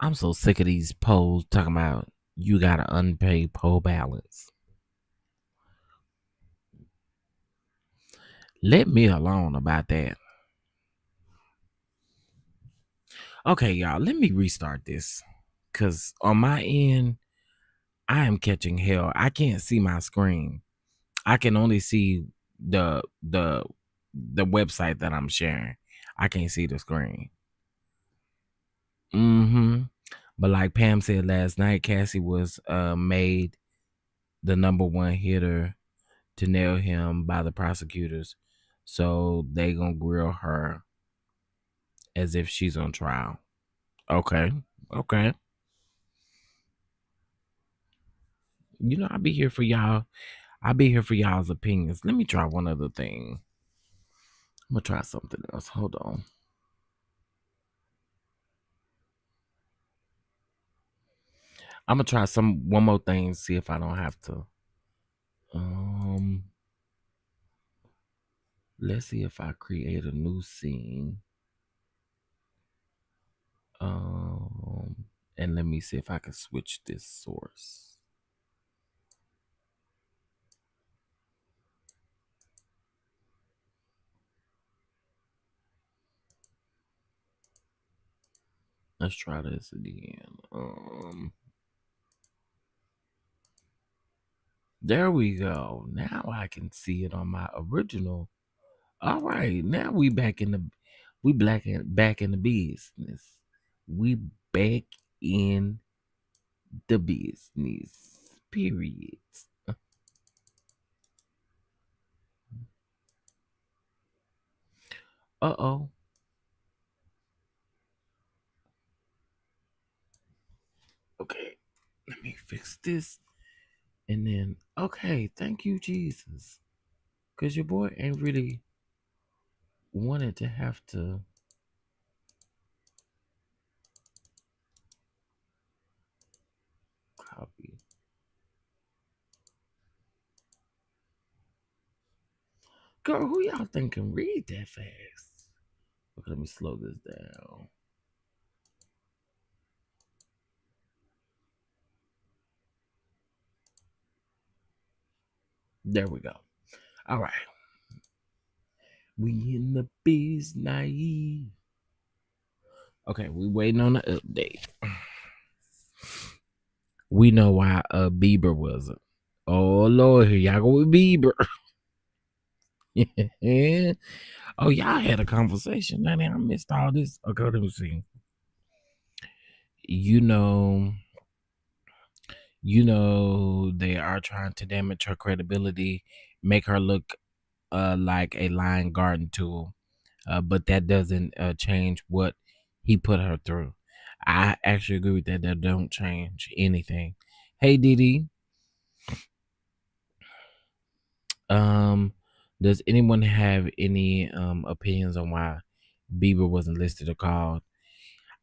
I'm so sick of these polls talking about you got an unpaid poll balance. Let me alone about that. Okay, y'all, let me restart this. Cause on my end, I am catching hell. I can't see my screen. I can only see the website that I'm sharing. I can't see the screen. Mm-hmm. But like Pam said last night, Cassie was made the number one hitter to nail him by the prosecutors. So they gonna grill her as if she's on trial. Okay. Okay. You know, I'll be here for y'all. I'll be here for y'all's opinions. Let me try one other thing. I'm gonna try something else. Hold on. I'm gonna try one more thing, see if I don't have to. Let's see if I create a new scene. And let me see if I can switch this source. Let's try this again. There we go. Now I can see it on my original. All right, now we back in the back in the business. We back in the business. Period. Uh-oh. Okay. Let me fix this. And then, okay, thank you, Jesus. Because your boy ain't really wanted to have to copy. Girl, who y'all think can read that fast? Okay, let me slow this down. There we go. All right. We in the biz naive. Okay, we waiting on the update. We know why Bieber wasn't. Oh Lord, here y'all go with Bieber. Yeah. Oh, y'all had a conversation. I missed all this. Okay, let me see. You know, they are trying to damage her credibility, make her look like a lying garden tool. But that doesn't change what he put her through. I actually agree with that. That don't change anything. Hey Diddy. Does anyone have any opinions on why Bieber wasn't listed or called?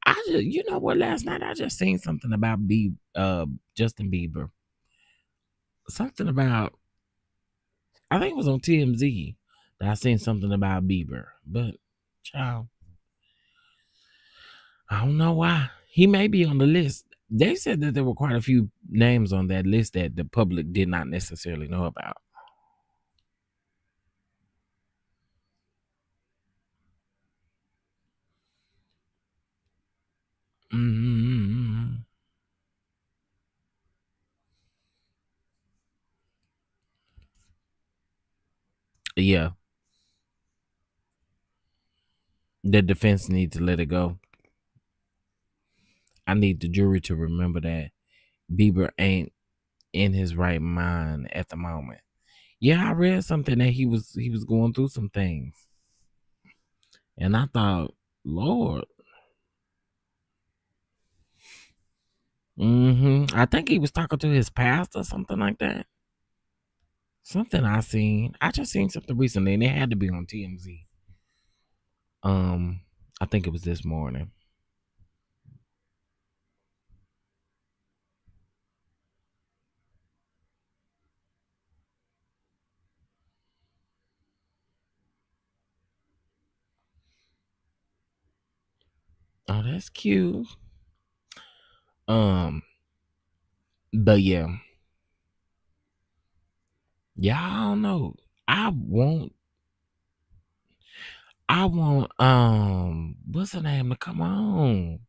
I just, you know what? Last night I just seen something about Justin Bieber. Something about, I think it was on TMZ that I seen something about Bieber, but child, I don't know why. He may be on the list. They said that there were quite a few names on that list that the public did not necessarily know about. Mm-hmm. Yeah, the defense need to let it go. I need the jury to remember that Bieber ain't in his right mind at the moment. Yeah, I read something that he was going through some things, and I thought, Lord, I think he was talking to his pastor, something like that. Something I seen. I just seen something recently, and it had to be on TMZ. Um, I think it was this morning. Oh, that's cute. Um, but yeah, I don't know. I want, what's her name to come on?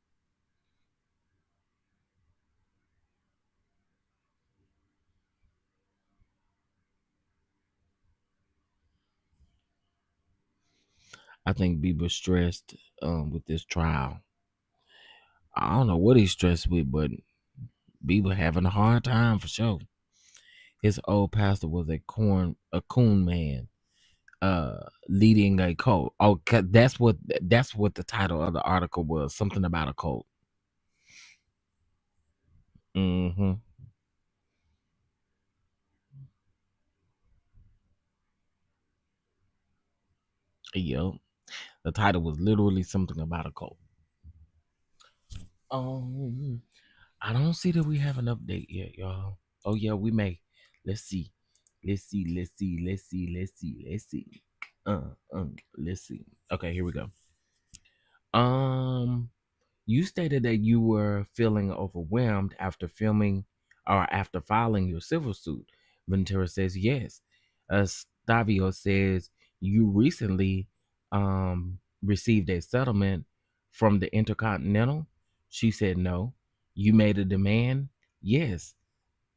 I think Bieber stressed with this trial. I don't know what he's stressed with, but Bieber having a hard time for sure. His old pastor was a coon man, leading a cult. Oh, that's what the title of the article was. Something about a cult. Mm-hmm. Yep. The title was literally something about a cult. Um, I don't see that we have an update yet, y'all. Oh yeah, we may. Let's see. Let's see. Let's see. Let's see. Let's see. Let's see. Let's see. Okay, here we go. Um, you stated that you were feeling overwhelmed after filming or after filing your civil suit. Ventura says yes. Stavio says you recently received a settlement from the Intercontinental. She said no. You made a demand? Yes.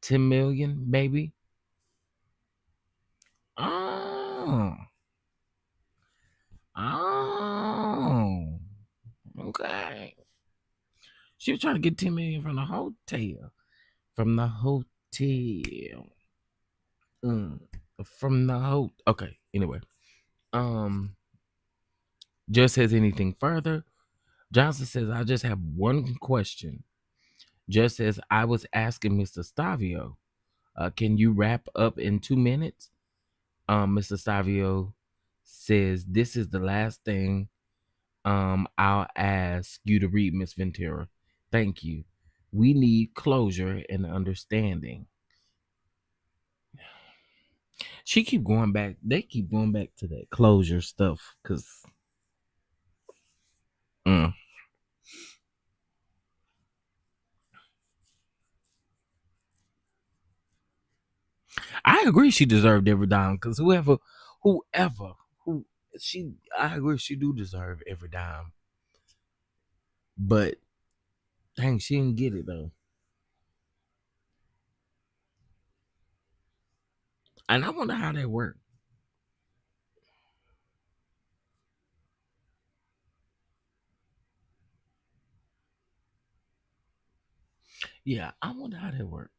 10 million, maybe? Oh. Oh. Okay. She was trying to get 10 million from the hotel. From the hotel. Mm. From the hotel. Okay. Anyway. Um. Just says anything further. Johnson says, I just have one question. Just as I was asking Mr. Stavio, can you wrap up in 2 minutes? Mr. Stavio says, this is the last thing I'll ask you to read, Miss Ventura. Thank you. We need closure and understanding. She keep going back. They keep going back to that closure stuff because mm, I agree she deserved every dime because whoever who she I agree she do deserve every dime. But dang, she didn't get it though. And I wonder how that worked. Yeah, I wonder how that worked.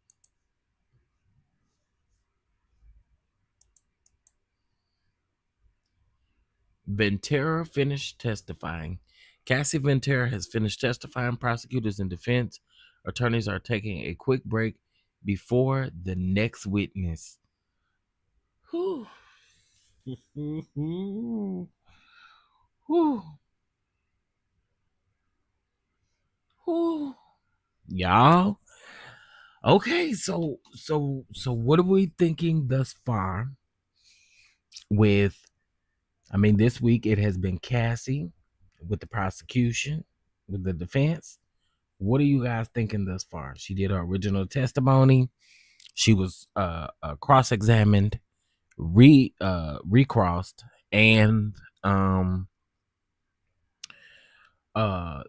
Ventura finished testifying. Cassie Ventura has finished testifying. Prosecutors and defense attorneys are taking a quick break before the next witness. Whew. Whew. Whew. Y'all. Okay, so what are we thinking thus far with, I mean, this week it has been Cassie with the prosecution, with the defense. What are you guys thinking thus far? She did her original testimony. She was cross-examined, recrossed, and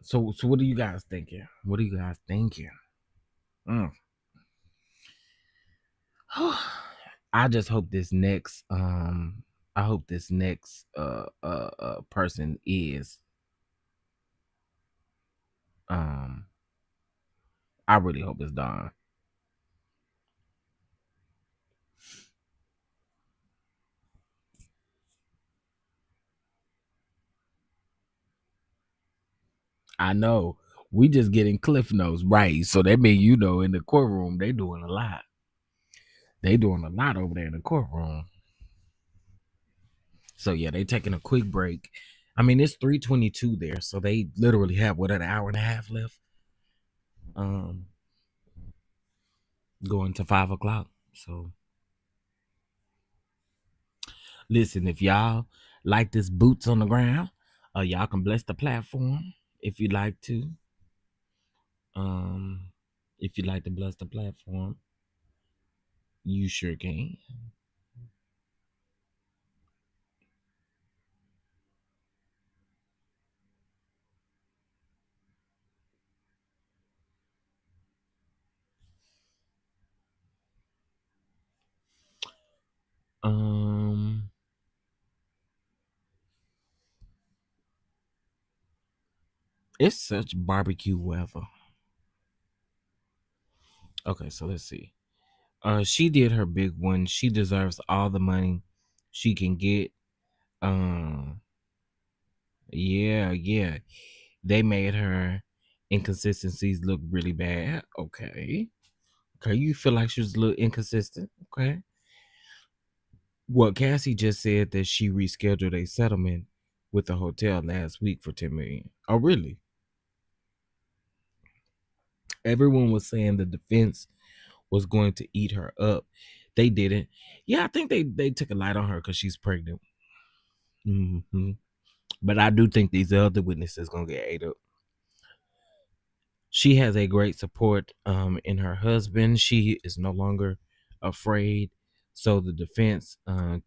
so what are you guys thinking? What are you guys thinking? Mm. I just hope this next person is I really hope it's Don. I know we just getting cliff notes, right? So that means, you know, in the courtroom they doing a lot. They doing a lot over there in the courtroom. So yeah, they taking a quick break. I mean, it's 3:22 there, so they literally have what, an hour and a half left. Going to 5 o'clock. So listen, if y'all like this boots on the ground, y'all can bless the platform if you'd like to. If you'd like to bless the platform, you sure can. It's such barbecue weather. Okay, so let's see. She did her big one. She deserves all the money she can get. Yeah. They made her inconsistencies look really bad. Okay, you feel like she was a little inconsistent. Okay. Well, Cassie just said that she rescheduled a settlement with the hotel last week for $10 million. Oh, really? Everyone was saying the defense was going to eat her up. They didn't. Yeah, I think they took a light on her because she's pregnant. But I do think these other witnesses gonna get ate up. She has a great support in her husband. She is no longer afraid, so the defense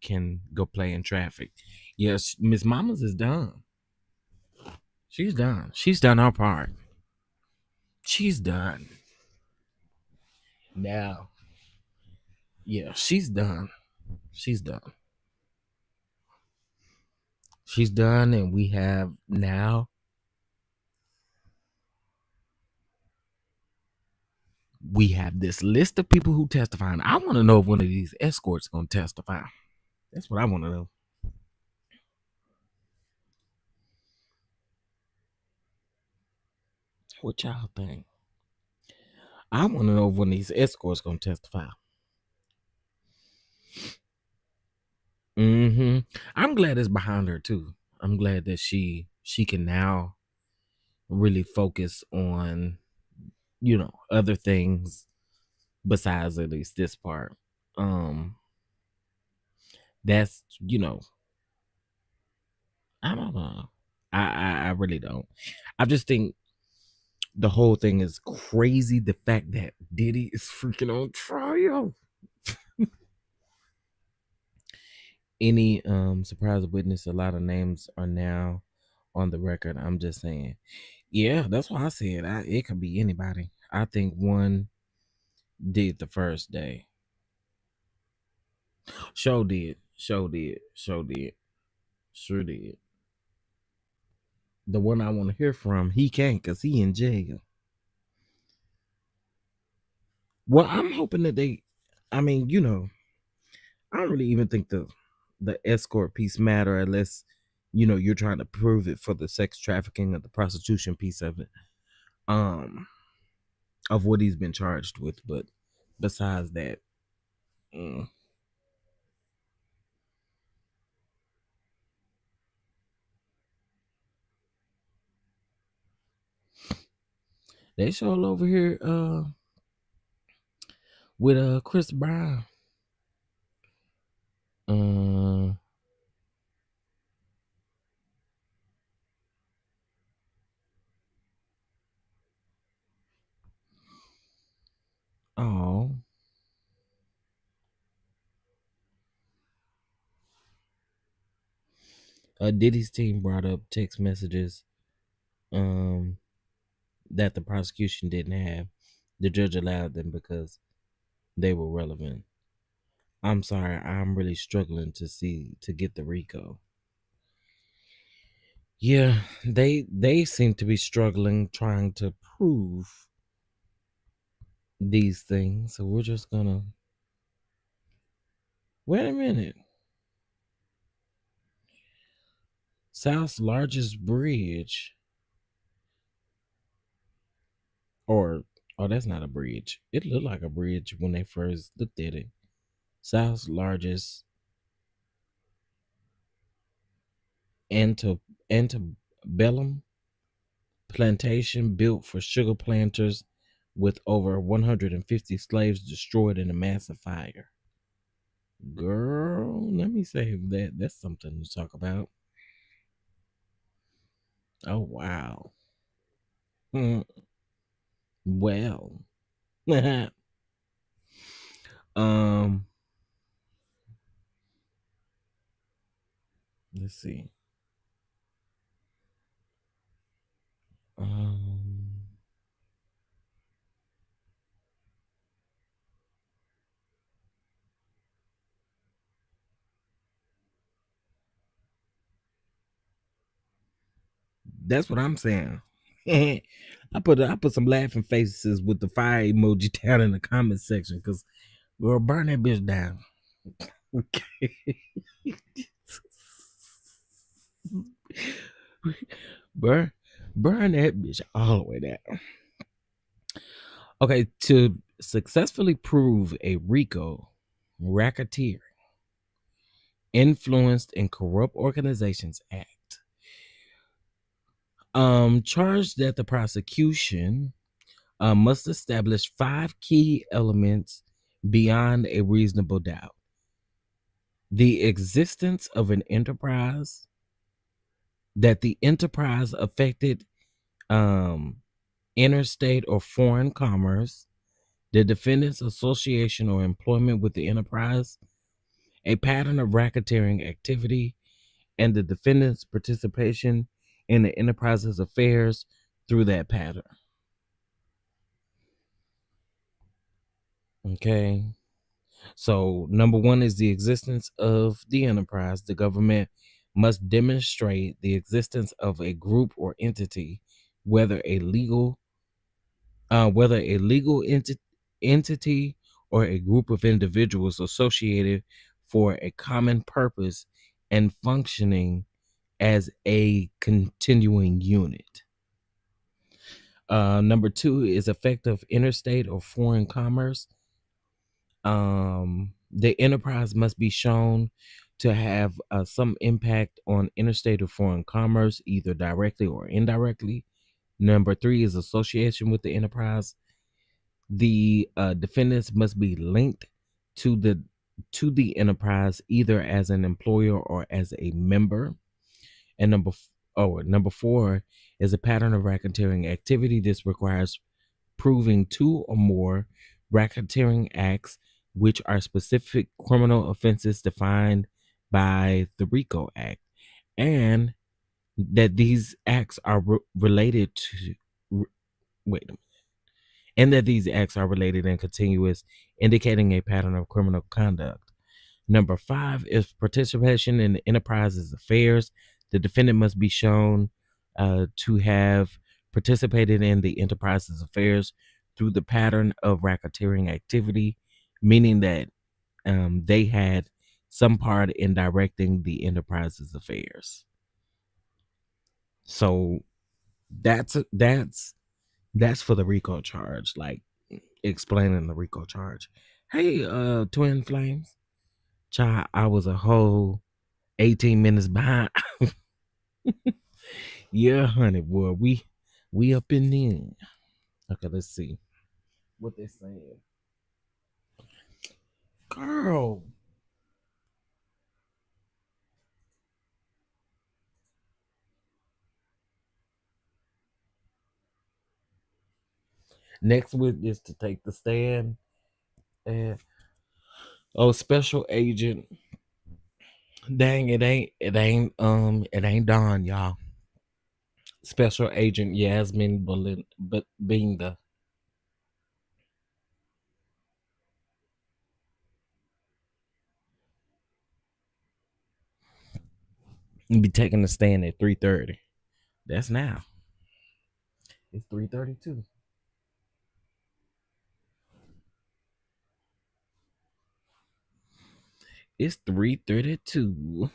can go play in traffic. Yes, Miss Mamas is done. She's done. She's done her part. She's done. Now, yeah, she's done. She's done. She's done, and we have this list of people who testify. And I want to know if one of these escorts gonna testify. That's what I want to know. What y'all think? I want to know if one of these escorts gonna testify. I'm glad it's behind her too. I'm glad that she can now really focus on, you know, other things besides at least this part. That's, you know, I don't know. I really don't. I just think the whole thing is crazy. The fact that Diddy is freaking on trial. Any surprise witness, a lot of names are now on the record. I'm just saying. Yeah, that's why I said it could be anybody. I think one did the first day. Sure did. Sure did. Sure did. Sure did. The one I want to hear from, he can't because he in jail. Well, I'm hoping that I mean, you know, I don't really even think the escort piece matter unless, you know, you're trying to prove it for the sex trafficking or the prostitution piece of it, of what he's been charged with. But besides that, mm. They show over here with Chris Brown. Uh, oh, Diddy's team brought up text messages um that the prosecution didn't have. The judge allowed them because they were relevant. I'm sorry, I'm really struggling to get the RICO. Yeah, they seem to be struggling trying to prove these things. So we're just gonna wait a minute. South's largest bridge, or oh, that's not a bridge. It looked like a bridge when they first looked at it. South's largest antebellum plantation built for sugar planters with over 150 slaves destroyed in a massive fire. Girl, let me save that. That's something to talk about. Oh, wow. Hmm. Well, um, let's see. Um, that's what I'm saying. I put some laughing faces with the fire emoji down in the comment section because we'll burn that bitch down. Okay. burn, burn that bitch all the way down. Okay, to successfully prove a RICO, racketeering, influenced and corrupt organizations act, charged that the prosecution must establish 5 key elements beyond a reasonable doubt: the existence of an enterprise, that the enterprise affected interstate or foreign commerce, the defendant's association or employment with the enterprise, a pattern of racketeering activity, and the defendant's participation in the enterprise's affairs through that pattern. Okay. So, number one is the existence of the enterprise. The government must demonstrate the existence of a group or entity, whether a legal entity or a group of individuals associated for a common purpose and functioning as a continuing unit. Number two is effective interstate or foreign commerce. The enterprise must be shown to have some impact on interstate or foreign commerce, either directly or indirectly. Number three is association with the enterprise. The defendants must be linked to the enterprise either as an employer or as a member. And number four is a pattern of racketeering activity. This requires proving 2 or more racketeering acts, which are specific criminal offenses defined by the RICO Act, and that these acts are related to. Wait a minute. And that these acts are related and continuous, indicating a pattern of criminal conduct. Number five is participation in the enterprise's affairs. The defendant must be shown to have participated in the enterprise's affairs through the pattern of racketeering activity, meaning that they had some part in directing the enterprise's affairs. So that's for the RICO charge. Like, explaining the RICO charge. Hey, Twin Flames. Child, I was a whole 18 minutes behind. Yeah, honey, boy. We up in there. Okay, let's see what they're saying. Girl. Next witness to take the stand. And special agent. Dang, it ain't Don, y'all. Special agent Yasmin but being the be taking the stand at 3:30. That's now. It's 3:32. It's 3:32.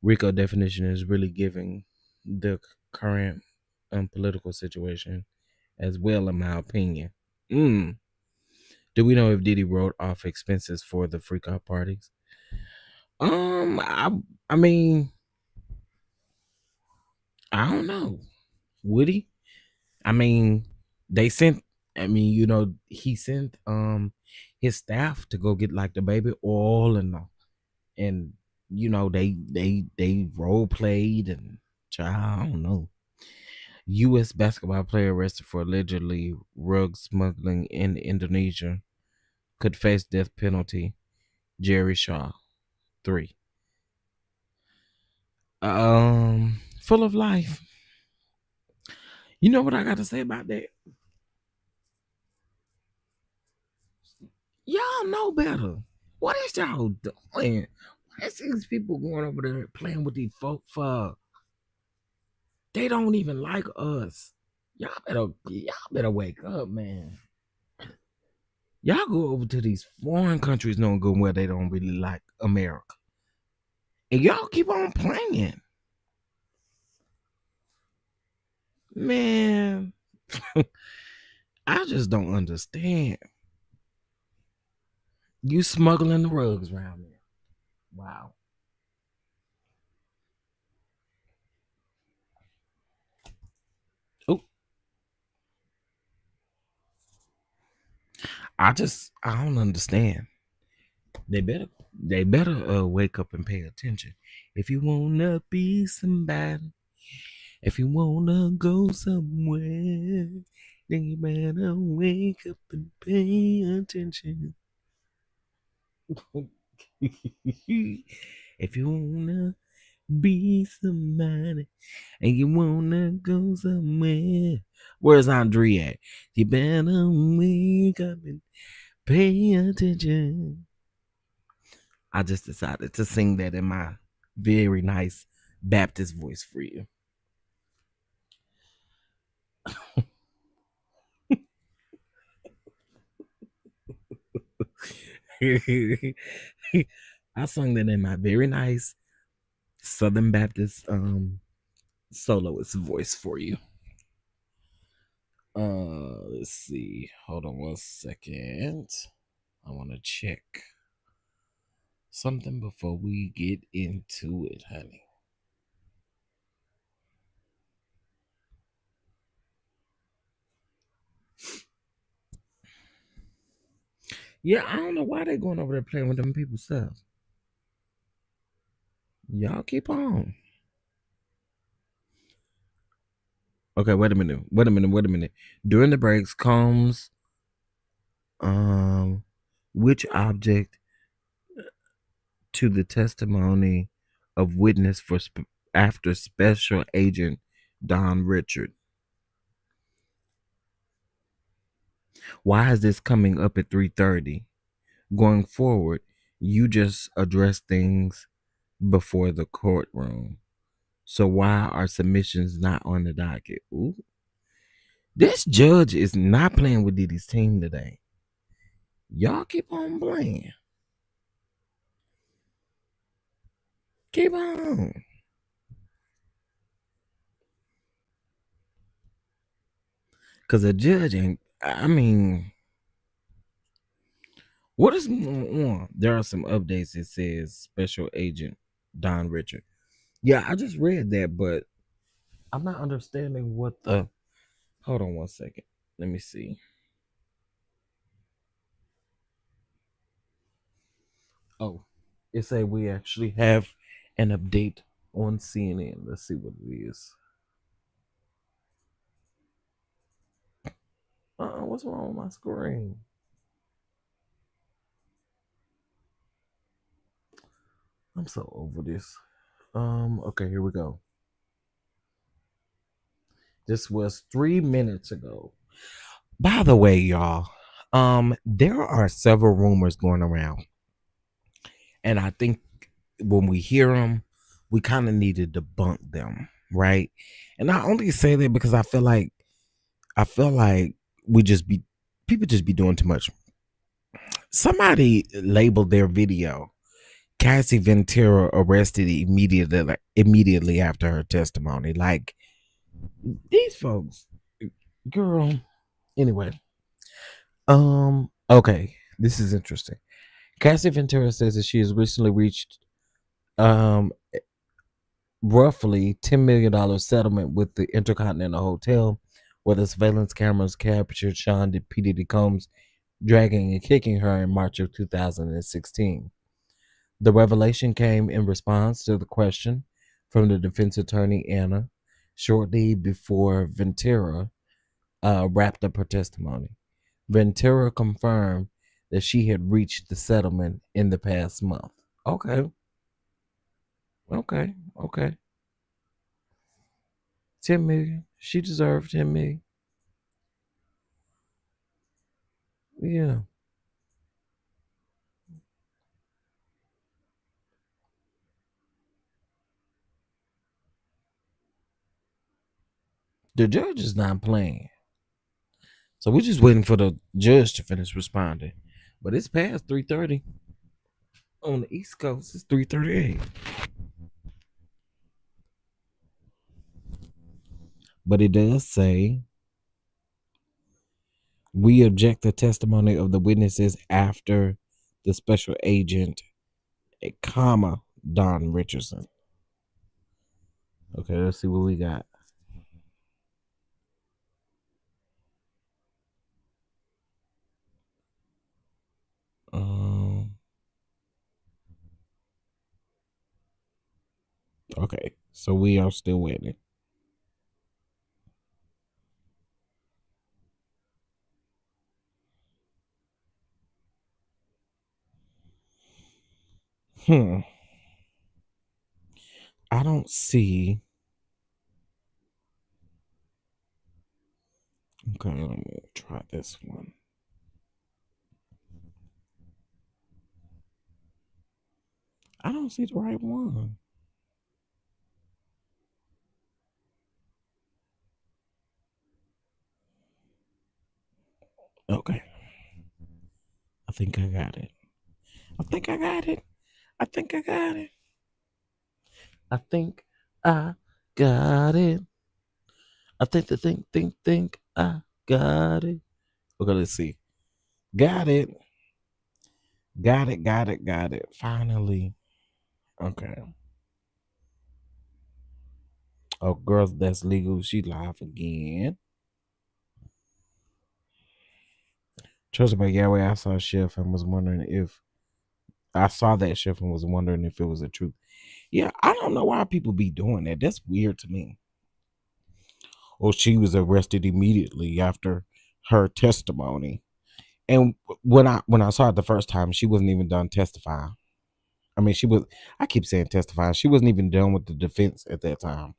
RICO definition is really giving the current political situation as well, in my opinion. Mm. Do we know if Diddy wrote off expenses for the freak out parties? I mean, I don't know. Would he? I mean, they sent. I mean, he sent his staff to go get like the baby oil and they role played and child, I don't know. U.S. basketball player arrested for allegedly rug smuggling in Indonesia could face death penalty. Jerry Shaw, 3. Full of life. You know what I got to say about that? Y'all know better. What is y'all doing? Why is these people going over there playing with these folk for? They don't even like us. Y'all better wake up, man. Y'all go over to these foreign countries knowing good well they don't really like America. And y'all keep on playing. Man, I just don't understand. You smuggling the rugs around there. Wow. Oh, I don't understand. They better wake up and pay attention. If you wanna be somebody, if you wanna go somewhere, then you better wake up and pay attention. If you wanna be somebody and you wanna go somewhere, where's Andre at? You better wake up and pay attention. I just decided to sing that in my very nice Baptist voice for you. I sung that in my very nice Southern Baptist soloist voice for you. Let's see. Hold on 1 second. I want to check something before we get into it, honey. Yeah, I don't know why they going over there playing with them people's stuff. Y'all keep on. Okay, wait a minute. During the breaks comes which object to the testimony of witness for after Special Agent Don Richard. Why is this coming up at 3:30? Going forward, you just address things before the courtroom. So why are submissions not on the docket? Ooh. This judge is not playing with Diddy's team today. Y'all keep on playing. Keep on. Because a judge ain't, I mean, what is going on? There are some updates. It says Special Agent Don Richard. Yeah, I just read that, but I'm not understanding what the. Hold on one second. Let me see. Oh, it say we actually have an update on CNN. Let's see what it is. What's wrong with my screen? I'm so over this. Okay, here we go. This was 3 minutes ago. By the way, y'all, there are several rumors going around, and I think when we hear them, we kind of need to debunk them, right? And I only say that because I feel like we just be people just be doing too much. Somebody labeled their video Cassie Ventura arrested immediately after her testimony. Like these folks, girl. Anyway, okay, this is interesting. Cassie Ventura says that she has recently reached um roughly $10 million settlement with the Intercontinental Hotel, where the surveillance cameras captured Sean P. Diddy Combs dragging and kicking her in March of 2016. The revelation came in response to the question from the defense attorney Anna shortly before Ventura wrapped up her testimony. Ventura confirmed that she had reached the settlement in the past month. Okay, okay. 10 million. She deserved 10 million. Yeah. The judge is not playing. So we're just waiting for the judge to finish responding. But it's past 3:30. On the East Coast, it's 3:38. But it does say we object the testimony of the witnesses after the special agent, comma, Don Richardson. Okay, let's see what we got. Okay, so we are still waiting. I don't see. Okay, let me try this one. I don't see the right one. Okay. I think I got it. I think I got it. I think I got it. I think I got it. I think I got it. Okay, let's see. Got it. Got it. Finally. Okay. Oh, girls, that's legal. She live again. Trust by Yahweh, I saw Chef and was wondering if I saw that Chef and was wondering if it was the truth. Yeah, I don't know why people be doing that. That's weird to me. Or she was arrested immediately after her testimony. And when I saw it the first time, she wasn't even done testifying. I mean, she was. I keep saying testifying. She wasn't even done with the defense at that time.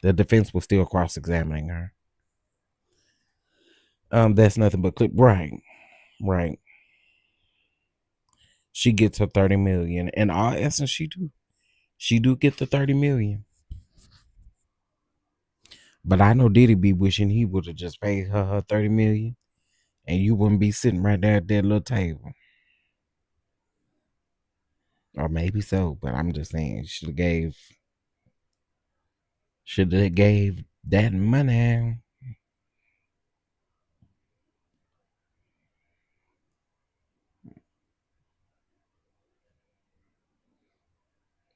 The defense was still cross-examining her. That's nothing but clip. Right. She gets her 30 million. In all essence, she do. She do get the 30 million. But I know Diddy be wishing he would have just paid her 30 million, and you wouldn't be sitting right there at that little table. Or maybe so, but I'm just saying should have gave that money.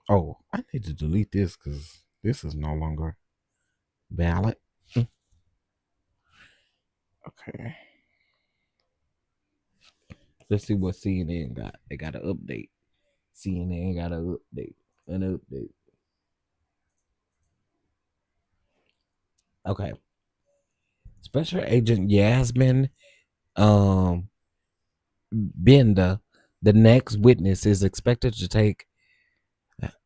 Oh, I need to delete this because this is no longer valid. Okay. Let's see what CNN got. They got an update. CNN got an update. An update. Okay. Special Agent Yasmin Benda, the next witness, is expected to take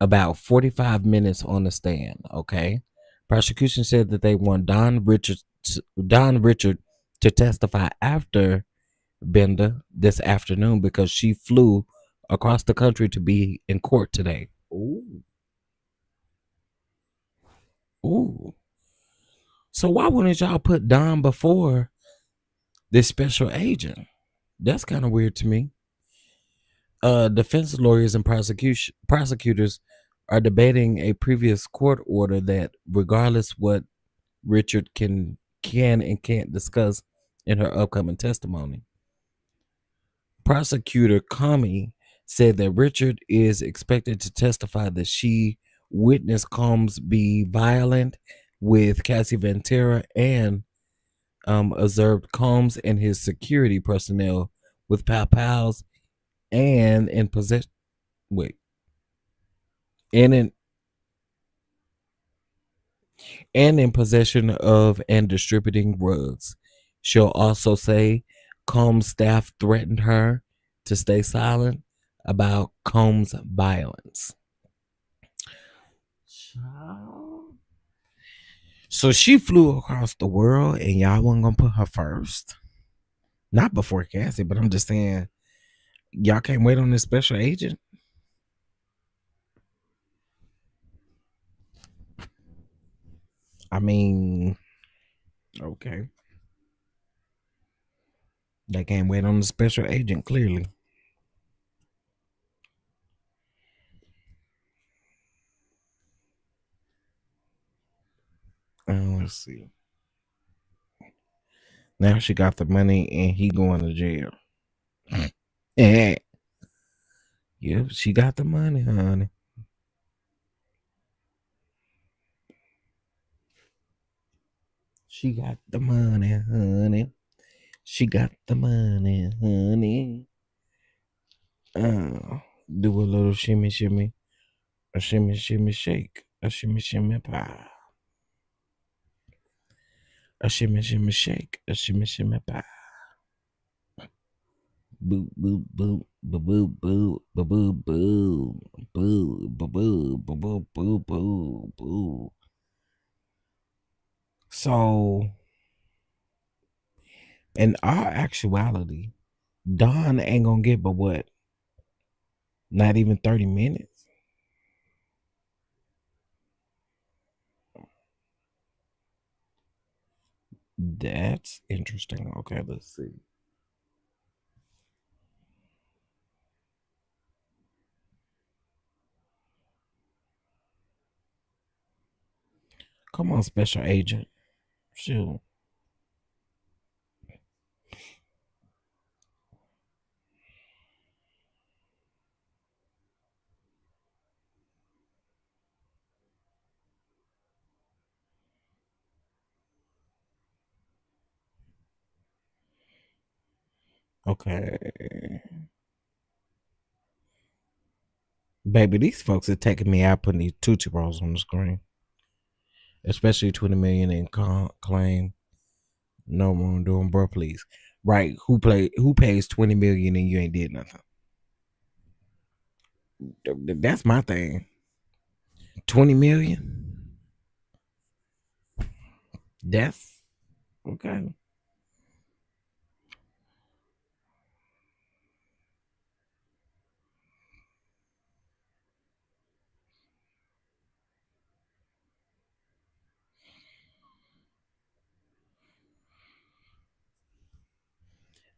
about 45 minutes on the stand. Okay. Prosecution said that they want Don Richard to testify after Benda this afternoon because she flew across the country to be in court today. Ooh. Ooh. So why wouldn't y'all put Don before this special agent? That's kind of weird to me. Defense lawyers and prosecutors are debating a previous court order that, regardless what Richard can and can't discuss in her upcoming testimony. Prosecutor Comey said that Richard is expected to testify that she witnessed Combs be violent with Cassie Ventura and observed Combs and his security personnel with pow-pows and in possession. Wait, and in possession of and distributing drugs. She'll also say Combs' staff threatened her to stay silent about Combs' violence. So she flew across the world and y'all wasn't gonna put her first? Not before Cassie, but I'm just saying, y'all can't wait on this special agent? I mean, okay. They can't wait on the special agent, clearly. Let's see. Now she got the money and he going to jail. Yeah. Yep, she got the money, honey. She got the money, honey. She got the money, honey. Do a little shimmy, shimmy. A shimmy, shimmy, shake. A shimmy, shimmy, pie. A shimmy, shimmy, shake. A shimmy, shimmy, pie. Boo, boo, boo, boo, boo, boo, boo, boo, boo, boo, boo, boo, boo, boo, boo, boo. So, in our actuality, Don ain't gonna get but what? Not even 30 minutes. That's interesting. Okay, let's see. Come on, special agent. Shoot. Okay. Baby, these folks are taking me out putting these Tootsie Rolls on the screen. Especially 20 million in claim. No wrongdoing, bro, please. Right. Who pays 20 million and you ain't did nothing? That's my thing. 20 million? That's okay.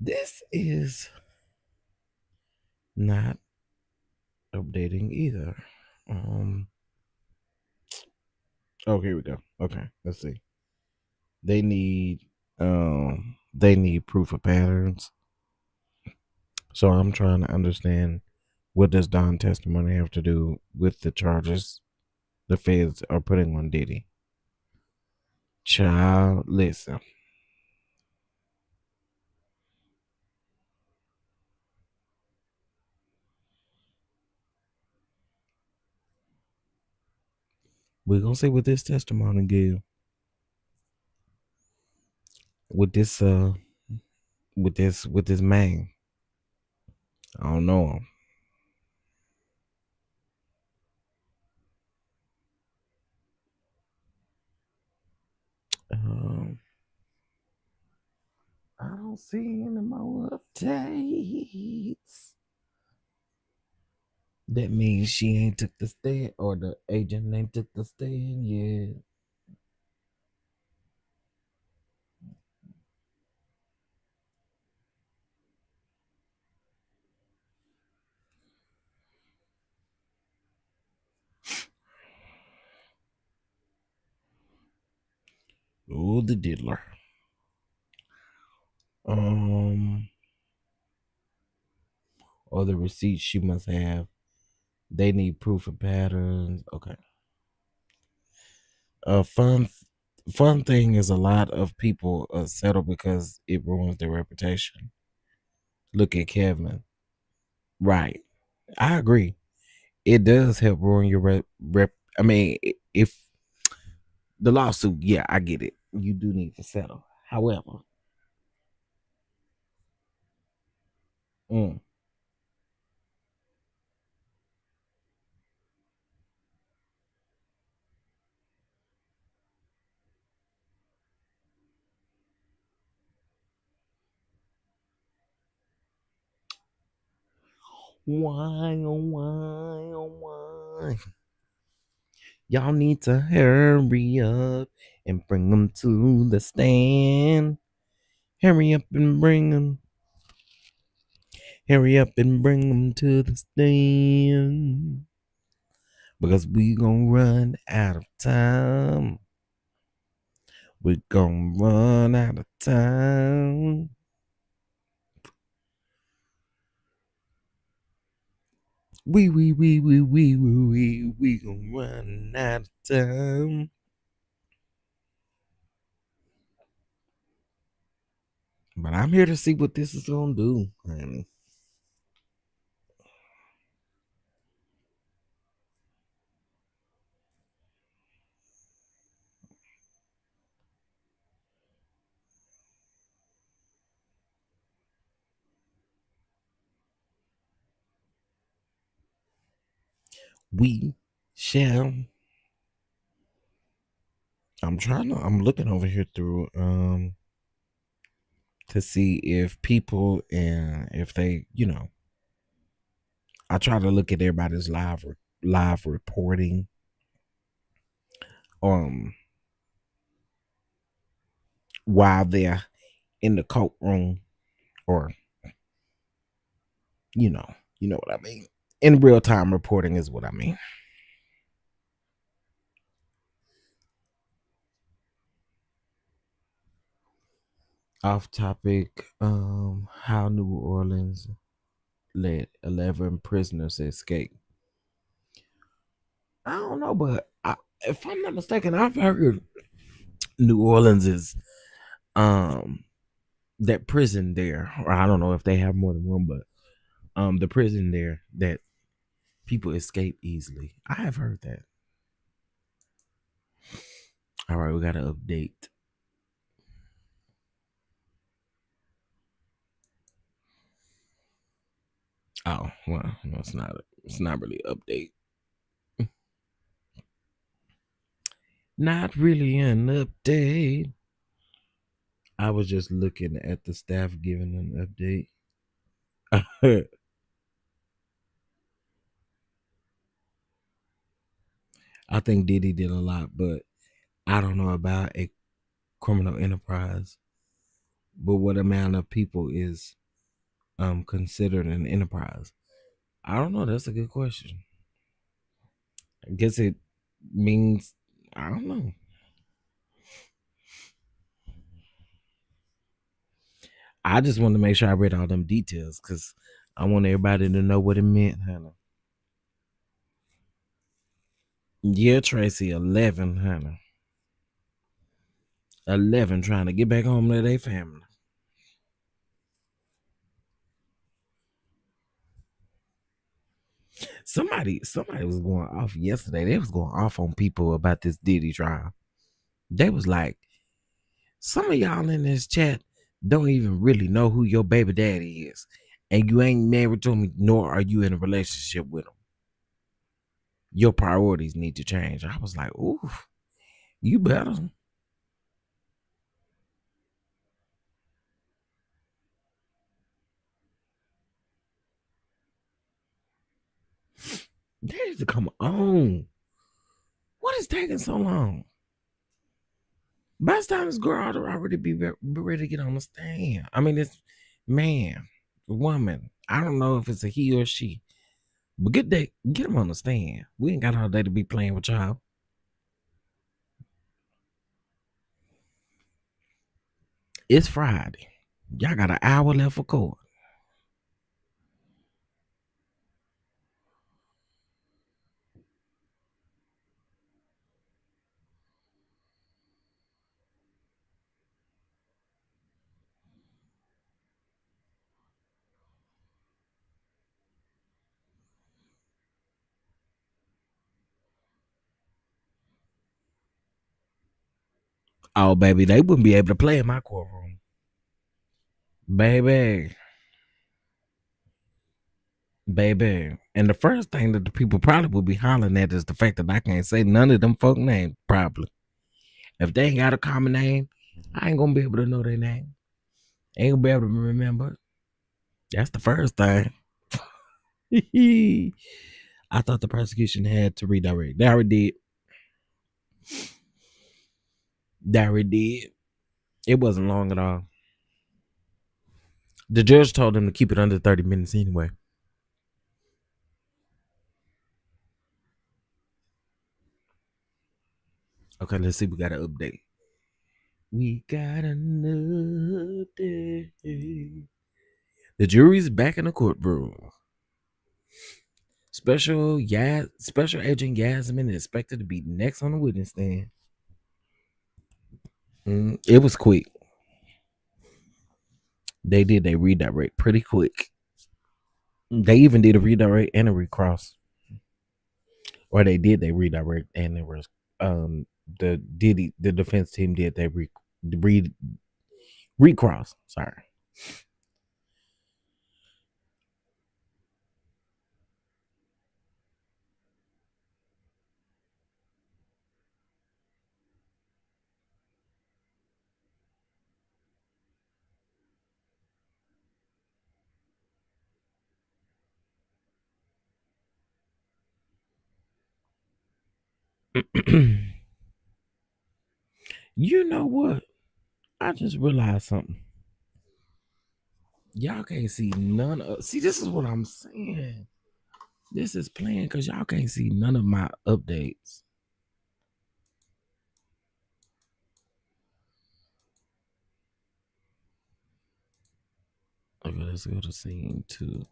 This is not updating either. Oh, here we go. Okay, let's see. They need proof of patterns. So I'm trying to understand What does Don testimony have to do with the charges the feds are putting on Diddy? Child, listen. We're gonna see what this testimony give. With this with this man. I don't know him. I don't see any more updates. That means she ain't took the stand, or the agent ain't took the stand yet. Oh, the diddler. Or the receipts she must have. They need proof of patterns. Okay. Fun thing is a lot of people settle because it ruins their reputation. Look at Kevin. Right. I agree. It does help ruin your rep. I mean, if the lawsuit, yeah, I get it. You do need to settle. However, mm, why, oh, why, oh, why? Y'all need to hurry up and bring them to the stand. Hurry up and bring them. Hurry up and bring them to the stand. Because we gonna run out of time. We gonna run out of time. We gonna run out of time. But I'm here to see what this is gonna do, honey. We shall. I'm looking over here through to see if people, and if they, I try to look at everybody's live reporting um while they're in the courtroom, or you know what I mean. In real time reporting is what I mean. Off topic, how New Orleans let 11 prisoners escape. I don't know, but if I'm not mistaken, I've heard New Orleans is that prison there, or I don't know if they have more than one, but the prison there that people escape easily. I have heard that. All right, we got to update. Oh well, no, it's not. It's not really update. Not really an update. I was just looking at the staff giving an update. I think Diddy did a lot, but I don't know about a criminal enterprise. But what amount of people is considered an enterprise? I don't know. That's a good question. I guess it means, I don't know. I just wanted to make sure I read all them details, because I want everybody to know what it meant, honey. Yeah, Tracy, 11, honey. 11 trying to get back home to their family. Somebody was going off yesterday. They was going off on people about this Diddy trial. They was like, some of y'all in this chat don't even really know who your baby daddy is. And you ain't married to him, nor are you in a relationship with him. Your priorities need to change. I was like, ooh, you better. They need to come on. What is taking so long? By the time this girl ought to already be ready to get on the stand. I mean, it's man, woman. I don't know if it's a he or she, but get them on the stand. We ain't got all day to be playing with y'all. It's Friday. Y'all got an hour left for court. Oh, baby, they wouldn't be able to play in my courtroom. Baby. And the first thing that the people probably will be hollering at is the fact that I can't say none of them folk names, probably. If they ain't got a common name, I ain't gonna be able to know their name. Ain't gonna be able to remember. That's the first thing. I thought the prosecution had to redirect. They already did. It wasn't long at all. The judge told them to keep it under 30 minutes anyway. Okay, let's see. We got an update. We got an update. The jury's back in the courtroom. Special Agent Yasmin is expected to be next on the witness stand. It was quick. They did a redirect pretty quick. They even did a redirect and a recross. Or they redirect and there was the defense team did they recross. Sorry. You know what? I just realized something. Y'all can't see none of. See, this is what I'm saying. This is playing because y'all can't see none of my updates. Okay, let's go to scene 2.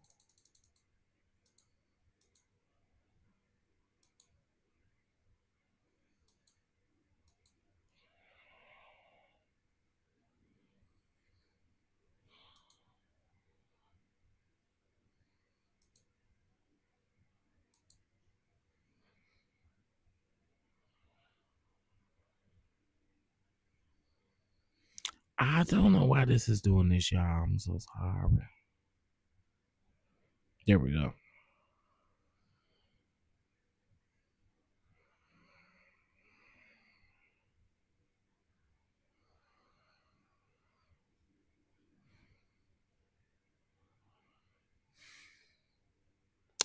I don't know why this is doing this, y'all. I'm so sorry. There we go.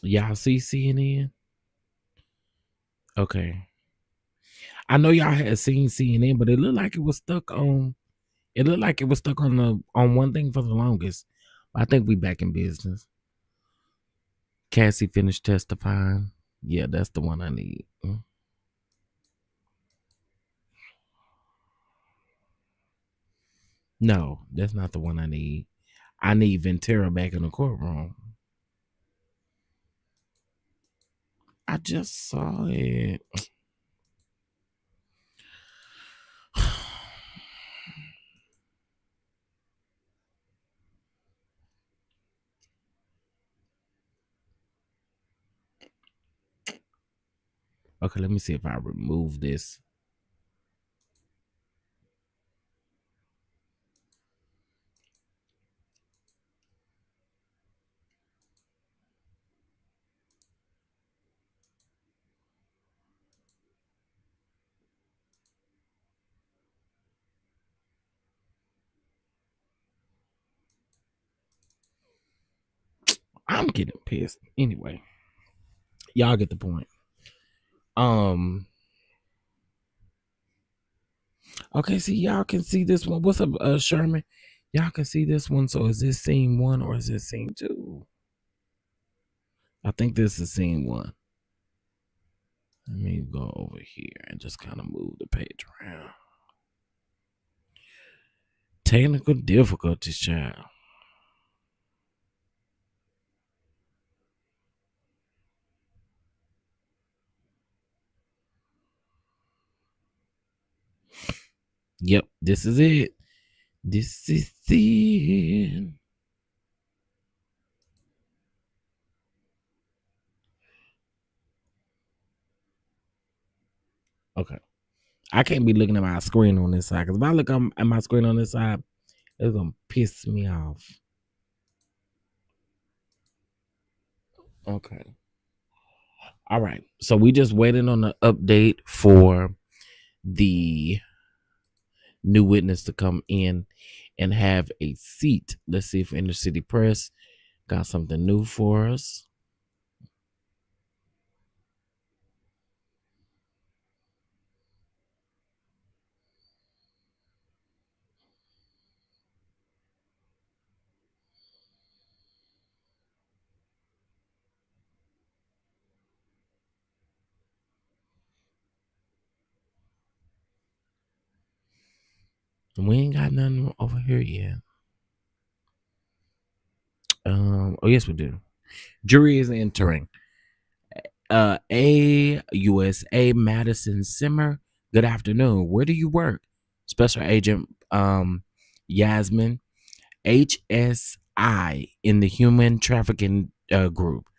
Y'all see CNN? Okay. I know y'all had seen CNN, but it looked like it was stuck on. It looked like it was stuck on one thing for the longest. I think we back in business. Cassie finished testifying. Yeah, that's the one I need. No, that's not the one I need. I need Ventura back in the courtroom. I just saw it. Okay, let me see if I remove this. I'm getting pissed. Anyway, y'all get the point. Okay, see, y'all can see this one. What's up, Sherman? Y'all can see this one. So is this scene 1 or is this scene 2? I think this is scene 1. Let me go over here and just kind of move the page around. Technical difficulties, child. Yep, this is it. This is it. Okay. I can't be looking at my screen on this side because if I look at my screen on this side, it's going to piss me off. Okay. All right. So we just waiting on the update for the new witness to come in and have a seat. Let's see if Inner City Press got something new for us. We ain't got nothing over here yet. Oh yes, we do. Jury is entering. AUSA Madison Simmer. Good afternoon. Where do you work? Special Agent Yasmin, HSI in the Human Trafficking Group.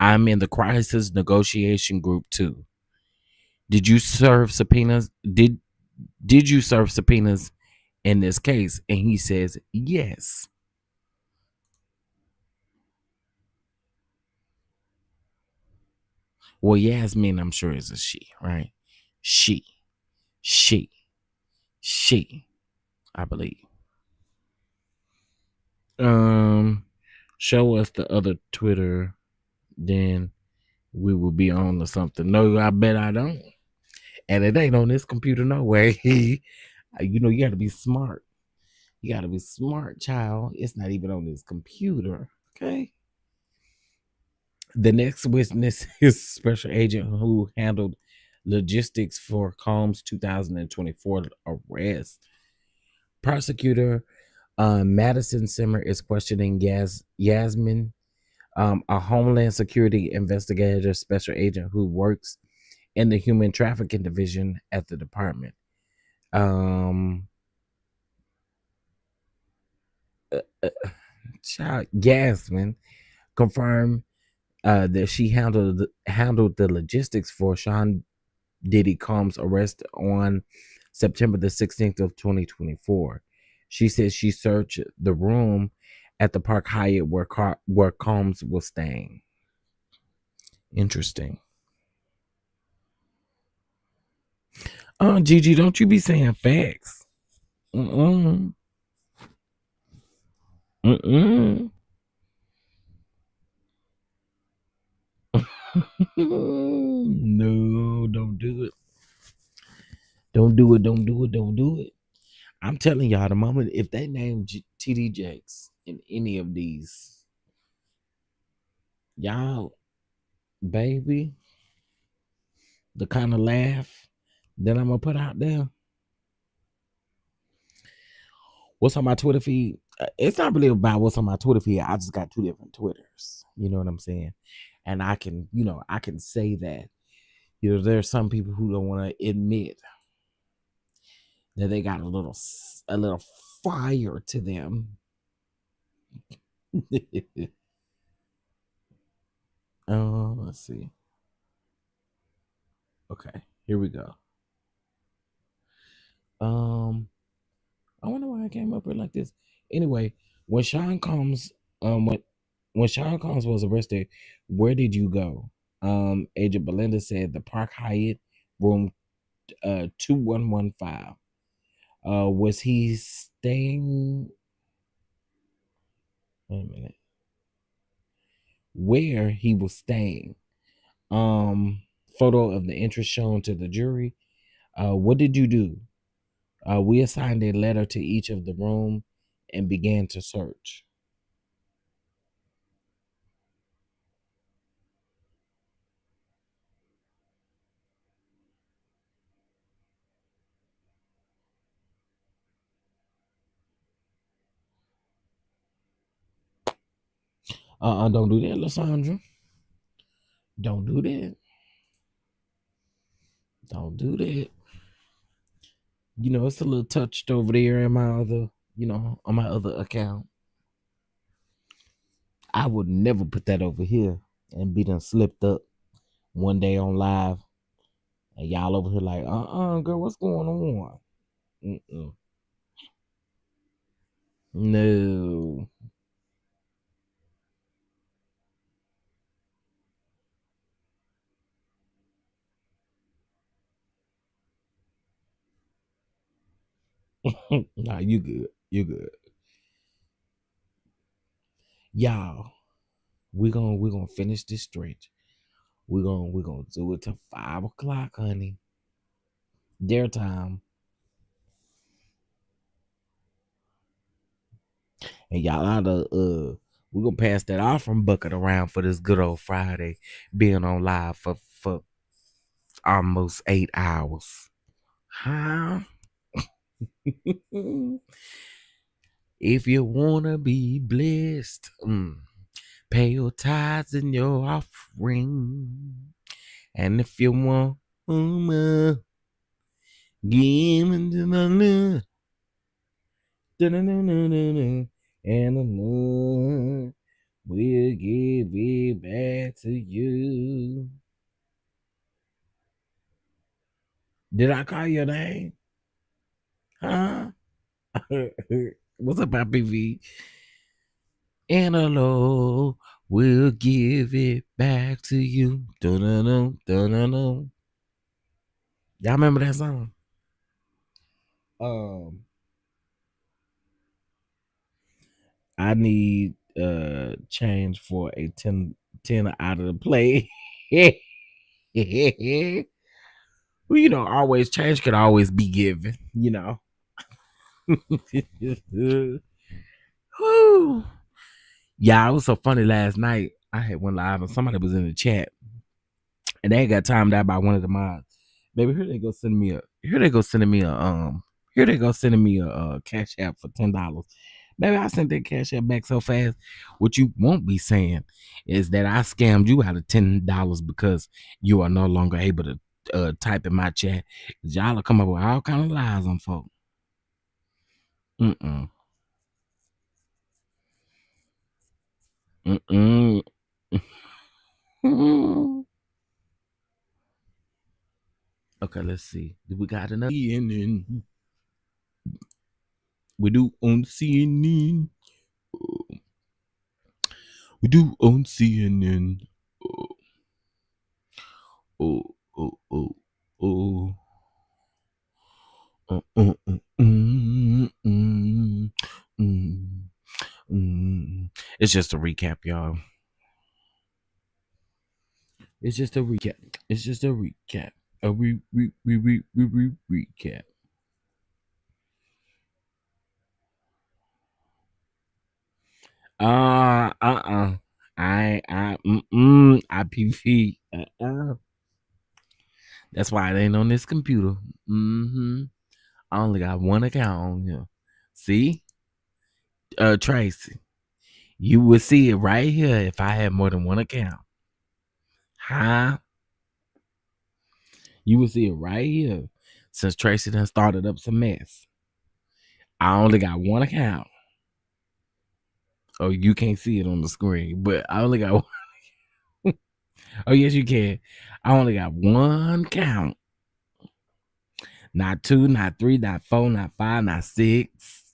I'm in the Crisis Negotiation Group too. Did you serve subpoenas? Did you serve subpoenas in this case? And he says yes. Well, Yasmin, I'm sure is a she, right? She, I believe. Show us the other Twitter, then we will be on to something. No, I bet I don't. And it ain't on this computer no way. You know, you gotta be smart. You gotta be smart, child. It's not even on this computer. Okay. The next witness is Special Agent who handled logistics for Combs' 2024 arrest. Prosecutor Madison Simmer is questioning Yasmin, a Homeland Security investigator, special agent who works in the Human Trafficking Division at the department. Yasmin confirmed that she handled the logistics for Sean Diddy Combs' arrest on September the 16th of 2024. She says she searched the room at the Park Hyatt where Combs was staying. Interesting. Gigi, don't you be saying facts. No, don't do it. Don't do it. I'm telling y'all, the moment if they name TD Jakes in any of these, y'all, baby, the kind of laugh that I'm gonna put out there. What's on my Twitter feed? It's not really about what's on my Twitter feed. I just got two different Twitters. You know what I'm saying? And I can, I can say that, there's some people who don't want to admit that they got a little fire to them. Let's see. Okay, here we go. I wonder why I came up here like this. Anyway, when Sean Combs, when Sean Combs was arrested, where did you go? Agent Belinda said the Park Hyatt, room 2115. Was he staying? Wait a minute. Where he was staying? Photo of the entrance shown to the jury. What did you do? We assigned a letter to each of the room and began to search. Don't do that, Lysandra. Don't do that. Don't do that. It's a little touched over there in my other, on my other account. I would never put that over here and be done slipped up one day on live. And y'all over here like, girl, what's going on? Mm-mm. No. Nah, you good. You good. Y'all, we're gonna finish this stretch. We're gonna do it till 5 o'clock, honey. Their time. And y'all out of we're gonna pass that offering bucket around for this good old Friday, being on live for almost 8 hours. Huh? If you wanna be blessed, pay your tithes and your offering. And if you want give into the Lord. And the Lord will give it back to you. Did I call your name? Huh? What's up, IPV? And the Lord will give it back to you. Dun-dun-dun, dun-dun-dun. Y'all remember that song? I need change for a 10 out of the play. Well, always change could always be given, Whew. Yeah, it was so funny last night. I had went live and somebody was in the chat and they got timed out by one of the mods. Baby, here they go sending me a cash app for $10. Baby, I sent that cash app back so fast. What you won't be saying is that I scammed you out of $10 because you are no longer able to type in my chat. Y'all will come up with all kind of lies on folk. Mm-mm. Mm-mm. Okay, let's see. We got another CNN. We do on CNN. We do on CNN. Oh, oh, oh, oh. It's just a recap, y'all. It's just a recap. It's just a recap. A recap. IPV. That's why it ain't on this computer. I only got one account on here. See? Tracy, you would see it right here if I had more than one account. Huh? You will see it right here. Since Tracy done started up some mess. I only got one account. Oh, you can't see it on the screen, but I only got one. Oh, yes, you can. I only got one count. Not two, not three, not four, not five, not six.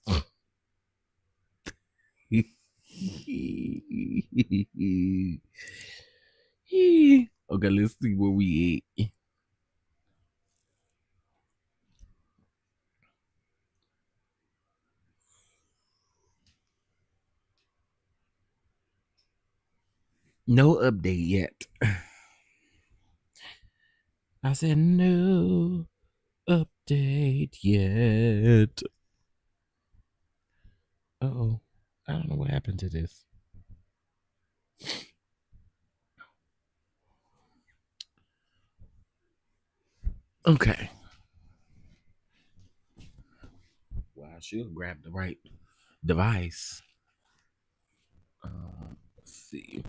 Okay, let's see where we at. No update yet. I said no update yet. Uh-oh. I don't know what happened to this. Okay. Well, I should grab the right device. Let's see.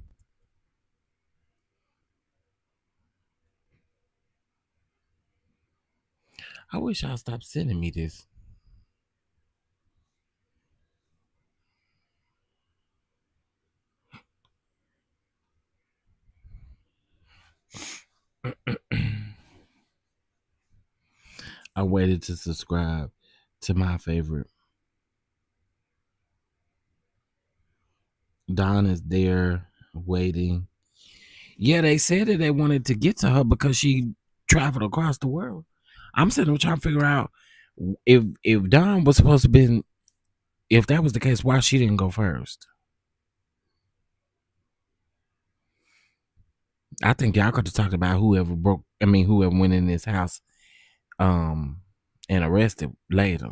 I wish y'all stopped sending me this. I waited to subscribe to my favorite. Don is there waiting. Yeah, they said that they wanted to get to her because she traveled across the world. I'm sitting there trying to figure out if Don was supposed to be, if that was the case, why she didn't go first. I think y'all could have talked about whoever went in this house and arrested later.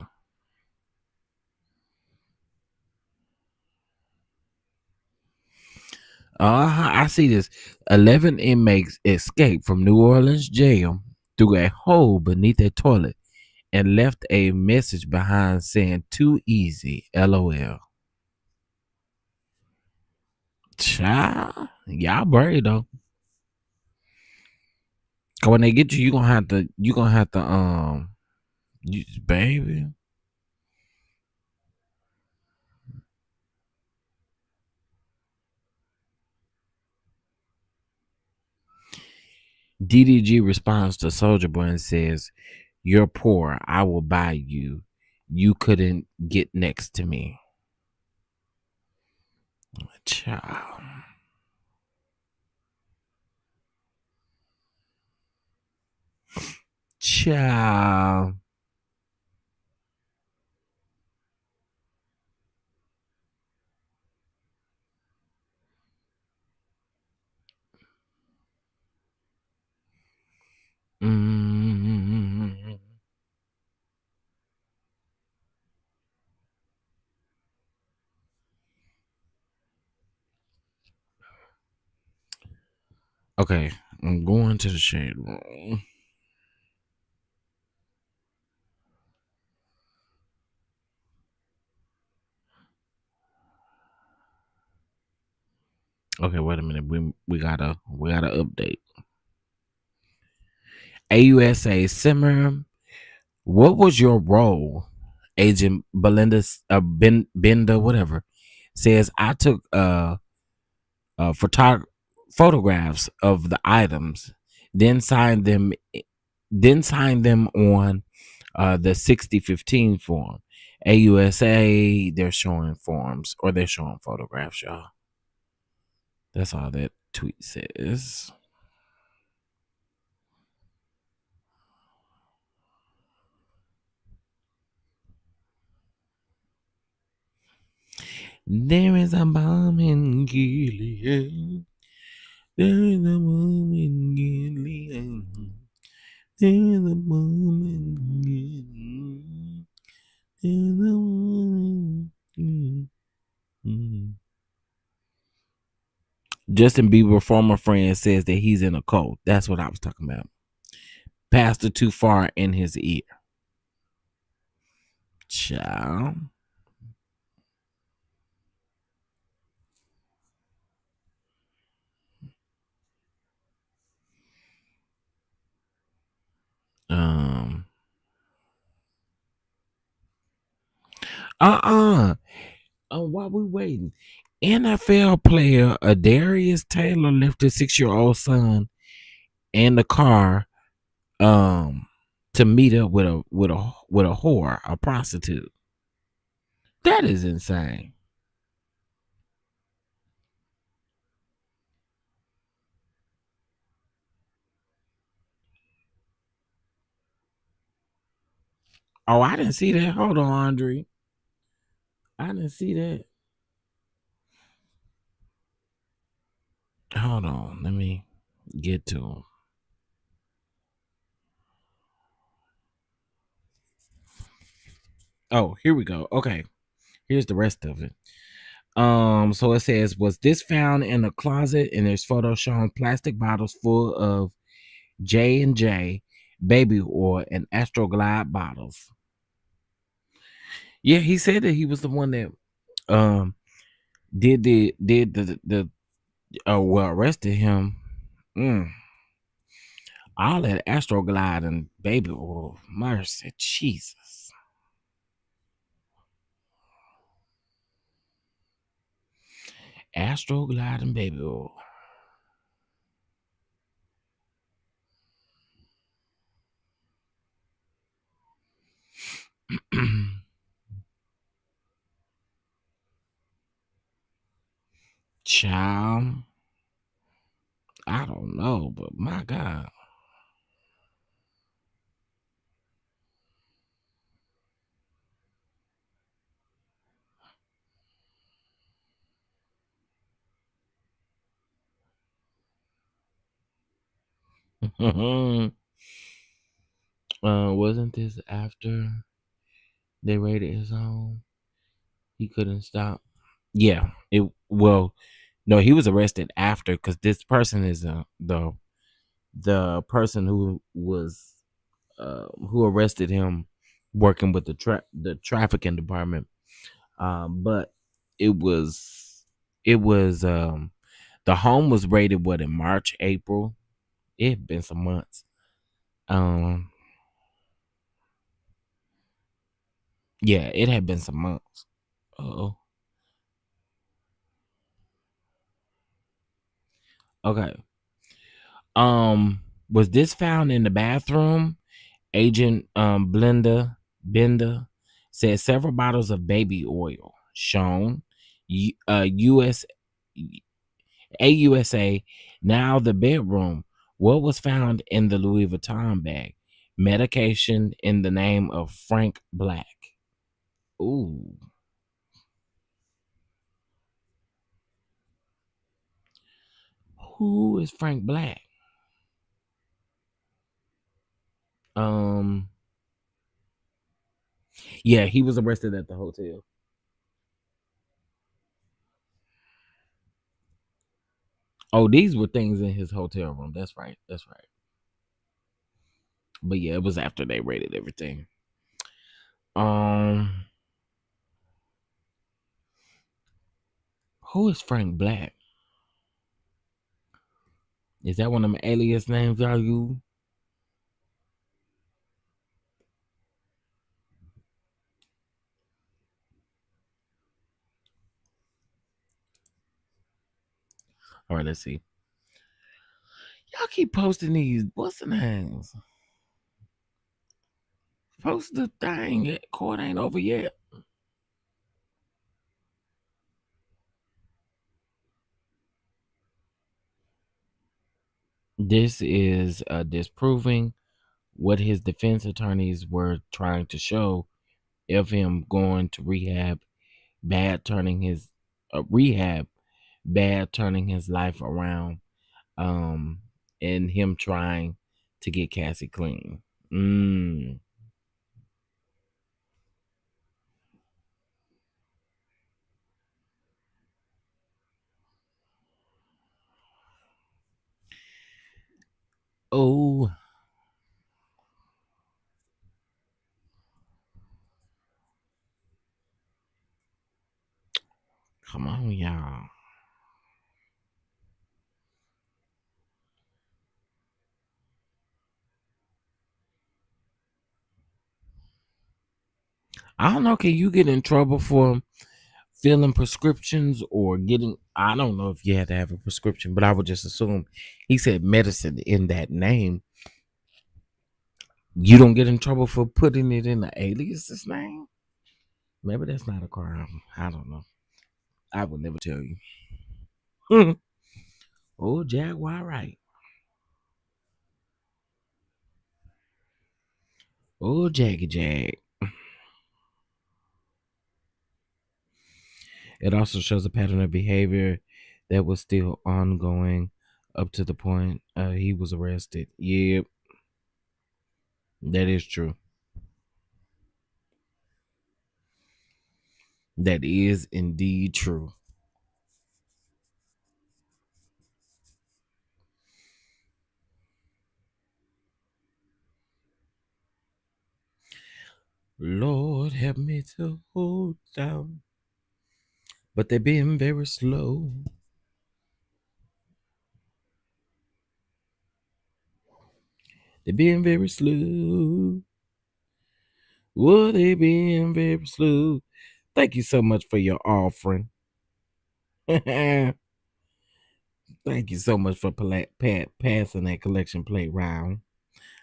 I see this. 11 inmates escaped from New Orleans jail through a hole beneath a toilet and left a message behind saying "too easy, LOL." Child, y'all brave though. Cause when they get you, you gonna have to baby. DDG responds to Soldier Boy and says, "You're poor. I will buy you. You couldn't get next to me." Child. Child. Mm. Okay, I'm going to the shade room. Okay, wait a minute. We gotta update. AUSA Simmer, what was your role? Agent Belinda Benda, whatever, says I took photographs of the items, then signed them on the 6015 form. AUSA, they're showing forms or they're showing photographs, y'all. That's all that tweet says. There is a bomb in Gilead. There is a bomb in Gilead. There is a bomb in Gilead. There is a bomb in Gilead. Justin Bieber, former friend, says that he's in a cult. That's what I was talking about. Pastor too far in his ear. Child. Uh-uh. While we waiting, NFL player Adarius Taylor left his 6-year-old son in the car to meet up with a whore, a prostitute. That is insane. Oh, I didn't see that. Hold on, Andre. I didn't see that. Hold on. Let me get to him. Oh, here we go. Okay. Here's the rest of it. So it says, was this found in a closet? And there's photos showing plastic bottles full of J&J baby oil and Astroglide bottles. Yeah, he said that he was the one that um did the well, arrested him. Mm. All that Astroglide and baby oil. Mercy, Jesus. Astroglide and baby oil. Child, I don't know, but my God. Wasn't this after they raided his home? He couldn't stop. Yeah, it well, no, he was arrested after because this person is the person who arrested him working with the trafficking department. But it was the home was raided what in March, April. It had been some months. Um, yeah, it had been some months. Oh, okay. Was this found in the bathroom? Agent Bender said several bottles of baby oil shown. US AUSA. Now the bedroom. What was found in the Louis Vuitton bag? Medication in the name of Frank Black. Ooh. Who is Frank Black? Um yeah, he was arrested at the hotel. Oh, these were things in his hotel room. That's right. That's right. But yeah, it was after they raided everything. Um who is Frank Black? Is that one of them alias names y'all use? All right, let's see. Y'all keep posting these. What's the names? Post the thing. Court ain't over yet. This is disproving what his defense attorneys were trying to show of him going to bad turning his rehab, bad turning his life around, um, and him trying to get Cassie clean. Mm. Oh, come on, y'all. I don't know. Can you get in trouble for filling prescriptions or getting? I don't know if you had to have a prescription, but I would just assume he said medicine in that name. You don't get in trouble for putting it in the alias's name. Maybe that's not a crime. I don't know. I would never tell you. Oh, Jaguar, right? Oh, Jaggy Jag. It also shows a pattern of behavior that was still ongoing up to the point he was arrested. Yep, that is true. That is indeed true. Lord, help me to hold down. But they're being very slow. They're being very slow. Oh, they being very slow. Thank you so much for your offering. Thank you so much for passing that collection plate round.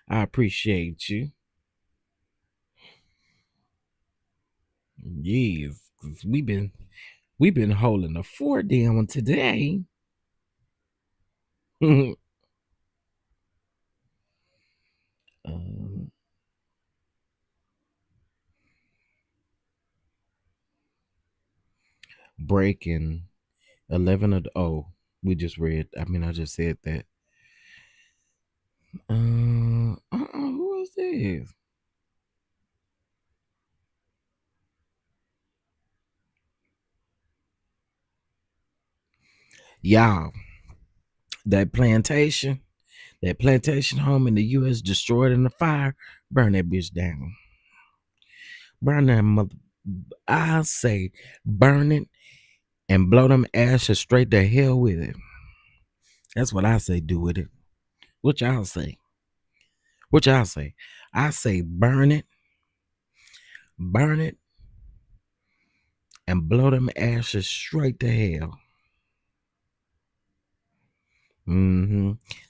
I appreciate you. Yes, 'cause we've been holding the fort down today. um, breaking 11 of the we just read. I mean, I just said that. Who is this? Y'all, that plantation home in the U.S. destroyed in the fire. Burn that bitch down. Burn that mother. I say, burn it and blow them ashes straight to hell with it. That's what I say. Do with it. What y'all say? What y'all say? I say, burn it, and blow them ashes straight to hell.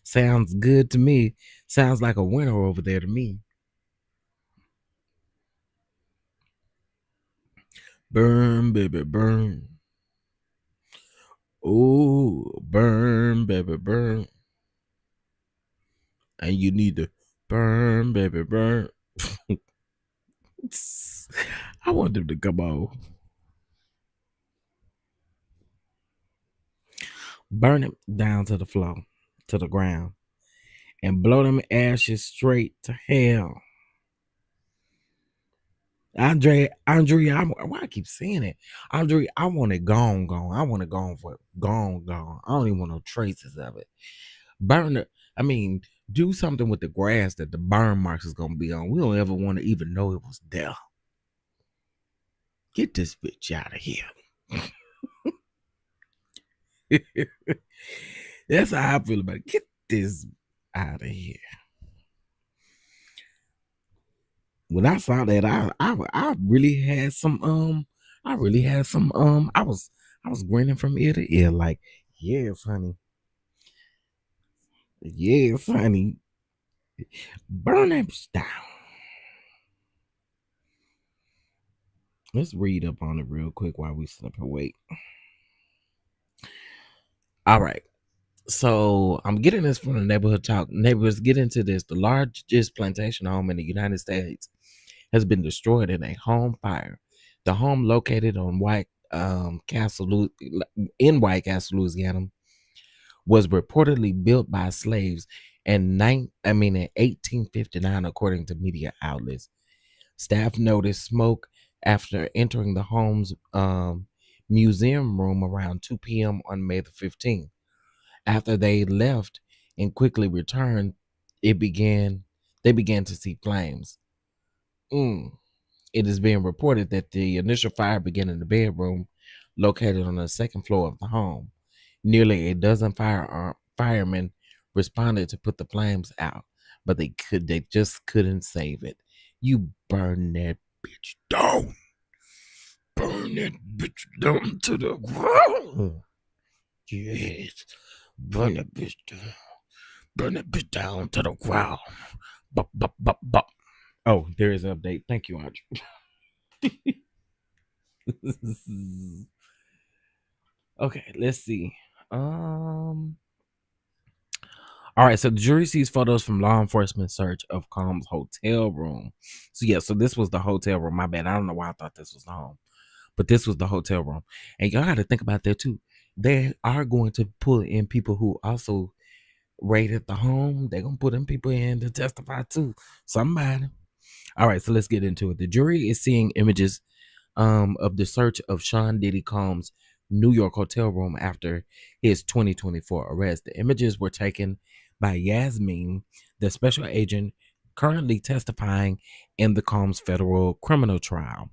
Sounds good to me. Sounds like a winner over there to me. Burn, baby, burn. Oh, burn, baby, burn. And you need to burn, baby, burn. I want them to come on. Burn it down to the floor, to the ground, and blow them ashes straight to hell. Andre, why I keep saying it? Andre, I want it gone. I want it gone for gone. I don't even want no traces of it. Burn it. I mean, do something with the grass that the burn marks is gonna be on. We don't ever want to even know it was there. Get this bitch out of here. That's how I feel about it. Get this out of here. When I saw that, I really had some I was grinning from ear to ear, like, yes, honey. Yes, honey. Burn that down. Let's read up on it real quick while we slip and wait. All right. So I'm getting this from the neighborhood talk. Neighbors get into this. The largest plantation home in the United States has been destroyed in a home fire. The home located on White Castle in White Castle, Louisiana, was reportedly built by slaves in 1859, according to media outlets. Staff noticed smoke after entering the home's museum room around 2 p.m. on May the 15th. After they left and quickly returned, they began to see flames. It is being reported that the initial fire began in the bedroom located on the second floor of the home. Nearly a dozen firemen responded to put the flames out, but they just couldn't save it. You burn that bitch down. Burn that bitch down to the ground. Yes. Burn that bitch down. Burn that bitch down to the ground. Bop, bop, bop, bop. Oh, there is an update. Thank you, Andre. Okay, let's see. All right, so the jury sees photos from law enforcement search of Combs' hotel room. So yeah, so this was the hotel room. My bad. I don't know why I thought this was the home, but this was the hotel room. And y'all got to think about that too. They are going to pull in people who also raided the home. They're gonna put them people in to testify too. Somebody. All right, so let's get into it. The jury is seeing images of the search of Sean Diddy Combs' New York hotel room after his 2024 arrest. The images were taken by Yasmin, the special agent currently testifying in the Combs federal criminal trial.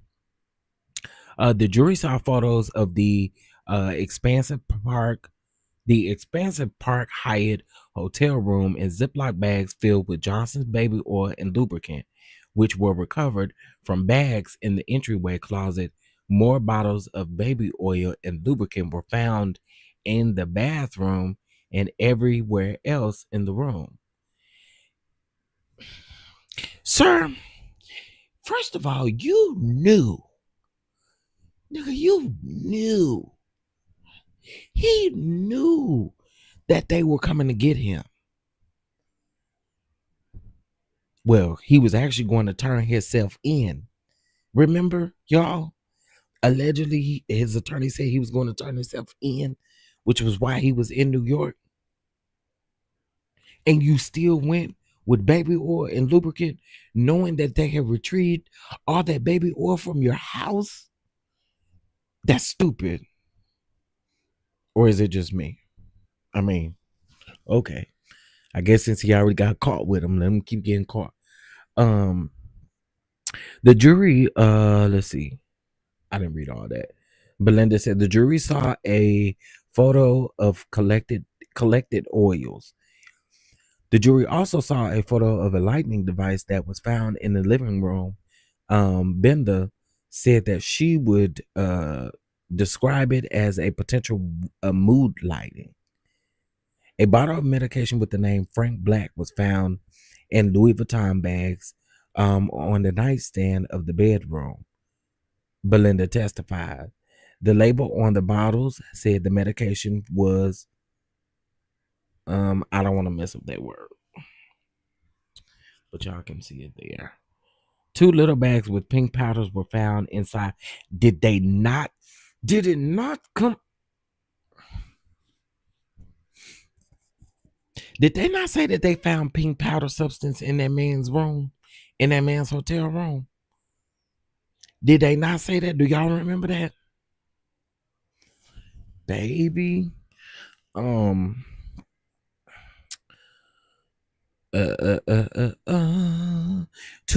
The jury saw photos of the expansive Park Hyatt hotel room in Ziploc bags filled with Johnson's baby oil and lubricant, which were recovered from bags in the entryway closet. More bottles of baby oil and lubricant were found in the bathroom and everywhere else in the room. Sir, first of all, you knew. Nigga, you knew. He knew that they were coming to get him. Well, he was actually going to turn himself in. Remember, y'all? Allegedly, his attorney said he was going to turn himself in, which was why he was in New York. And you still went with baby oil and lubricant, knowing that they had retrieved all that baby oil from your house? That's stupid. Or is it just me? I mean, okay. I guess since he already got caught with him, let him keep getting caught. The jury, let's see. I didn't read all that. Belinda said the jury saw a photo of collected oils. The jury also saw a photo of a lightning device that was found in the living room. Benda said that she would describe it as a potential mood lighting. A bottle of medication with the name Frank Black was found in Louis Vuitton bags on the nightstand of the bedroom. Belinda testified. The label on the bottles said the medication was, I don't want to mess up that word, but y'all can see it there. 2 little bags with pink powders were found inside. Did it not come? Did they not say that they found pink powder substance in that man's room, in that man's hotel room? Did they not say that? Do y'all remember that? Baby. 2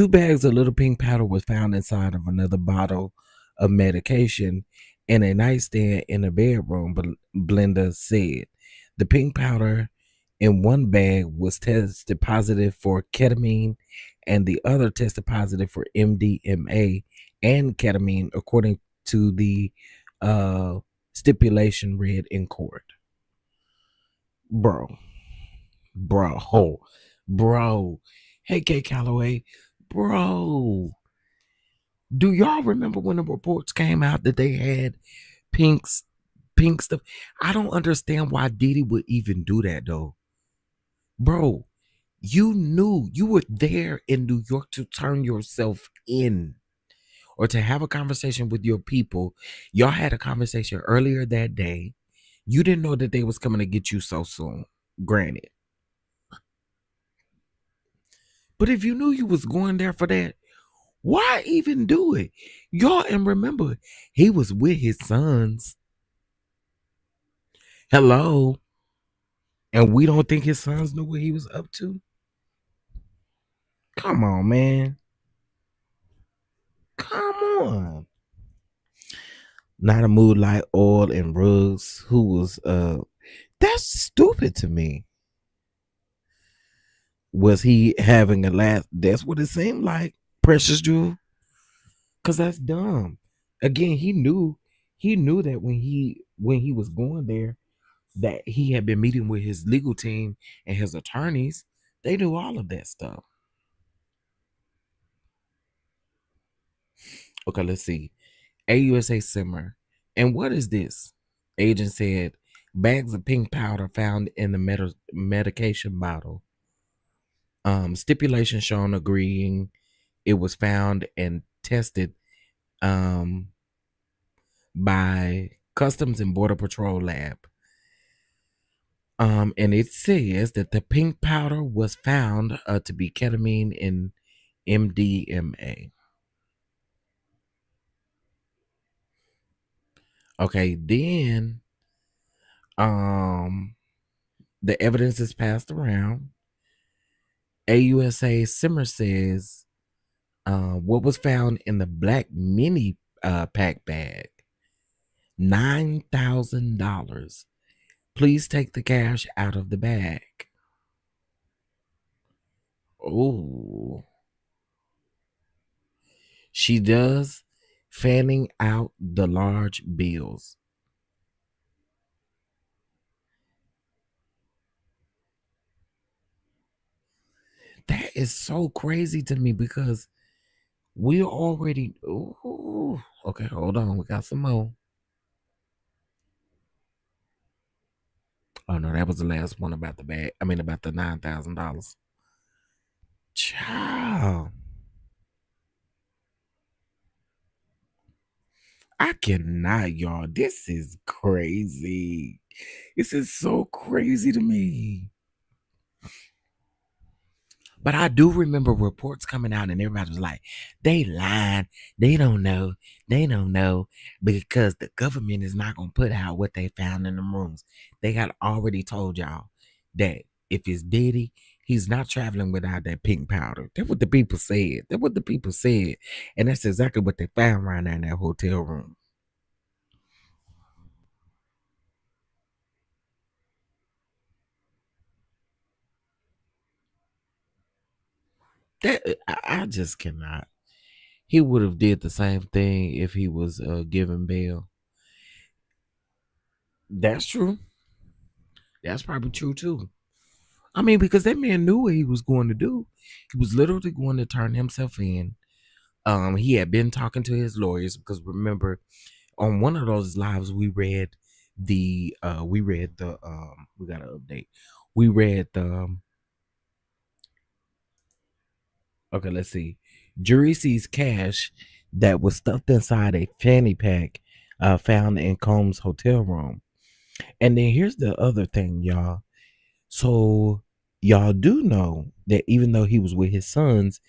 bags of little pink powder was found inside of another bottle of medication in a nightstand in a bedroom, but Blenda said the pink powder in one bag was tested positive for ketamine and the other tested positive for MDMA and ketamine, according to the stipulation read in court. Bro. Hey, K. Calloway. Bro. Do y'all remember when the reports came out that they had pink stuff? I don't understand why Diddy would even do that, though. Bro, you knew you were there in New York to turn yourself in or to have a conversation with your people. Y'all had a conversation earlier that day. You didn't know that they was coming to get you so soon. Granted. But if you knew you was going there for that, why even do it? Y'all, and remember, he was with his sons. Hello. And we don't think his sons knew what he was up to? Come on, man. Come on. Not a mood like oil and rugs. Who was that's stupid to me. Was he having a laugh? That's what it seemed like. Precious Jewel. Cause that's dumb. Again, he knew that when he was going there, that he had been meeting with his legal team and his attorneys. They knew all of that stuff. Okay, let's see. AUSA simmer. And what is this? Agent said bags of pink powder found in the medication bottle. Stipulation shown agreeing it was found and tested um, by Customs and Border Patrol lab. And it says that the pink powder was found to be ketamine and MDMA. Okay, then um the evidence is passed around. AUSA Simmer says what was found in the black mini pack bag, $9,000. Please take the cash out of the bag. Oh, she does, fanning out the large bills. That is so crazy to me because we already. Ooh, okay, hold on. We got some more. Oh no, that was the last one about the bag. I mean, about the $9,000. Child, I cannot, y'all. This is crazy. This is so crazy to me. But I do remember reports coming out and everybody was like, they lying. They don't know. They don't know because the government is not going to put out what they found in the rooms. They had already told y'all that if it's Diddy, he's not traveling without that pink powder. That's what the people said. That's what the people said. And that's exactly what they found right there in that hotel room. That I just cannot. He would have did the same thing if he was given bail. That's true. That's probably true too. I mean, because that man knew what he was going to do. He was literally going to turn himself in. He had been talking to his lawyers because remember, on one of those lives we got to update. We read the okay, let's see. Jury sees cash that was stuffed inside a fanny pack found in Combs' hotel room. And then here's the other thing, y'all. So y'all do know that even though he was with his sons,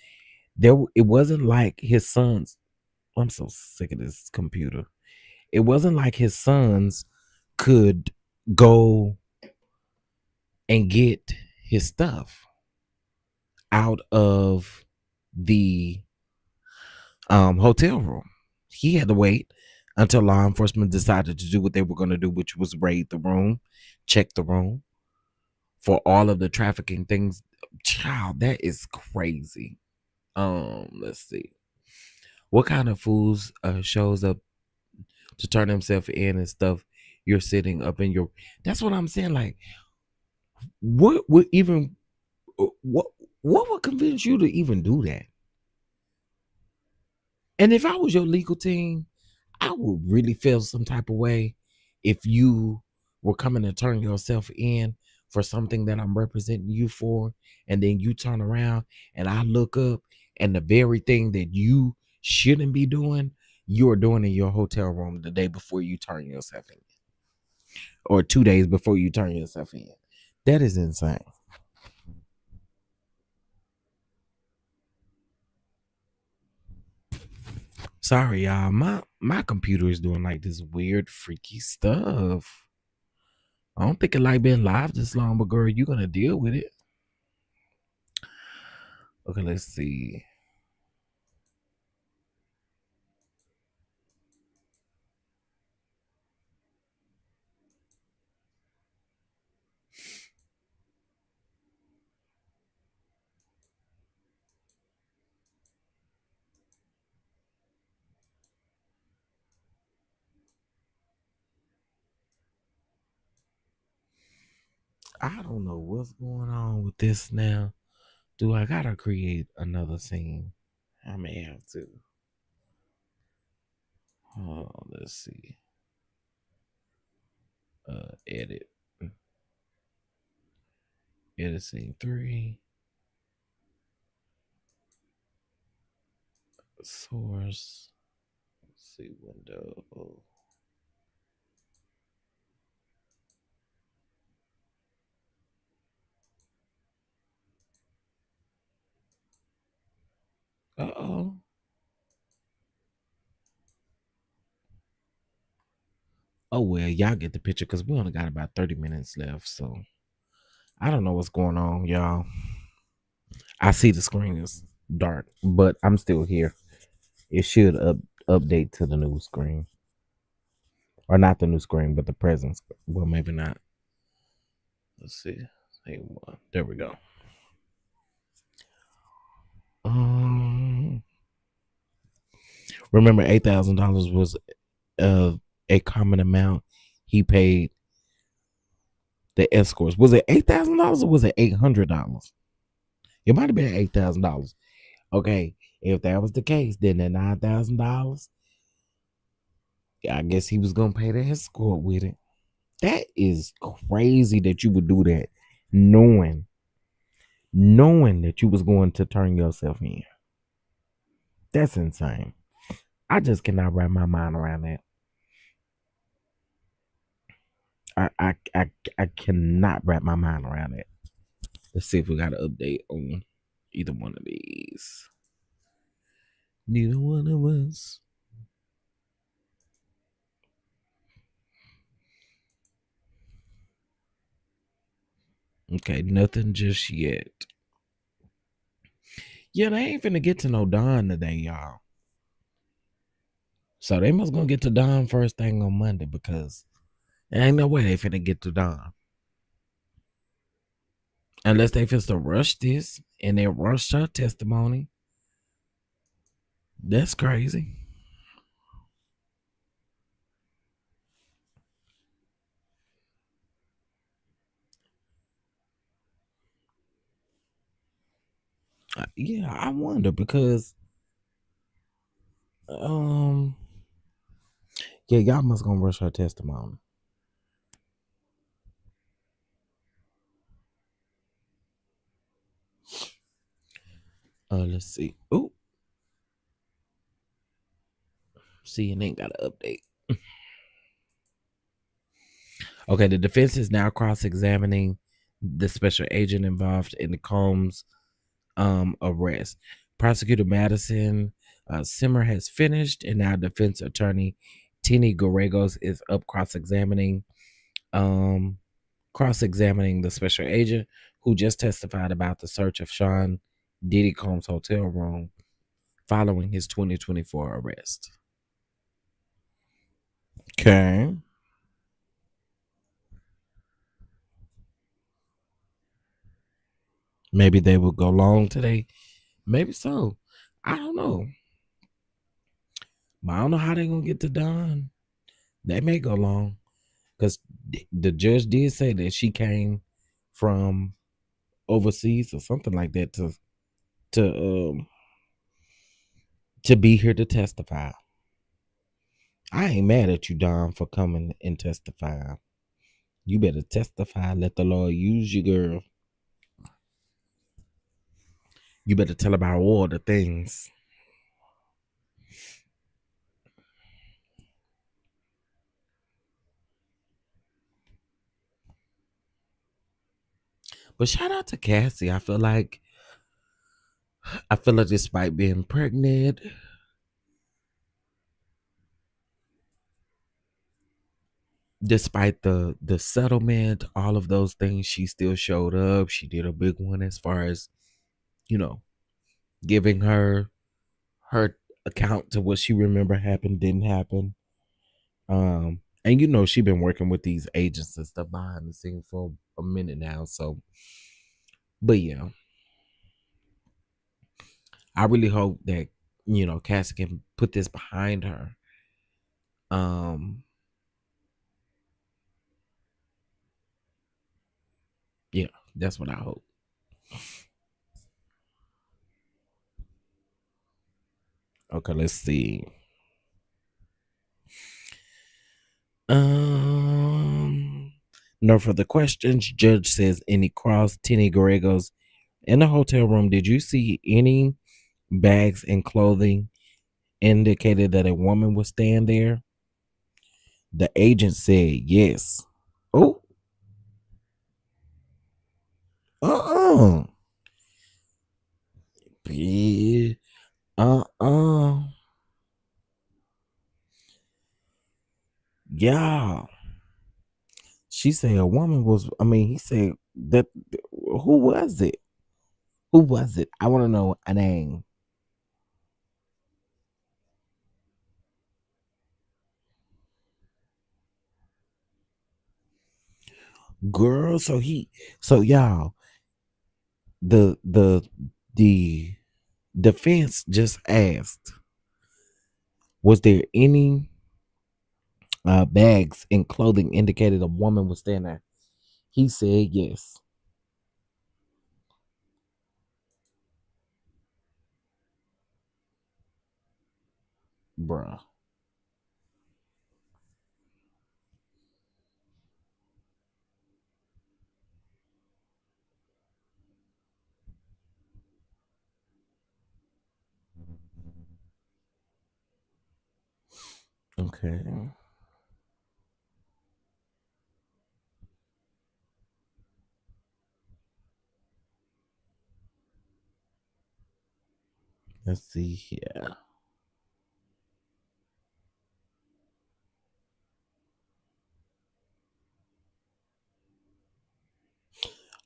it wasn't like his sons. I'm so sick of this computer. It wasn't like his sons could go and get his stuff out of the hotel room. He had to wait until law enforcement decided to do what they were going to do, which was raid the room, check the room for all of the trafficking things. Child, that is crazy. Let's see. What kind of fools shows up to turn himself in and stuff? You're sitting up in your. That's what I'm saying. Like, what would even what what would convince you to even do that? And if I was your legal team, I would really feel some type of way if you were coming to turn yourself in for something that I'm representing you for, and then you turn around and I look up and the very thing that you shouldn't be doing, you're doing in your hotel room the day before you turn yourself in, or 2 days before you turn yourself in. That is insane. Sorry, y'all. My computer is doing like this weird, freaky stuff. I don't think it like being live this long, but girl, you're gonna deal with it. Okay, let's see. I don't know what's going on with this now. Do I gotta create another scene? I may have to. Oh, let's see. Edit. Edit scene 3. Source. Let's see, window. Uh-oh. Oh well, y'all get the picture because we only got about 30 minutes left. So I don't know what's going on, y'all. I see the screen is dark, but I'm still here. It should update to the new screen. Or not the new screen, but the present. Well, maybe not. Let's see. There we go. Remember, $8,000 was a common amount he paid the escorts. Was it $8,000 or was it $800? It might have been $8,000. Okay, if that was the case, then the $9,000, I guess he was gonna pay the escort with it. That is crazy that you would do that, knowing that you was going to turn yourself in. That's insane. I just cannot wrap my mind around that. I cannot wrap my mind around it. Let's see if we got an update on either one of these. Neither one of us. Okay, nothing just yet. Yeah, they ain't finna get to no Don today, y'all. So they must gonna get to Don first thing on Monday because there ain't no way they finna get to Don. Unless they finna rush this and then rush her testimony. That's crazy. Yeah, I wonder because yeah, y'all must gonna rush her testimony. Let's see. Oh, CNN got an update. Okay, the defense is now cross-examining the special agent involved in the Combs arrest. Prosecutor Madison Simmer has finished, and now defense attorney Tini Gallegos is up cross-examining the special agent who just testified about the search of Sean Diddy Combs' hotel room following his 2024 arrest. Okay. Maybe they will go long today. Maybe so. I don't know. But I don't know how they're going to get to Don. They may go long because the judge did say that she came from overseas or something like that to be here to testify. I ain't mad at you, Don, for coming and testifying. You better testify. Let the Lord use you, girl. You better tell about all the things. But shout out to Cassie. I feel like despite being pregnant, despite the settlement, all of those things, she still showed up. She did a big one as far as, giving her account to what she remember happened, didn't happen. And she been working with these agents and stuff behind the scenes for a minute now. So, but yeah, I really hope that Cassie can put this behind her. That's what I hope. Okay, let's see. No further questions. Judge says any cross Tenny Garregos in the hotel room. Did you see any bags and clothing indicated that a woman was staying there? The agent said yes. Oh, uh-uh. Yeah, uh-uh. Yeah. She said a woman was, I mean, he said that, who was it? Who was it? I want to know a name. Girl, so y'all, the defense just asked, was there any bags and clothing indicated a woman was staying there? He said yes. Bruh. Okay. Let's see here.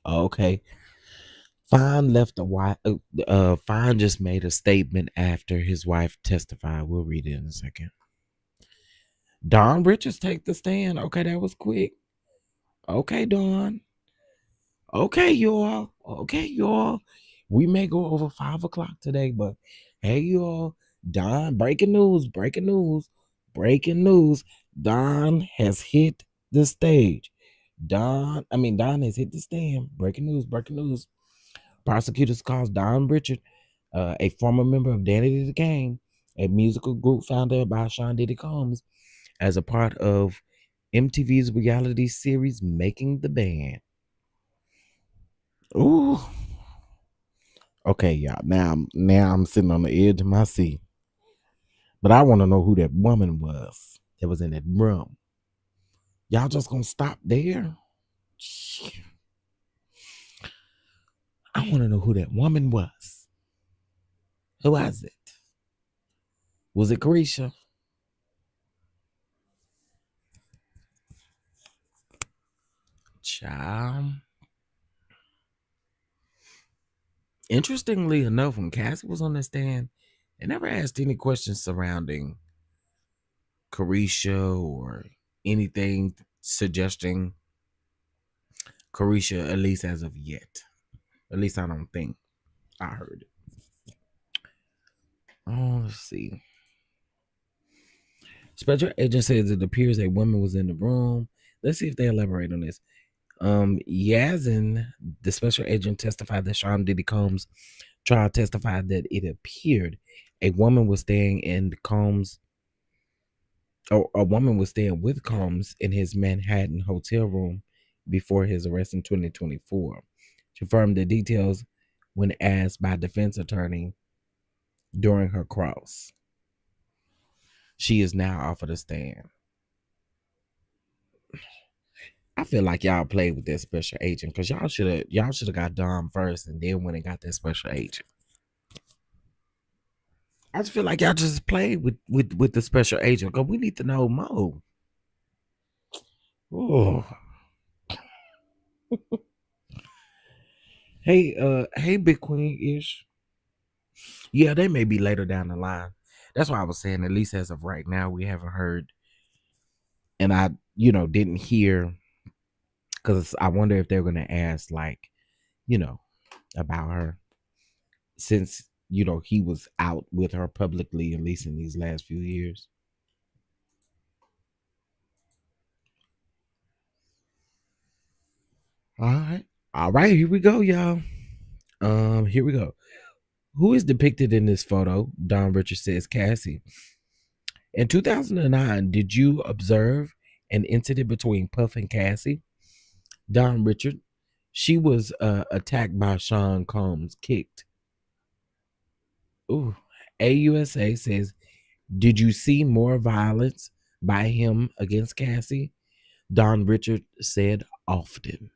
Okay. Fine left a wife. Fine just made a statement after his wife testified. We'll read it in a second. Don Richards take the stand. Okay, that was quick. Okay, Don. Okay, y'all. Okay, y'all. We may go over 5 o'clock today, but hey, y'all. Don, breaking news, breaking news, breaking news. Don has hit the stage. Don has hit the stand. Breaking news, breaking news. Prosecutors calls Don Richard, a former member of Danny the Game, a musical group founded by Sean Diddy Combs, as a part of MTV's reality series Making the Band. Ooh. Okay, y'all. Now I'm sitting on the edge of my seat. But I want to know who that woman was that was in that room. Y'all just gonna stop there? I want to know who that woman was. Who was it? Was it Carisha? Child. Interestingly enough, when Cassie was on the stand, they never asked any questions surrounding Carisha or anything suggesting Carisha, at least as of yet. At least I don't think I heard it. Oh, let's see. Special agent says it appears a woman was in the room. Let's see if they elaborate on this. Yazin, the special agent, testified that Sean Diddy Combs trial testified that it appeared a woman was staying in Combs, or a woman was staying with Combs in his Manhattan hotel room before his arrest in 2024. She confirmed the details when asked by defense attorney during her cross. She is now off of the stand. I feel like y'all played with that special agent because y'all should have got Dom first and then went and got that special agent. I just feel like y'all just played with the special agent because we need to know more. Oh, hey, Big Queen ish. Yeah, they may be later down the line. That's why I was saying, at least as of right now, we haven't heard, and I, didn't hear because I wonder if they're gonna ask like, you know, about her since he was out with her publicly, at least in these last few years. All right. All right, here we go, y'all. Here we go. Who is depicted in this photo? Don Richards says Cassie. In 2009, did you observe an incident between Puff and Cassie? Don Richard, she was attacked by Sean Combs, kicked. Ooh. AUSA says, did you see more violence by him against Cassie? Don Richard said, often.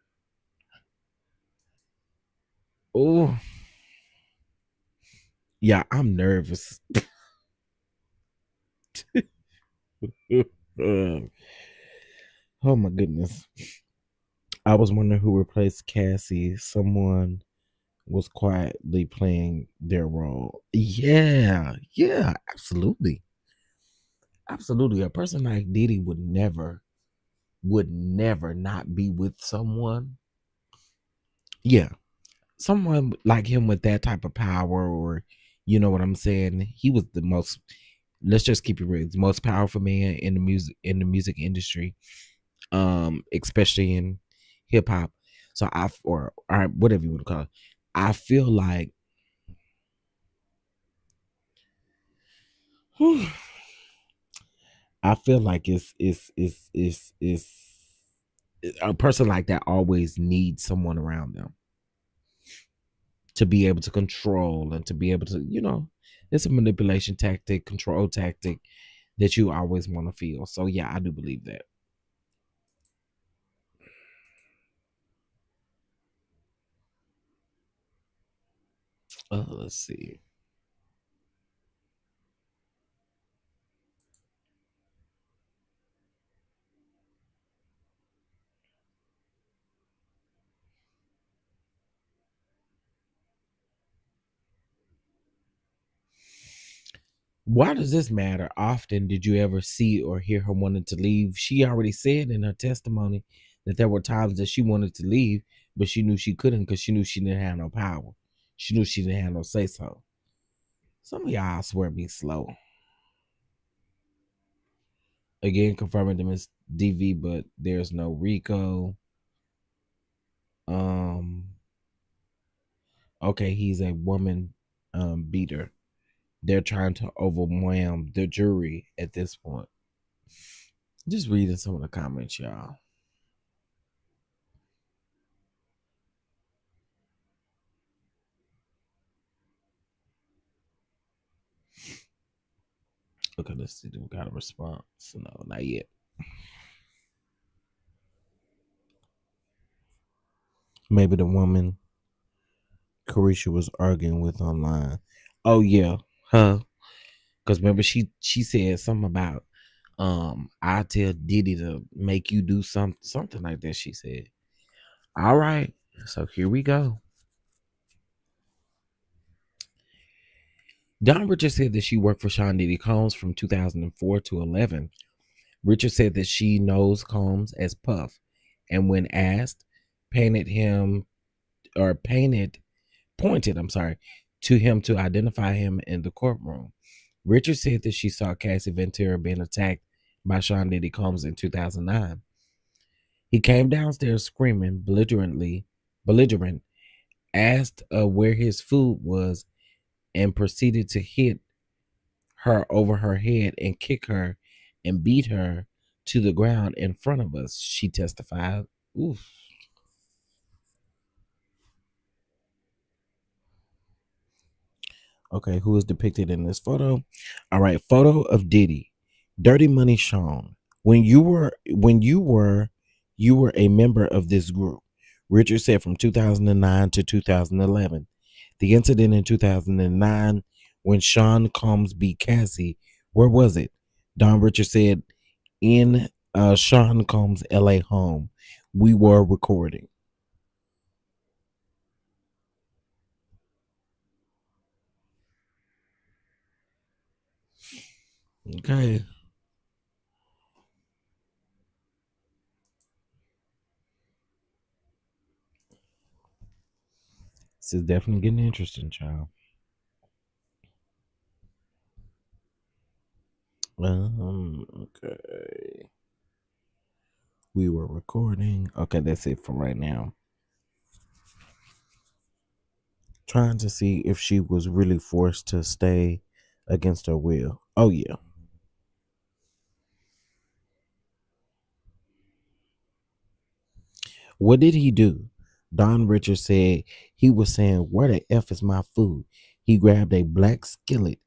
Oh, yeah, I'm nervous. Oh my goodness. I was wondering who replaced Cassie. Someone was quietly playing their role. Yeah, yeah, absolutely. Absolutely. A person like Diddy would never not be with someone. Yeah. Someone like him with that type of power, or you know what I'm saying? He was the most, let's just keep it real, the most powerful man in the music industry, especially in hip hop. So or whatever you want to call it. I feel like I feel like it's a person like that always needs someone around them to be able to control and to be able to, it's a manipulation tactic, control tactic that you always want to feel. So yeah, I do believe that. Let's see. Why does this matter? Often did you ever see or hear her wanting to leave? She already said in her testimony that there were times that she wanted to leave, but she knew she couldn't because she knew she didn't have no power. She knew she didn't have no say so. Some of y'all, I swear, be slow. Again, confirming them as DV, but there's no Rico. Um, okay, he's a woman beater. They're trying to overwhelm the jury at this point. Just reading some of the comments, y'all. Okay, let's see. Do we got a response? No, not yet. Maybe the woman Carisha was arguing with online. Oh yeah, her. Because remember she said something about I tell Diddy to make you do something like that. She said. All right, so here we go. Don Richards said that she worked for Sean Diddy Combs from 2004 to 11. Richards said that she knows Combs as Puff, and when asked, painted him or pointed, to him to identify him in the courtroom. Richards said that she saw Cassie Ventura being attacked by Sean Diddy Combs in 2009. He came downstairs screaming belligerent, asked where his food was, and proceeded to hit her over her head and kick her and beat her to the ground in front of us, she testified. Oof. Okay, who is depicted in this photo? All right, photo of Diddy. Dirty Money Sean. When you were a member of this group. Richard said from 2009 to 2011. The incident in 2009 when Sean Combs beat Cassie, where was it? Don Richard said in Sean Combs' LA home. We were recording. Okay. This is definitely getting interesting, child. Okay. We were recording. Okay, that's it for right now. Trying to see if she was really forced to stay against her will. Oh yeah. What did he do? Don Richards said he was saying, "Where the F is my food?" He grabbed a black skillet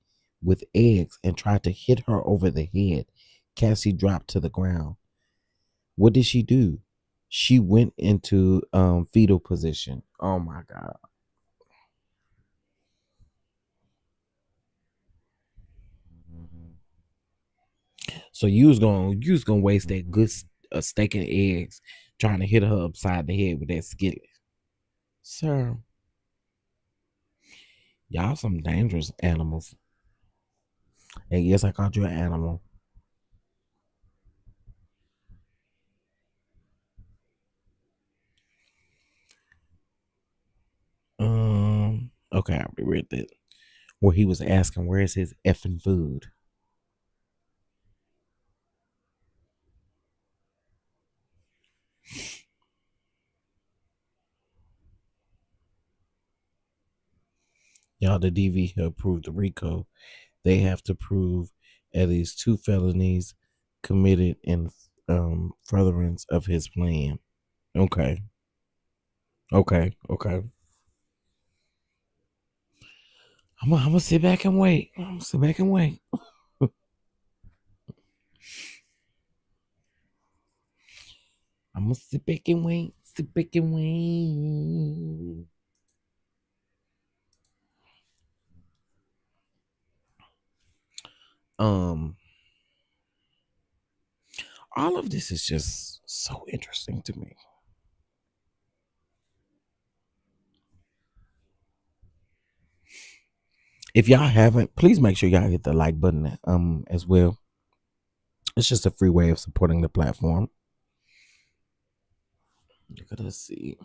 with eggs and tried to hit her over the head. Cassie dropped to the ground. What did she do? She went into fetal position. Oh my God. So you was gonna waste that good steak and eggs trying to hit her upside the head with that skillet. Sir, y'all some dangerous animals. And yes, I called you an animal. Okay, I read that. Where he was asking, where is his effing food? Y'all, the DV approved the RICO. They have to prove at least 2 felonies committed in furtherance of his plan. Okay. Okay. Okay. I'm gonna sit back and wait. I'm gonna sit back and wait. I'm gonna sit back and wait. Sit back and wait. Um, all of this is just so interesting to me. If y'all haven't, please make sure y'all hit the like button as well. It's just a free way of supporting the platform. Look at us see.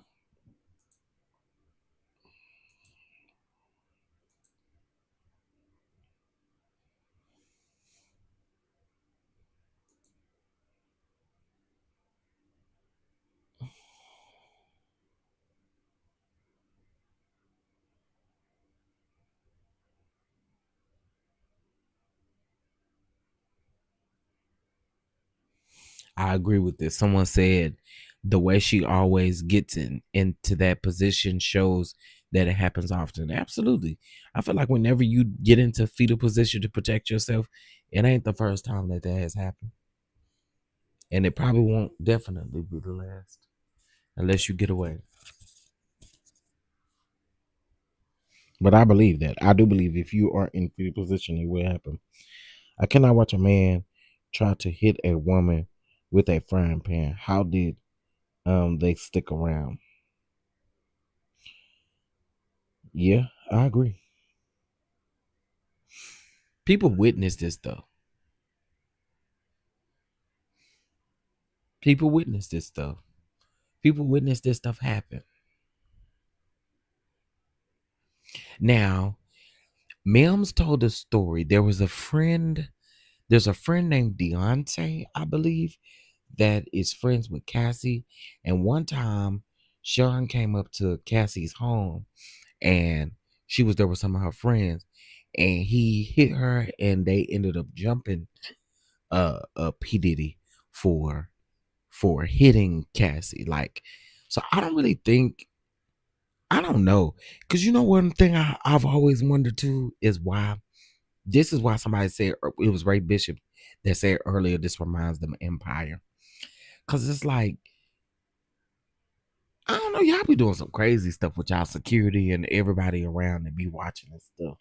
I agree with this. Someone said the way she always gets into that position shows that it happens often. Absolutely. I feel like whenever you get into fetal position to protect yourself, it ain't the first time that has happened. And it probably won't definitely be the last unless you get away. But I believe that. I do believe if you are in fetal position, it will happen. I cannot watch a man try to hit a woman with a frying pan. How did they stick around? Yeah, I agree. People witness this though. People witness this stuff. People witness this stuff happen. Now, Mims told a story. There's a friend named Deontay, I believe, that is friends with Cassie. And one time, Sean came up to Cassie's home and she was there with some of her friends. And he hit her and they ended up jumping P. Diddy for hitting Cassie. Like, so I don't really think I don't know. Cause you know one thing I've always wondered too is why this is why somebody said it was Ray Bishop that said earlier this reminds them of Empire. Cause it's like I don't know, y'all be doing some crazy stuff with y'all security and everybody around and be watching this stuff.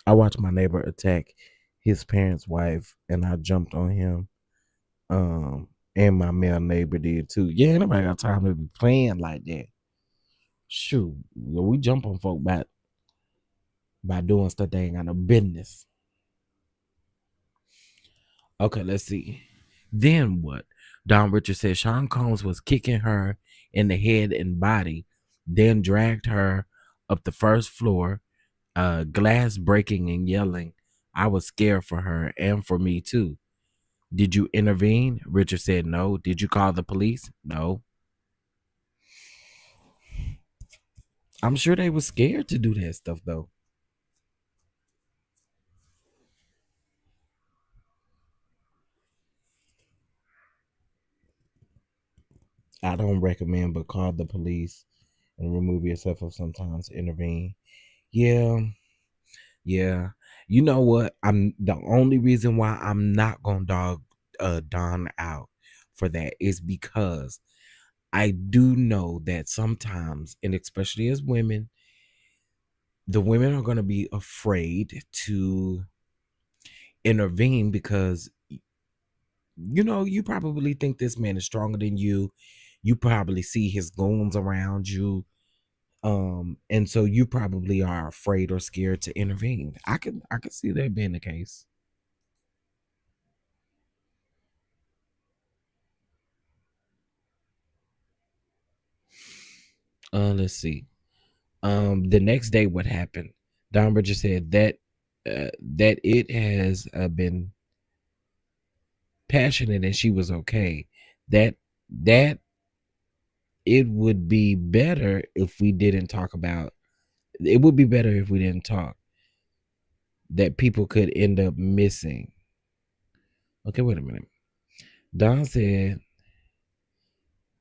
I watched my neighbor attack his parents' wife and I jumped on him. And my male neighbor did too. Yeah, nobody got time to be playing like that. Shoot, we jump on folk by doing stuff they ain't got no business. Okay, let's see. Then what? Don Richards said Sean Combs was kicking her in the head and body, then dragged her up the first floor, glass breaking and yelling. I was scared for her and for me too. Did you intervene? Richard said no. Did you call the police? No. I'm sure they were scared to do that stuff though. I don't recommend, but call the police and remove yourself or sometimes intervene. Yeah, yeah. You know what? I'm the only reason why I'm not gonna dog Don out for that is because I do know that sometimes, and especially as women, the women are gonna be afraid to intervene because you probably think this man is stronger than you. You probably see his goons around you. And so you probably are afraid or scared to intervene. I could see that being the case. Let's see. The next day, what happened? Don Bridger said that it has been passionate and she was okay. That it would be better if we didn't talk about. It would be better if we didn't talk. That people could end up missing. Okay, wait a minute. Don said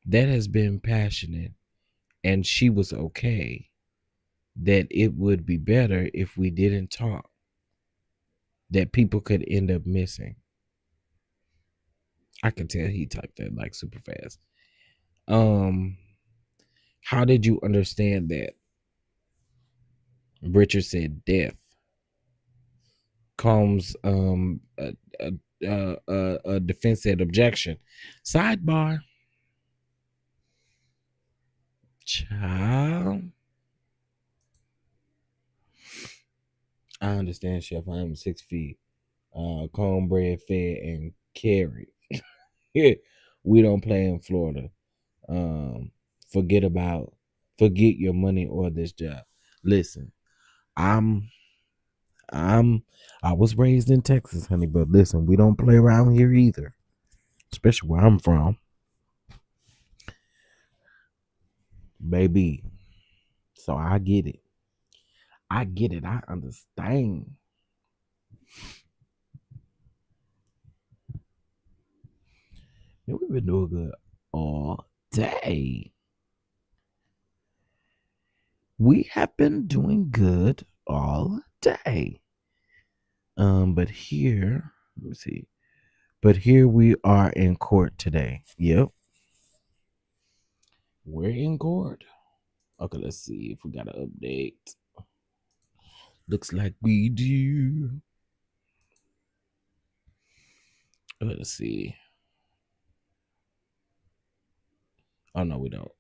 that has been passionate and she was okay. That it would be better if we didn't talk. That people could end up missing. I can tell he typed that like super fast. Um, how did you understand that? Richard said death. Combs defense said objection. Sidebar. Child. I understand, Chef. I am 6 feet. Cornbread fed and carried. We don't play in Florida. Um, forget your money or this job. Listen, I'm I'm I was raised in Texas, honey, but listen, we don't play around here either. Especially where I'm from. Baby. So I get it. I get it. I understand. And we've been doing good all day. We have been doing good all day. But here, let me see. But here we are in court today. Yep. We're in court. Okay, let's see if we got an update. Looks like we do. Let's see. Oh no, we don't.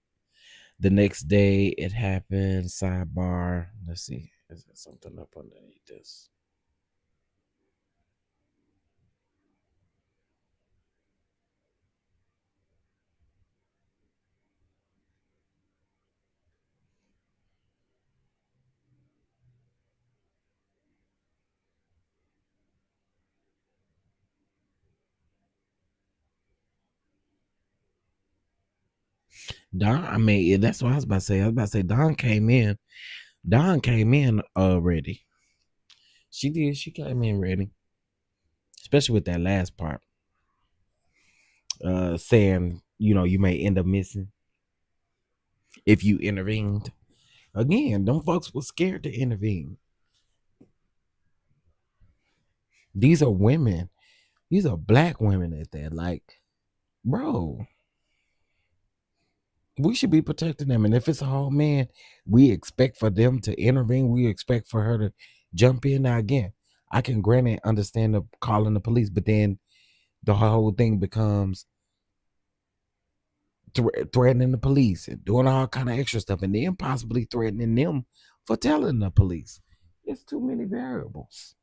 The next day it happened. Sidebar. Let's see. Is there something up underneath this? Don, I mean, that's what I was about to say. I was about to say Don came in. Don came in ready. She did. She came in ready. Especially with that last part. Saying, you may end up missing if you intervened. Again, them folks was scared to intervene. These are women. These are black women at that. Like, bro, we should be protecting them. And if it's a whole man, we expect for them to intervene. We expect for her to jump in. Now, again, I can grant and understand the calling the police, but then the whole thing becomes threatening the police and doing all kind of extra stuff, and then possibly threatening them for telling the police. It's too many variables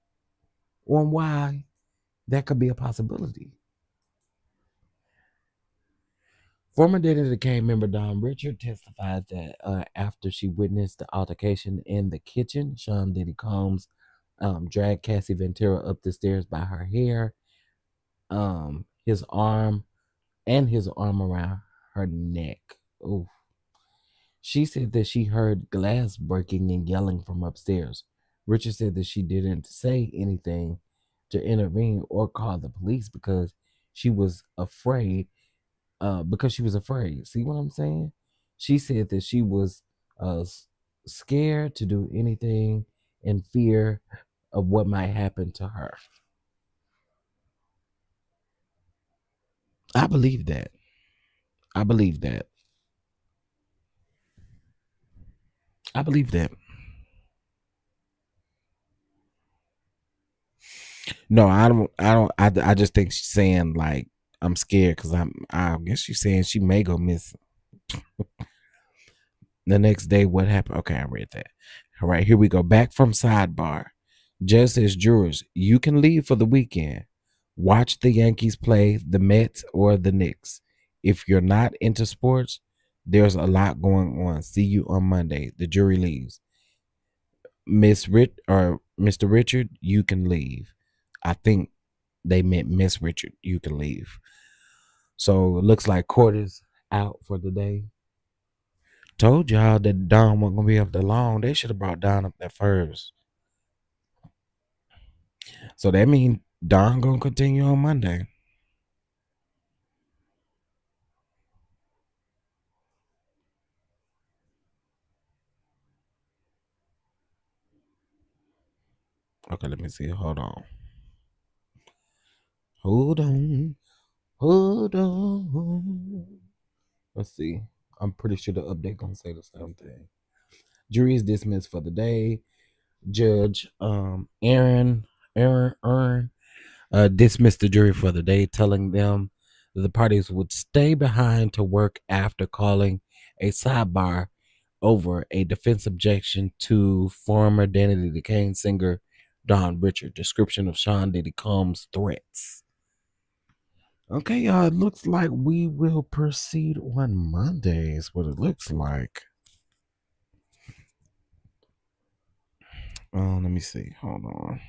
on why that could be a possibility. Former Diddy Kane member Don Richard testified that after she witnessed the altercation in the kitchen, Sean Diddy Combs dragged Cassie Ventura up the stairs by her hair, his arm around her neck. Ooh. She said that she heard glass breaking and yelling from upstairs. Richard said that she didn't say anything to intervene or call the police she was afraid. Because she was afraid. See what I'm saying? She said that she was scared to do anything in fear of what might happen to her. I believe that. I believe that. I believe that. No, I don't. I don't. I just think she's saying like I'm scared because I guess she's saying she may go miss the next day. What happened? Okay, I read that. All right, here we go. Back from sidebar. Just as jurors, you can leave for the weekend. Watch the Yankees play the Mets or the Knicks. If you're not into sports, there's a lot going on. See you on Monday. The jury leaves. Miss Rich or Mr. Richard, you can leave. I think they meant Miss Richard, you can leave. So it looks like court is out for the day. Told y'all that Don wasn't gonna be up there long. They should have brought Don up there first. So that means Don gonna continue on Monday. Okay, let me see. Hold on. Hold on. Hold on. Let's see. I'm pretty sure the update gonna say the same thing. Jury is dismissed for the day. Judge Aaron dismissed the jury for the day, telling them that the parties would stay behind to work after calling a sidebar over a defense objection to former Danny the Kane singer Don Richard description of Sean Diddy Combs' threats. Okay, y'all, it looks like we will proceed on Monday, is what it looks like. Let me see. Hold on.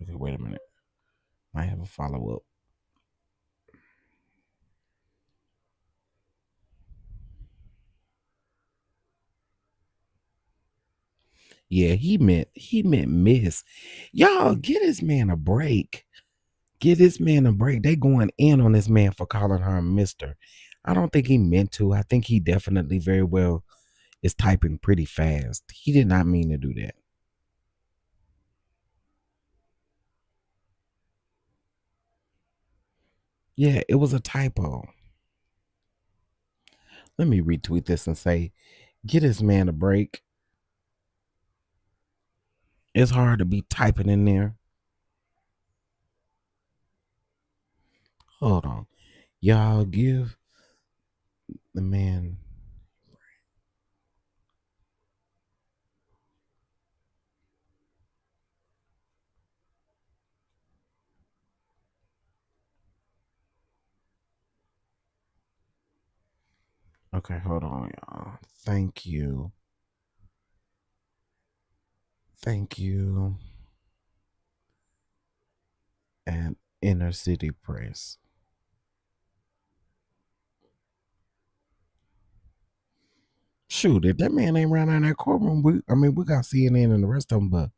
Okay, wait a minute. I have a follow up. Yeah, he meant miss. Y'all get this man a break. Get this man a break. They going in on this man for calling her Mister. I don't think he meant to. I think he definitely very well is typing pretty fast. He did not mean to do that. Yeah, it was a typo. Let me retweet this and say, get this man a break. It's hard to be typing in there. Hold on. Y'all give the man. Okay, hold on, y'all. Thank you. Thank you. And Inner City Press. Shoot, if that man ain't around in that courtroom, we got CNN and the rest of them, but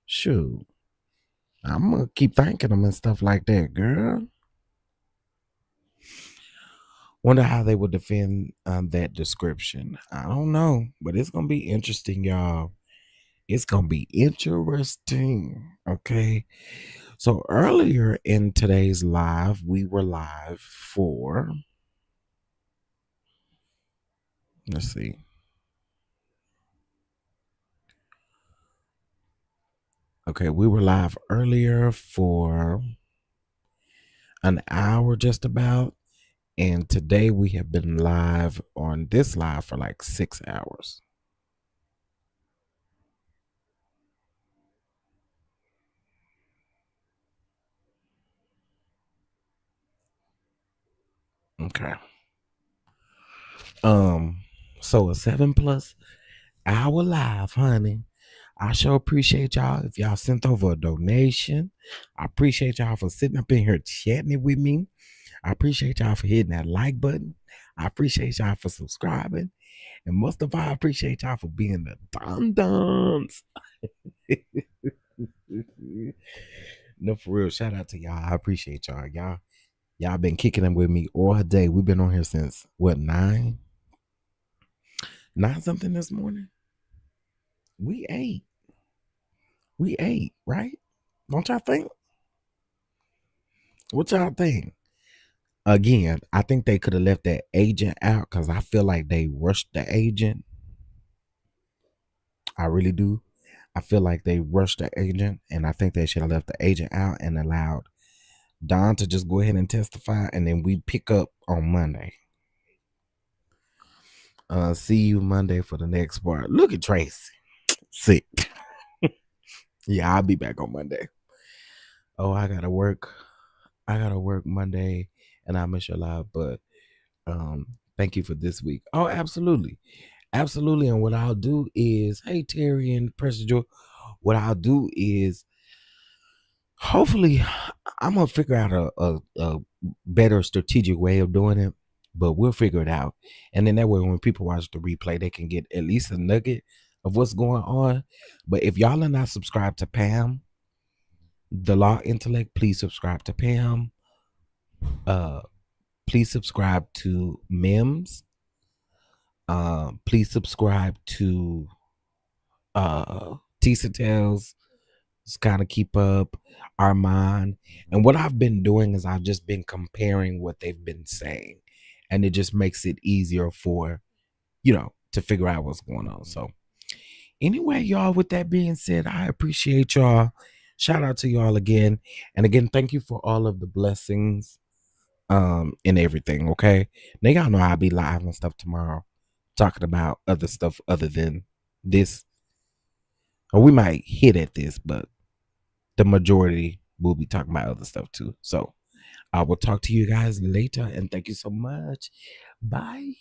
shoot, I'm gonna keep thanking them and stuff like that, girl. Wonder how they would defend that description. I don't know, but it's gonna be interesting, y'all. It's gonna be interesting. Okay. So earlier in today's live, we were live for. Let's see. Okay, we were live earlier for an hour just about. And today we have been live on this live for like 6 hours. Okay. So a 7+ hour live, honey. I sure appreciate y'all if y'all sent over a donation. I appreciate y'all for sitting up in here chatting it with me. I appreciate y'all for hitting that like button. I appreciate y'all for subscribing. And most of all, I appreciate y'all for being the DonDons. No, for real. Shout out to y'all. I appreciate y'all. Y'all been kicking them with me all day. We've been on here since what, 9 something this morning? We ate. Right? Don't y'all think? What y'all think? Again, I think they could have left that agent out because I feel like they rushed the agent. I really do. I feel like they rushed the agent, and I think they should have left the agent out and allowed Don to just go ahead and testify, and then we pick up on Monday. See you Monday for the next part. Look at Tracy. Sick. Yeah, I'll be back on Monday. Oh, I gotta work Monday, and I miss your live, but thank you for this week. Oh, absolutely. And what I'll do is, hey Terry and Precious Joe, what I'll do is hopefully I'm gonna figure out a better strategic way of doing it, but we'll figure it out. And then that way when people watch the replay, they can get at least a nugget of what's going on. But if y'all are not subscribed to Pam, the Law Intellect, please subscribe to Pam. Please subscribe to Mims. Please subscribe to Tisa Tales. Just kind of keep up Armand. And what I've been doing is I've just been comparing what they've been saying, and it just makes it easier for to figure out what's going on. So anyway, y'all, with that being said, I appreciate y'all. Shout out to y'all again. And again, thank you for all of the blessings and everything. Okay, now y'all know I'll be live and stuff tomorrow talking about other stuff other than this, or we might hit at this, but the majority will be talking about other stuff too. So I will talk to you guys later, and thank you so much. Bye.